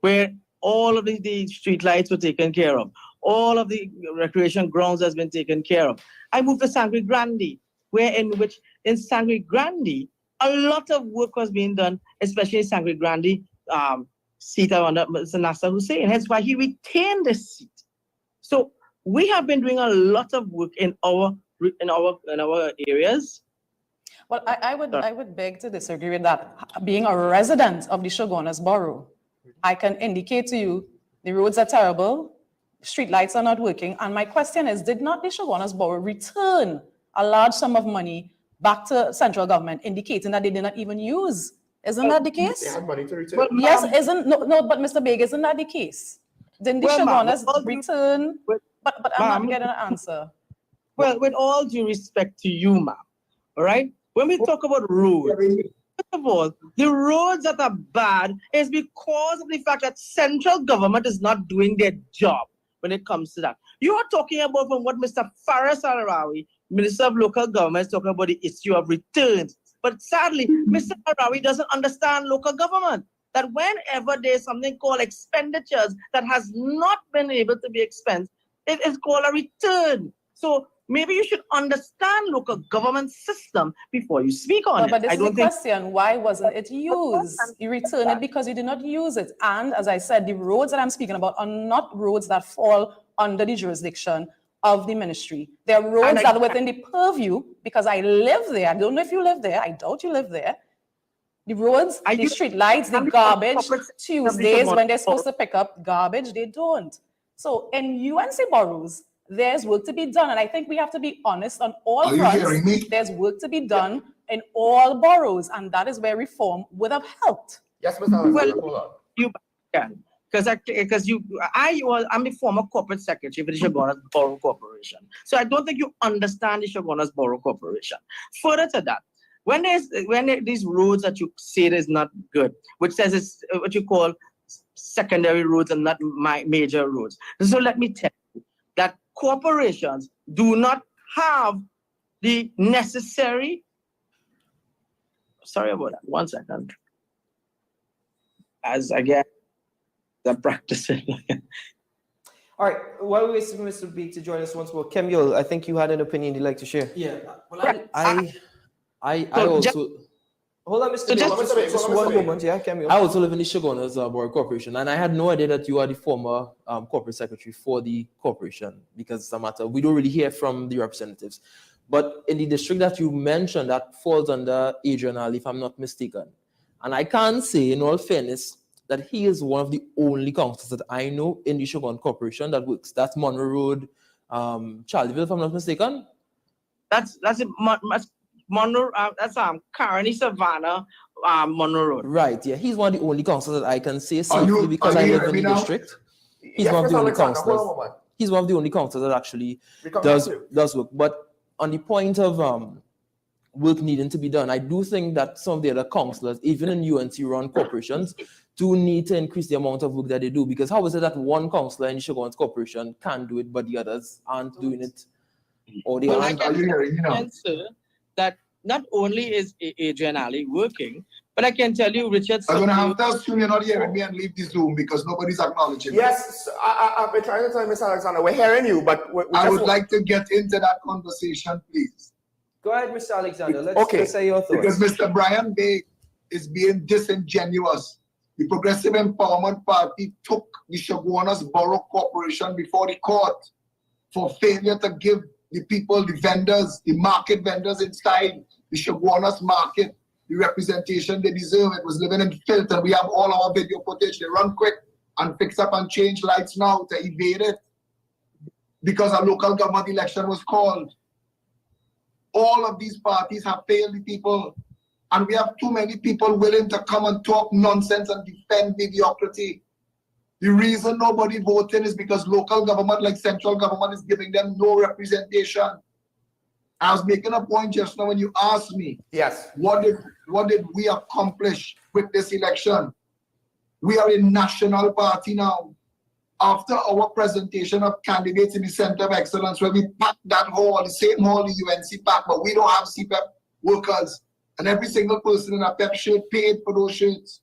where all of the street lights were taken care of, all of the recreation grounds has been taken care of. I moved to Sangre Grande, in Sangre Grande, a lot of work was being done, especially in Sangre Grande, seat under Mr. Nasser Hussein. Hence why he retained the seat. So we have been doing a lot of work in our areas. Well, I would beg to disagree with that. Being a resident of the Shogunas Borough, I can indicate to you the roads are terrible, street lights are not working, and my question is, did not the Shogunas Borough return a large sum of money back to central government, indicating that they did not even use? Isn't that the case? They had money to return. Yes, but Mr. Big, isn't that the case? Didn't the Shogunas return? But I'm not getting an answer. Well, with all due respect to you, ma'am, all right? When we talk about roads, first of all, the roads that are bad is because of the fact that central government is not doing their job when it comes to that. You are talking about from what Mr. Faris Al-Arawi, Minister of Local Government, is talking about the issue of returns. But sadly, Mr. Al-Arawi doesn't understand local government. That whenever there's something called expenditures that has not been able to be expensed, it is called a return. So maybe you should understand local government system before you speak on it. But this is the question, why wasn't it used? You return it because you did not use it. And as I said, the roads that I'm speaking about are not roads that fall under the jurisdiction of the ministry. They're roads that are within the purview, because I live there. I don't know if you live there. I doubt you live there. The roads, the street lights, the garbage, Tuesdays when they're supposed to pick up garbage, they don't. So in UNC boroughs, there's work to be done. And I think we have to be honest on all fronts. There's work to be done in all boroughs. And that is where reform would have helped. Yes, Mr. Alexander, hold on. You can. I'm the former corporate secretary for the Shogunas Borough Corporation. So I don't think you understand the Shogunas Borough Corporation. Further to that, when these roads that you say is not good, which says it's what you call secondary roads and not major roads. So let me tell you that corporations do not have the necessary, sorry about that, 1 second. As again, the practicing. All right, while we wait for Mr. B to join us once more, Kemuel, I think you had an opinion you'd like to share. Yeah, well, I also... Hold on, Mr. B, just one moment, yeah, Kemuel. I also live in the Shogunas Borough Corporation, and I had no idea that you are the former corporate secretary for the corporation, because it's a matter, we don't really hear from the representatives. But in the district that you mentioned, that falls under Adrian Ali, if I'm not mistaken. And I can say, in all fairness, that he is one of the only councillors that I know in the Shogun Corporation that works. That's Monroe Road, Charleville, if I'm not mistaken. That's it. Monroe, that's Carney Savannah, Monroe Road. Right, yeah. He's one of the only councillors that I can say safely because I live in the district. He's one of the only councillors. He's one of the only councillors that actually does work. But on the point of work needing to be done, I do think that some of the other councillors, even in UNC-run corporations, do need to increase the amount of work that they do. Because how is it that one councillor in the Shogunas Corporation can do it, but the others aren't doing it? Or they aren't? Are you hearing me now? Answer that not only is Adrian Ali working, but I can tell you, Richard. I'm going to have to assume you're not hearing me and leave the Zoom because nobody's acknowledging me. Yes, I've been trying to tell Mr. Alexander, we're hearing you, but I would like to get into that conversation, please. Go ahead, Mr. Alexander. Let's say your thoughts. Because Mr. Brian Bay is being disingenuous. The Progressive Empowerment Party took the Shogunas Borough Corporation before the court for failure to give the people, the vendors, the market vendors inside the Shogunas market, the representation they deserve. It was living in filth, and we have all our video footage. They run quick and fix up and change lights now to evade it because a local government election was called. All of these parties have failed the people. And we have too many people willing to come and talk nonsense and defend mediocrity. The reason nobody voting is because local government, like central government, is giving them no representation. I was making a point just now when you asked me, yes, what did we accomplish with this election? We are a national party now. After our presentation of candidates in the Center of Excellence, where we packed that hall, the same hall the UNC packed, but we don't have CPEP workers. And every single person in a PEP shirt paid for those shirts.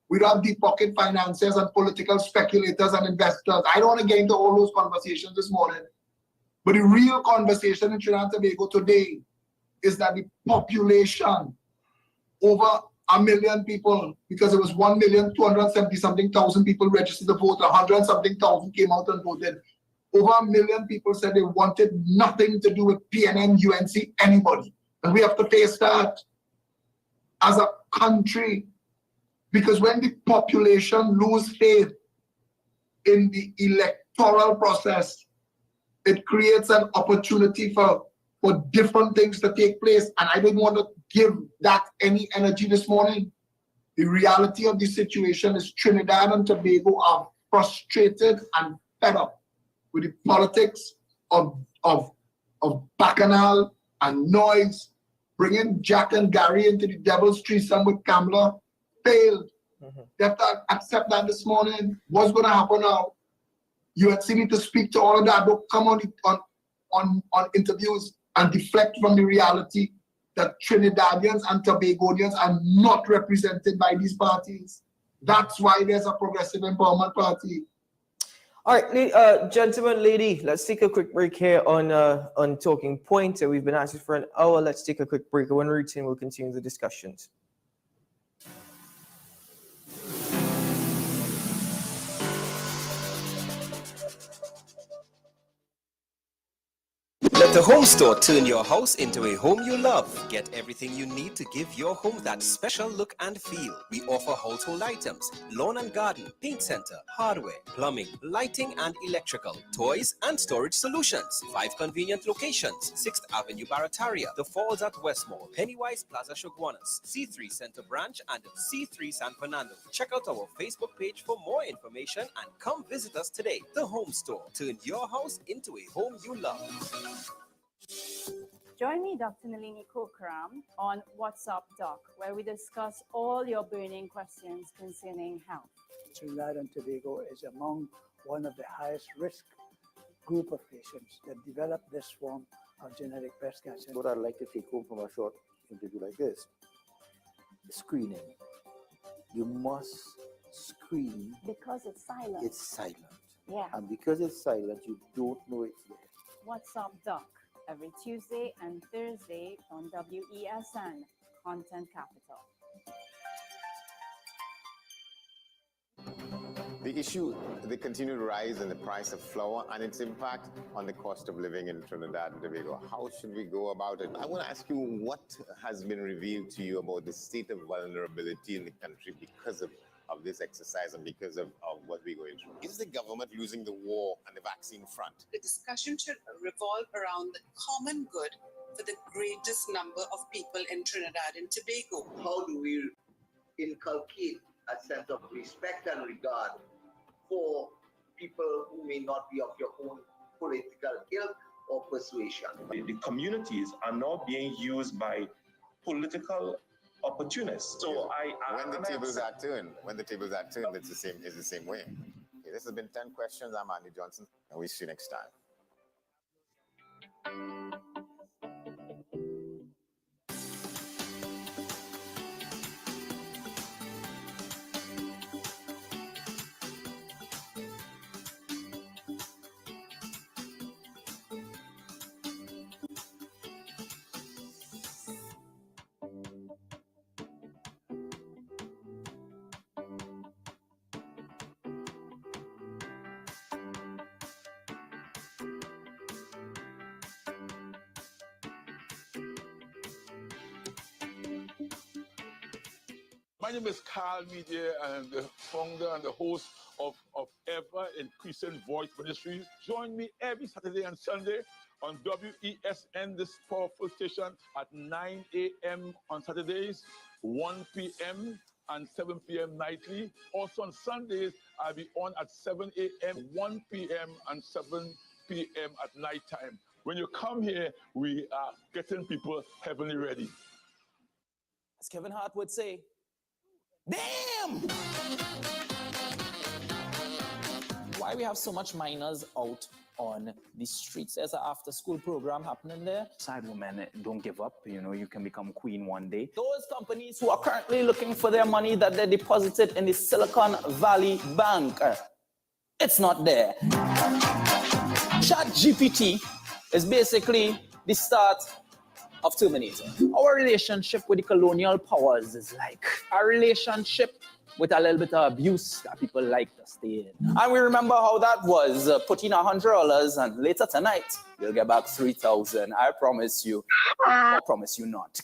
We don't have deep pocket financiers and political speculators and investors. I don't want to get into all those conversations this morning. But the real conversation in Trinidad and Tobago today is that the population, over 1 million people, because it was 1,270,000 people registered to vote, 100-something thousand came out and voted. Over 1 million people said they wanted nothing to do with PNN, UNC, anybody. And we have to face that as a country, because when the population lose faith in the electoral process, it creates an opportunity for different things to take place. And I didn't want to give that any energy this morning. The reality of the situation is Trinidad and Tobago are frustrated and fed up with the politics of bacchanal and noise. Bringing Jack and Gary into the devil's threesome with Kamala failed. They have to accept that this morning. What's going to happen now? UNC need to speak to all of that. Don't come on interviews and deflect from the reality that Trinidadians and Tobagonians are not represented by these parties. That's why there's a Progressive Empowerment Party. All right, gentlemen, lady, let's take a quick break here on Talking Point. We've been at it for an hour. Let's take a quick break. When we return, we'll continue the discussions. Let the home store turn your house into a home you love. Get everything you need to give your home that special look and feel. We offer household items, lawn and garden, paint center, hardware, plumbing, lighting and electrical, toys and storage solutions. 5 convenient locations: 6th Avenue Barataria, The Falls at Westmore, Pennywise Plaza Shoguanas, C3 Center Branch and C3 San Fernando. Check out our Facebook page for more information and come visit us today. The Home Store. Turn your house into a home you love. Join me, Dr. Nalini Kokram, on WhatsApp Doc, where we discuss all your burning questions concerning health. Trinidad and Tobago is among one of the highest risk group of patients that develop this form of genetic breast cancer. What I'd like to take home from a short interview like this: screening. You must screen. Because it's silent. It's silent. Yeah. And because it's silent, you don't know it's there. WhatsApp Doc, every Tuesday and Thursday on WESN, Content Capital. The issue, the continued rise in the price of flour and its impact on the cost of living in Trinidad and Tobago. How should we go about it? I want to ask you, what has been revealed to you about the state of vulnerability in the country because of this exercise and because of what we're going through? Is the government losing the war on the vaccine front? The discussion should revolve around the common good for the greatest number of people in Trinidad and Tobago. How do we inculcate a sense of respect and regard for people who may not be of your own political ilk or persuasion? The communities are now being used by political opportunists. So when the tables are turned, it's the same way. Okay, this has been 10 questions. I'm Andy Johnson, and we'll see you next time. My name is Carl Media, and the founder and the host of ever-increasing voice ministries. Join me every Saturday and Sunday on WESN, this powerful station, at 9 a.m. on Saturdays, 1 p.m. and 7 p.m. nightly. Also on Sundays, I'll be on at 7 a.m., 1 p.m. and 7 p.m. at night time. When you come here, we are getting people heavenly ready. As Kevin Hart would say, damn! Why we have so much minors out on the streets? There's an after-school program happening there. Side women, don't give up. You know, you can become queen one day. Those companies who are currently looking for their money that they deposited in the Silicon Valley Bank, it's not there. ChatGPT is basically the start of Terminator. Our relationship with the colonial powers is like a relationship with a little bit of abuse that people like to stay in. And we remember how that was. Put in $100 and later tonight, you'll get back 3,000. I promise you. I promise you not.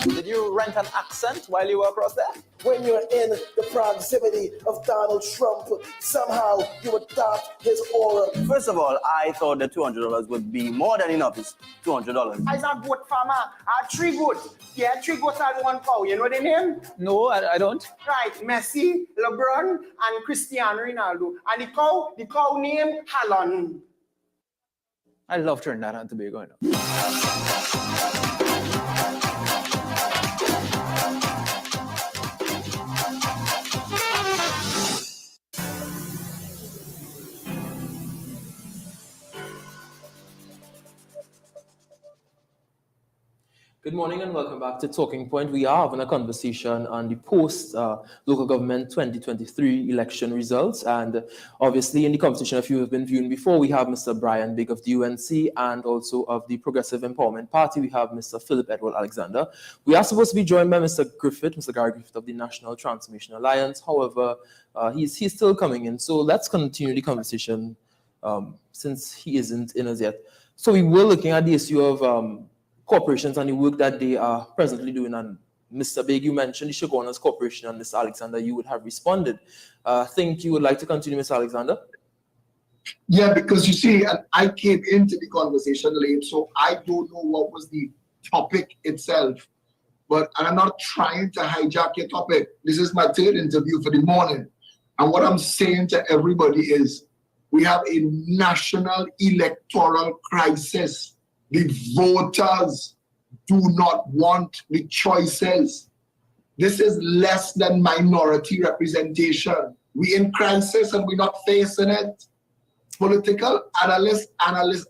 Did you rent an accent while you were across there? When you're in the proximity of Donald Trump, somehow you adopt his aura. First of all, I thought that $200 would be more than enough. It's $200. I a goat farmer. I 3 goats. Yeah, 3 goats and 1 cow. You know the name? No, I don't. Right, Messi, LeBron, and Cristiano Ronaldo. And the cow name Haaland. I love Trinidad and Tobago. You know. Good morning and welcome back to Talking Point. We are having a conversation on the post-local government 2023 election results. And obviously in the conversation, if you have been viewing before, we have Mr. Brian Big of the UNC and also of the Progressive Empowerment Party. We have Mr. Philip Edward Alexander. We are supposed to be joined by Mr. Gary Griffith of the National Transformation Alliance. However, he's still coming in. So let's continue the conversation since he isn't in as yet. So we were looking at the issue of corporations and the work that they are presently doing. And Mr. Big, you mentioned the Shogunas Corporation, and Mr. Alexander, you would have responded. I think you would like to continue, Mr. Alexander? Yeah, because you see, I came into the conversation late, so I don't know what was the topic itself. And I'm not trying to hijack your topic. This is my 3rd interview for the morning. And what I'm saying to everybody is, we have a national electoral crisis. The voters do not want the choices. This is less than minority representation. We in crisis and we're not facing it. Political analysts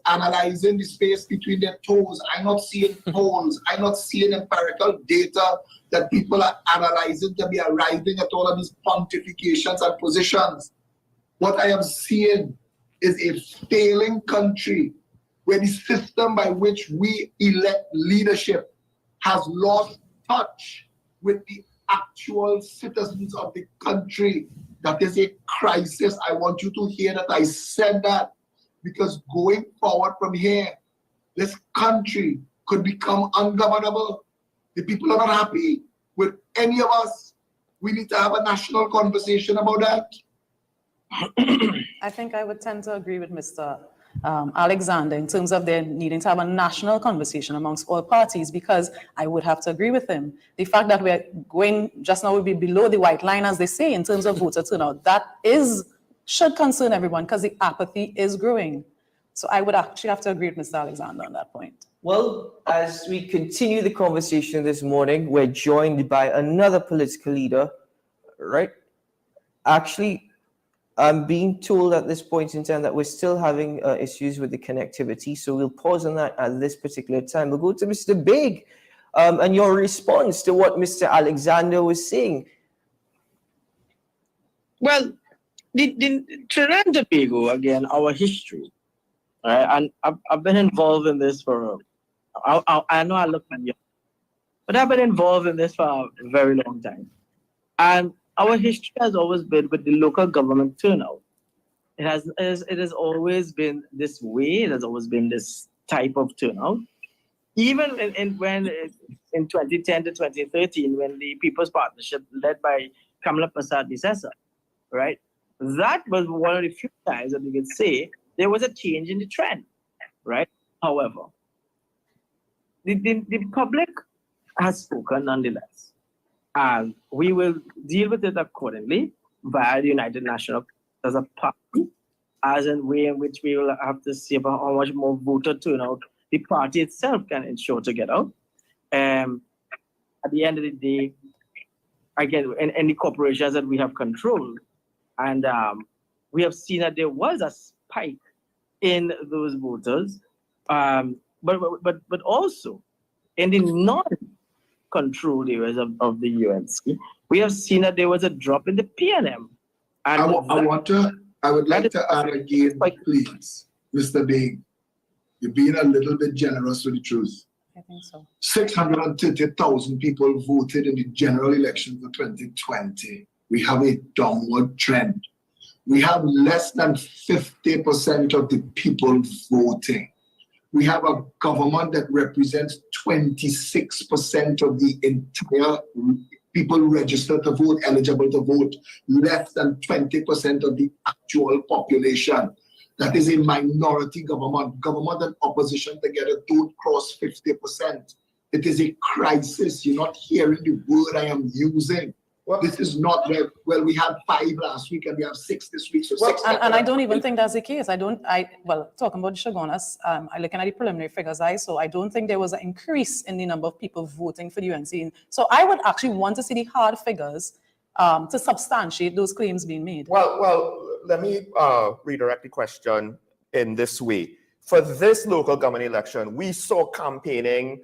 analyzing the space between their toes. I'm not seeing polls. I'm not seeing empirical data that people are analyzing to be arriving at all of these pontifications and positions. What I am seeing is a failing country where the system by which we elect leadership has lost touch with the actual citizens of the country. That is a crisis. I want you to hear that I said that, because going forward from here, this country could become ungovernable. The people are not happy with any of us. We need to have a national conversation about that. I think I would tend to agree with Mr. Alexander in terms of there needing to have a national conversation amongst all parties, because I would have to agree with him. The fact that we're going just now will be below the white line, as they say, in terms of voter turnout, that should concern everyone, because the apathy is growing. So I would actually have to agree with Mr. Alexander on that point. Well, as we continue the conversation this morning, we're joined by another political leader, right? Actually, I'm being told at this point in time that we're still having issues with the connectivity, so we'll pause on that at this particular time. We'll go to Mr. Big and your response to what Mr. Alexander was saying. Well, the Trinidad and Tobago, again, our history, right? And I've been involved in this for, I know I look young, but I've been involved in this for a very long time. And our history has always been with the local government turnout. It has always been this way. It has always been this type of turnout. Even when in 2010 to 2013, when the People's Partnership led by Kamala Prasad Visesa, right, that was one of the few times that we could say there was a change in the trend, right? However, the public has spoken nonetheless, and we will deal with it accordingly via the United Nations as a party, as a way in which we will have to see about how much more voter turnout the party itself can ensure to get out. At the end of the day, again, in any corporations that we have controlled, and we have seen that there was a spike in those voters, but also in the non-controlled areas of the UNC, we have seen that there was a drop in the PNM. And I would like to add again, please, Mr. Bing, you're being a little bit generous with the truth. I think so. 630,000 people voted in the general election for 2020. We have a downward trend. We have less than 50% of the people voting. We have a government that represents 26% of the entire people registered to vote, eligible to vote, less than 20% of the actual population. That is a minority government and opposition together don't cross 50%. It is a crisis. You're not hearing the word I am using. This is not well, we had 5 last week and we have 6 this week. So and I don't even think that's the case. Talking about the Shogunas, I looking at the preliminary figures I saw, I don't think there was an increase in the number of people voting for the UNC. So I would actually want to see the hard figures to substantiate those claims being made. Well, let me redirect the question in this way. For this local government election, we saw campaigning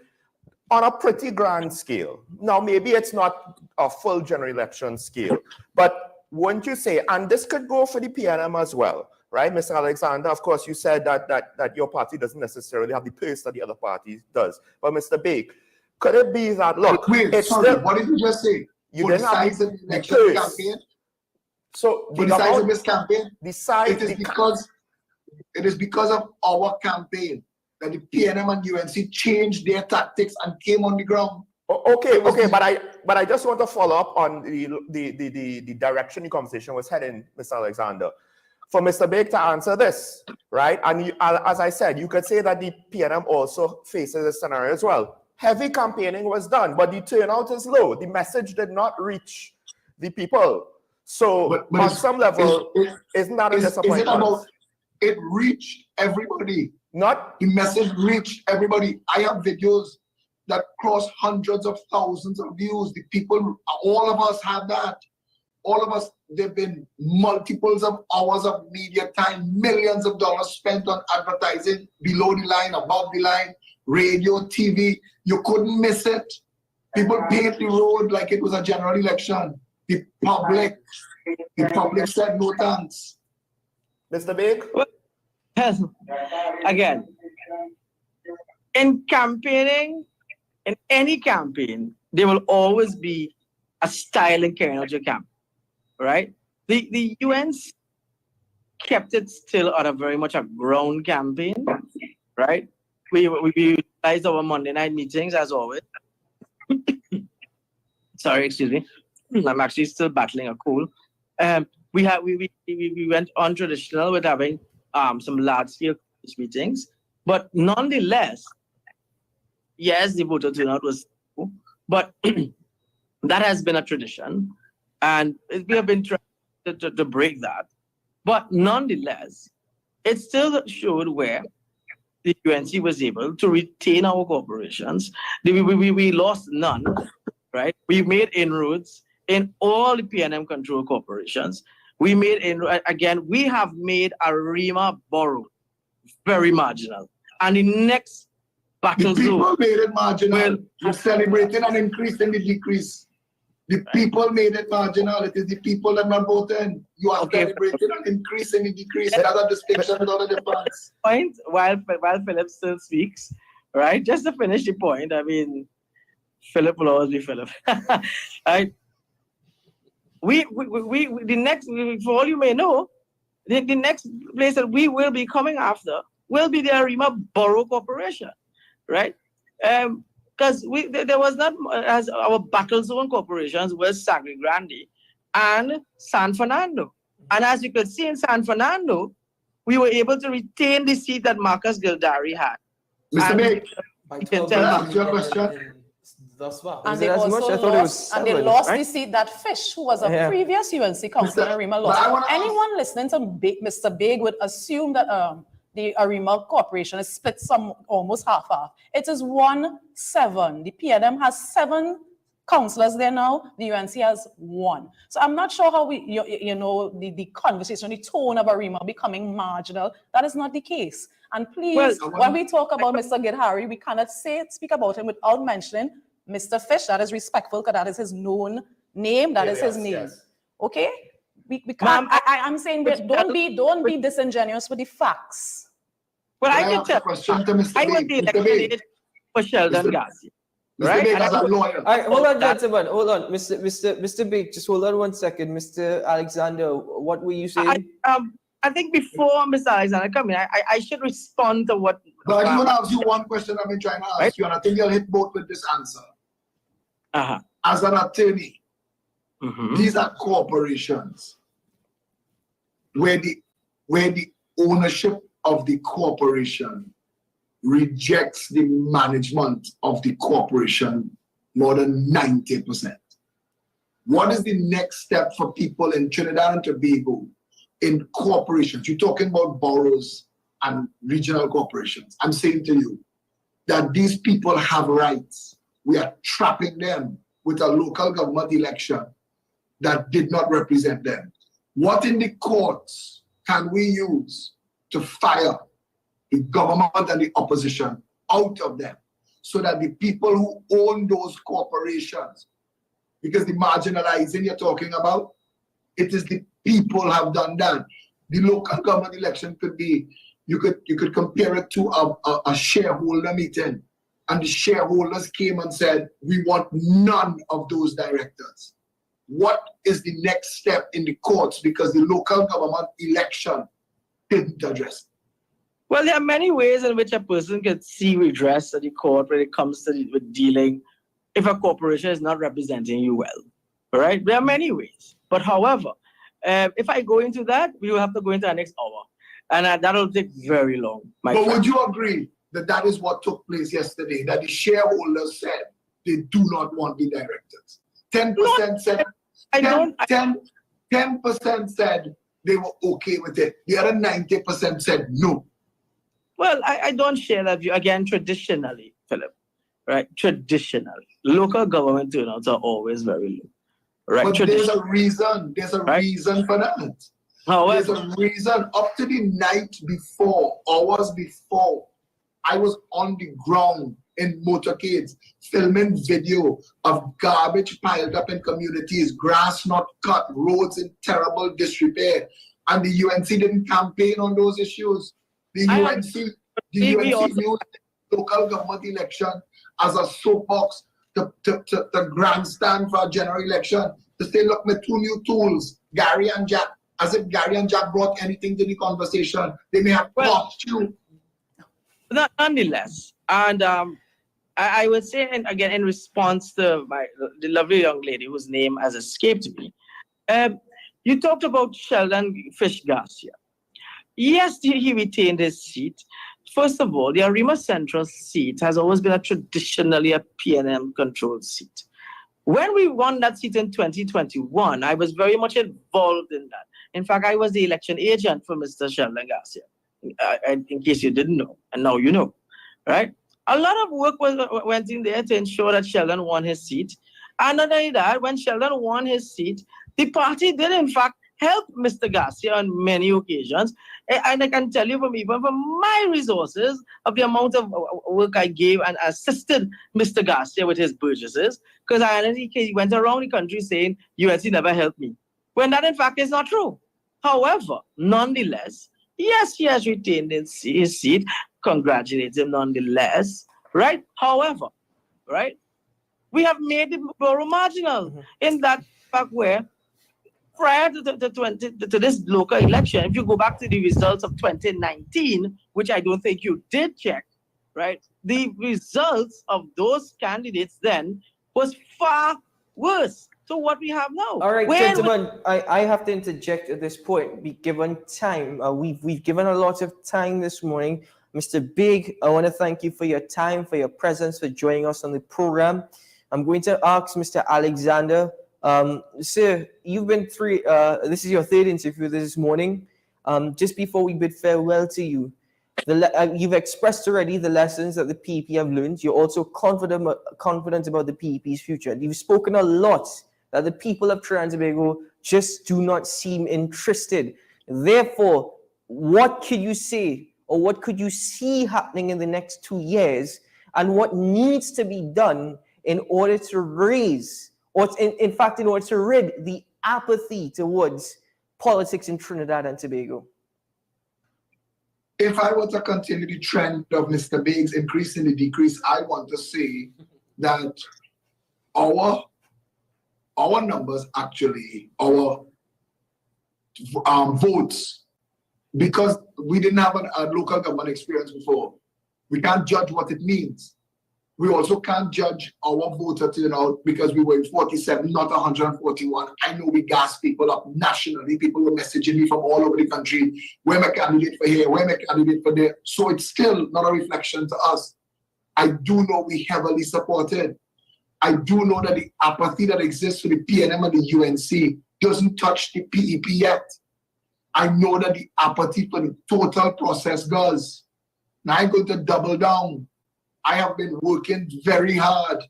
on a pretty grand scale. Now, maybe it's not a full general election scale, but wouldn't you say, and this could go for the PNM as well, right? Mr. Alexander, of course, you said that your party doesn't necessarily have the purse that the other party does. But Mr. Bake, could it be that, look, wait, sorry, what did you just say? You didn't have the election purse. campaign? So for the size of this campaign, it is because of our campaign that the PNM and UNC changed their tactics and came on the ground. Okay, but I just want to follow up on the direction the conversation was heading, Mr. Alexander. For Mr. Bake to answer this, right? And as I said, you could say that the PNM also faces a scenario as well. Heavy campaigning was done, but the turnout is low. The message did not reach the people. So but on some level, isn't that a disappointment? Is it about it reached everybody? Not the message reached everybody. I have videos that cross hundreds of thousands of views. The people, all of us have that. All of us, there've been multiples of hours of media time, millions of dollars spent on advertising below the line, above the line, radio, TV. You couldn't miss it. People paved the road like it was a general election. The public said no thanks. Mr. Bake? Again, in campaigning, in any campaign, there will always be a style in carrying out your campaign, right? The UNC kept it still on a very much a ground campaign, right? We utilized our Monday night meetings as always. Sorry, excuse me. I'm actually still battling a cold. We went on traditional with having some large-scale meetings, but nonetheless, yes, the voter turnout was, but that has been a tradition, and we have been trying to break that. But nonetheless, it still showed where the UNC was able to retain our corporations. We lost none, right? We made inroads in all the PNM control corporations. We made, again, we have made a REMA borough very marginal. And the next battle the people zone made it marginal. You're celebrating an increase in the decrease. The people made it marginal. It is the people that not voting. You are celebrating an increase in the decrease. Another distinction, another difference. Point, while Philip still speaks, right? Just to finish the point, I mean, Philip will always be Philip. Right? The next, for all you may know, the next place that we will be coming after will be the Arima Borough Corporation, right? Because there was not, as our battle zone corporations was Sagre Grande and San Fernando, And as you could see in San Fernando, we were able to retain the seat that Marcus Gildari had. Mr. And Big, you can tell answer your question. Thus far. And Is they it as much? also I thought it was lost, and they 7, lost right? the seat that Fish, who was a Yeah. previous UNC councillor, Arima but I lost. wanna ask- Anyone listening to Mr. Big would assume that the Arima Corporation is split almost half-half. It is 1-7. The PNM has 7 councillors there now. The UNC has 1. So I'm not sure how the conversation, the tone of Arima becoming marginal. That is not the case. And please, when we talk about Mr. Gidhari, we cannot speak about him without mentioning Mr. Fish. That is respectful because that is his known name. That is his name. Yes. Okay? We can't. I'm saying don't be disingenuous with the facts. Well, Can I I can ask a tell. question to Mr. I was Big? the Mr. election Big. agent for Sheldon Garcia. Mr. Right? Big, And as I a was- lawyer. All right, hold on, that- gentlemen. Hold on, Mr. Big. Just hold on one second, Mr. Alexander. What were you saying? I think before Mr. Alexander come in, I should respond to what. But I just want to ask you one question I've been trying to ask you, and I think you'll hit both with this answer. Uh-huh. As an attorney, Mhm. these are corporations where the ownership of the corporation rejects the management of the corporation more than 90%. What is the next step for people in Trinidad and Tobago in corporations? You're talking about boroughs and regional corporations. I'm saying to you that these people have rights. We are trapping them with a local government election that did not represent them. What in the courts can we use to fire the government and the opposition out of them so that the people who own those corporations, because the marginalizing you're talking about, it is the people have done that. The local government election could be, you could compare it to a shareholder meeting, and the shareholders came and said, we want none of those directors. What is the next step in the courts because the local government election didn't address it? Well, there are many ways in which a person can see redress at the court when it comes to with dealing if a corporation is not representing you well. All right? There are many ways. But however, if I go into that, we will have to go into the next hour. And that'll take very long. But would you agree that that is what took place yesterday, that the shareholders said they do not want the directors? 10% said, 10% said they were okay with it. The other 90% said no. Well, I don't share that view. Again, traditionally, Philip, right? Traditionally, local government turnouts are always very low. Right? But there's a reason. There's a reason for that. There's a reason. Up to the night before, hours before, I was on the ground in motorcades filming video of garbage piled up in communities, grass not cut, roads in terrible disrepair. And the UNC didn't campaign on those issues. The UNC used local government election as a soapbox to grandstand for a general election, to say, look, my 2 new tools, Gary and Jack, as if Gary and Jack brought anything to the conversation. They may have touched you. Nonetheless, and I would say, and again, in response to the lovely young lady whose name has escaped me, you talked about Sheldon Fish Garcia. Yes, he retained his seat. First of all, the Arima Central seat has always been traditionally a PNM-controlled seat. When we won that seat in 2021, I was very much involved in that. In fact, I was the election agent for Mr. Sheldon Garcia, in case you didn't know, and now you know, right? A lot of work went in there to ensure that Sheldon won his seat. And not only that, when Sheldon won his seat, the party did, in fact, help Mr. Garcia on many occasions. And I can tell you from my resources of the amount of work I gave and assisted Mr. Garcia with his purchases, because he went around the country saying, UNC never helped me, when that in fact is not true. However, nonetheless, yes, he has retained his seat. Congratulate him nonetheless, right? However, right, we have made the borough marginal in that fact where prior to this local election, if you go back to the results of 2019, which I don't think you did check, right? The results of those candidates then was far worse to what we have now. All right, Where- gentlemen, I have to interject at this point. Be given time. We've given a lot of time this morning. Mr. Big, I want to thank you for your time, for your presence, for joining us on the program. I'm going to ask Mr. Alexander, sir, you've been this is your third interview this morning. Just before we bid farewell to you, you've expressed already the lessons that the PEP have learned. You're also confident about the PEP's future. You've spoken a lot that the people of Trinidad and Tobago just do not seem interested. Therefore, what could you say, or what could you see happening in the next 2 years, and what needs to be done in order to raise, or in fact, in order to rid the apathy towards politics in Trinidad and Tobago? If I were to continue the trend of Mr. Biggs increasing the decrease, I want to say that our numbers actually, our votes, because we didn't have a local government experience before, we can't judge what it means. We also can't judge our voter turnout because we were in 47, not 141. I know we gas people up nationally. People were messaging me from all over the country. Where my candidate for here? Where my candidate for there? So it's still not a reflection to us. I do know we heavily supported. I do know that the apathy that exists for the PNM and the UNC doesn't touch the PEP yet. I know that the apathy for the total process does. Now I'm going to double down. I have been working very hard,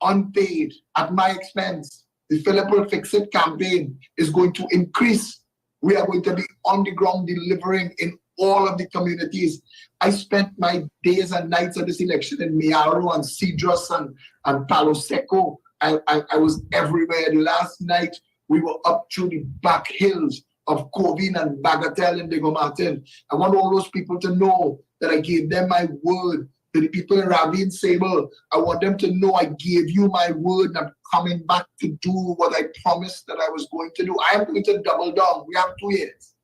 unpaid, at my expense. The Philip Will Fix It campaign is going to increase. We are going to be on the ground delivering in all of the communities. I spent my days and nights of this election in Miaro and Cedros and Palo Seco. I was everywhere. The last night, we were up through the back hills of Covin and Bagatelle and Diego Martin. I want all those people to know that I gave them my word. To the people in Ravi and Sable, I want them to know I gave you my word and I'm coming back to do what I promised that I was going to do. I am going to double down. We have 2 years.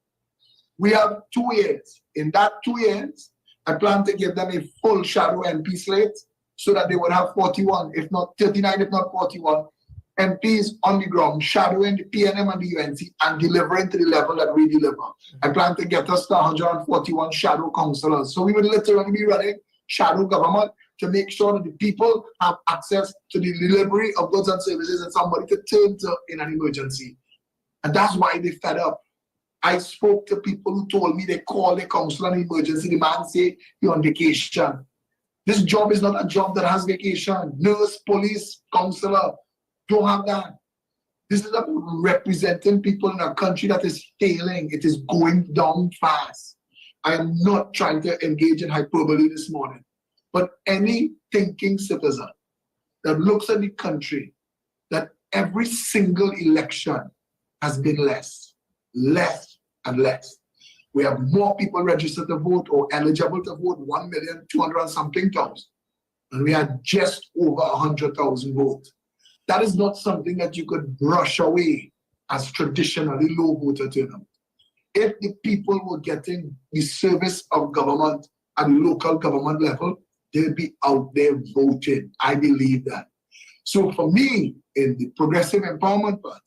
We have 2 years. In that 2 years, I plan to give them a full shadow MP slate so that they would have 41, if not 39, if not 41 MPs on the ground, shadowing the PNM and the UNC and delivering to the level that we deliver. I plan to get us to 141 shadow councillors. So we will literally be running shadow government to make sure that the people have access to the delivery of goods and services and somebody to turn to in an emergency. And that's why they fed up. I spoke to people who told me they call the council an emergency. The man say, you're on vacation. This job is not a job that has vacation. Nurse, police, councillor don't have that. This is about representing people in a country that is failing. It is going down fast. I am not trying to engage in hyperbole this morning, but any thinking citizen that looks at the country, that every single election has been less and less. We have more people registered to vote or eligible to vote, 1,200,000 and something thousand. And we had just over 100,000 votes. That is not something that you could brush away as traditionally low voter turnout. If the people were getting the service of government at the local government level, they'll be out there voting. I believe that. So for me, in the Progressive Empowerment Party,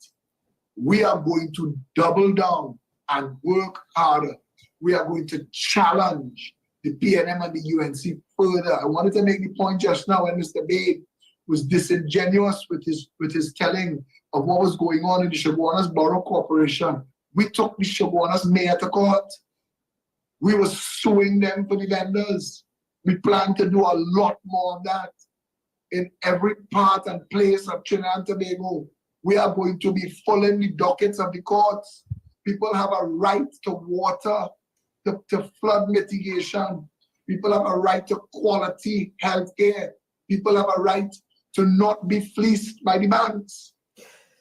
we are going to double down and work harder. We are going to challenge the PNM and the UNC further. I wanted to make the point just now when Mr. Babe was disingenuous with his telling of what was going on in the Chaguanas Borough Corporation. We took the Chaguanas mayor to court. We were suing them for the vendors. We plan to do a lot more of that in every part and place of Trinidad and Tobago. We are going to be following the dockets of the courts. People have a right to water, to flood mitigation. People have a right to quality health care. People have a right to not be fleeced by the banks.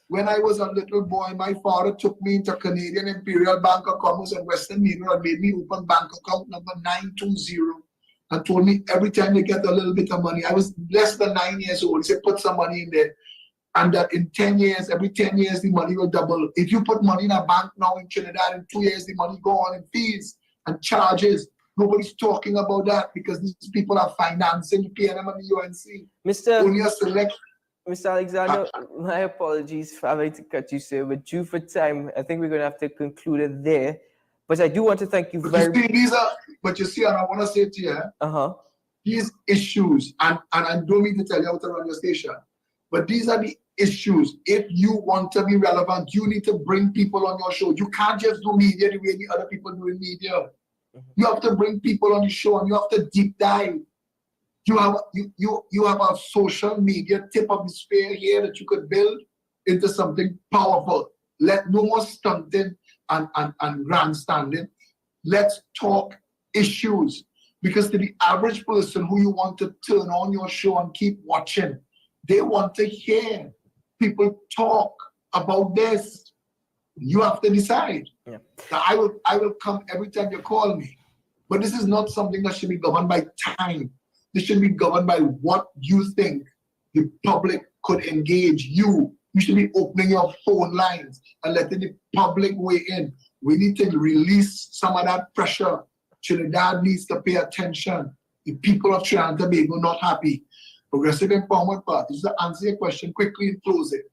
When I was a little boy, my father took me into Canadian Imperial Bank of Commerce in Western Meadow and made me open bank account number 920 and told me every time you get a little bit of money, I was less than 9 years old, he said, put some money in there. And that in 10 years, every 10 years, the money will double. If you put money in a bank now in Trinidad, in 2 years, the money go on in fees and charges. Nobody's talking about that because these people are financing the PNM and the UNC. Mr. Only a select. Mr. Alexander, my apologies for having to cut you, sir. But due for time, I think we're going to have to conclude it there. But I do want to thank you very much. But you see, and I want to say to you, these issues, and I don't mean to tell you how to run your station, but these are the issues. If you want to be relevant, you need to bring people on your show. You can't just do media the way the other people do in media. You have to bring people on the show and you have to deep dive. You have a social media tip of the spear here that you could build into something powerful. Let no more stunting and grandstanding. Let's talk issues. Because to the average person who you want to turn on your show and keep watching, they want to hear people talk about this. You have to decide. Yeah. Now, I will come every time you call me. But this is not something that should be governed by time. This should be governed by what you think the public could engage you. You should be opening your phone lines and letting the public weigh in. We need to release some of that pressure. Trinidad needs to pay attention. The people of Trinidad and Tobago not happy. Progressive Empowerment Party, just to answer your question quickly in closing,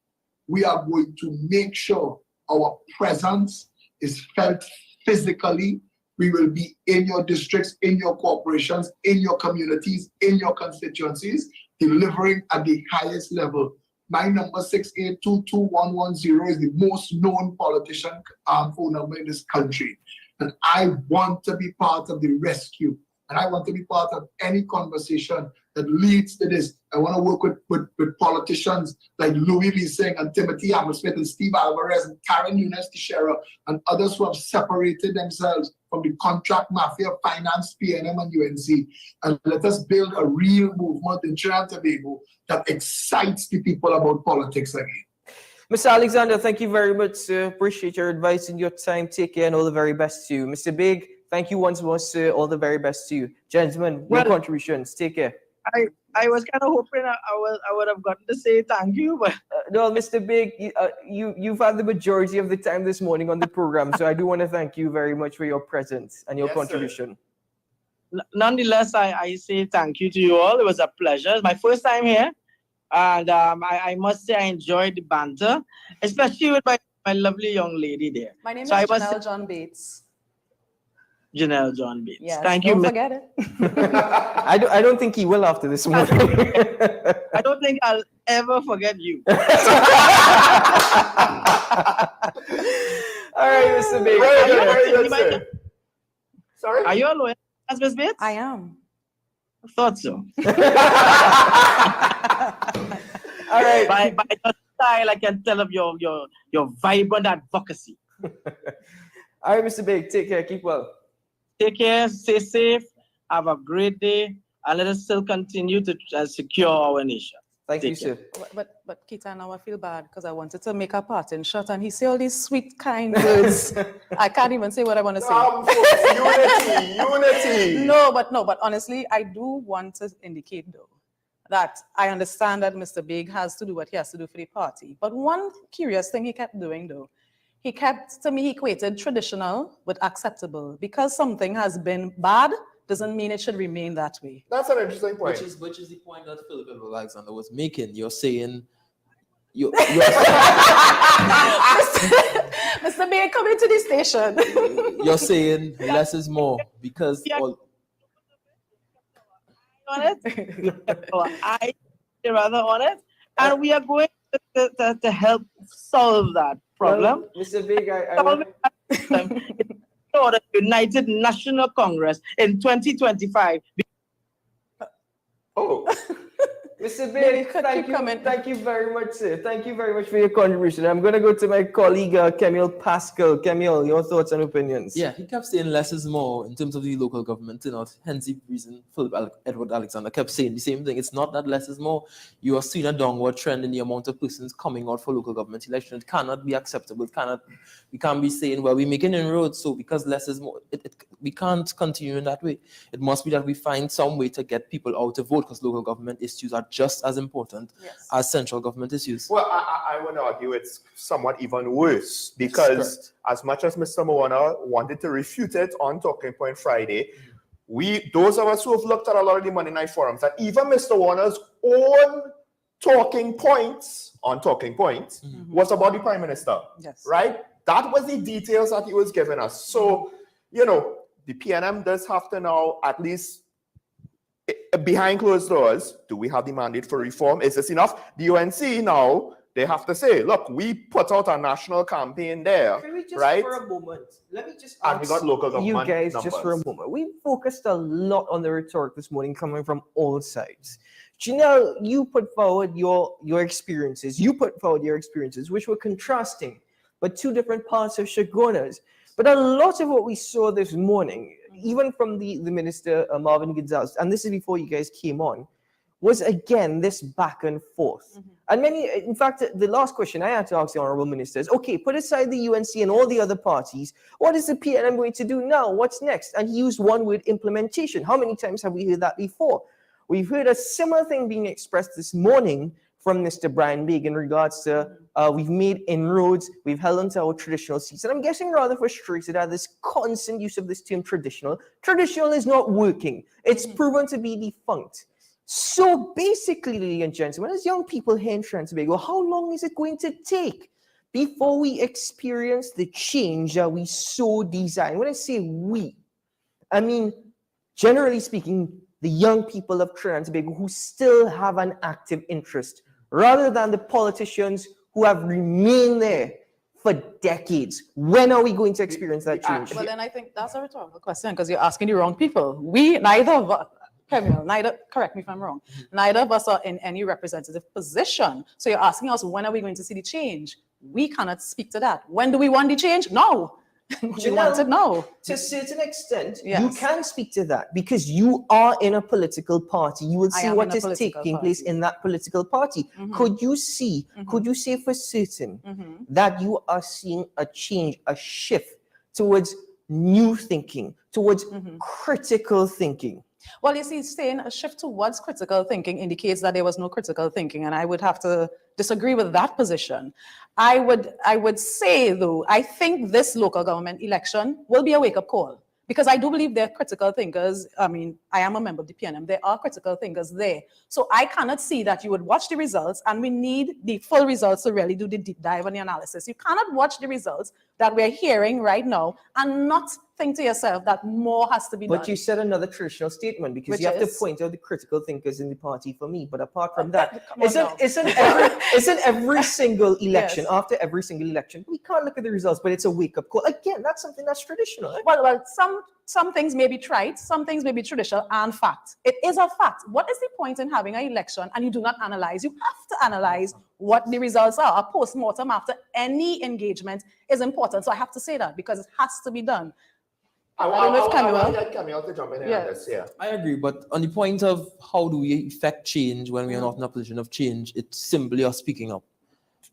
we are going to make sure our presence is felt physically. We will be in your districts, in your corporations, in your communities, in your constituencies, delivering at the highest level. My number 6822110 is the most known politician phone number in this country. And I want to be part of the rescue. And I want to be part of any conversation that leads to this. I want to work with politicians like Louis Lee Singh and Timothy Hammersmith and Steve Alvarez and Karen Yunus Teixeira and others who have separated themselves from the contract mafia, finance, PNM and UNC. And let us build a real movement in Trinidad and Tobago that excites the people about politics again. Mr. Alexander, thank you very much, sir. Appreciate your advice and your time. Take care and all the very best to you. Mr. Big, thank you once more, sir. All the very best to you. Gentlemen, your contributions. Take care. I was kind of hoping I would have gotten to say thank you, but no, Mr. Big, you've had the majority of the time this morning on the program, so I do want to thank you very much for your presence and your contribution. Nonetheless, I say thank you to you all. It was a pleasure. It's my first time here, and I must say I enjoyed the banter, especially with my lovely young lady there. My name is Janelle John Bates. Janelle John Bates. Yes, thank you. Don't forget it. I don't think he will after this morning. I don't think I'll ever forget you. All right, Mr. Bates. Very good, sir. Sorry? Are you a lawyer, Ms. Bates? I am. I thought so. All right. By your style, I can tell of your vibrant advocacy. All right, Mr. Big, take care. Keep well. Take care, stay safe, have a great day, and let us still continue to secure our nation. Thank you, sir. But Keita, now I feel bad because I wanted to make a parting shot and he said all these sweet, kind words. I can't even say what I want to say. Unity. No, but honestly, I do want to indicate though that I understand that Mr. Big has to do what he has to do for the party. But one curious thing he kept doing though, he equated traditional with acceptable. Because something has been bad doesn't mean it should remain that way. That's an interesting point. Which is the point that Philip Alexander was making. You're saying you're Mr. Big, come into the station. You're saying less is more because on it. I rather on it, and we are going to help solve that problem. Well, Mr. Big, the United National Congress in 2025. Oh, Mr. Big, thank you very much, sir. Thank you very much for your contribution. I'm going to go to my colleague, Camille Pascal. Camille, your thoughts and opinions. Yeah, he kept saying less is more in terms of the local government, hence the reason Edward Alexander kept saying the same thing. It's not that less is more. You are seeing a downward trend in the amount of persons coming out for local government elections. It cannot be acceptable. We can't be saying, well, we're making inroads, so because less is more, we can't continue in that way. It must be that we find some way to get people out to vote because local government issues are just as important as central government issues. Well, I would argue it's somewhat even worse because as much as Mr. Moana wanted to refute it on Talking Point Friday, those of us who have looked at a lot of the Monday night forums, and even Mr. Warner's own talking points on talking points was about the Prime Minister. Yes. Right? That was the details that he was giving us. So, you know, the PNM does have to now, at least behind closed doors, do we have the mandate for reform? Is this enough? The UNC now, they have to say, look, we put out a national campaign there, Can we just right? for a moment, let me just And we ask got local government you guys just for a numbers. moment. We focused a lot on the rhetoric this morning coming from all sides. Janelle, you put forward your experiences. You put forward your experiences, which were contrasting, but two different parts of Shagonas. But a lot of what we saw this morning, even from the Minister Marvin Gonzalez, and this is before you guys came on, was again this back and forth. And many, in fact, the last question I had to ask the Honorable Minister is, okay, put aside the UNC and all the other parties, what is the PNM going to do now? What's next? And he used one word, implementation. How many times have we heard that before? We've heard a similar thing being expressed this morning from Mr. Brian Big in regards to we've made inroads, we've held onto our traditional seats. And I'm getting rather frustrated at this constant use of this term traditional. Traditional is not working. It's proven to be defunct. So basically, ladies and gentlemen, as young people here in Trinidad and Tobago, how long is it going to take before we experience the change that we so desire? When I say we, I mean, generally speaking, the young people of Trinidad and Tobago who still have an active interest, rather than the politicians who have remained there for decades. When are we going to experience that change? Well, then I think that's a rhetorical question because you're asking the wrong people. We, neither of us, neither, correct me if I'm wrong, neither of us are in any representative position. So you're asking us, when are we going to see the change? We cannot speak to that. When do we want the change? No. We want it now. To a certain extent, Yes. you can speak to that because you are in a political party. You will I see am what in a is political taking party. place in that political party. Could you see, could you say for certain that you are seeing a change, a shift towards new thinking, towards critical thinking? Well, you see, saying a shift towards critical thinking indicates that there was no critical thinking, and I would have to disagree with that position. I would say, though, I think this local government election will be a wake-up call because I do believe there are critical thinkers. I mean, I am a member of the PNM. There are critical thinkers there. So I cannot see that you would watch the results, and we need the full results to really do the deep dive and the analysis. You cannot watch the results that we're hearing right now and not think to yourself that more has to be done. But you said another traditional statement because Which you have to is? point out the critical thinkers in the party for me. But apart from that, Come on now. isn't every single election, Yes. after every single election, we can't look at the results, but it's a wake-up call. Again, that's something that's traditional. Eh? Well, some things may be trite, some things may be traditional and fact. It is a fact. What is the point in having an election and you do not analyze? You have to analyze what the results are. A post-mortem after any engagement is important. So I have to say that because it has to be done. I don't know if I Camille. get Camille to jump in here on this, yeah. I agree, but on the point of how do we effect change when we are not in a position of change, it's simply us speaking up.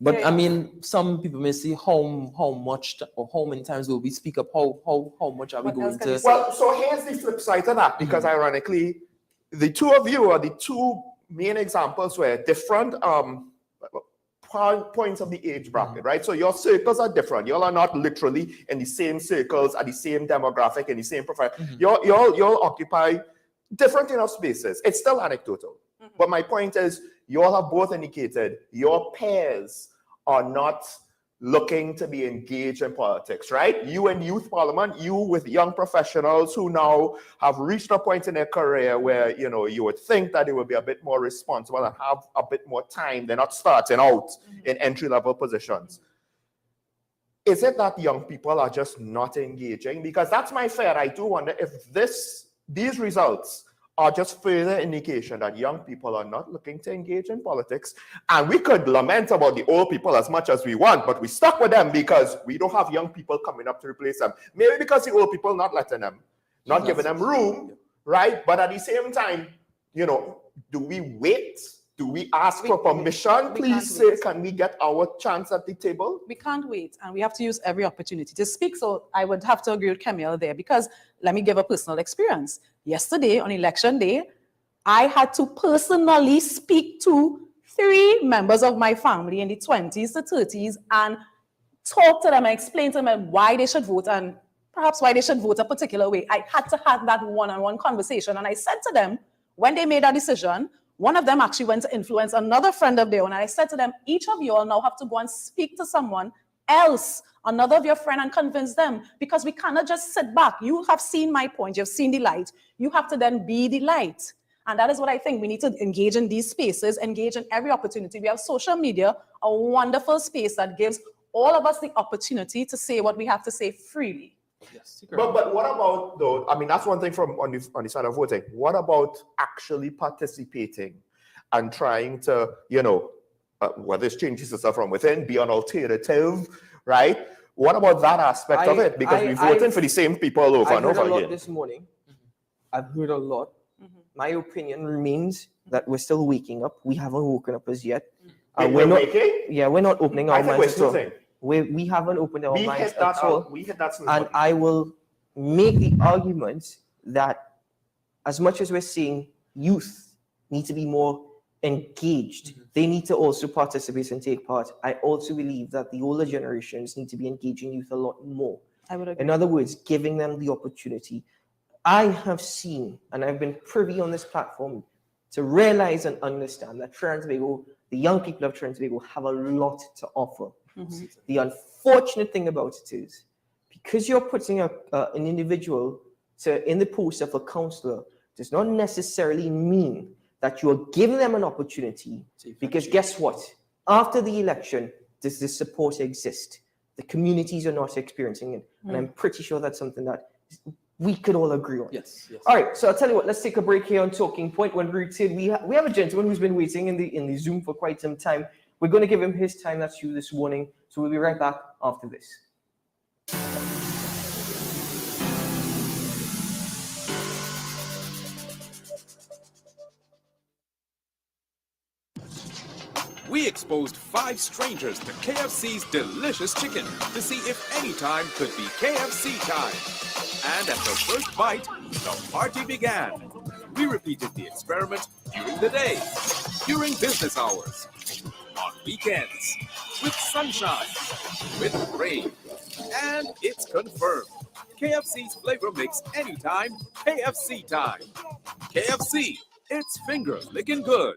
But Yeah, I yeah. mean, some people may say how much or how many times will we speak up? How much are we going to? Well, so here's the flip side to that, because ironically, the two of you are the two main examples where different points of the age bracket, right? So your circles are different. Y'all are not literally in the same circles, at the same demographic, in the same profile. Y'all occupy different enough spaces. It's still anecdotal. But my point is, y'all have both indicated your peers are not looking to be engaged in politics, right? You in youth parliament, you with young professionals who now have reached a point in their career where, you know, you would think that they would be a bit more responsible and have a bit more time. They're not starting out in entry-level positions. Is it that young people are just not engaging? Because that's my fear. I do wonder if these results are just further indication that young people are not looking to engage in politics. And we could lament about the old people as much as we want, but we stuck with them because we don't have young people coming up to replace them. Maybe because the old people not letting them, not giving them room, right? But at the same time, you know, do we wait? Do we ask for permission? Please say, can we get our chance at the table? We can't wait, and we have to use every opportunity to speak. So I would have to agree with Camille there because let me give a personal experience. Yesterday, on election day, I had to personally speak to 3 members of my family in the 20s to 30s and talk to them and explain to them why they should vote and perhaps why they should vote a particular way. I had to have that one-on-one conversation, and I said to them, when they made that decision, One of them actually went to influence another friend of theirs, and I said to them, each of you all now have to go and speak to someone else, another of your friend, and convince them, because we cannot just sit back. You have seen my point, you've seen the light. You have to then be the light. And that is what I think we need to engage in these spaces, engage in every opportunity. We have social media, a wonderful space that gives all of us the opportunity to say what we have to say freely. Yes, but what about, though, I mean, that's one thing from on the side of voting. What about actually participating and trying to, you know, whether it's changing yourself from within, be an alternative, right? What about that aspect of it? Because we're voting for the same people over and over I've heard a lot again. this morning. I've heard a lot. My opinion remains that we're still waking up. We haven't woken up as yet. We're not waking? Yeah, we're not opening our I think minds we're at all. snoozing. We haven't opened our minds at all. We hit that snooze And button. I will make the argument that as much as we're seeing youth need to be more engaged, they need to also participate and take part. I also believe that the older generations need to be engaging youth a lot more. I would agree. In other words, giving them the opportunity. I have seen, and I've been privy on this platform to realize and understand that Trinidad, the young people of Trinidad have a lot to offer. The unfortunate thing about it is, because you're putting an individual in the post of a counselor, does not necessarily mean that you're giving them an opportunity, because guess what? After the election, does this support exist? The communities are not experiencing it. And I'm pretty sure that's something that we could all agree on. Yes, yes. All right, so I'll tell you what, let's take a break here on Talking Point. When we return, we have a gentleman who's been waiting in the Zoom for quite some time. We're going to give him his time that's due this morning. So we'll be right back after this. We exposed 5 strangers to KFC's delicious chicken to see if any time could be KFC time. And at the first bite, the party began. We repeated the experiment during the day, during business hours, on weekends, with sunshine, with rain. And it's confirmed. KFC's flavor makes anytime KFC time. KFC, it's finger licking good.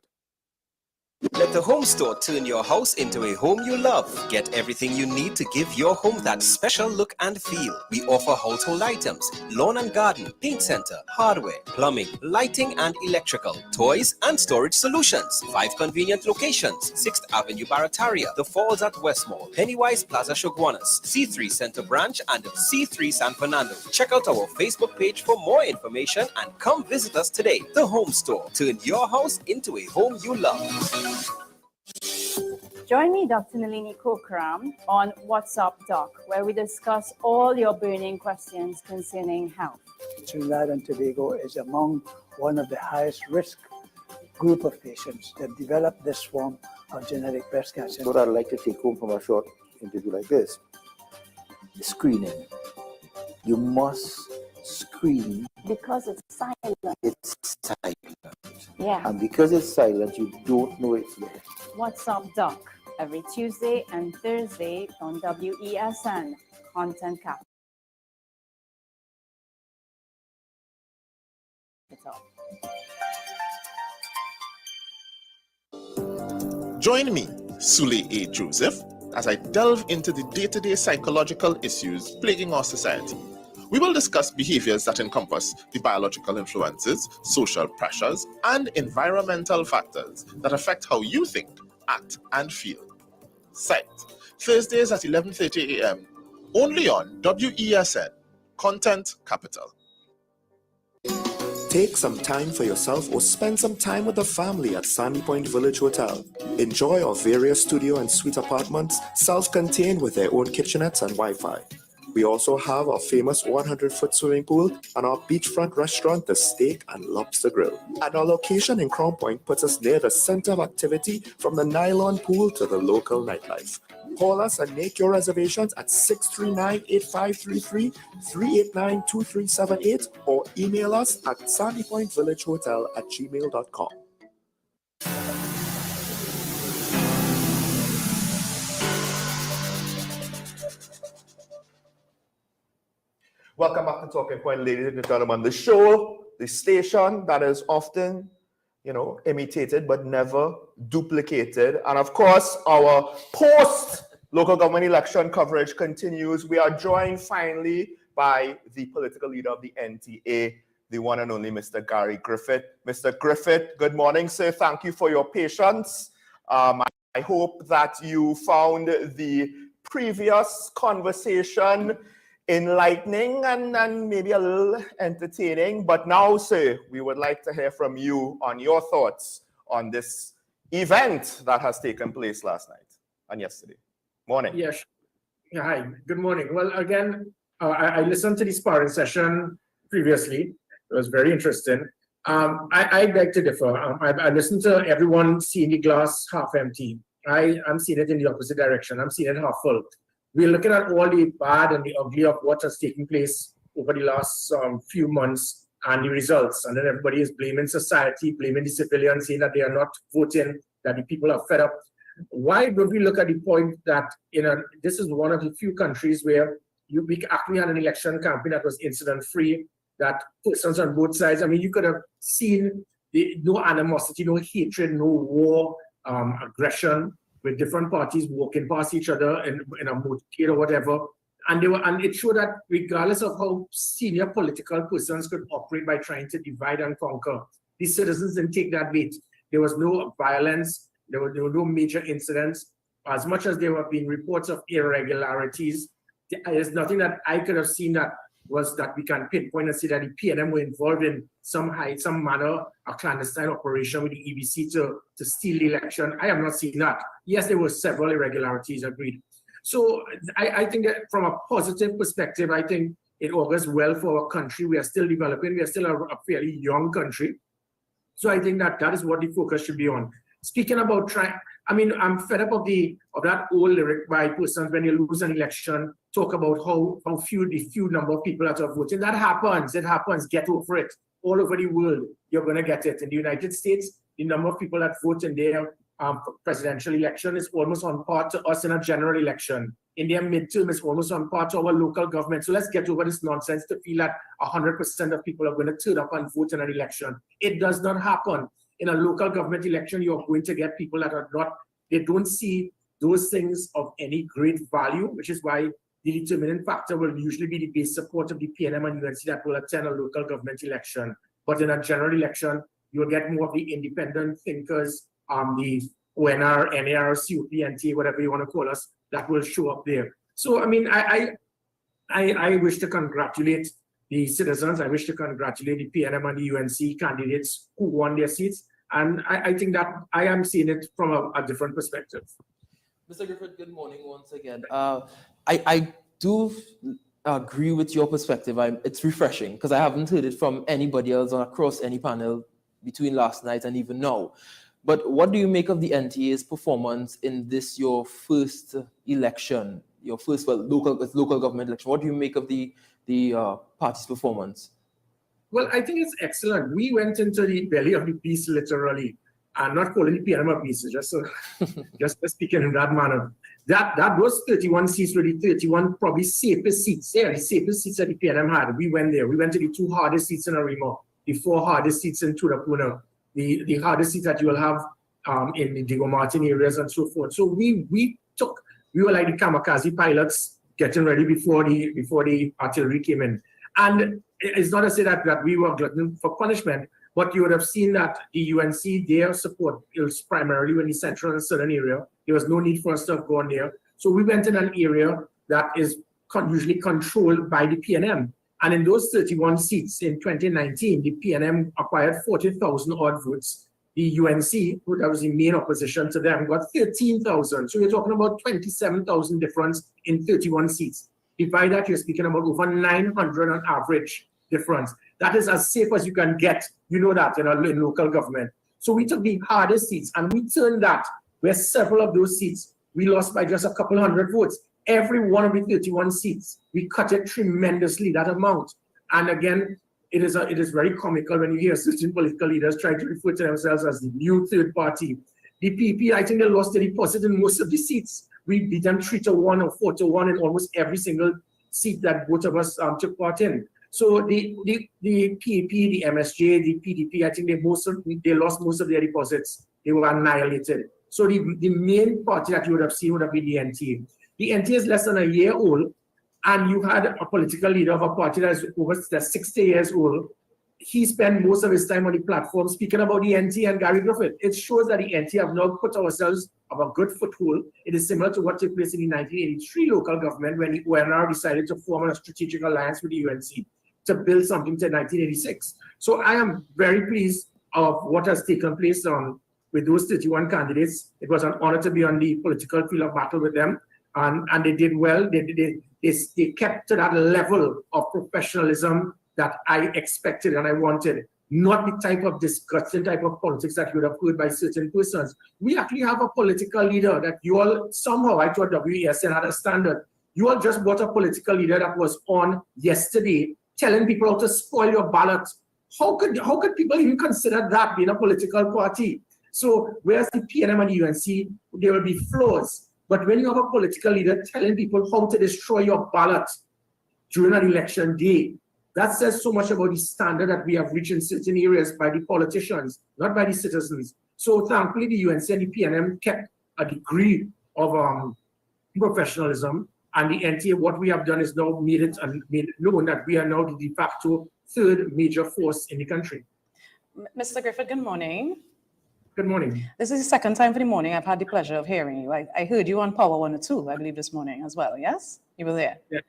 Let the home store turn your house into a home you love. Get everything you need to give your home that special look and feel. We offer household items, lawn and garden, paint center, hardware, plumbing, lighting and electrical, toys and storage solutions. 5 convenient locations: 6th Avenue Barataria, The Falls at Westmore, Pennywise Plaza Shoguanas, C3 Center Branch and C3 San Fernando. Check out our Facebook page for more information and come visit us today. The Home Store. Turn your house into a home you love. Join me, Dr. Nalini Kokram, on What's Up Doc, where we discuss all your burning questions concerning health. Trinidad and Tobago is among one of the highest risk group of patients that develop this form of genetic breast cancer. What I'd like to take home from a short interview like this: screening. You must screen. Because it's silent. It's silent. Yeah. And because it's silent, you don't know it's there. What's Up Doc, every Tuesday and Thursday on WESN Content Capital. Join me, Sule A. Joseph, as I delve into the day-to-day psychological issues plaguing our society. We will discuss behaviors that encompass the biological influences, social pressures, and environmental factors that affect how you think, act, and feel. Site, Thursdays at 11:30 a.m., only on WESN, Content Capital. Take some time for yourself or spend some time with the family at Sandy Point Village Hotel. Enjoy our various studio and suite apartments, self-contained with their own kitchenettes and Wi-Fi. We also have our famous 100-foot swimming pool and our beachfront restaurant, the Steak and Lobster Grill. And our location in Crown Point puts us near the center of activity, from the nylon pool to the local nightlife. Call us and make your reservations at 639-8533, 389-2378, or email us at sandypointvillagehotel@gmail.com. Welcome back to Talking Point, ladies and gentlemen. The show, the station that is often imitated but never duplicated. And of course, our post-local government election coverage continues. We are joined finally by the political leader of the NTA, the one and only Mr. Gary Griffith. Mr. Griffith, good morning, sir. Thank you for your patience. I hope that you found the previous conversation enlightening and maybe a little entertaining. But now, sir, we would like to hear from you on your thoughts on this event that has taken place last night and yesterday. Morning. Yes. Yeah, hi. Good morning. Well, again, I listened to the sparring session previously. It was very interesting. I beg to differ. I listened to everyone seeing the glass half empty. I'm seeing it in the opposite direction. I'm seeing it half full. We're looking at all the bad and the ugly of what has taken place over the last few months and the results. And then everybody is blaming society, blaming the civilians, saying that they are not voting, that the people are fed up. Why don't we look at the point that this is one of the few countries where we actually had an election campaign that was incident-free, that persons on both sides, I mean, you could have seen no animosity, no hatred, no war, aggression, with different parties walking past each other in a motorcade or whatever. And it showed that regardless of how senior political persons could operate by trying to divide and conquer, these citizens didn't take that bait. There was no violence, there were no major incidents. As much as there have been reports of irregularities, there's nothing that I could have seen that we can pinpoint and say that the PNM were involved in some manner, a clandestine operation with the EBC to steal the election. I have not seen that. Yes, there were several irregularities, agreed. So I think that from a positive perspective, I think it augurs well for our country. We are still developing. We are still a fairly young country. So I think that is what the focus should be on. Speaking about I'm fed up of that old lyric by persons when you lose an election, talk about how the few number of people that are voting. That happens. It happens. Get over it. All over the world, you're going to get it. In the United States, the number of people that vote in their presidential election is almost on par to us in a general election. In their midterm, it's almost on par to our local government. So let's get over this nonsense to feel that 100% of people are going to turn up and vote in an election. It does not happen. In a local government election, you're going to get people that they don't see those things of any great value, which is why the determining factor will usually be the base support of the PNM and UNC that will attend a local government election. But in a general election, you'll get more of the independent thinkers, the ONR, NAR, COP, NT, whatever you want to call us, that will show up there. So, I mean, I wish to congratulate the citizens. I wish to congratulate the PNM and the UNC candidates who won their seats. And I think that I am seeing it from a different perspective. Mr. Griffith, good morning once again. I do agree with your perspective. It's refreshing because I haven't heard it from anybody else or across any panel between last night and even now. But what do you make of the NTA's performance in this, your first election, your first local government election? What do you make of the party's performance? Well, I think it's excellent. We went into the belly of the beast literally. I'm not calling the PNM a beast, just speaking in that manner. That those 31 seats were the 31 probably safest seats. Yeah, the safest seats that the PNM had. We went there. We went to the 2 hardest seats in Arima, the 4 hardest seats in Tudapuna, the hardest seats that you will have in the Diego Martin areas and so forth. So we were like the kamikaze pilots getting ready before the artillery came in. And it's not to say that we were glutton for punishment, but you would have seen that the UNC, their support is primarily in the central and southern area. There was no need for us to have gone there. So we went in an area that is usually controlled by the PNM. And in those 31 seats in 2019, the PNM acquired 40,000 odd votes. The UNC, who that was the main opposition to them, got 13,000. So you're talking about 27,000 difference in 31 seats. Divide that, you're speaking about over 900 on average difference. That is as safe as you can get. You know that in local government. So we took the hardest seats and we turned that, where several of those seats, we lost by just a couple hundred votes. Every one of the 31 seats, we cut it tremendously, that amount. And again, it is very comical when you hear certain political leaders try to refer to themselves as the new third party. The PP, I think they lost the deposit in most of the seats. We beat them 3-1 or 4-1 in almost every single seat that both of us took part in. So the PAP, the MSJ, the PDP, I think they lost most of their deposits. They were annihilated. So the main party that you would have seen would have been the NTA. The NTA is less than a year old, and you had a political leader of a party that's 60 years old. He spent most of his time on the platform speaking about the NT and Gary Griffith. It shows that the NT have now put ourselves on a good foothold. It is similar to what took place in the 1983 local government when the ONR decided to form a strategic alliance with the UNC to build something to 1986. So I am very pleased of what has taken place with those 31 candidates. It was an honor to be on the political field of battle with them, and they did well. They kept to that level of professionalism that I expected and I wanted, not the type of disgusting type of politics that you would have heard by certain persons. We actually have a political leader that you all somehow, I thought WESN had a standard. You all just brought a political leader that was on yesterday telling people how to spoil your ballot. How could people even consider that being a political party? So whereas the PNM and the UNC, there will be flaws. But when you have a political leader telling people how to destroy your ballot during an election day, that says so much about the standard that we have reached in certain areas by the politicians, not by the citizens. So thankfully, the UNC and the PNM kept a degree of professionalism, and the NTA, what we have done is now made it known that we are now the de facto third major force in the country. Mr. Griffith, good morning. Good morning. This is the second time for the morning I've had the pleasure of hearing you. I heard you on Power 102, I believe, this morning as well, yes? You were there? Yeah.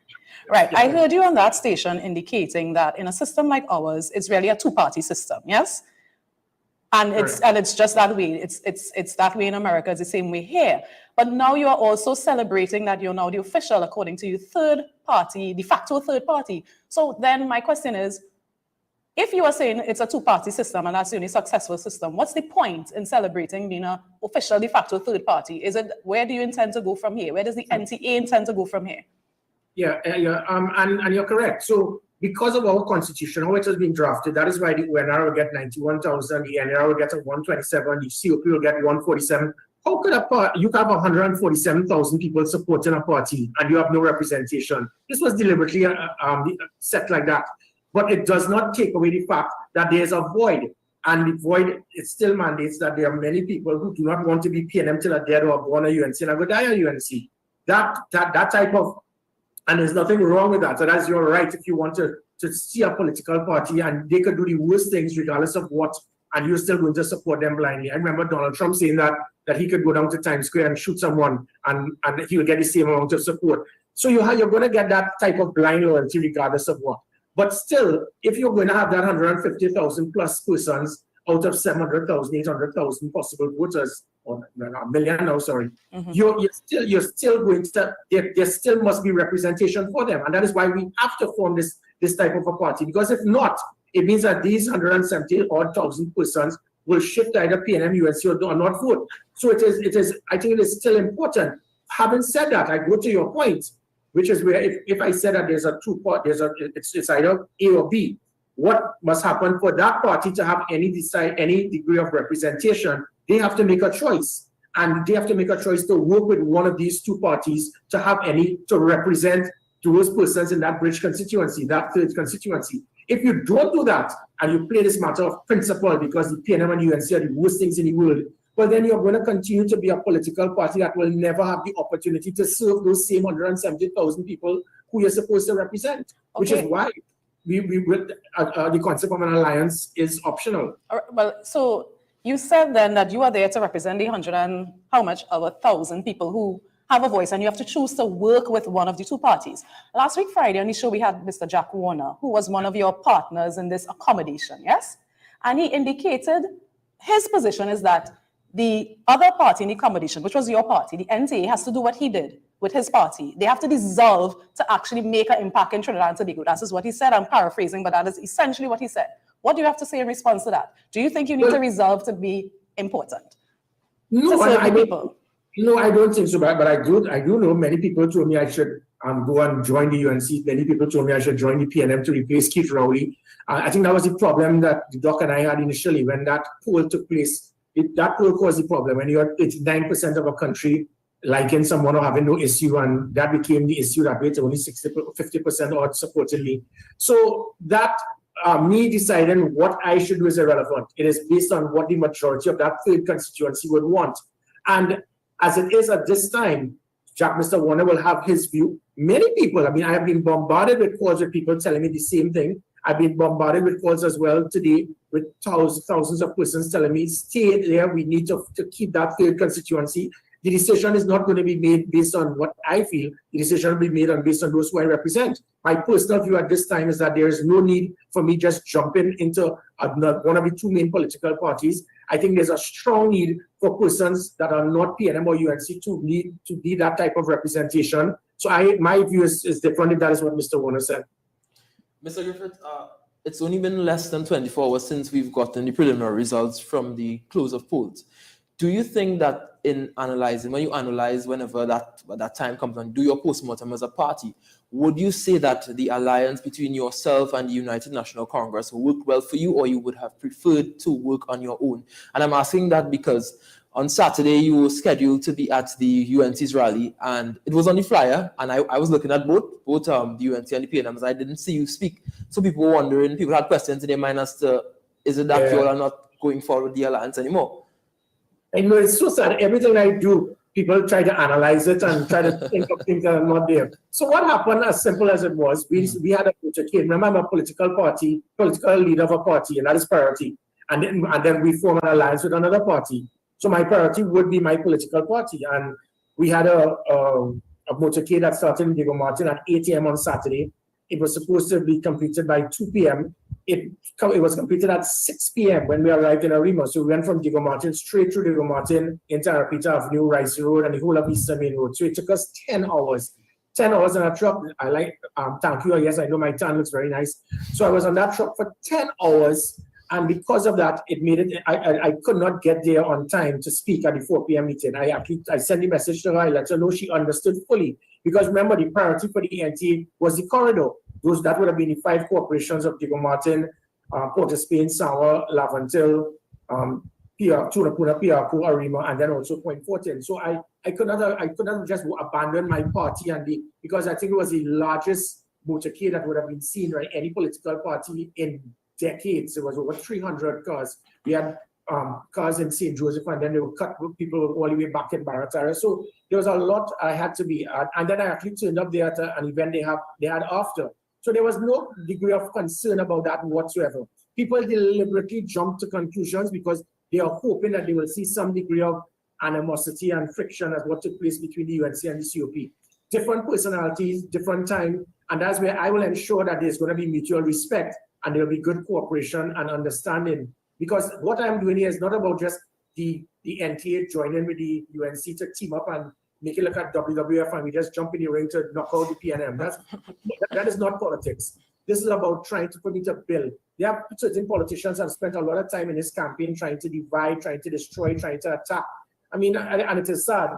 Right, I heard you on that station indicating that in a system like ours, it's really a two-party system, yes? And it's just that way. It's that way in America, it's the same way here. But now you are also celebrating that you're now the official, according to you, third party, de facto third party. So then my question is, if you are saying it's a two-party system and that's the only successful system, what's the point in celebrating being an official de facto third party? Where do you intend to go from here? Where does the NTA intend to go from here? Yeah, and you're correct. So because of our constitution, how it has been drafted, that is why the UNR will get 91,000, the NR will get 127, the COP will get 147. How could you have 147,000 people supporting a party and you have no representation? This was deliberately set like that. But it does not take away the fact that there's a void. And the void, it still mandates that there are many people who do not want to be PNM till they're dead or born a UNC and I go die a UNC. That type of, and there's nothing wrong with that. So that's your right if you want to see a political party and they could do the worst things regardless of what, and you're still going to support them blindly. I remember Donald Trump saying that he could go down to Times Square and shoot someone and he will get the same amount of support. So you're going to get that type of blind loyalty regardless of what. But still, if you're going to have that 150,000 plus persons out of 700,000, 800,000 possible voters, or a million now, sorry, you're still going to, there still must be representation for them. And that is why we have to form this type of a party. Because if not, it means that these 170,000 persons will shift either PNM, UNC or not vote. So I think it is still important. Having said that, I go to your point, which is where if I said that there's a two-part, it's either A or B, what must happen for that party to have any degree of representation? They have to make a choice, and they have to make a choice to work with one of these two parties to represent those persons in that bridge constituency, that third constituency. If you don't do that, and you play this matter of principle because the PNM and UNC are the worst things in the world, well, then you're going to continue to be a political party that will never have the opportunity to serve those same 170,000 people who you're supposed to represent, which is why the concept of an alliance is optional. Well, so you said then that you are there to represent the 1,000 people who have a voice, and you have to choose to work with one of the two parties. Last week, Friday, on the show, we had Mr. Jack Warner, who was one of your partners in this accommodation, yes? And he indicated his position is that the other party in the accommodation, which was your party, the NTA, has to do what he did with his party. They have to dissolve to actually make an impact in Trinidad and Tobago. That is what he said. I'm paraphrasing, but that is essentially what he said. What do you have to say in response to that? Do you think you need to resolve to be important? No, I don't think so. But I do know many people told me I should go and join the UNC. Many people told me I should join the PNM to replace Keith Rowley. I think that was the problem that Doc and I had initially when that poll took place. That poll caused the problem. When you had 89% of a country liking someone or having no issue, and that became the issue that rates only 50% odd supportingly. So that me deciding what I should do is irrelevant. It is based on what the majority of that third constituency would want. And as it is at this time, Mr. Warner will have his view. Many people, I mean, I have been bombarded with calls with people telling me the same thing. I've been bombarded with calls as well today with thousands of persons telling me, stay there, we need to keep that third constituency. The decision is not going to be made based on what I feel. The decision will be made based on those who I represent. My personal view at this time is that there is no need for me just jumping into one of the two main political parties. I think there's a strong need for persons that are not PNM or UNC to need that type of representation. So my view is different if that is what Mr. Warner said. Mr. Griffith, it's only been less than 24 hours since we've gotten the preliminary results from the close of polls. Do you think that in analyzing, when you analyze whenever that time comes and do your postmortem as a party, would you say that the alliance between yourself and the United National Congress worked well for you, or you would have preferred to work on your own? And I'm asking that because on Saturday you were scheduled to be at the UNC's rally, and it was on the flyer, and I was looking at both the UNC and the PNMs. I didn't see you speak. So people were wondering, people had questions in their mind as to, is it that you all are not going forward with the alliance anymore? I know it's so sad. Everything I do, people try to analyze it and try to think of things that are not there. So what happened, as simple as it was, we had a motorcade. Remember, I'm a political leader of a party, and that is priority. And then we form an alliance with another party. So my priority would be my political party. And we had a motorcade that started in Diego Martin at 8 a.m. on Saturday. It was supposed to be completed by 2 p.m. It was completed at 6 p.m. when we arrived in Arima. So we went from Diego Martin straight through Diego Martin into Arapita Avenue, Rice Road, and the whole of Eastern Main Road. So it took us 10 hours. 10 hours on a truck. I like, thank you. Yes, I know my tan looks very nice. So I was on that truck for 10 hours. And because of that, it made it, I could not get there on time to speak at the 4 p.m. meeting. I sent a message to her. I let her know she understood fully. Because remember, the priority for the NTA was the corridor. That would have been the 5 corporations of Diego Martin, Port of Spain, Sawa, Lavantil, Tunapuna, Piaco, Arima, and then also Point Fortin. So I could not just abandon my party because I think it was the largest motorcade that would have been seen by any political party in decades. It was over 300 cars. We had cars in St. Joseph, and then they would cut people all the way back in Baratara. So there was a lot I had to be at. And then I actually turned up there at an event they had after. So there was no degree of concern about that whatsoever. People deliberately jump to conclusions because they are hoping that they will see some degree of animosity and friction as what took place between the UNC and the COP. Different personalities, different time, and that's where I will ensure that there's going to be mutual respect and there will be good cooperation and understanding. Because what I'm doing here is not about just the NTA joining with the UNC to team up and make it look at WWF and we just jump in the ring to knock out the PNM. That is not politics. This is about trying to put it a bill. There are certain politicians have spent a lot of time in this campaign trying to divide, trying to destroy, trying to attack. I mean, and it is sad.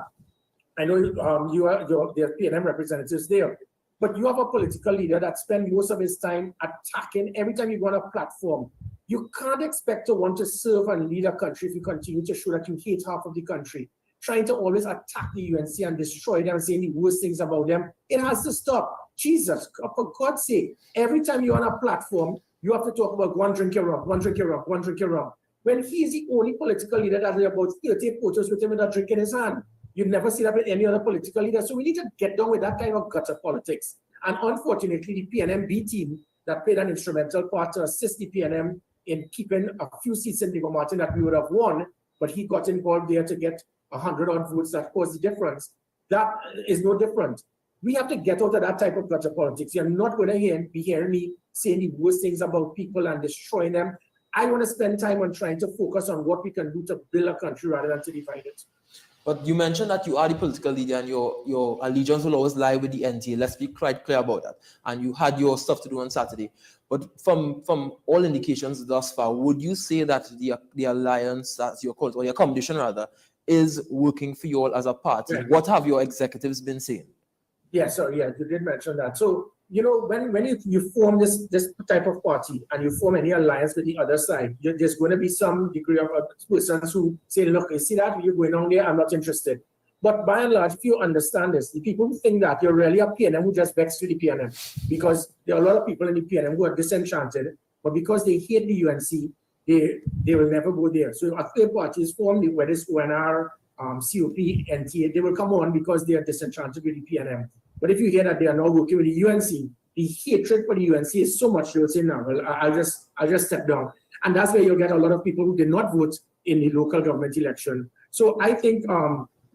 I know there are PNM representatives there, but you have a political leader that spends most of his time attacking every time you go on a platform. You can't expect to want to serve and lead a country if you continue to show that you hate half of the country. Trying to always attack the UNC and destroy them, saying the worst things about them. It has to stop. Jesus, for God's sake, every time you're on a platform, you have to talk about one drink your rum, one drink your rum, one drink your rum. When he's the only political leader that has about 30 photos with him with a drink in his hand. You'd never see that with any other political leader. So we need to get down with that kind of gutter politics. And unfortunately, the PNM-B team that played an instrumental part to assist the PNM in keeping a few seats in Diego Martin that we would have won, but he got involved there to get 100 odd votes that caused the difference. That is no different. We have to get out of that type of gutter politics. You're not going to be hearing me saying the worst things about people and destroying them. I want to spend time on trying to focus on what we can do to build a country rather than to divide it. But you mentioned that you are the political leader and your allegiance will always lie with the NTA. Let's be quite clear about that. And you had your stuff to do on Saturday. But from all indications thus far, would you say that the alliance, as you're called, or your combination rather, is working for you all as a party? Yeah. What have your executives been saying? Yeah, so yeah, you did mention that. So, you know, when you form this type of party and you form any alliance with the other side, there's going to be some degree of persons who say, look, you see that, you're going on there, I'm not interested. But by and large, if you understand this, the people who think that you're really a PNM who just vexed with the PNM, because there are a lot of people in the PNM who are disenchanted, but because they hate the UNC, they will never go there. So a third party is formed, whether it's ONR, COP, NTA, they will come on because they are disenchanted with the PNM. But if you hear that they are now working with the UNC, the hatred for the UNC is so much, they'll say, no, well, I'll just step down. And that's where you'll get a lot of people who did not vote in the local government election. So I think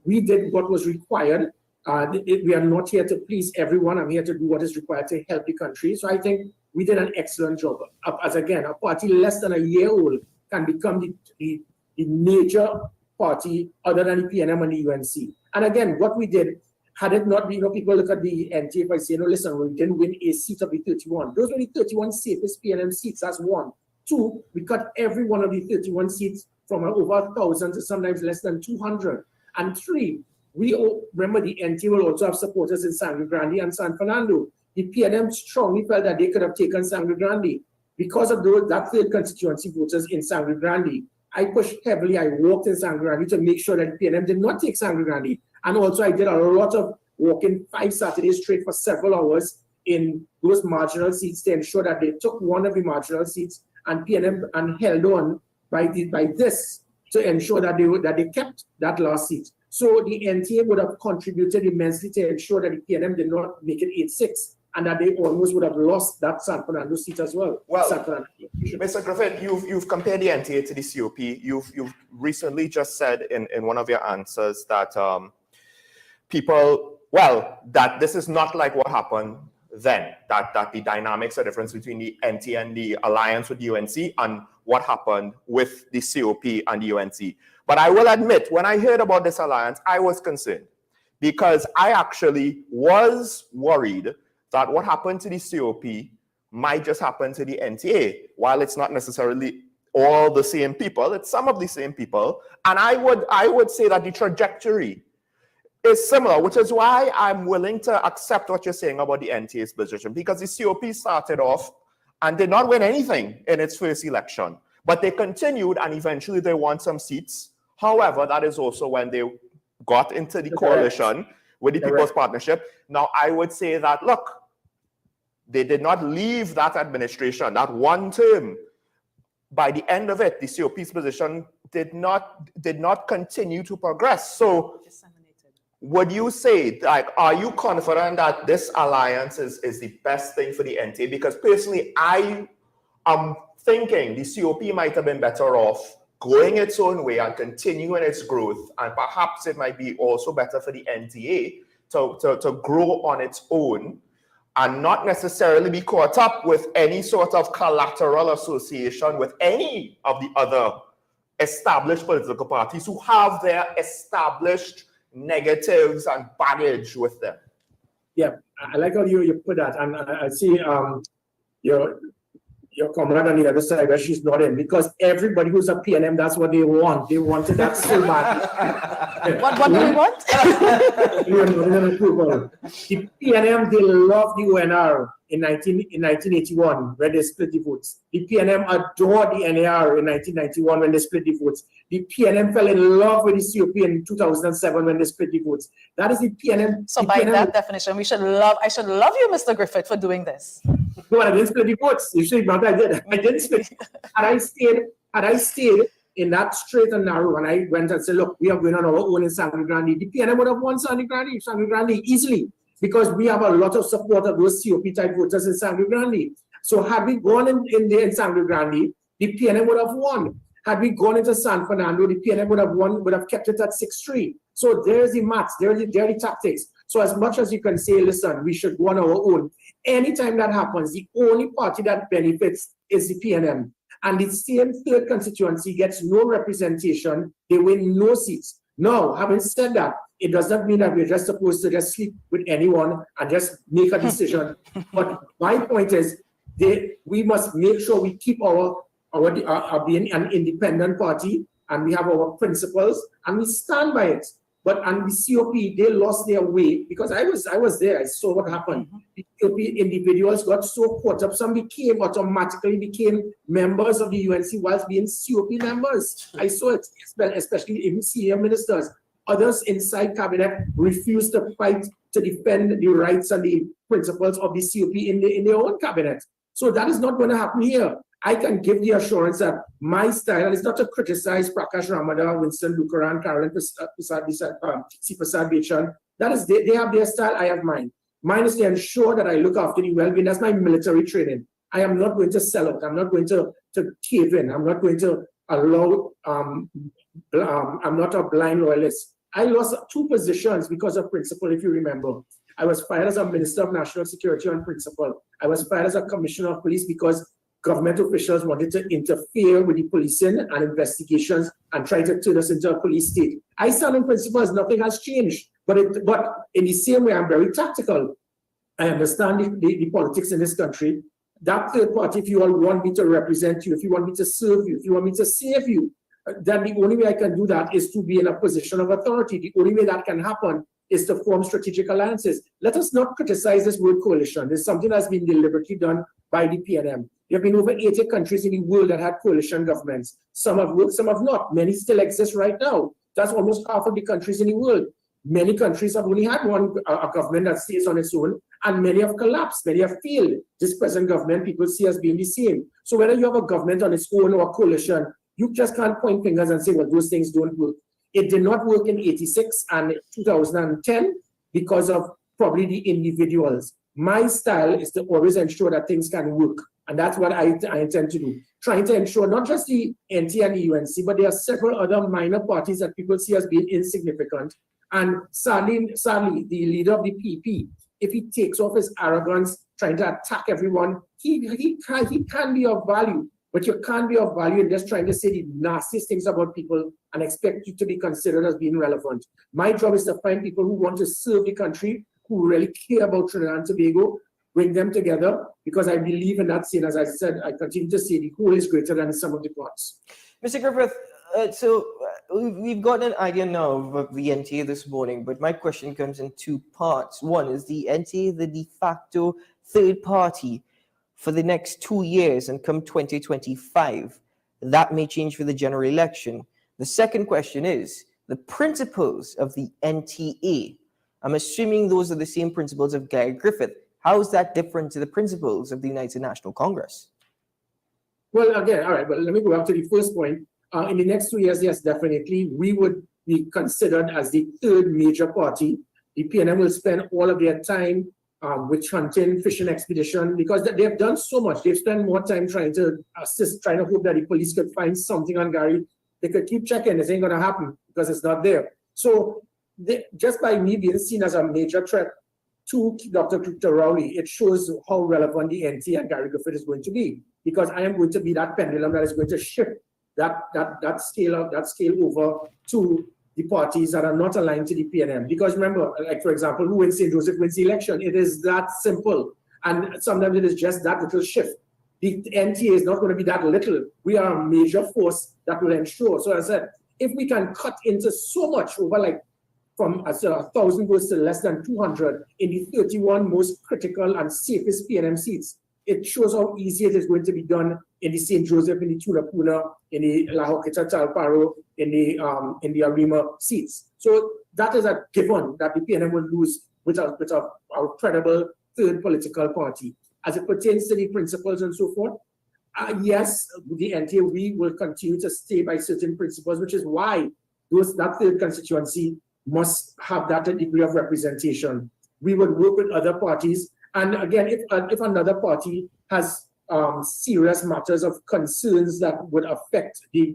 we did what was required. We are not here to please everyone. I'm here to do what is required to help the country. So I think we did an excellent job. As again, a party less than a year old can become the major party other than the PNM and the UNC. And again, what we did, had it not been, people look at the NTA by saying, no, listen, we didn't win a seat of the 31. Those were the 31 safest PNM seats, that's one. Two, we cut every one of the 31 seats from over 1,000 to sometimes less than 200. And three, we remember the NTA will also have supporters in Sangre Grande and San Fernando. The PNM strongly felt that they could have taken Sangre Grande. Because of that third constituency voters in Sangre Grande, I pushed heavily. I walked in Sangre Grande to make sure that PNM did not take Sangre Grande. And also I did a lot of walking 5 Saturdays straight for several hours in those marginal seats to ensure that they took one of the marginal seats, and PNM and held on by this to ensure that they kept that last seat. So the NTA would have contributed immensely to ensure that the PNM did not make it 8-6, and that they almost would have lost that San Fernando seat as well. Well, Mr. Griffith, you've compared the NTA to the COP. You've recently just said in one of your answers that that this is not like what happened then, that the dynamics are different between the NTA and the alliance with the UNC and what happened with the COP and the UNC. But I will admit, when I heard about this alliance, I was concerned because I actually was worried that what happened to the COP might just happen to the NTA. While it's not necessarily all the same people, it's some of the same people. And I would say that the trajectory is similar, which is why I'm willing to accept what you're saying about the NTA's position, because the COP started off and did not win anything in its first election, but they continued and eventually they won some seats. However, that is also when they got into the coalition with the People's Partnership. Now, I would say that, look, they did not leave that administration, that one term. By the end of it, the COP's position did not continue to progress. So would you say, like, are you confident that this alliance is the best thing for the NTA? Because personally, I am thinking the COP might have been better off going its own way and continuing its growth, and perhaps it might be also better for the NTA to grow on its own and not necessarily be caught up with any sort of collateral association with any of the other established political parties who have their established negatives and baggage with them. Yeah, I like how you put that, and I see your comrade on the other side where she's not in, because everybody who's a PNM, that's what they want. They wanted that so bad. What do they want? The PNM, they love the ONR in 1981 when they split the votes. The PNM adored the NAR in 1991 when they split the votes. The PNM fell in love with the COP in 2007 when they split the votes. That is the PNM. So by that definition, I should love you, Mr. Griffith, for doing this. No, I didn't split the votes. You should not. I did. I didn't split. Had I stayed in that straight and narrow, and I went and said, look, we are going on our own in Sangre Grande, the PNM would have won Sangre Grande easily, because we have a lot of support of those COP type voters in Sangre Grande. So had we gone in there in Sangre Grande, the PNM would have won. Had we gone into San Fernando, the PNM would have won, would have kept it at 6-3. So there's the maths, there are the tactics. So as much as you can say, listen, we should go on our own, anytime that happens, the only party that benefits is the PNM. And the same third constituency gets no representation, they win no seats. Now, having said that, it does not mean that we're just supposed to just sleep with anyone and just make a decision. But my point is, we must make sure we keep our being an independent party, and we have our principles, and we stand by it. But and the COP, they lost their way, because I was there. I saw what happened. The COP individuals got so caught up. Some automatically became members of the UNC whilst being COP members. I saw it, especially even senior ministers. Others inside cabinet refuse to fight to defend the rights and the principles of the COP in their own cabinet. So that is not going to happen here. I can give the assurance that my style is not to criticize Prakash Ramada, Winston Lukaran, Carolyn Prasad Bechan. That is, they have their style, I have mine. Mine is to ensure that I look after the well-being. That's my military training. I am not going to sell out. I'm not going to cave in. I'm not going to allow, I'm not a blind loyalist. I lost 2 positions because of principle, if you remember. I was fired as a Minister of National Security on principle. I was fired as a Commissioner of Police because government officials wanted to interfere with the policing and investigations and try to turn us into a police state. I stand on principle as nothing has changed. But in the same way, I'm very tactical. I understand the politics in this country. That third party, if you all want me to represent you, if you want me to serve you, if you want me to save you, then the only way I can do that is to be in a position of authority. The only way that can happen is to form strategic alliances. Let us not criticize this word coalition. It's something that's been deliberately done by the PNM. There have been over 80 countries in the world that had coalition governments. Some have worked, some have not. Many still exist right now. That's almost half of the countries in the world. Many countries have only had a government that stays on its own, and many have collapsed, many have failed. This present government, people see as being the same. So whether you have a government on its own or a coalition, you just can't point fingers and say, well, those things don't work. It did not work in 86 and 2010 because of probably the individuals. My style is to always ensure that things can work. And that's what I intend to do. Trying to ensure not just the NT and the UNC, but there are several other minor parties that people see as being insignificant. And sadly, the leader of the PP, if he takes off his arrogance, trying to attack everyone, he can be of value. But you can't be of value in just trying to say the nastiest things about people and expect you to be considered as being relevant. My job is to find people who want to serve the country, who really care about Trinidad and Tobago, bring them together, because I believe in that scene. As I said, I continue to say the whole is greater than the sum of the parts. Mr. Griffith, we've got an idea now of the NTA this morning, but my question comes in 2 parts. One, is the NTA the de facto third party for the next 2 years, and come 2025, that may change for the general election? The second question is the principles of the NTA. I'm assuming those are the same principles of Guy Griffith. How is that different to the principles of the United National Congress? Well, again, all right, but let me go back to the first point. In the next 2 years, yes, definitely, we would be considered as the third major party. The PNM will spend all of their time witch hunting, fishing expedition, because they've done so much. They've spent more time trying to assist, trying to hope that the police could find something on Gary. They could keep checking. This ain't going to happen because it's not there. So just by me being seen as a major threat to Dr. Rowley, it shows how relevant the NT and Gary Griffith is going to be, because I am going to be that pendulum that is going to shift that scale over to the parties that are not aligned to the PNM. Because remember, like for example, who wins St. Joseph wins the election. It is that simple. And sometimes it is just that little shift. The NTA is not going to be that little. We are a major force that will ensure. So as I said, if we can cut into so much over, like from 1,000 votes to less than 200 in the 31 most critical and safest PNM seats, it shows how easy it is going to be done in the St. Joseph, in the Tulapuna, in the La Joquita, Talparo, in the Arima seats. So that is a given that the PNM will lose with a credible third political party. As it pertains to the principles and so forth, yes, the NTA, we will continue to stay by certain principles, which is why that third constituency must have that degree of representation. We would work with other parties. And again, if another party has serious matters of concerns that would affect the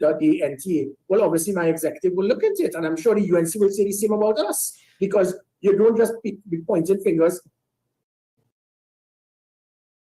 NTA, well, obviously my executive will look into it. And I'm sure the UNC will say the same about us, because you don't just be pointing fingers.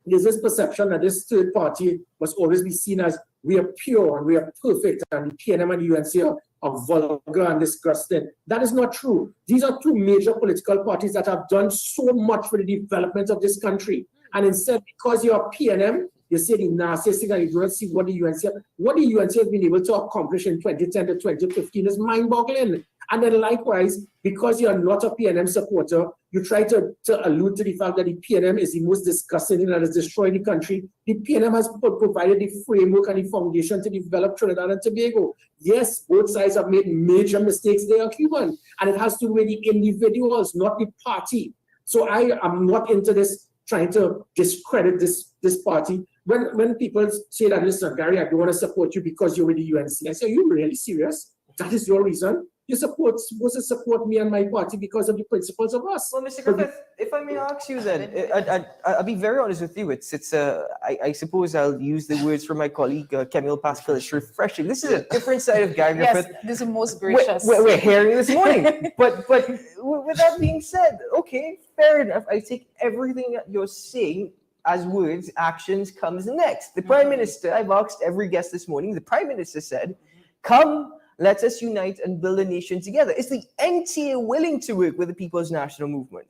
There's this perception that this third party must always be seen as we are pure and we are perfect, and the PNM and the UNC are vulgar and disgusting. That is not true. These are 2 major political parties that have done so much for the development of this country. And instead, because you're PNM, you say the nastiest thing and you don't see what the UNC has been able to accomplish in 2010 to 2015 is mind-boggling. And then likewise, because you're not a PNM supporter, You try to allude to the fact that the PNM is the most disgusting thing that has destroyed the country. The PNM has provided the framework and the foundation to develop Trinidad and Tobago. Yes, both sides have made major mistakes. They are human. And it has to do with the individuals, not the party. So I am not into this trying to discredit this party. When people say that, listen, Gary, I don't want to support you because you're with the UNC, I say, are you really serious? That is your reason? You're supposed to support me and my party because of the principles of us. Well, Mr. Griffith, if I may ask you then, I'll be very honest with you. I suppose I'll use the words from my colleague, Camille Pascal. It's refreshing. This is a different side of Gary Griffith. Yes, this is the most gracious. We're hearing this morning. But with that being said, okay, fair enough. I take everything that you're saying as words. Actions comes next. The Prime Minister, I've asked every guest this morning, the Prime Minister said, come, let us unite and build a nation together. Is the NTA willing to work with the People's National Movement?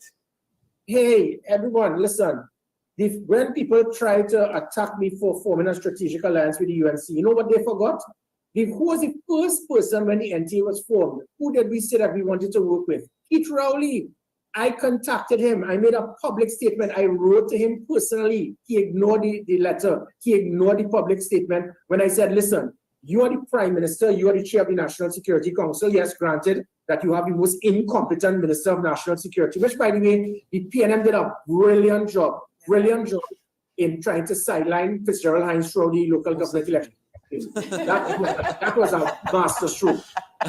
Hey, everyone, listen. When people try to attack me for forming a strategic alliance with the UNC, you know what they forgot? Who was the first person when the NTA was formed? Who did we say that we wanted to work with? Keith Rowley. I contacted him. I made a public statement. I wrote to him personally. He ignored the letter. He ignored the public statement when I said, listen, you are the Prime Minister, you are the Chair of the National Security Council. Yes, granted that you have the most incompetent Minister of National Security, which, by the way, the PNM did a brilliant job in trying to sideline Fitzgerald Hines through the local government election. That was a master stroke.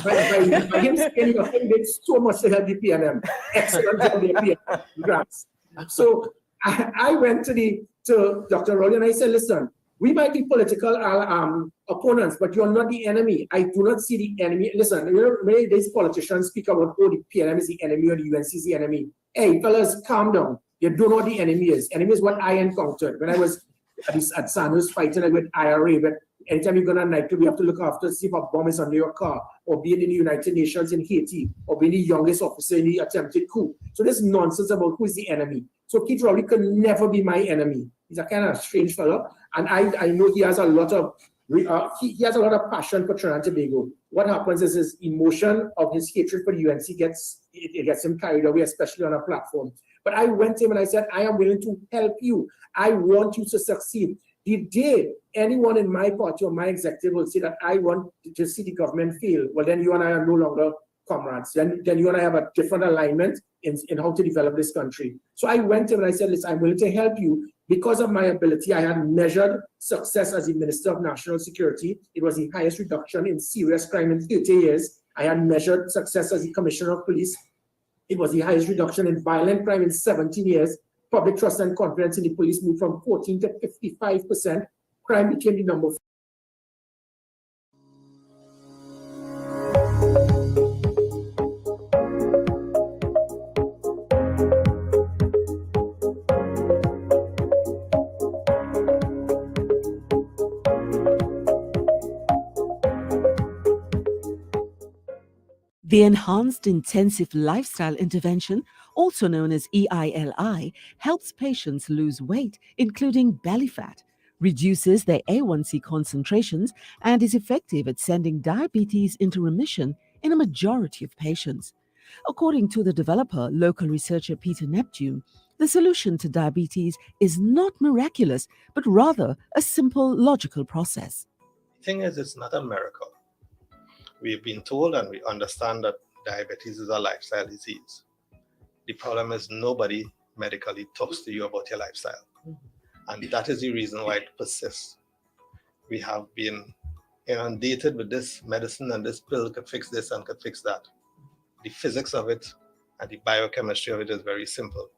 By him saying nothing, did so much to help the PNM. Excellent job, the PNM. Congrats. So I went to Dr. Rowley and I said, listen, we might be political opponents, but you're not the enemy. I do not see the enemy. Listen, many of these politicians speak about, oh, the PNM is the enemy or the UNC is the enemy. Hey, fellas, calm down. You don't know what the enemy is. Enemy is what I encountered when I was at Sanders fighting with IRA. But anytime you go on a night club, you have to look after, see if a bomb is under your car, or being in the United Nations in Haiti, or being the youngest officer in the attempted coup. So there's nonsense about who is the enemy. So Keith Rowley could never be my enemy. He's a kind of strange fellow, and I know he has a lot of he has a lot of passion for Trinidad and Tobago. What happens is his emotion of his hatred for the UNC gets him carried away, especially on a platform. But I went to him and I said, I am willing to help you. I want you to succeed. The day anyone in my party or my executive will say that I want to see the government fail, well, then you and I are no longer comrades. Then you and I have a different alignment in how to develop this country. So I went to him and I said, listen, I'm willing to help you. Because of my ability, I had measured success as the Minister of National Security. It was the highest reduction in serious crime in 30 years. I had measured success as the Commissioner of Police. It was the highest reduction in violent crime in 17 years. Public trust and confidence in the police moved from 14 to 55%. Crime became the number 4. The Enhanced Intensive Lifestyle Intervention, also known as EILI, helps patients lose weight, including belly fat, reduces their A1C concentrations, and is effective at sending diabetes into remission in a majority of patients. According to the developer, local researcher Peter Neptune, the solution to diabetes is not miraculous, but rather a simple, logical process. The thing is, it's not a miracle. We've been told and we understand that diabetes is a lifestyle disease. The problem is nobody medically talks to you about your lifestyle. And that is the reason why it persists. We have been inundated with this medicine and this pill could fix this and could fix that. The physics of it and the biochemistry of it is very simple.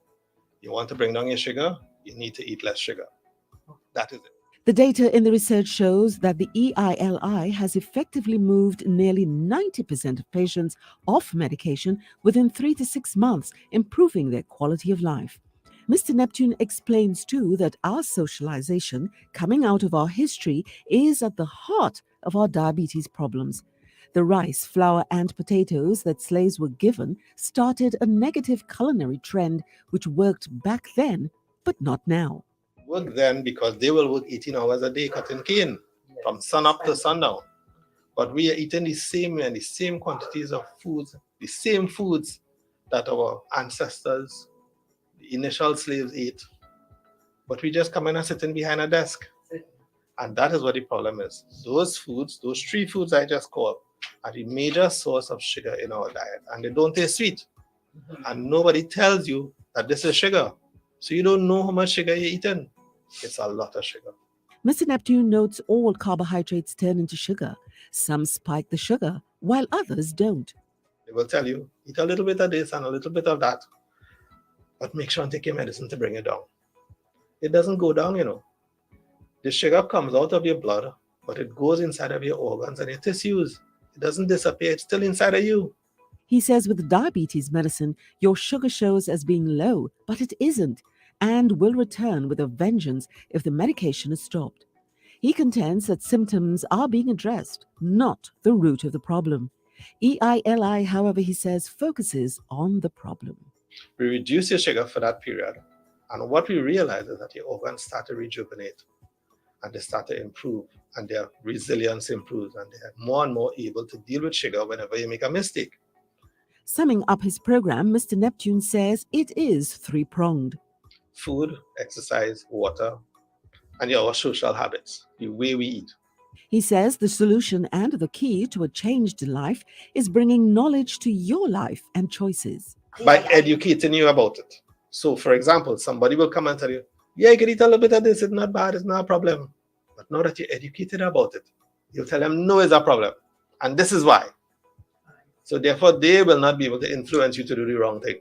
You want to bring down your sugar, you need to eat less sugar. That is it. The data in the research shows that the EILI has effectively moved nearly 90% of patients off medication within 3 to 6 months, improving their quality of life. Mr. Neptune explains too that our socialization, coming out of our history, is at the heart of our diabetes problems. The rice, flour, and potatoes that slaves were given started a negative culinary trend which worked back then, but not now. Work then because they will work 18 hours a day cutting cane from sun up to sundown. But we are eating the same and the same quantities of foods, the same foods, that our ancestors, the initial slaves ate, but we just come in and sitting behind a desk. And that is what the problem is. Those foods, those 3 foods I just called, are the major source of sugar in our diet, and they don't taste sweet. And nobody tells you that this is sugar. So you don't know how much sugar you're eating. It's a lot of sugar. Mr. Neptune notes all carbohydrates turn into sugar. Some spike the sugar, while others don't. They will tell you, eat a little bit of this and a little bit of that, but make sure and take your medicine to bring it down. It doesn't go down, you know. The sugar comes out of your blood, but it goes inside of your organs and your tissues. It doesn't disappear, it's still inside of you. He says with diabetes medicine, your sugar shows as being low, but it isn't, and will return with a vengeance if the medication is stopped. He contends that symptoms are being addressed, not the root of the problem. EILI, however, he says, focuses on the problem. We reduce your sugar for that period, and what we realize is that your organs start to rejuvenate, and they start to improve, and their resilience improves, and they are more and more able to deal with sugar whenever you make a mistake. Summing up his program, Mr. Neptune says it is 3-pronged. Food, exercise, water, and our social habits, the way we eat. He says the solution and the key to a changed life is bringing knowledge to your life and choices. By educating you about it. So, for example, somebody will come and tell you, yeah, you can eat a little bit of this, it's not bad, it's not a problem. But now that you're educated about it, you'll tell them, no, it's a problem. And this is why. So therefore, they will not be able to influence you to do the wrong thing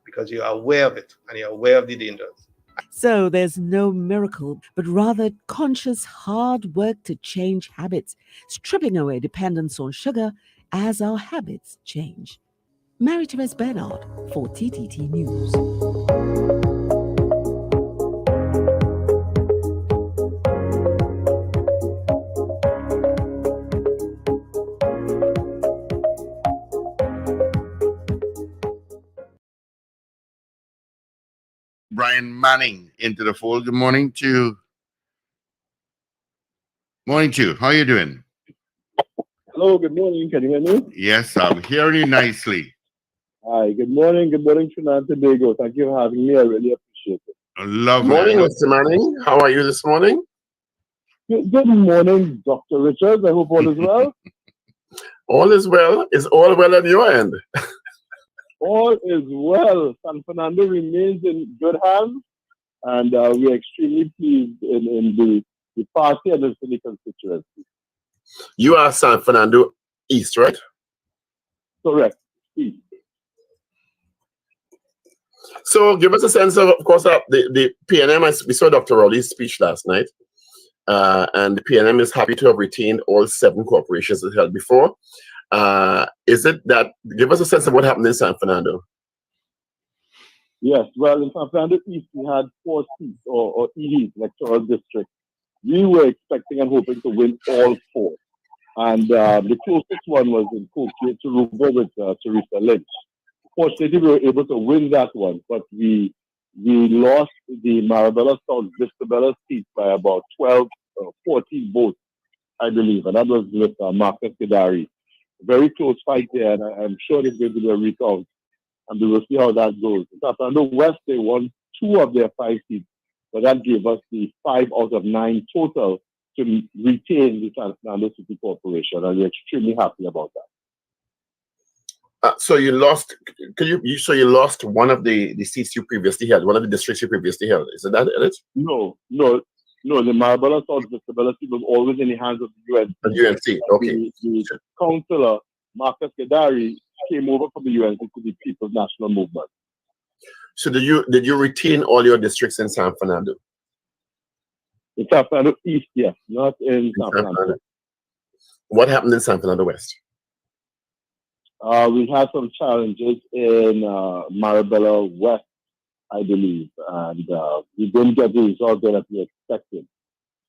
because you are aware of it and you're aware of the dangers. So there's no miracle, but rather conscious hard work to change habits, stripping away dependence on sugar as our habits change. Marie-Therese Bernard for TTT News. Brian Manning into the fold. Good morning to you. Morning to you. How are you doing? Hello, good morning. Can you hear me? Yes, I'm hearing you nicely. Hi, good morning. Good morning, Trinidad and Tobago. Thank you for having me. I really appreciate it. Lovely. Morning, Mr. Manning. How are you this morning? Good morning, Dr. Richards. I hope all is well. All is well. Is all well on your end? All is well. San Fernando remains in good hands, and we are extremely pleased in the party and the city constituency. You are San Fernando East, right? Correct. East. So give us a sense of course, the PNM, we saw Dr. Rowley's speech last night, and the PNM is happy to have retained all 7 corporations it had before. Is it that, give us a sense of what happened in San Fernando? Yes, well, in San Fernando East, we had 4 seats, or EDs, electoral districts. We were expecting and hoping to win all 4. And the closest one was in Kokia to Ruba with Teresa Lynch. Fortunately, we were able to win that one, but we lost the Marabella South Vistabella seat by about 12 or 14 votes, I believe. And that was with Marcus Kedari. Very close fight there, and I'm sure there's going to be a recount. And we will see how that goes. In San Fernando West, they won 2 of their 5 seats, but that gave us the 5 out of 9 total to retain the San Fernando City Corporation, and we're extremely happy about that. So you lost. So you lost one of the seats you previously held, one of the districts you previously held. Is that it? No. The Marabella South Visibility was always in the hands of the UNC. The UNC, okay. The councillor Marcus Kedari came over from the UNC to the People's National Movement. So did you retain all your districts in San Fernando? In San Fernando East, yes, not in San Fernando. What happened in San Fernando West? We had some challenges in Marabella West, I believe, and we didn't get the result that we expected.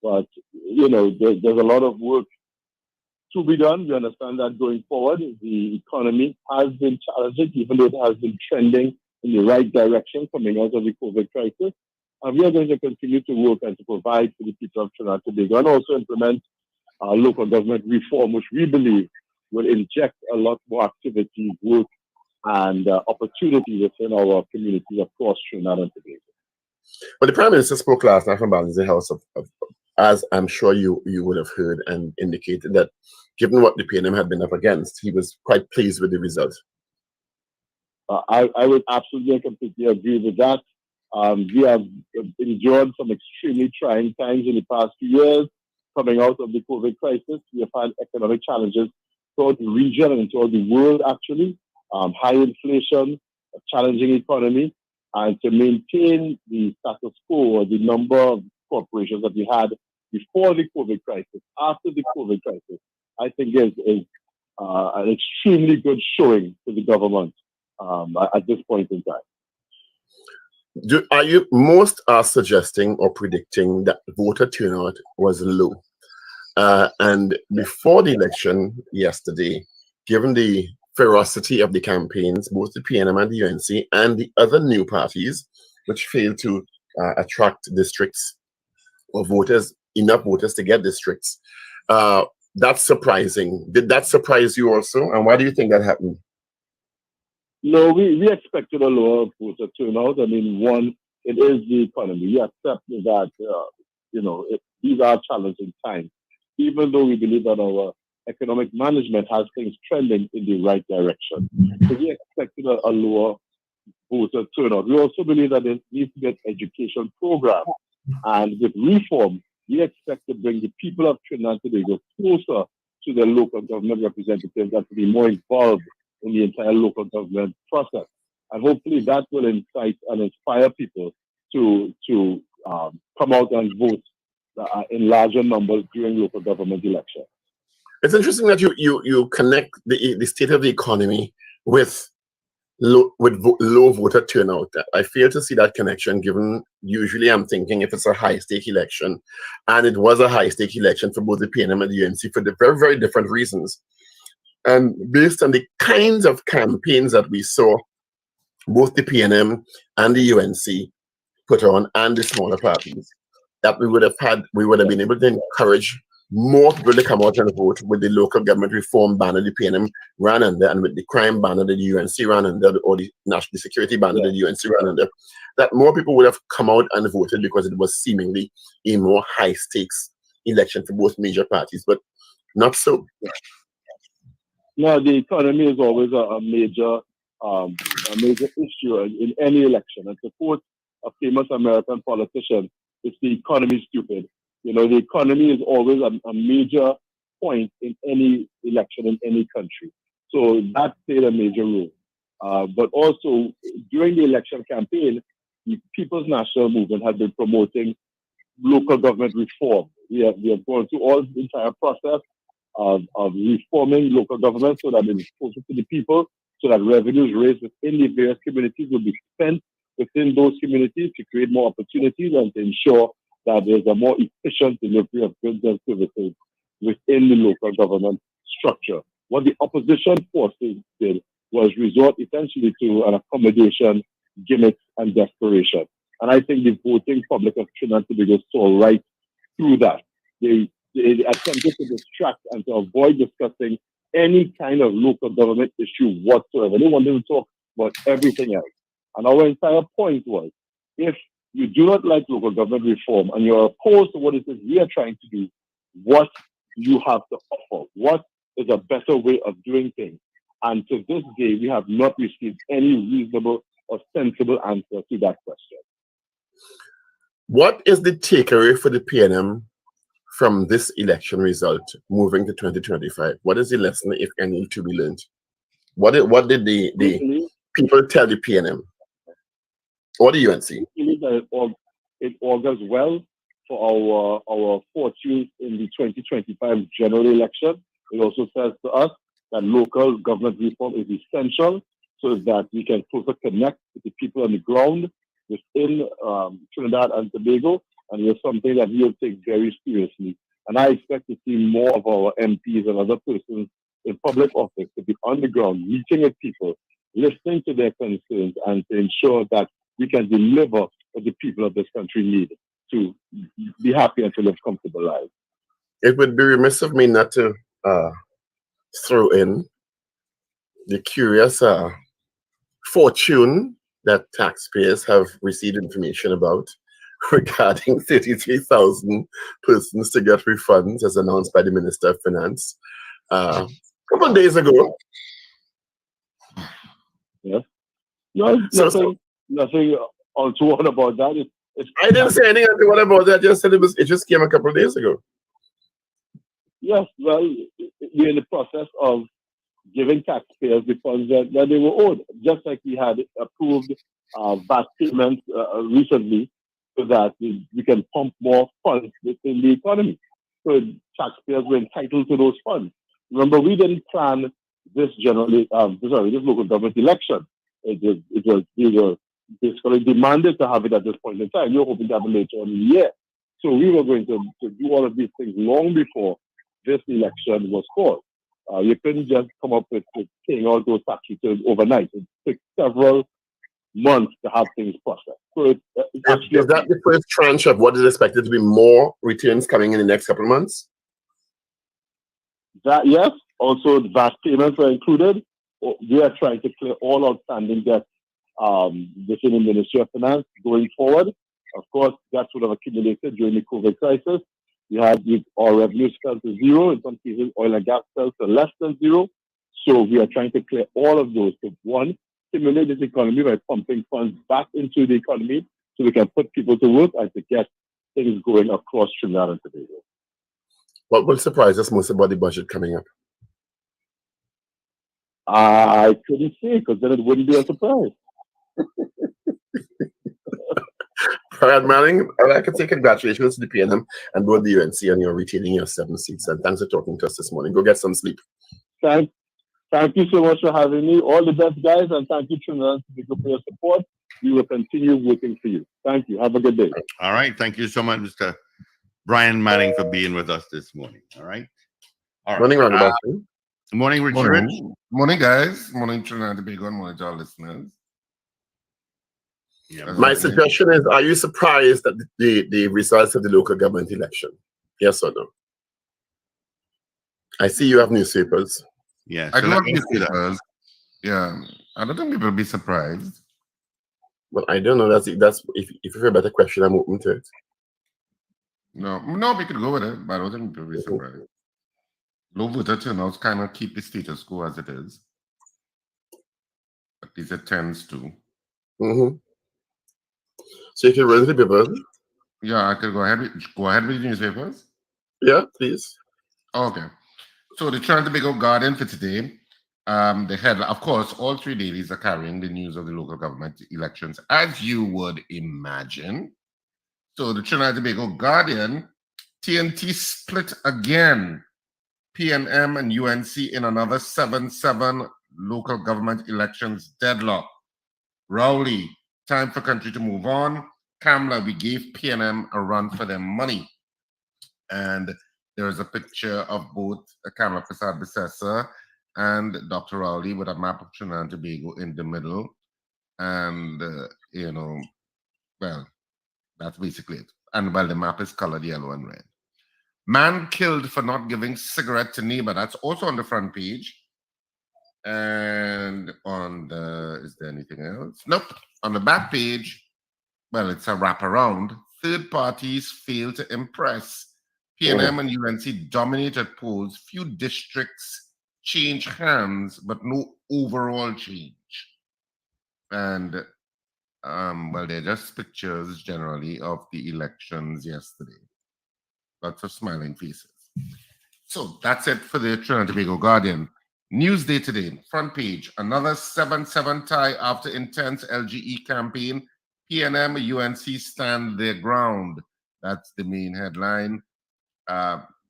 But, there's a lot of work to be done. We understand that going forward, the economy has been challenging, even though it has been trending in the right direction coming out of the COVID crisis. And we are going to continue to work and to provide for the people of Trinidad and Tobago and also implement local government reform, which we believe will inject a lot more activity, work, and opportunity within our communities across Trinidad and Tobago. But the Prime Minister spoke last night from Balancing House as I'm sure you would have heard, and indicated that given what the PNM had been up against, he was quite pleased with the result. I would absolutely and completely agree with that. We have endured some extremely trying times in the past few years. Coming out of the COVID crisis, we have had economic challenges throughout the region and throughout the world, actually. High inflation, a challenging economy, and to maintain the status quo, or the number of corporations that we had before the COVID crisis, after the COVID crisis, I think is an extremely good showing to the government at this point in time. Most are suggesting or predicting that voter turnout was low. And before the election yesterday, given the ferocity of the campaigns, both the PNM and the UNC and the other new parties, which failed to attract districts or voters, enough voters to get districts, that's surprising. Did that surprise you also? And why do you think that happened? No, we expected a lower voter turnout. I mean, one, it is the economy. We accept that, these are challenging times, even though we believe that our economic management has things trending in the right direction. So we expected a lower voter turnout. We also believe that there needs to be an education program. And with reform, we expect to bring the people of Trinidad and Tobago closer to their local government representatives and to be more involved in the entire local government process. And hopefully that will incite and inspire people to come out and vote in larger numbers during local government elections. It's interesting that you connect the state of the economy with low voter turnout. I fail to see that connection, given usually I'm thinking if it's a high-stake election, and it was a high-stake election for both the PNM and the UNC for the very, very different reasons. And based on the kinds of campaigns that we saw, both the PNM and the UNC put on, and the smaller parties, that we would have been able to encourage more people to come out and vote with the local government reform banner the PNM ran under, and with the crime banner that the UNC ran under, or the national security banner that the UNC ran under, that more people would have come out and voted because it was seemingly a more high-stakes election for both major parties, but not so. No, the economy is always a major issue in any election. And to quote a famous American politician, it's the economy stupid. The economy is always a major point in any election in any country. So that played a major role. But also, during the election campaign, the People's National Movement has been promoting local government reform. We have gone through all the entire process of reforming local government so that it is closer to the people, so that revenues raised within the various communities will be spent within those communities to create more opportunities and to ensure that there's a more efficient delivery of goods and services within the local government structure. What the opposition forces did was resort essentially to an accommodation, gimmicks, and desperation. And I think the voting public of Trinidad and Tobago saw right through that. They attempted to distract and to avoid discussing any kind of local government issue whatsoever. They wanted to talk about everything else. And our entire point was, if you do not like local government reform and you're opposed to what it is we are trying to do, what do you have to offer? What is a better way of doing things? And to this day, we have not received any reasonable or sensible answer to that question. What is the takeaway for the PNM from this election result moving to 2025? What is the lesson, if any, to be learned? What did the people tell the PNM or the UNC? I believe that it augurs well for our fortunes in the 2025 general election. It also says to us that local government reform is essential so that we can further connect with the people on the ground within Trinidad and Tobago, and it's something that we will take very seriously. And I expect to see more of our MPs and other persons in public office to be on the ground, meeting with people, listening to their concerns, and to ensure that we can deliver what the people of this country need to be happy and to live comfortable lives. It would be remiss of me not to throw in the curious fortune that taxpayers have received information about regarding 33,000 persons to get refunds as announced by the Minister of Finance a couple of days ago. Yeah. No, nothing untoward about that. I didn't say anything untoward about that. I just said it just came a couple of days ago. Yes, well, we're in the process of giving taxpayers the funds that they were owed, just like we had approved VAT payments recently, so that we can pump more funds within the economy. So taxpayers were entitled to those funds. Remember, we didn't plan this this local government election. We were basically demanded to have it at this point in time. We were hoping to have it later on in the year. So we were going to do all of these things long before this election was called. You couldn't just come up with paying all those tax returns overnight. It took several months to have things processed. So is that the first tranche of what is expected to be more returns coming in the next couple of months? That, yes. Also, the VAT payments are included. We are trying to clear all outstanding debt within the Ministry of Finance going forward. Of course, that would have accumulated during the COVID crisis. We had our revenues fell to zero. In some cases, oil and gas fell to less than zero. So we are trying to clear all of those to, one, stimulate this economy by pumping funds back into the economy so we can put people to work and to get things going across Trinidad and Tobago. What will surprise us most about the budget coming up? I couldn't say, because then it wouldn't be a surprise. Brad Manning, I'd like to say congratulations to the PNM and both the UNC on your retaining your 7 seats. And thanks for talking to us this morning. Go get some sleep. Thank you so much for having me. All the best, guys, and thank you, Trinidad, for your support. We will continue working for you. Thank you. Have a good day. All right. Thank you so much, Mr. Brian Manning, for being with us this morning. All right. Morning, Roundabout. Morning, Richard. Morning, guys. Morning, Trinidad and Tobago. Morning to our listeners. My suggestion is, are you surprised at the results of the local government election? Yes or no? I see you have newspapers. Yeah, I do have newspapers. Yeah, I don't think people will be surprised. Well, I don't know. That's if you have a better question, I'm open to it. No, we could go with it, but I don't think people will be surprised. Low voter turnouts kind of keep the status quo as it is. At least it tends to. Mm-hmm. So you can read the paper. Yeah, I could go ahead with the newspapers. Yeah, please. Okay. So the Trinidad and Tobago Guardian for today, the headline, of course, all three dailies are carrying the news of the local government elections, as you would imagine. So the Trinidad and Tobago Guardian, TNT split again. PNM and UNC in another 7-7 local government elections deadlock. Rowley, time for country to move on. Kamla, we gave PNM a run for their money. And there is a picture of both Kamla Prasad-Bissessar and Dr. Rowley with a map of Trinidad and Tobago in the middle. And, well, that's basically it. And, well, the map is colored yellow and red. Man killed for not giving cigarette to neighbor. That's also on the front page. And on the, is there anything else? Nope. On the back page, well, it's a wraparound. Third parties fail to impress. PNM and UNC dominated polls. Few districts change hands, but no overall change. And, well, they're just pictures generally of the elections yesterday. Lots of smiling faces. So that's it for the Trinidad and Tobago Guardian. Newsday today, front page, another 7-7 tie after intense LGE campaign. PNM, UNC stand their ground. That's the main headline.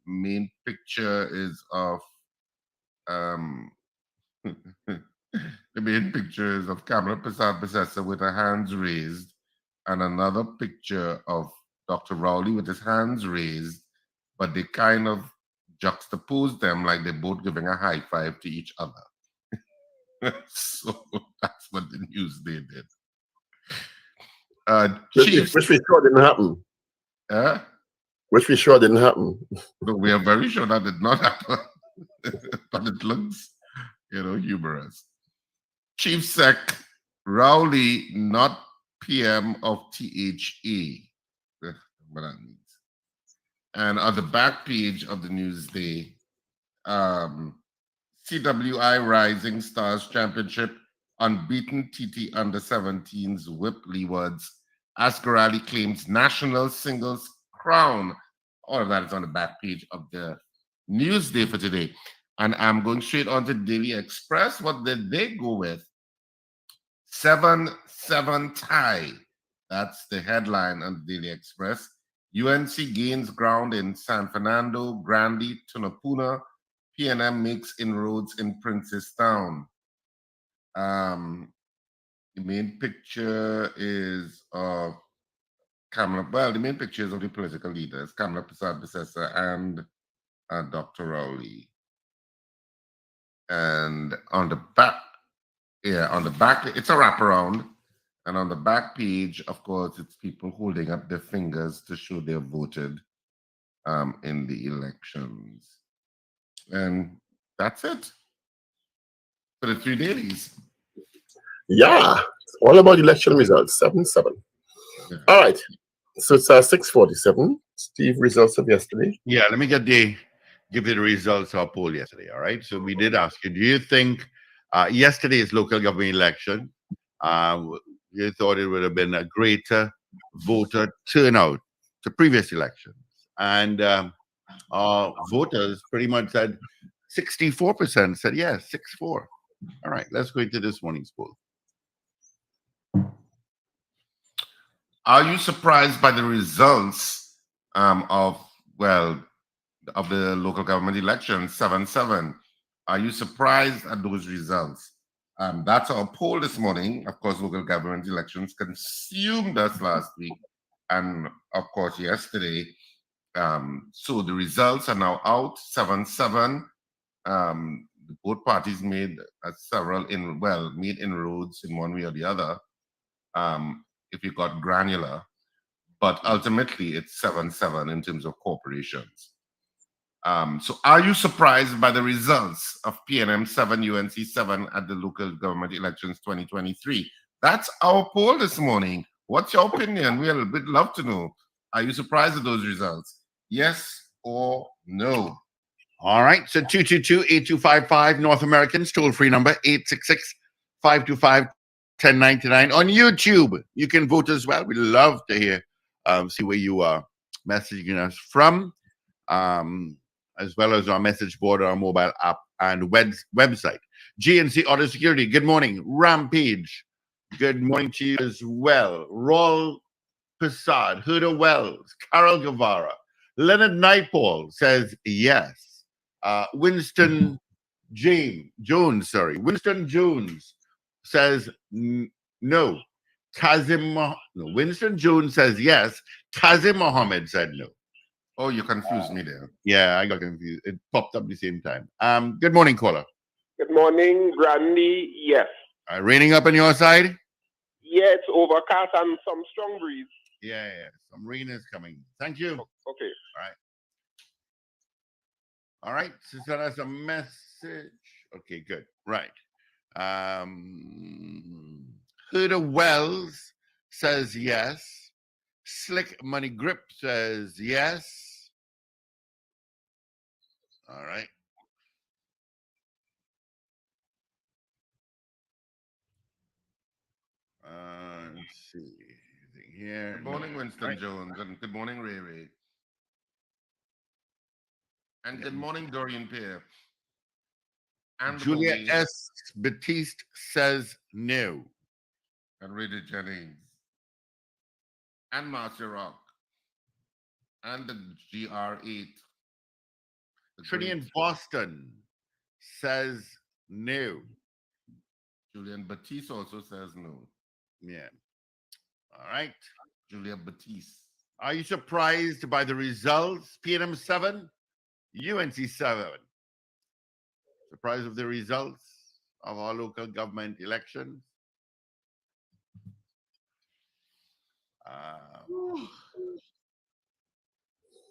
Main picture is of the main picture is of Kamla Prasad-Bissessar with her hands raised, and another picture of Dr. Rowley with his hands raised, but they kind of juxtapose them like they're both giving a high five to each other. So that's what the Newsday did. Which we sure didn't happen. Which we sure didn't happen. No, we are very sure that did not happen. But it looks, humorous. Chief Sec Rowley, not PM of THE. What that means. And on the back page of the Newsday, CWI Rising Stars Championship, unbeaten TT under 17s whip leewards. Ascarelli claims national singles crown. All of that is on the back page of the Newsday for today. And I'm going straight on to Daily Express. What did they go with? 7-7 tie. That's the headline on the Daily Express. UNC gains ground in San Fernando, Grande, Tunapuna. PNM makes inroads in Princestown. The main picture is of Kamala. Well, the main picture is of the political leaders, Kamala Persad-Bissessar and Dr. Rowley. And on the back, it's a wraparound. And on the back page, of course, it's people holding up their fingers to show they voted in the elections. And that's it for the 3 dailies. Yeah, it's all about election results. 7-7. Yeah. All right. So it's 6:47. Steve, results of yesterday. Yeah, let me give you the results of our poll yesterday. All right. So we did ask you, do you think yesterday's local government election, you thought it would have been a greater voter turnout to previous elections? And our voters pretty much said 64% said yes, 6-4. All right, let's go into this morning's poll. Are you surprised by the results of the local government election 7-7? Are you surprised at those results? That's our poll this morning. Of course, local government elections consumed us last week, and of course yesterday. So the results are now out. 7-7. Both parties made made inroads in one way or the other. If you got granular, but ultimately it's 7-7 in terms of corporations. So are you surprised by the results of PNM 7, UNC 7 at the local government elections 2023? That's our poll this morning. What's your opinion? We'd love to know. Are you surprised at those results? Yes or no? All right. So 222-8255 North Americans, toll-free number 866-525-1099. On YouTube, you can vote as well. We'd love to hear, see where you are messaging us from, as well as our message board, our mobile app, and website. GNC Auto Security, good morning. Rampage, good morning to you as well. Roll Passad, Huda Wells, Carol Guevara. Leonard Nightfall says yes. Winston Jones says no. Winston Jones says yes. Kazim Mohammed said no. Oh, you confused me there. Yeah, I got confused. It popped up at the same time. Good morning, caller. Good morning, Grandy. Yes. Raining up on your side? Yeah, it's overcast and some strong breeze. Yeah. Some rain is coming. Thank you. Okay. All right. So send us a message. Okay, good. Right. Huda Wells says yes. Slick Money Grip says yes. All right. Let's see. Anything here? Good morning, Winston Jones, and good morning, Ray Ray. And good morning, Dorian Pierre. And Julia S. Batiste says no. And Rita Jennings. And Marcia Rock. And the GR8. Trinity in Boston says no. Julian Batiste also says no. Yeah. All right. Julia Batiste. Are you surprised by the results? PNM 7, UNC 7. Surprised of the results of our local government elections?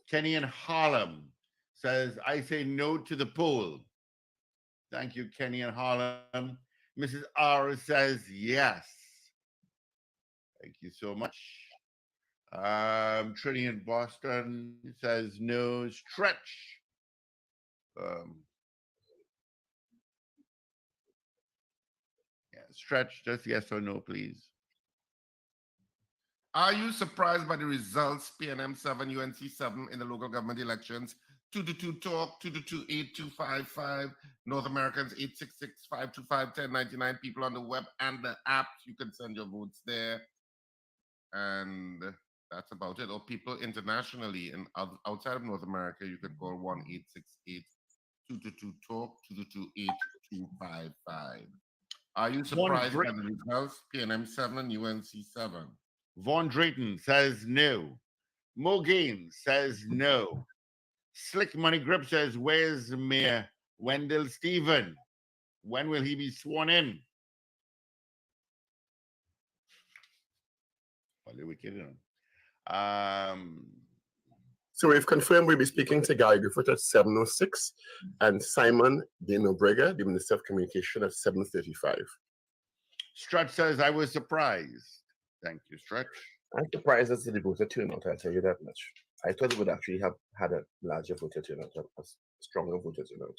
Kenny in Harlem says, I say no to the poll. Thank you, Kenny in Harlem. Mrs. R says yes. Thank you so much. Trinity in Boston says no. Stretch. Yeah, Stretch, just yes or no, please. Are you surprised by the results? PNM 7, UNC 7 in the local government elections. 222 talk, 222-8255. North Americans 866-525-1099. People on the web and the app. You can send your votes there. And that's about it. Or people internationally and outside of North America, you can call 1-868-222-talk, 222-8255. Are you surprised by the results? PNM 7, UNC 7. Von Drayton says no. Mo Gaines says no. Slick Money Grip says, where's Mayor Wendell Stephen? When will he be sworn in? Well, we kidding. So we've confirmed we'll be speaking to Guy Griffith at 7:06 and Simon De Nobrega, the Minister of Communication, at 7:35. Stretch says, I was surprised. Thank you, Stretch. I'm surprised at the voter turnout, I'll tell you that much. I thought it would actually have had a larger voter turnout, a stronger voter turnout.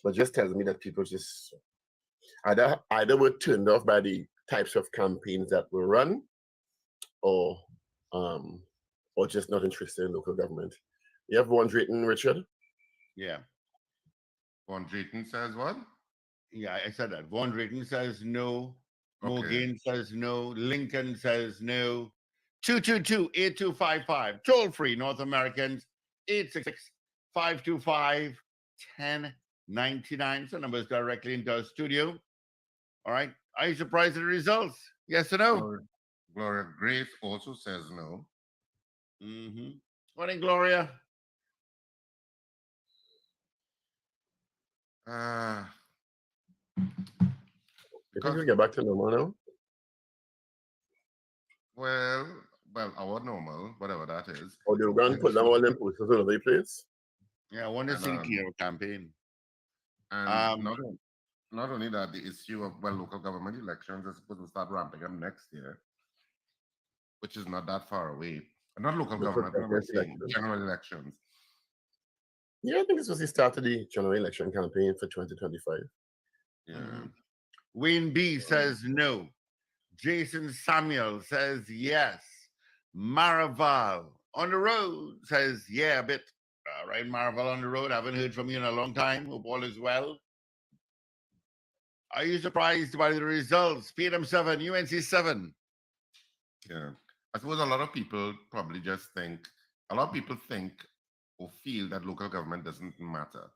But just tells me that people just either were turned off by the types of campaigns that were run, or just not interested in local government. You have Von Drayton, Richard? Yeah. Von Drayton says what? Yeah, I said that. Von Drayton says no. Mo Okay. Gaines says no. Lincoln says no. 222-8255. Toll free, North Americans. 866-525-1099. So numbers directly into our studio. All right. Are you surprised at the results? Yes or no? Gloria Grace also says no. Morning, Gloria. You think we get back to normal now? Well, our normal, whatever that is. Or they're going to put down all them posters all over the place? Yeah, I want to see the campaign. And not only that, the issue of local government elections is supposed to start ramping up next year, which is not that far away. Not local government, I'm saying general elections. Yeah, I think this was the start of the general election campaign for 2025. Yeah. Wayne B says no. Jason Samuel says yes. Maraval on the road says yeah a bit. All right, Maraval on the road. Haven't heard from you in a long time. Hope all is well. Are you surprised by the results? PNM 7, UNC 7. Yeah. I suppose a lot of people probably just think, or feel that local government doesn't matter,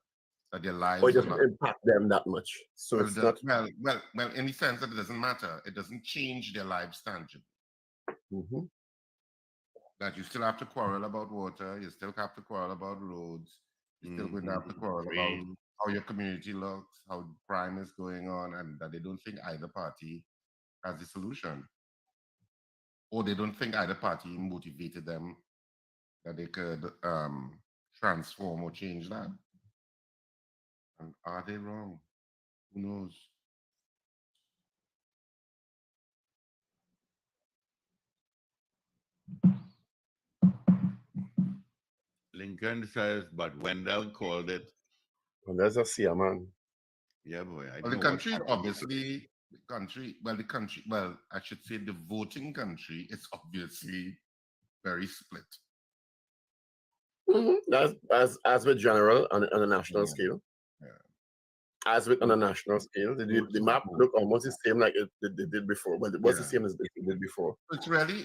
that their lives Or it doesn't impact them that much. So it's not. Well, in the sense that it doesn't matter. It doesn't change their lives tangibly. That you still have to quarrel about water, you still have to quarrel about roads, you still going to have to quarrel about how your community looks, how crime is going on, and that they don't think either party has the solution. Or they don't think either party motivated them that they could transform or change that. And are they wrong? Who knows? Lincoln says, but Wendell called it. And there's a see, man. Yeah, boy. Well, the country, obviously, I should say the voting country is obviously very split. As with general on a national scale. As with on a national scale, the map look almost the same like they did before. Well, it was the same as they did before. It's really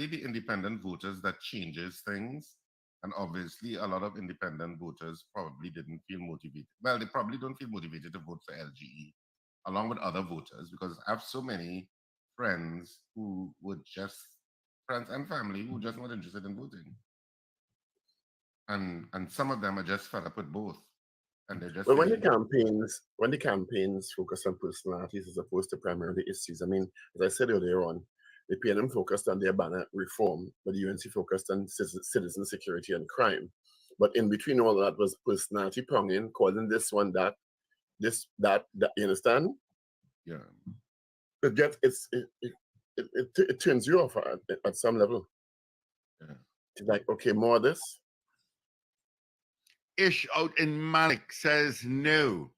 the independent voters that changes things. And obviously, a lot of independent voters probably didn't feel motivated. Well, they probably don't feel motivated to vote for LGE, along with other voters, because I have so many friends who would friends and family who just not interested in voting. And some of them are just fed up with both. And they're just when the campaigns focus on personalities as opposed to primarily issues. I mean, as I said earlier on, the PNM focused on their banner reform, but the UNC focused on citizen security and crime. But in between all that was personality pronging, calling this one that, that. You understand? Yeah. It it turns you off at some level. Yeah. It's like, okay, more of this. Ish out in Malik says no.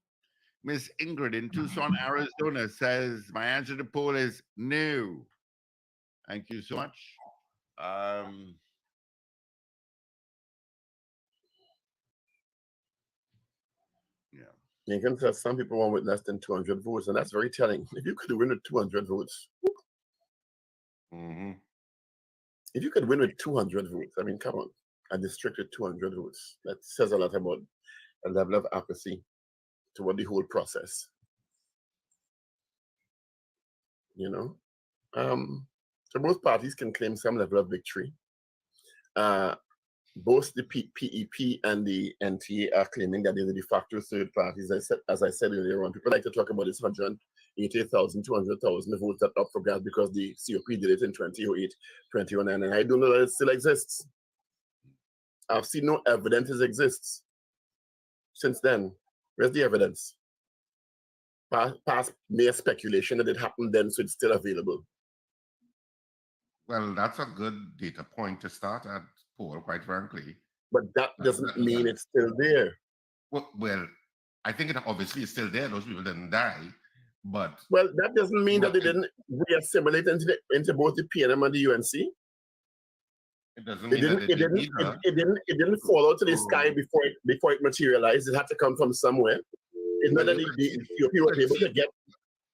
Miss Ingrid in Tucson, Arizona says my answer to the poll is no. Thank you so much. Yeah. Lincoln says some people won with less than 200 votes, and that's very telling. If you could win with 200 votes, if you could win with 200 votes, I mean, come on, a district with 200 votes, that says a lot about a level of apathy toward the whole process. You know, so both parties can claim some level of victory. Both the PEP and the NTA are claiming that they're the de facto third parties. As I said earlier on, people like to talk about this 180,000, 200,000 votes that up for grabs because the COP did it in 2008, 2009, and I don't know that it still exists. I've seen no evidence it exists since then. Where's the evidence? Past mere speculation that it happened then, so it's still available. Well, that's a good data point to start at, Paul, quite frankly. But that doesn't mean it's still there. Well, I think it obviously is still there. Those people didn't die, but... Well, that doesn't mean that they didn't reassimilate into both the PNM and the UNC. It doesn't mean that it didn't fall out to the sky before it materialized. It had to come from somewhere. It's not that the COP was able to get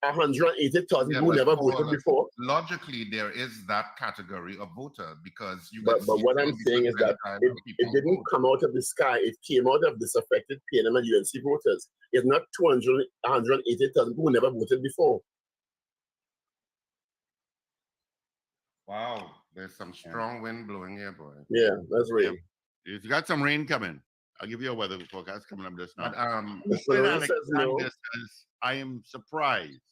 180,000 who never voted before. Logically, there is that category of voter because you. But what I'm saying is that it didn't come out of the sky. It came out of disaffected PNM and UNC voters. It's not 180,000 who never voted before. Wow, there's some strong wind blowing here, boy. Yeah, that's rain. If you got some rain coming, I'll give you a weather forecast coming up just now. But, Stephen says no. Alexander says, I am surprised.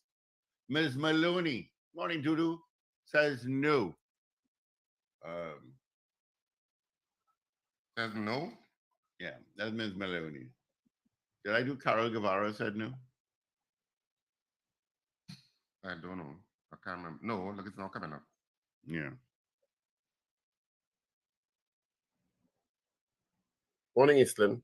Ms. Maloney, morning, Dudu, says no. Says no? Yeah, that's Ms. Maloney. Did I do Carol Guevara said no? I don't know. I can't remember. No, look, it's not coming up. Yeah. Morning, Eastland.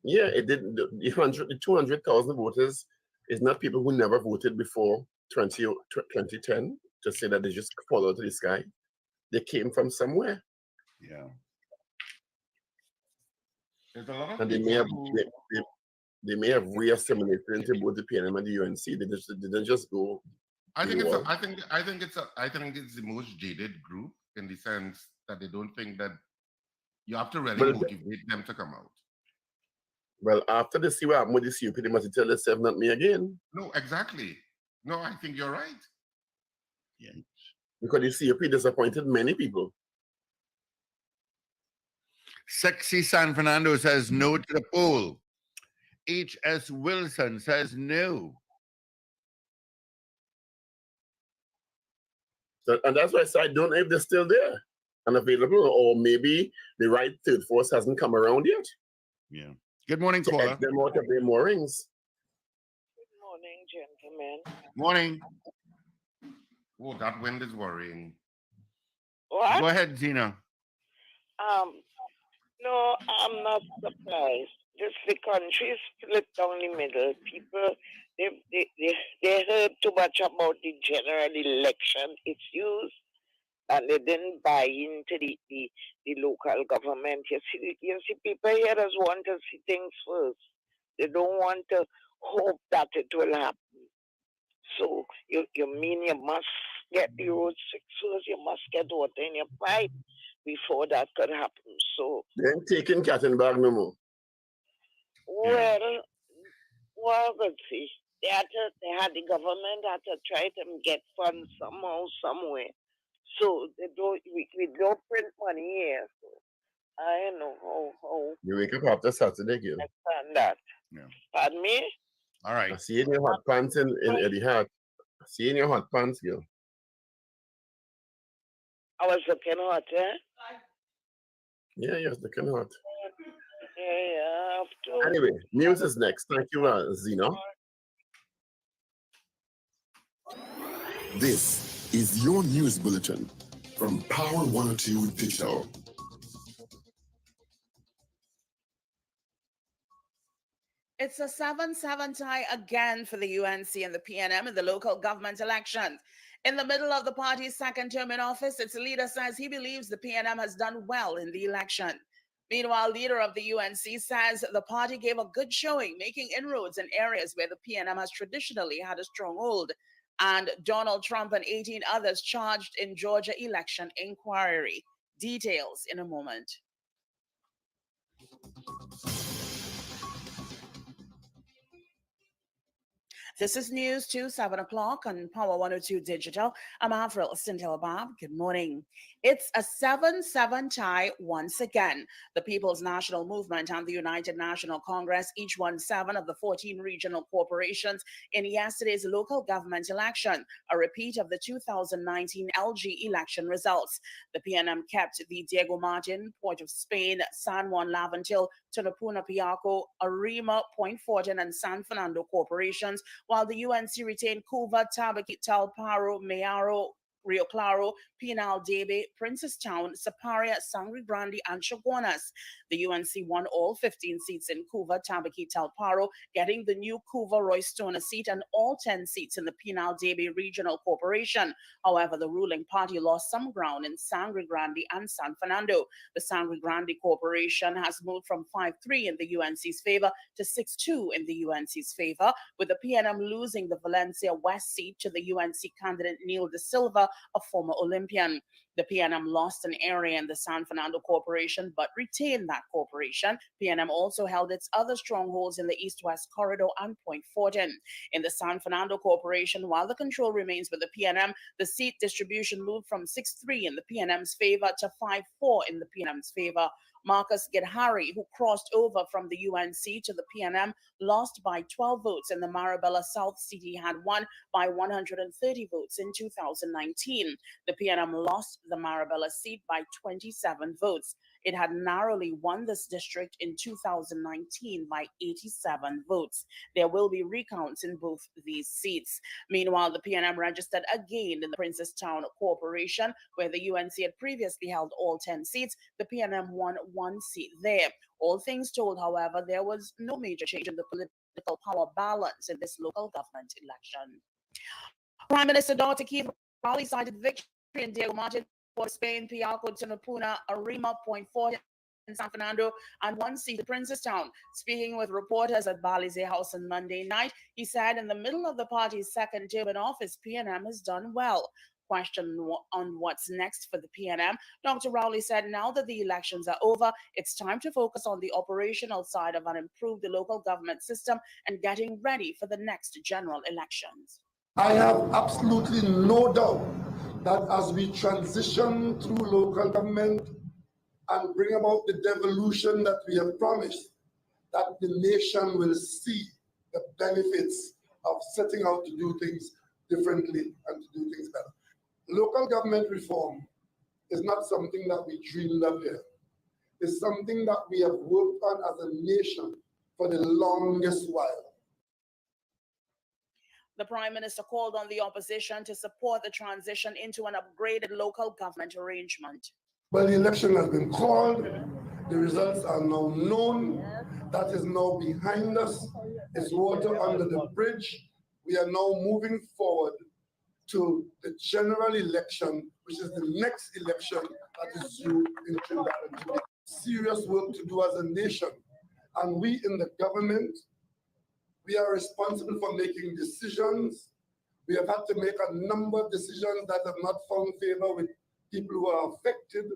Yeah, it did. The 200,000 voters is not people who never voted before 2010 to say that they just fall out of the sky. They came from somewhere. Yeah. There's a lot of and they may have reassimilated into both the PNM and the UNC. They didn't just go. I think it's the most jaded group in the sense that they don't think that you have to really motivate them to come out. Well, after they see what happened with the COP, they must tell themselves, not me again. No, exactly. No, I think you're right. Yeah. Because the COP disappointed many people. Sexy San Fernando says no to the poll. H.S. Wilson says no. So, and that's why I said I don't know if they're still there and available, or maybe the right third force hasn't come around yet. Yeah. Good morning, caller. Get them out of their moorings. Good morning, gentlemen. Morning. Oh, that wind is worrying. What? Go ahead, Zena. No, I'm not surprised. Just the country is split down the middle. People, they heard too much about the general election issues, and they didn't buy into the local government. You see, people here just want to see things first. They don't want to hope that it will happen. So you mean you must get the road fixed first, you must get water in your pipe before that could happen. So They ain't taking cat and bag no more. Well, let's see. They had the government had to try to get funds somehow, somewhere. So we don't print money here. So I don't know how. You wake up after Saturday, girl. Understand that. Yeah. Pardon me? All right. I see in your hot pants in the hat. I see in your hot pants, girl. I was looking hot, eh? Yeah, you're looking hot. Yeah, I have to. Anyway, news is next. Thank you, Zena. This is your news bulletin from Power 102 Digital. It's a 7-7 tie again for the UNC and the PNM in the local government elections. In the middle of the party's second term in office, its leader says he believes the PNM has done well in the election. Meanwhile, leader of the UNC says the party gave a good showing, making inroads in areas where the PNM has traditionally had a stronghold. And Donald Trump and 18 others charged in Georgia election inquiry. Details in a moment. This is News 2, 7 o'clock on Power 102 Digital. I'm Avril Sintelbab. Good morning. It's a 7-7 tie once again. The People's National Movement and the United National Congress each won 7 of the 14 regional corporations in yesterday's local government election, a repeat of the 2019 LG election results. The PNM kept the Diego Martin, Port of Spain, San Juan Laventil, Tunapuna Piaco, Arima, Point Fortin, and San Fernando corporations, while the UNC retained Cuba, Tabaquí, Talparo, Mayaro, Rio Claro, Pinal Debe, Princestown, Saparia, Sangre Grande, and Chaguanas. The UNC won all 15 seats in Cuba, Tabaquí, Talparo, getting the new Cuba Roystona seat and all 10 seats in the Pinal Debe Regional Corporation. However, the ruling party lost some ground in Sangre Grande and San Fernando. The Sangre Grande Corporation has moved from 5-3 in the UNC's favor to 6-2 in the UNC's favor, with the PNM losing the Valencia West seat to the UNC candidate Neil De Silva, a former Olympian. The PNM lost an area in the San Fernando Corporation, but retained that corporation. PNM also held its other strongholds in the East-West Corridor and Point Fortin. In the San Fernando Corporation, while the control remains with the PNM, the seat distribution moved from 6-3 in the PNM's favor to 5-4 in the PNM's favor. Marcus Gedhari, who crossed over from the UNC to the PNM, lost by 12 votes in the Marabella South seat he had won by 130 votes in 2019. The PNM lost the Marabella seat by 27 votes. It had narrowly won this district in 2019 by 87 votes. There will be recounts in both these seats. Meanwhile, the PNM registered again in the Princestown Corporation, where the UNC had previously held all 10 seats. The PNM won 1 seat there. All things told, however, there was no major change in the political power balance in this local government election. Prime Minister Dr. Keith Rowley cited victory in Diego Martin, Port Spain, Piaco, Tunapuna, Arima, Point Fortin, in San Fernando, and 1 seat in Princestown. Speaking with reporters at Balize House on Monday night, he said in the middle of the party's second term in office, PNM has done well. Question on what's next for the PNM, Dr. Rowley said now that the elections are over, it's time to focus on the operational side of and improve the local government system and getting ready for the next general elections. I have absolutely no doubt that as we transition through local government and bring about the devolution that we have promised, that the nation will see the benefits of setting out to do things differently and to do things better. Local government reform is not something that we dreamed up here. It's something that we have worked on as a nation for the longest while. The Prime Minister called on the opposition to support the transition into an upgraded local government arrangement. Well, the election has been called. The results are now known. That is now behind us. It's water under the bridge. We are now moving forward to the general election, which is the next election that is due in Trinidad and Tobago. Serious work to do as a nation. And we in the government, we are responsible for making decisions. We have had to make a number of decisions that have not found favor with people who are affected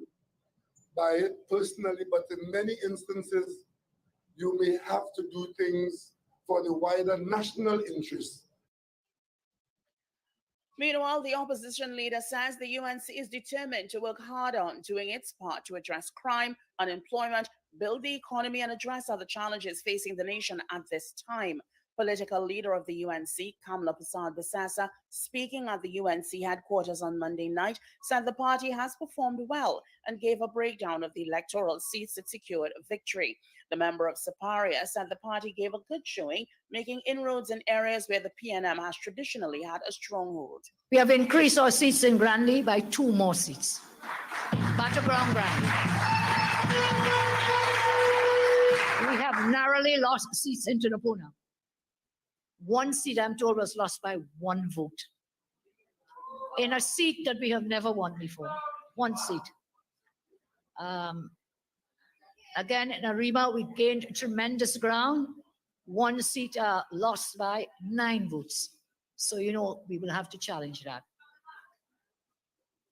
by it personally, but in many instances, you may have to do things for the wider national interest. Meanwhile, the opposition leader says the UNC is determined to work hard on doing its part to address crime, unemployment, build the economy, and address other challenges facing the nation at this time. Political leader of the UNC, Kamla Persad-Bissassa, speaking at the UNC headquarters on Monday night, said the party has performed well and gave a breakdown of the electoral seats it secured victory. The member of Siparia said the party gave a good showing, making inroads in areas where the PNM has traditionally had a stronghold. We have increased our seats in Grandy by 2 more seats. Battleground Grandy. We have narrowly lost seats into the Puna. 1 seat, I'm told, was lost by 1 vote. In a seat that we have never won before. 1 seat. Again, in Arima, we gained tremendous ground. 1 seat lost by 9 votes. So, you know, we will have to challenge that.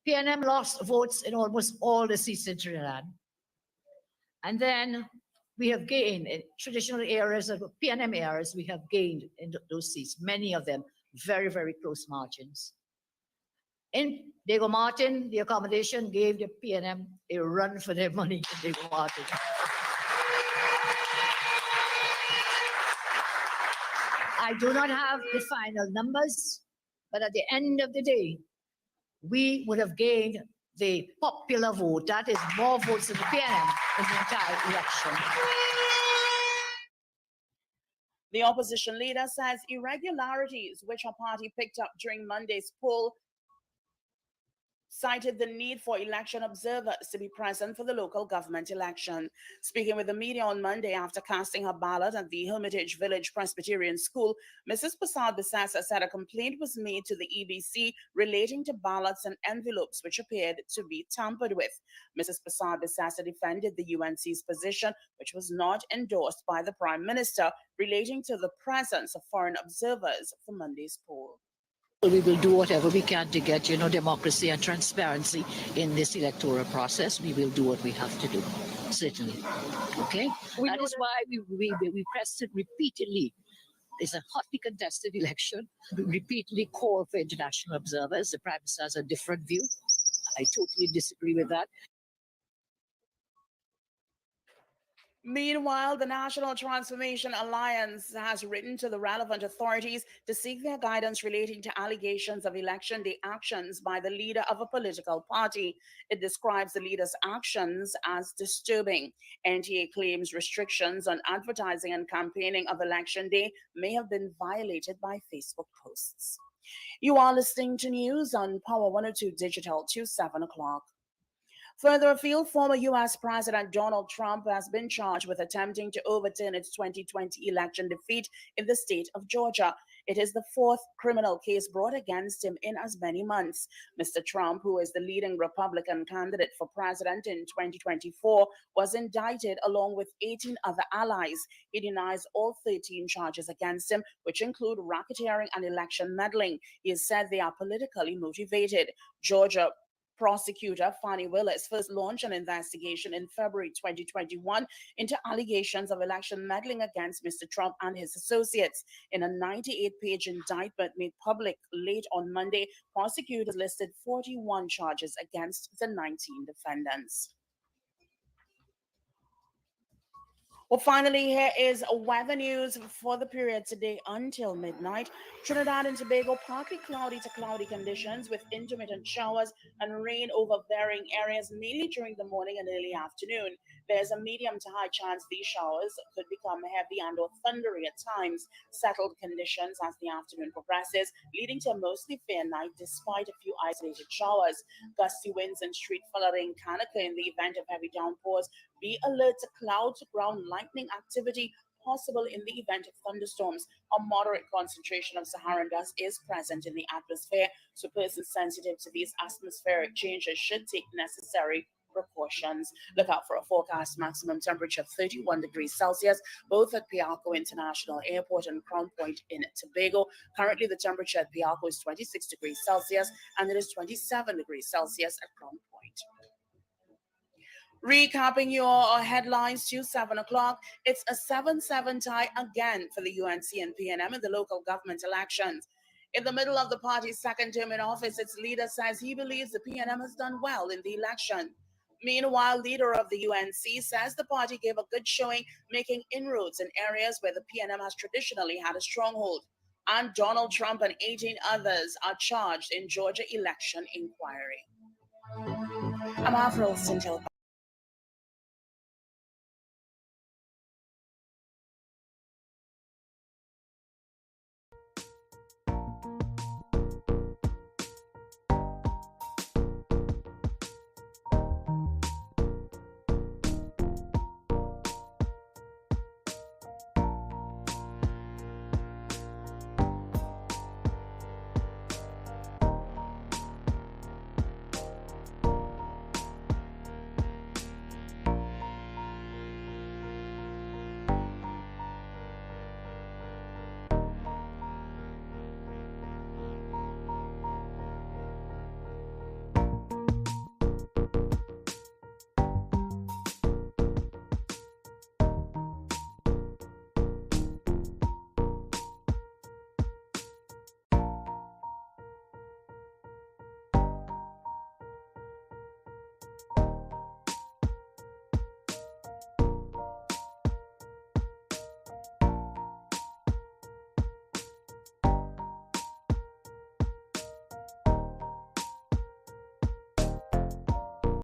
PNM lost votes in almost all the seats in Trinidad. And then we have gained in traditional areas of PNM areas, we have gained in those seats, many of them very, very close margins. In Diego Martin, the accommodation gave the PNM a run for their money in Diego Martin. I do not have the final numbers, but at the end of the day, we would have gained the popular vote. That is more votes in the PNM in the entire election. The opposition leader says irregularities which her party picked up during Monday's poll cited the need for election observers to be present for the local government election. Speaking with the media on Monday after casting her ballot at the Hermitage Village Presbyterian School, Mrs. Prasad-Bissassa said a complaint was made to the EBC relating to ballots and envelopes which appeared to be tampered with. Mrs. Prasad-Bissassa defended the UNC's position, which was not endorsed by the Prime Minister, relating to the presence of foreign observers for Monday's poll. We will do whatever we can to get, you know, democracy and transparency in this electoral process. We will do what we have to do, certainly. Okay? That is why we pressed it repeatedly. It's a hotly contested election. We repeatedly call for international observers. The Prime Minister has a different view. I totally disagree with that. Meanwhile, the National Transformation Alliance has written to the relevant authorities to seek their guidance relating to allegations of election day actions by the leader of a political party. It describes the leader's actions as disturbing. NTA claims restrictions on advertising and campaigning of election day may have been violated by Facebook posts. You are listening to news on Power 102 Digital to 7 o'clock. Further afield, former U.S. President Donald Trump has been charged with attempting to overturn its 2020 election defeat in the state of Georgia. It is the 4th criminal case brought against him in as many months. Mr. Trump, who is the leading Republican candidate for president in 2024, was indicted along with 18 other allies. He denies all 13 charges against him, which include racketeering and election meddling. He has said they are politically motivated. Georgia prosecutor Fani Willis first launched an investigation in February 2021 into allegations of election meddling against Mr. Trump and his associates. In a 98-page indictment made public late on Monday, prosecutors listed 41 charges against the 19 defendants. Well, finally, here is weather news for the period today until midnight. Trinidad and Tobago, partly cloudy to cloudy conditions with intermittent showers and rain over varying areas, mainly during the morning and early afternoon. There's a medium to high chance these showers could become heavy and or thundery at times. Settled conditions as the afternoon progresses, leading to a mostly fair night despite a few isolated showers. Gusty winds and street flooding can occur in the event of heavy downpours. Be alert to cloud-to-ground lightning activity possible in the event of thunderstorms. A moderate concentration of Saharan dust is present in the atmosphere, so persons sensitive to these atmospheric changes should take necessary precautions. Look out for a forecast maximum temperature of 31 degrees Celsius, both at Piarco International Airport and Crown Point in Tobago. Currently, the temperature at Piarco is 26 degrees Celsius, and it is 27 degrees Celsius at Crown Point. Recapping your headlines to 7 o'clock, it's a 7-7 tie again for the UNC and PNM in the local government elections. In the middle of the party's second term in office, its leader says he believes the PNM has done well in the election. Meanwhile, leader of the UNC says the party gave a good showing, making inroads in areas where the PNM has traditionally had a stronghold. And Donald Trump and 18 others are charged in Georgia election inquiry. I'm Afro Central.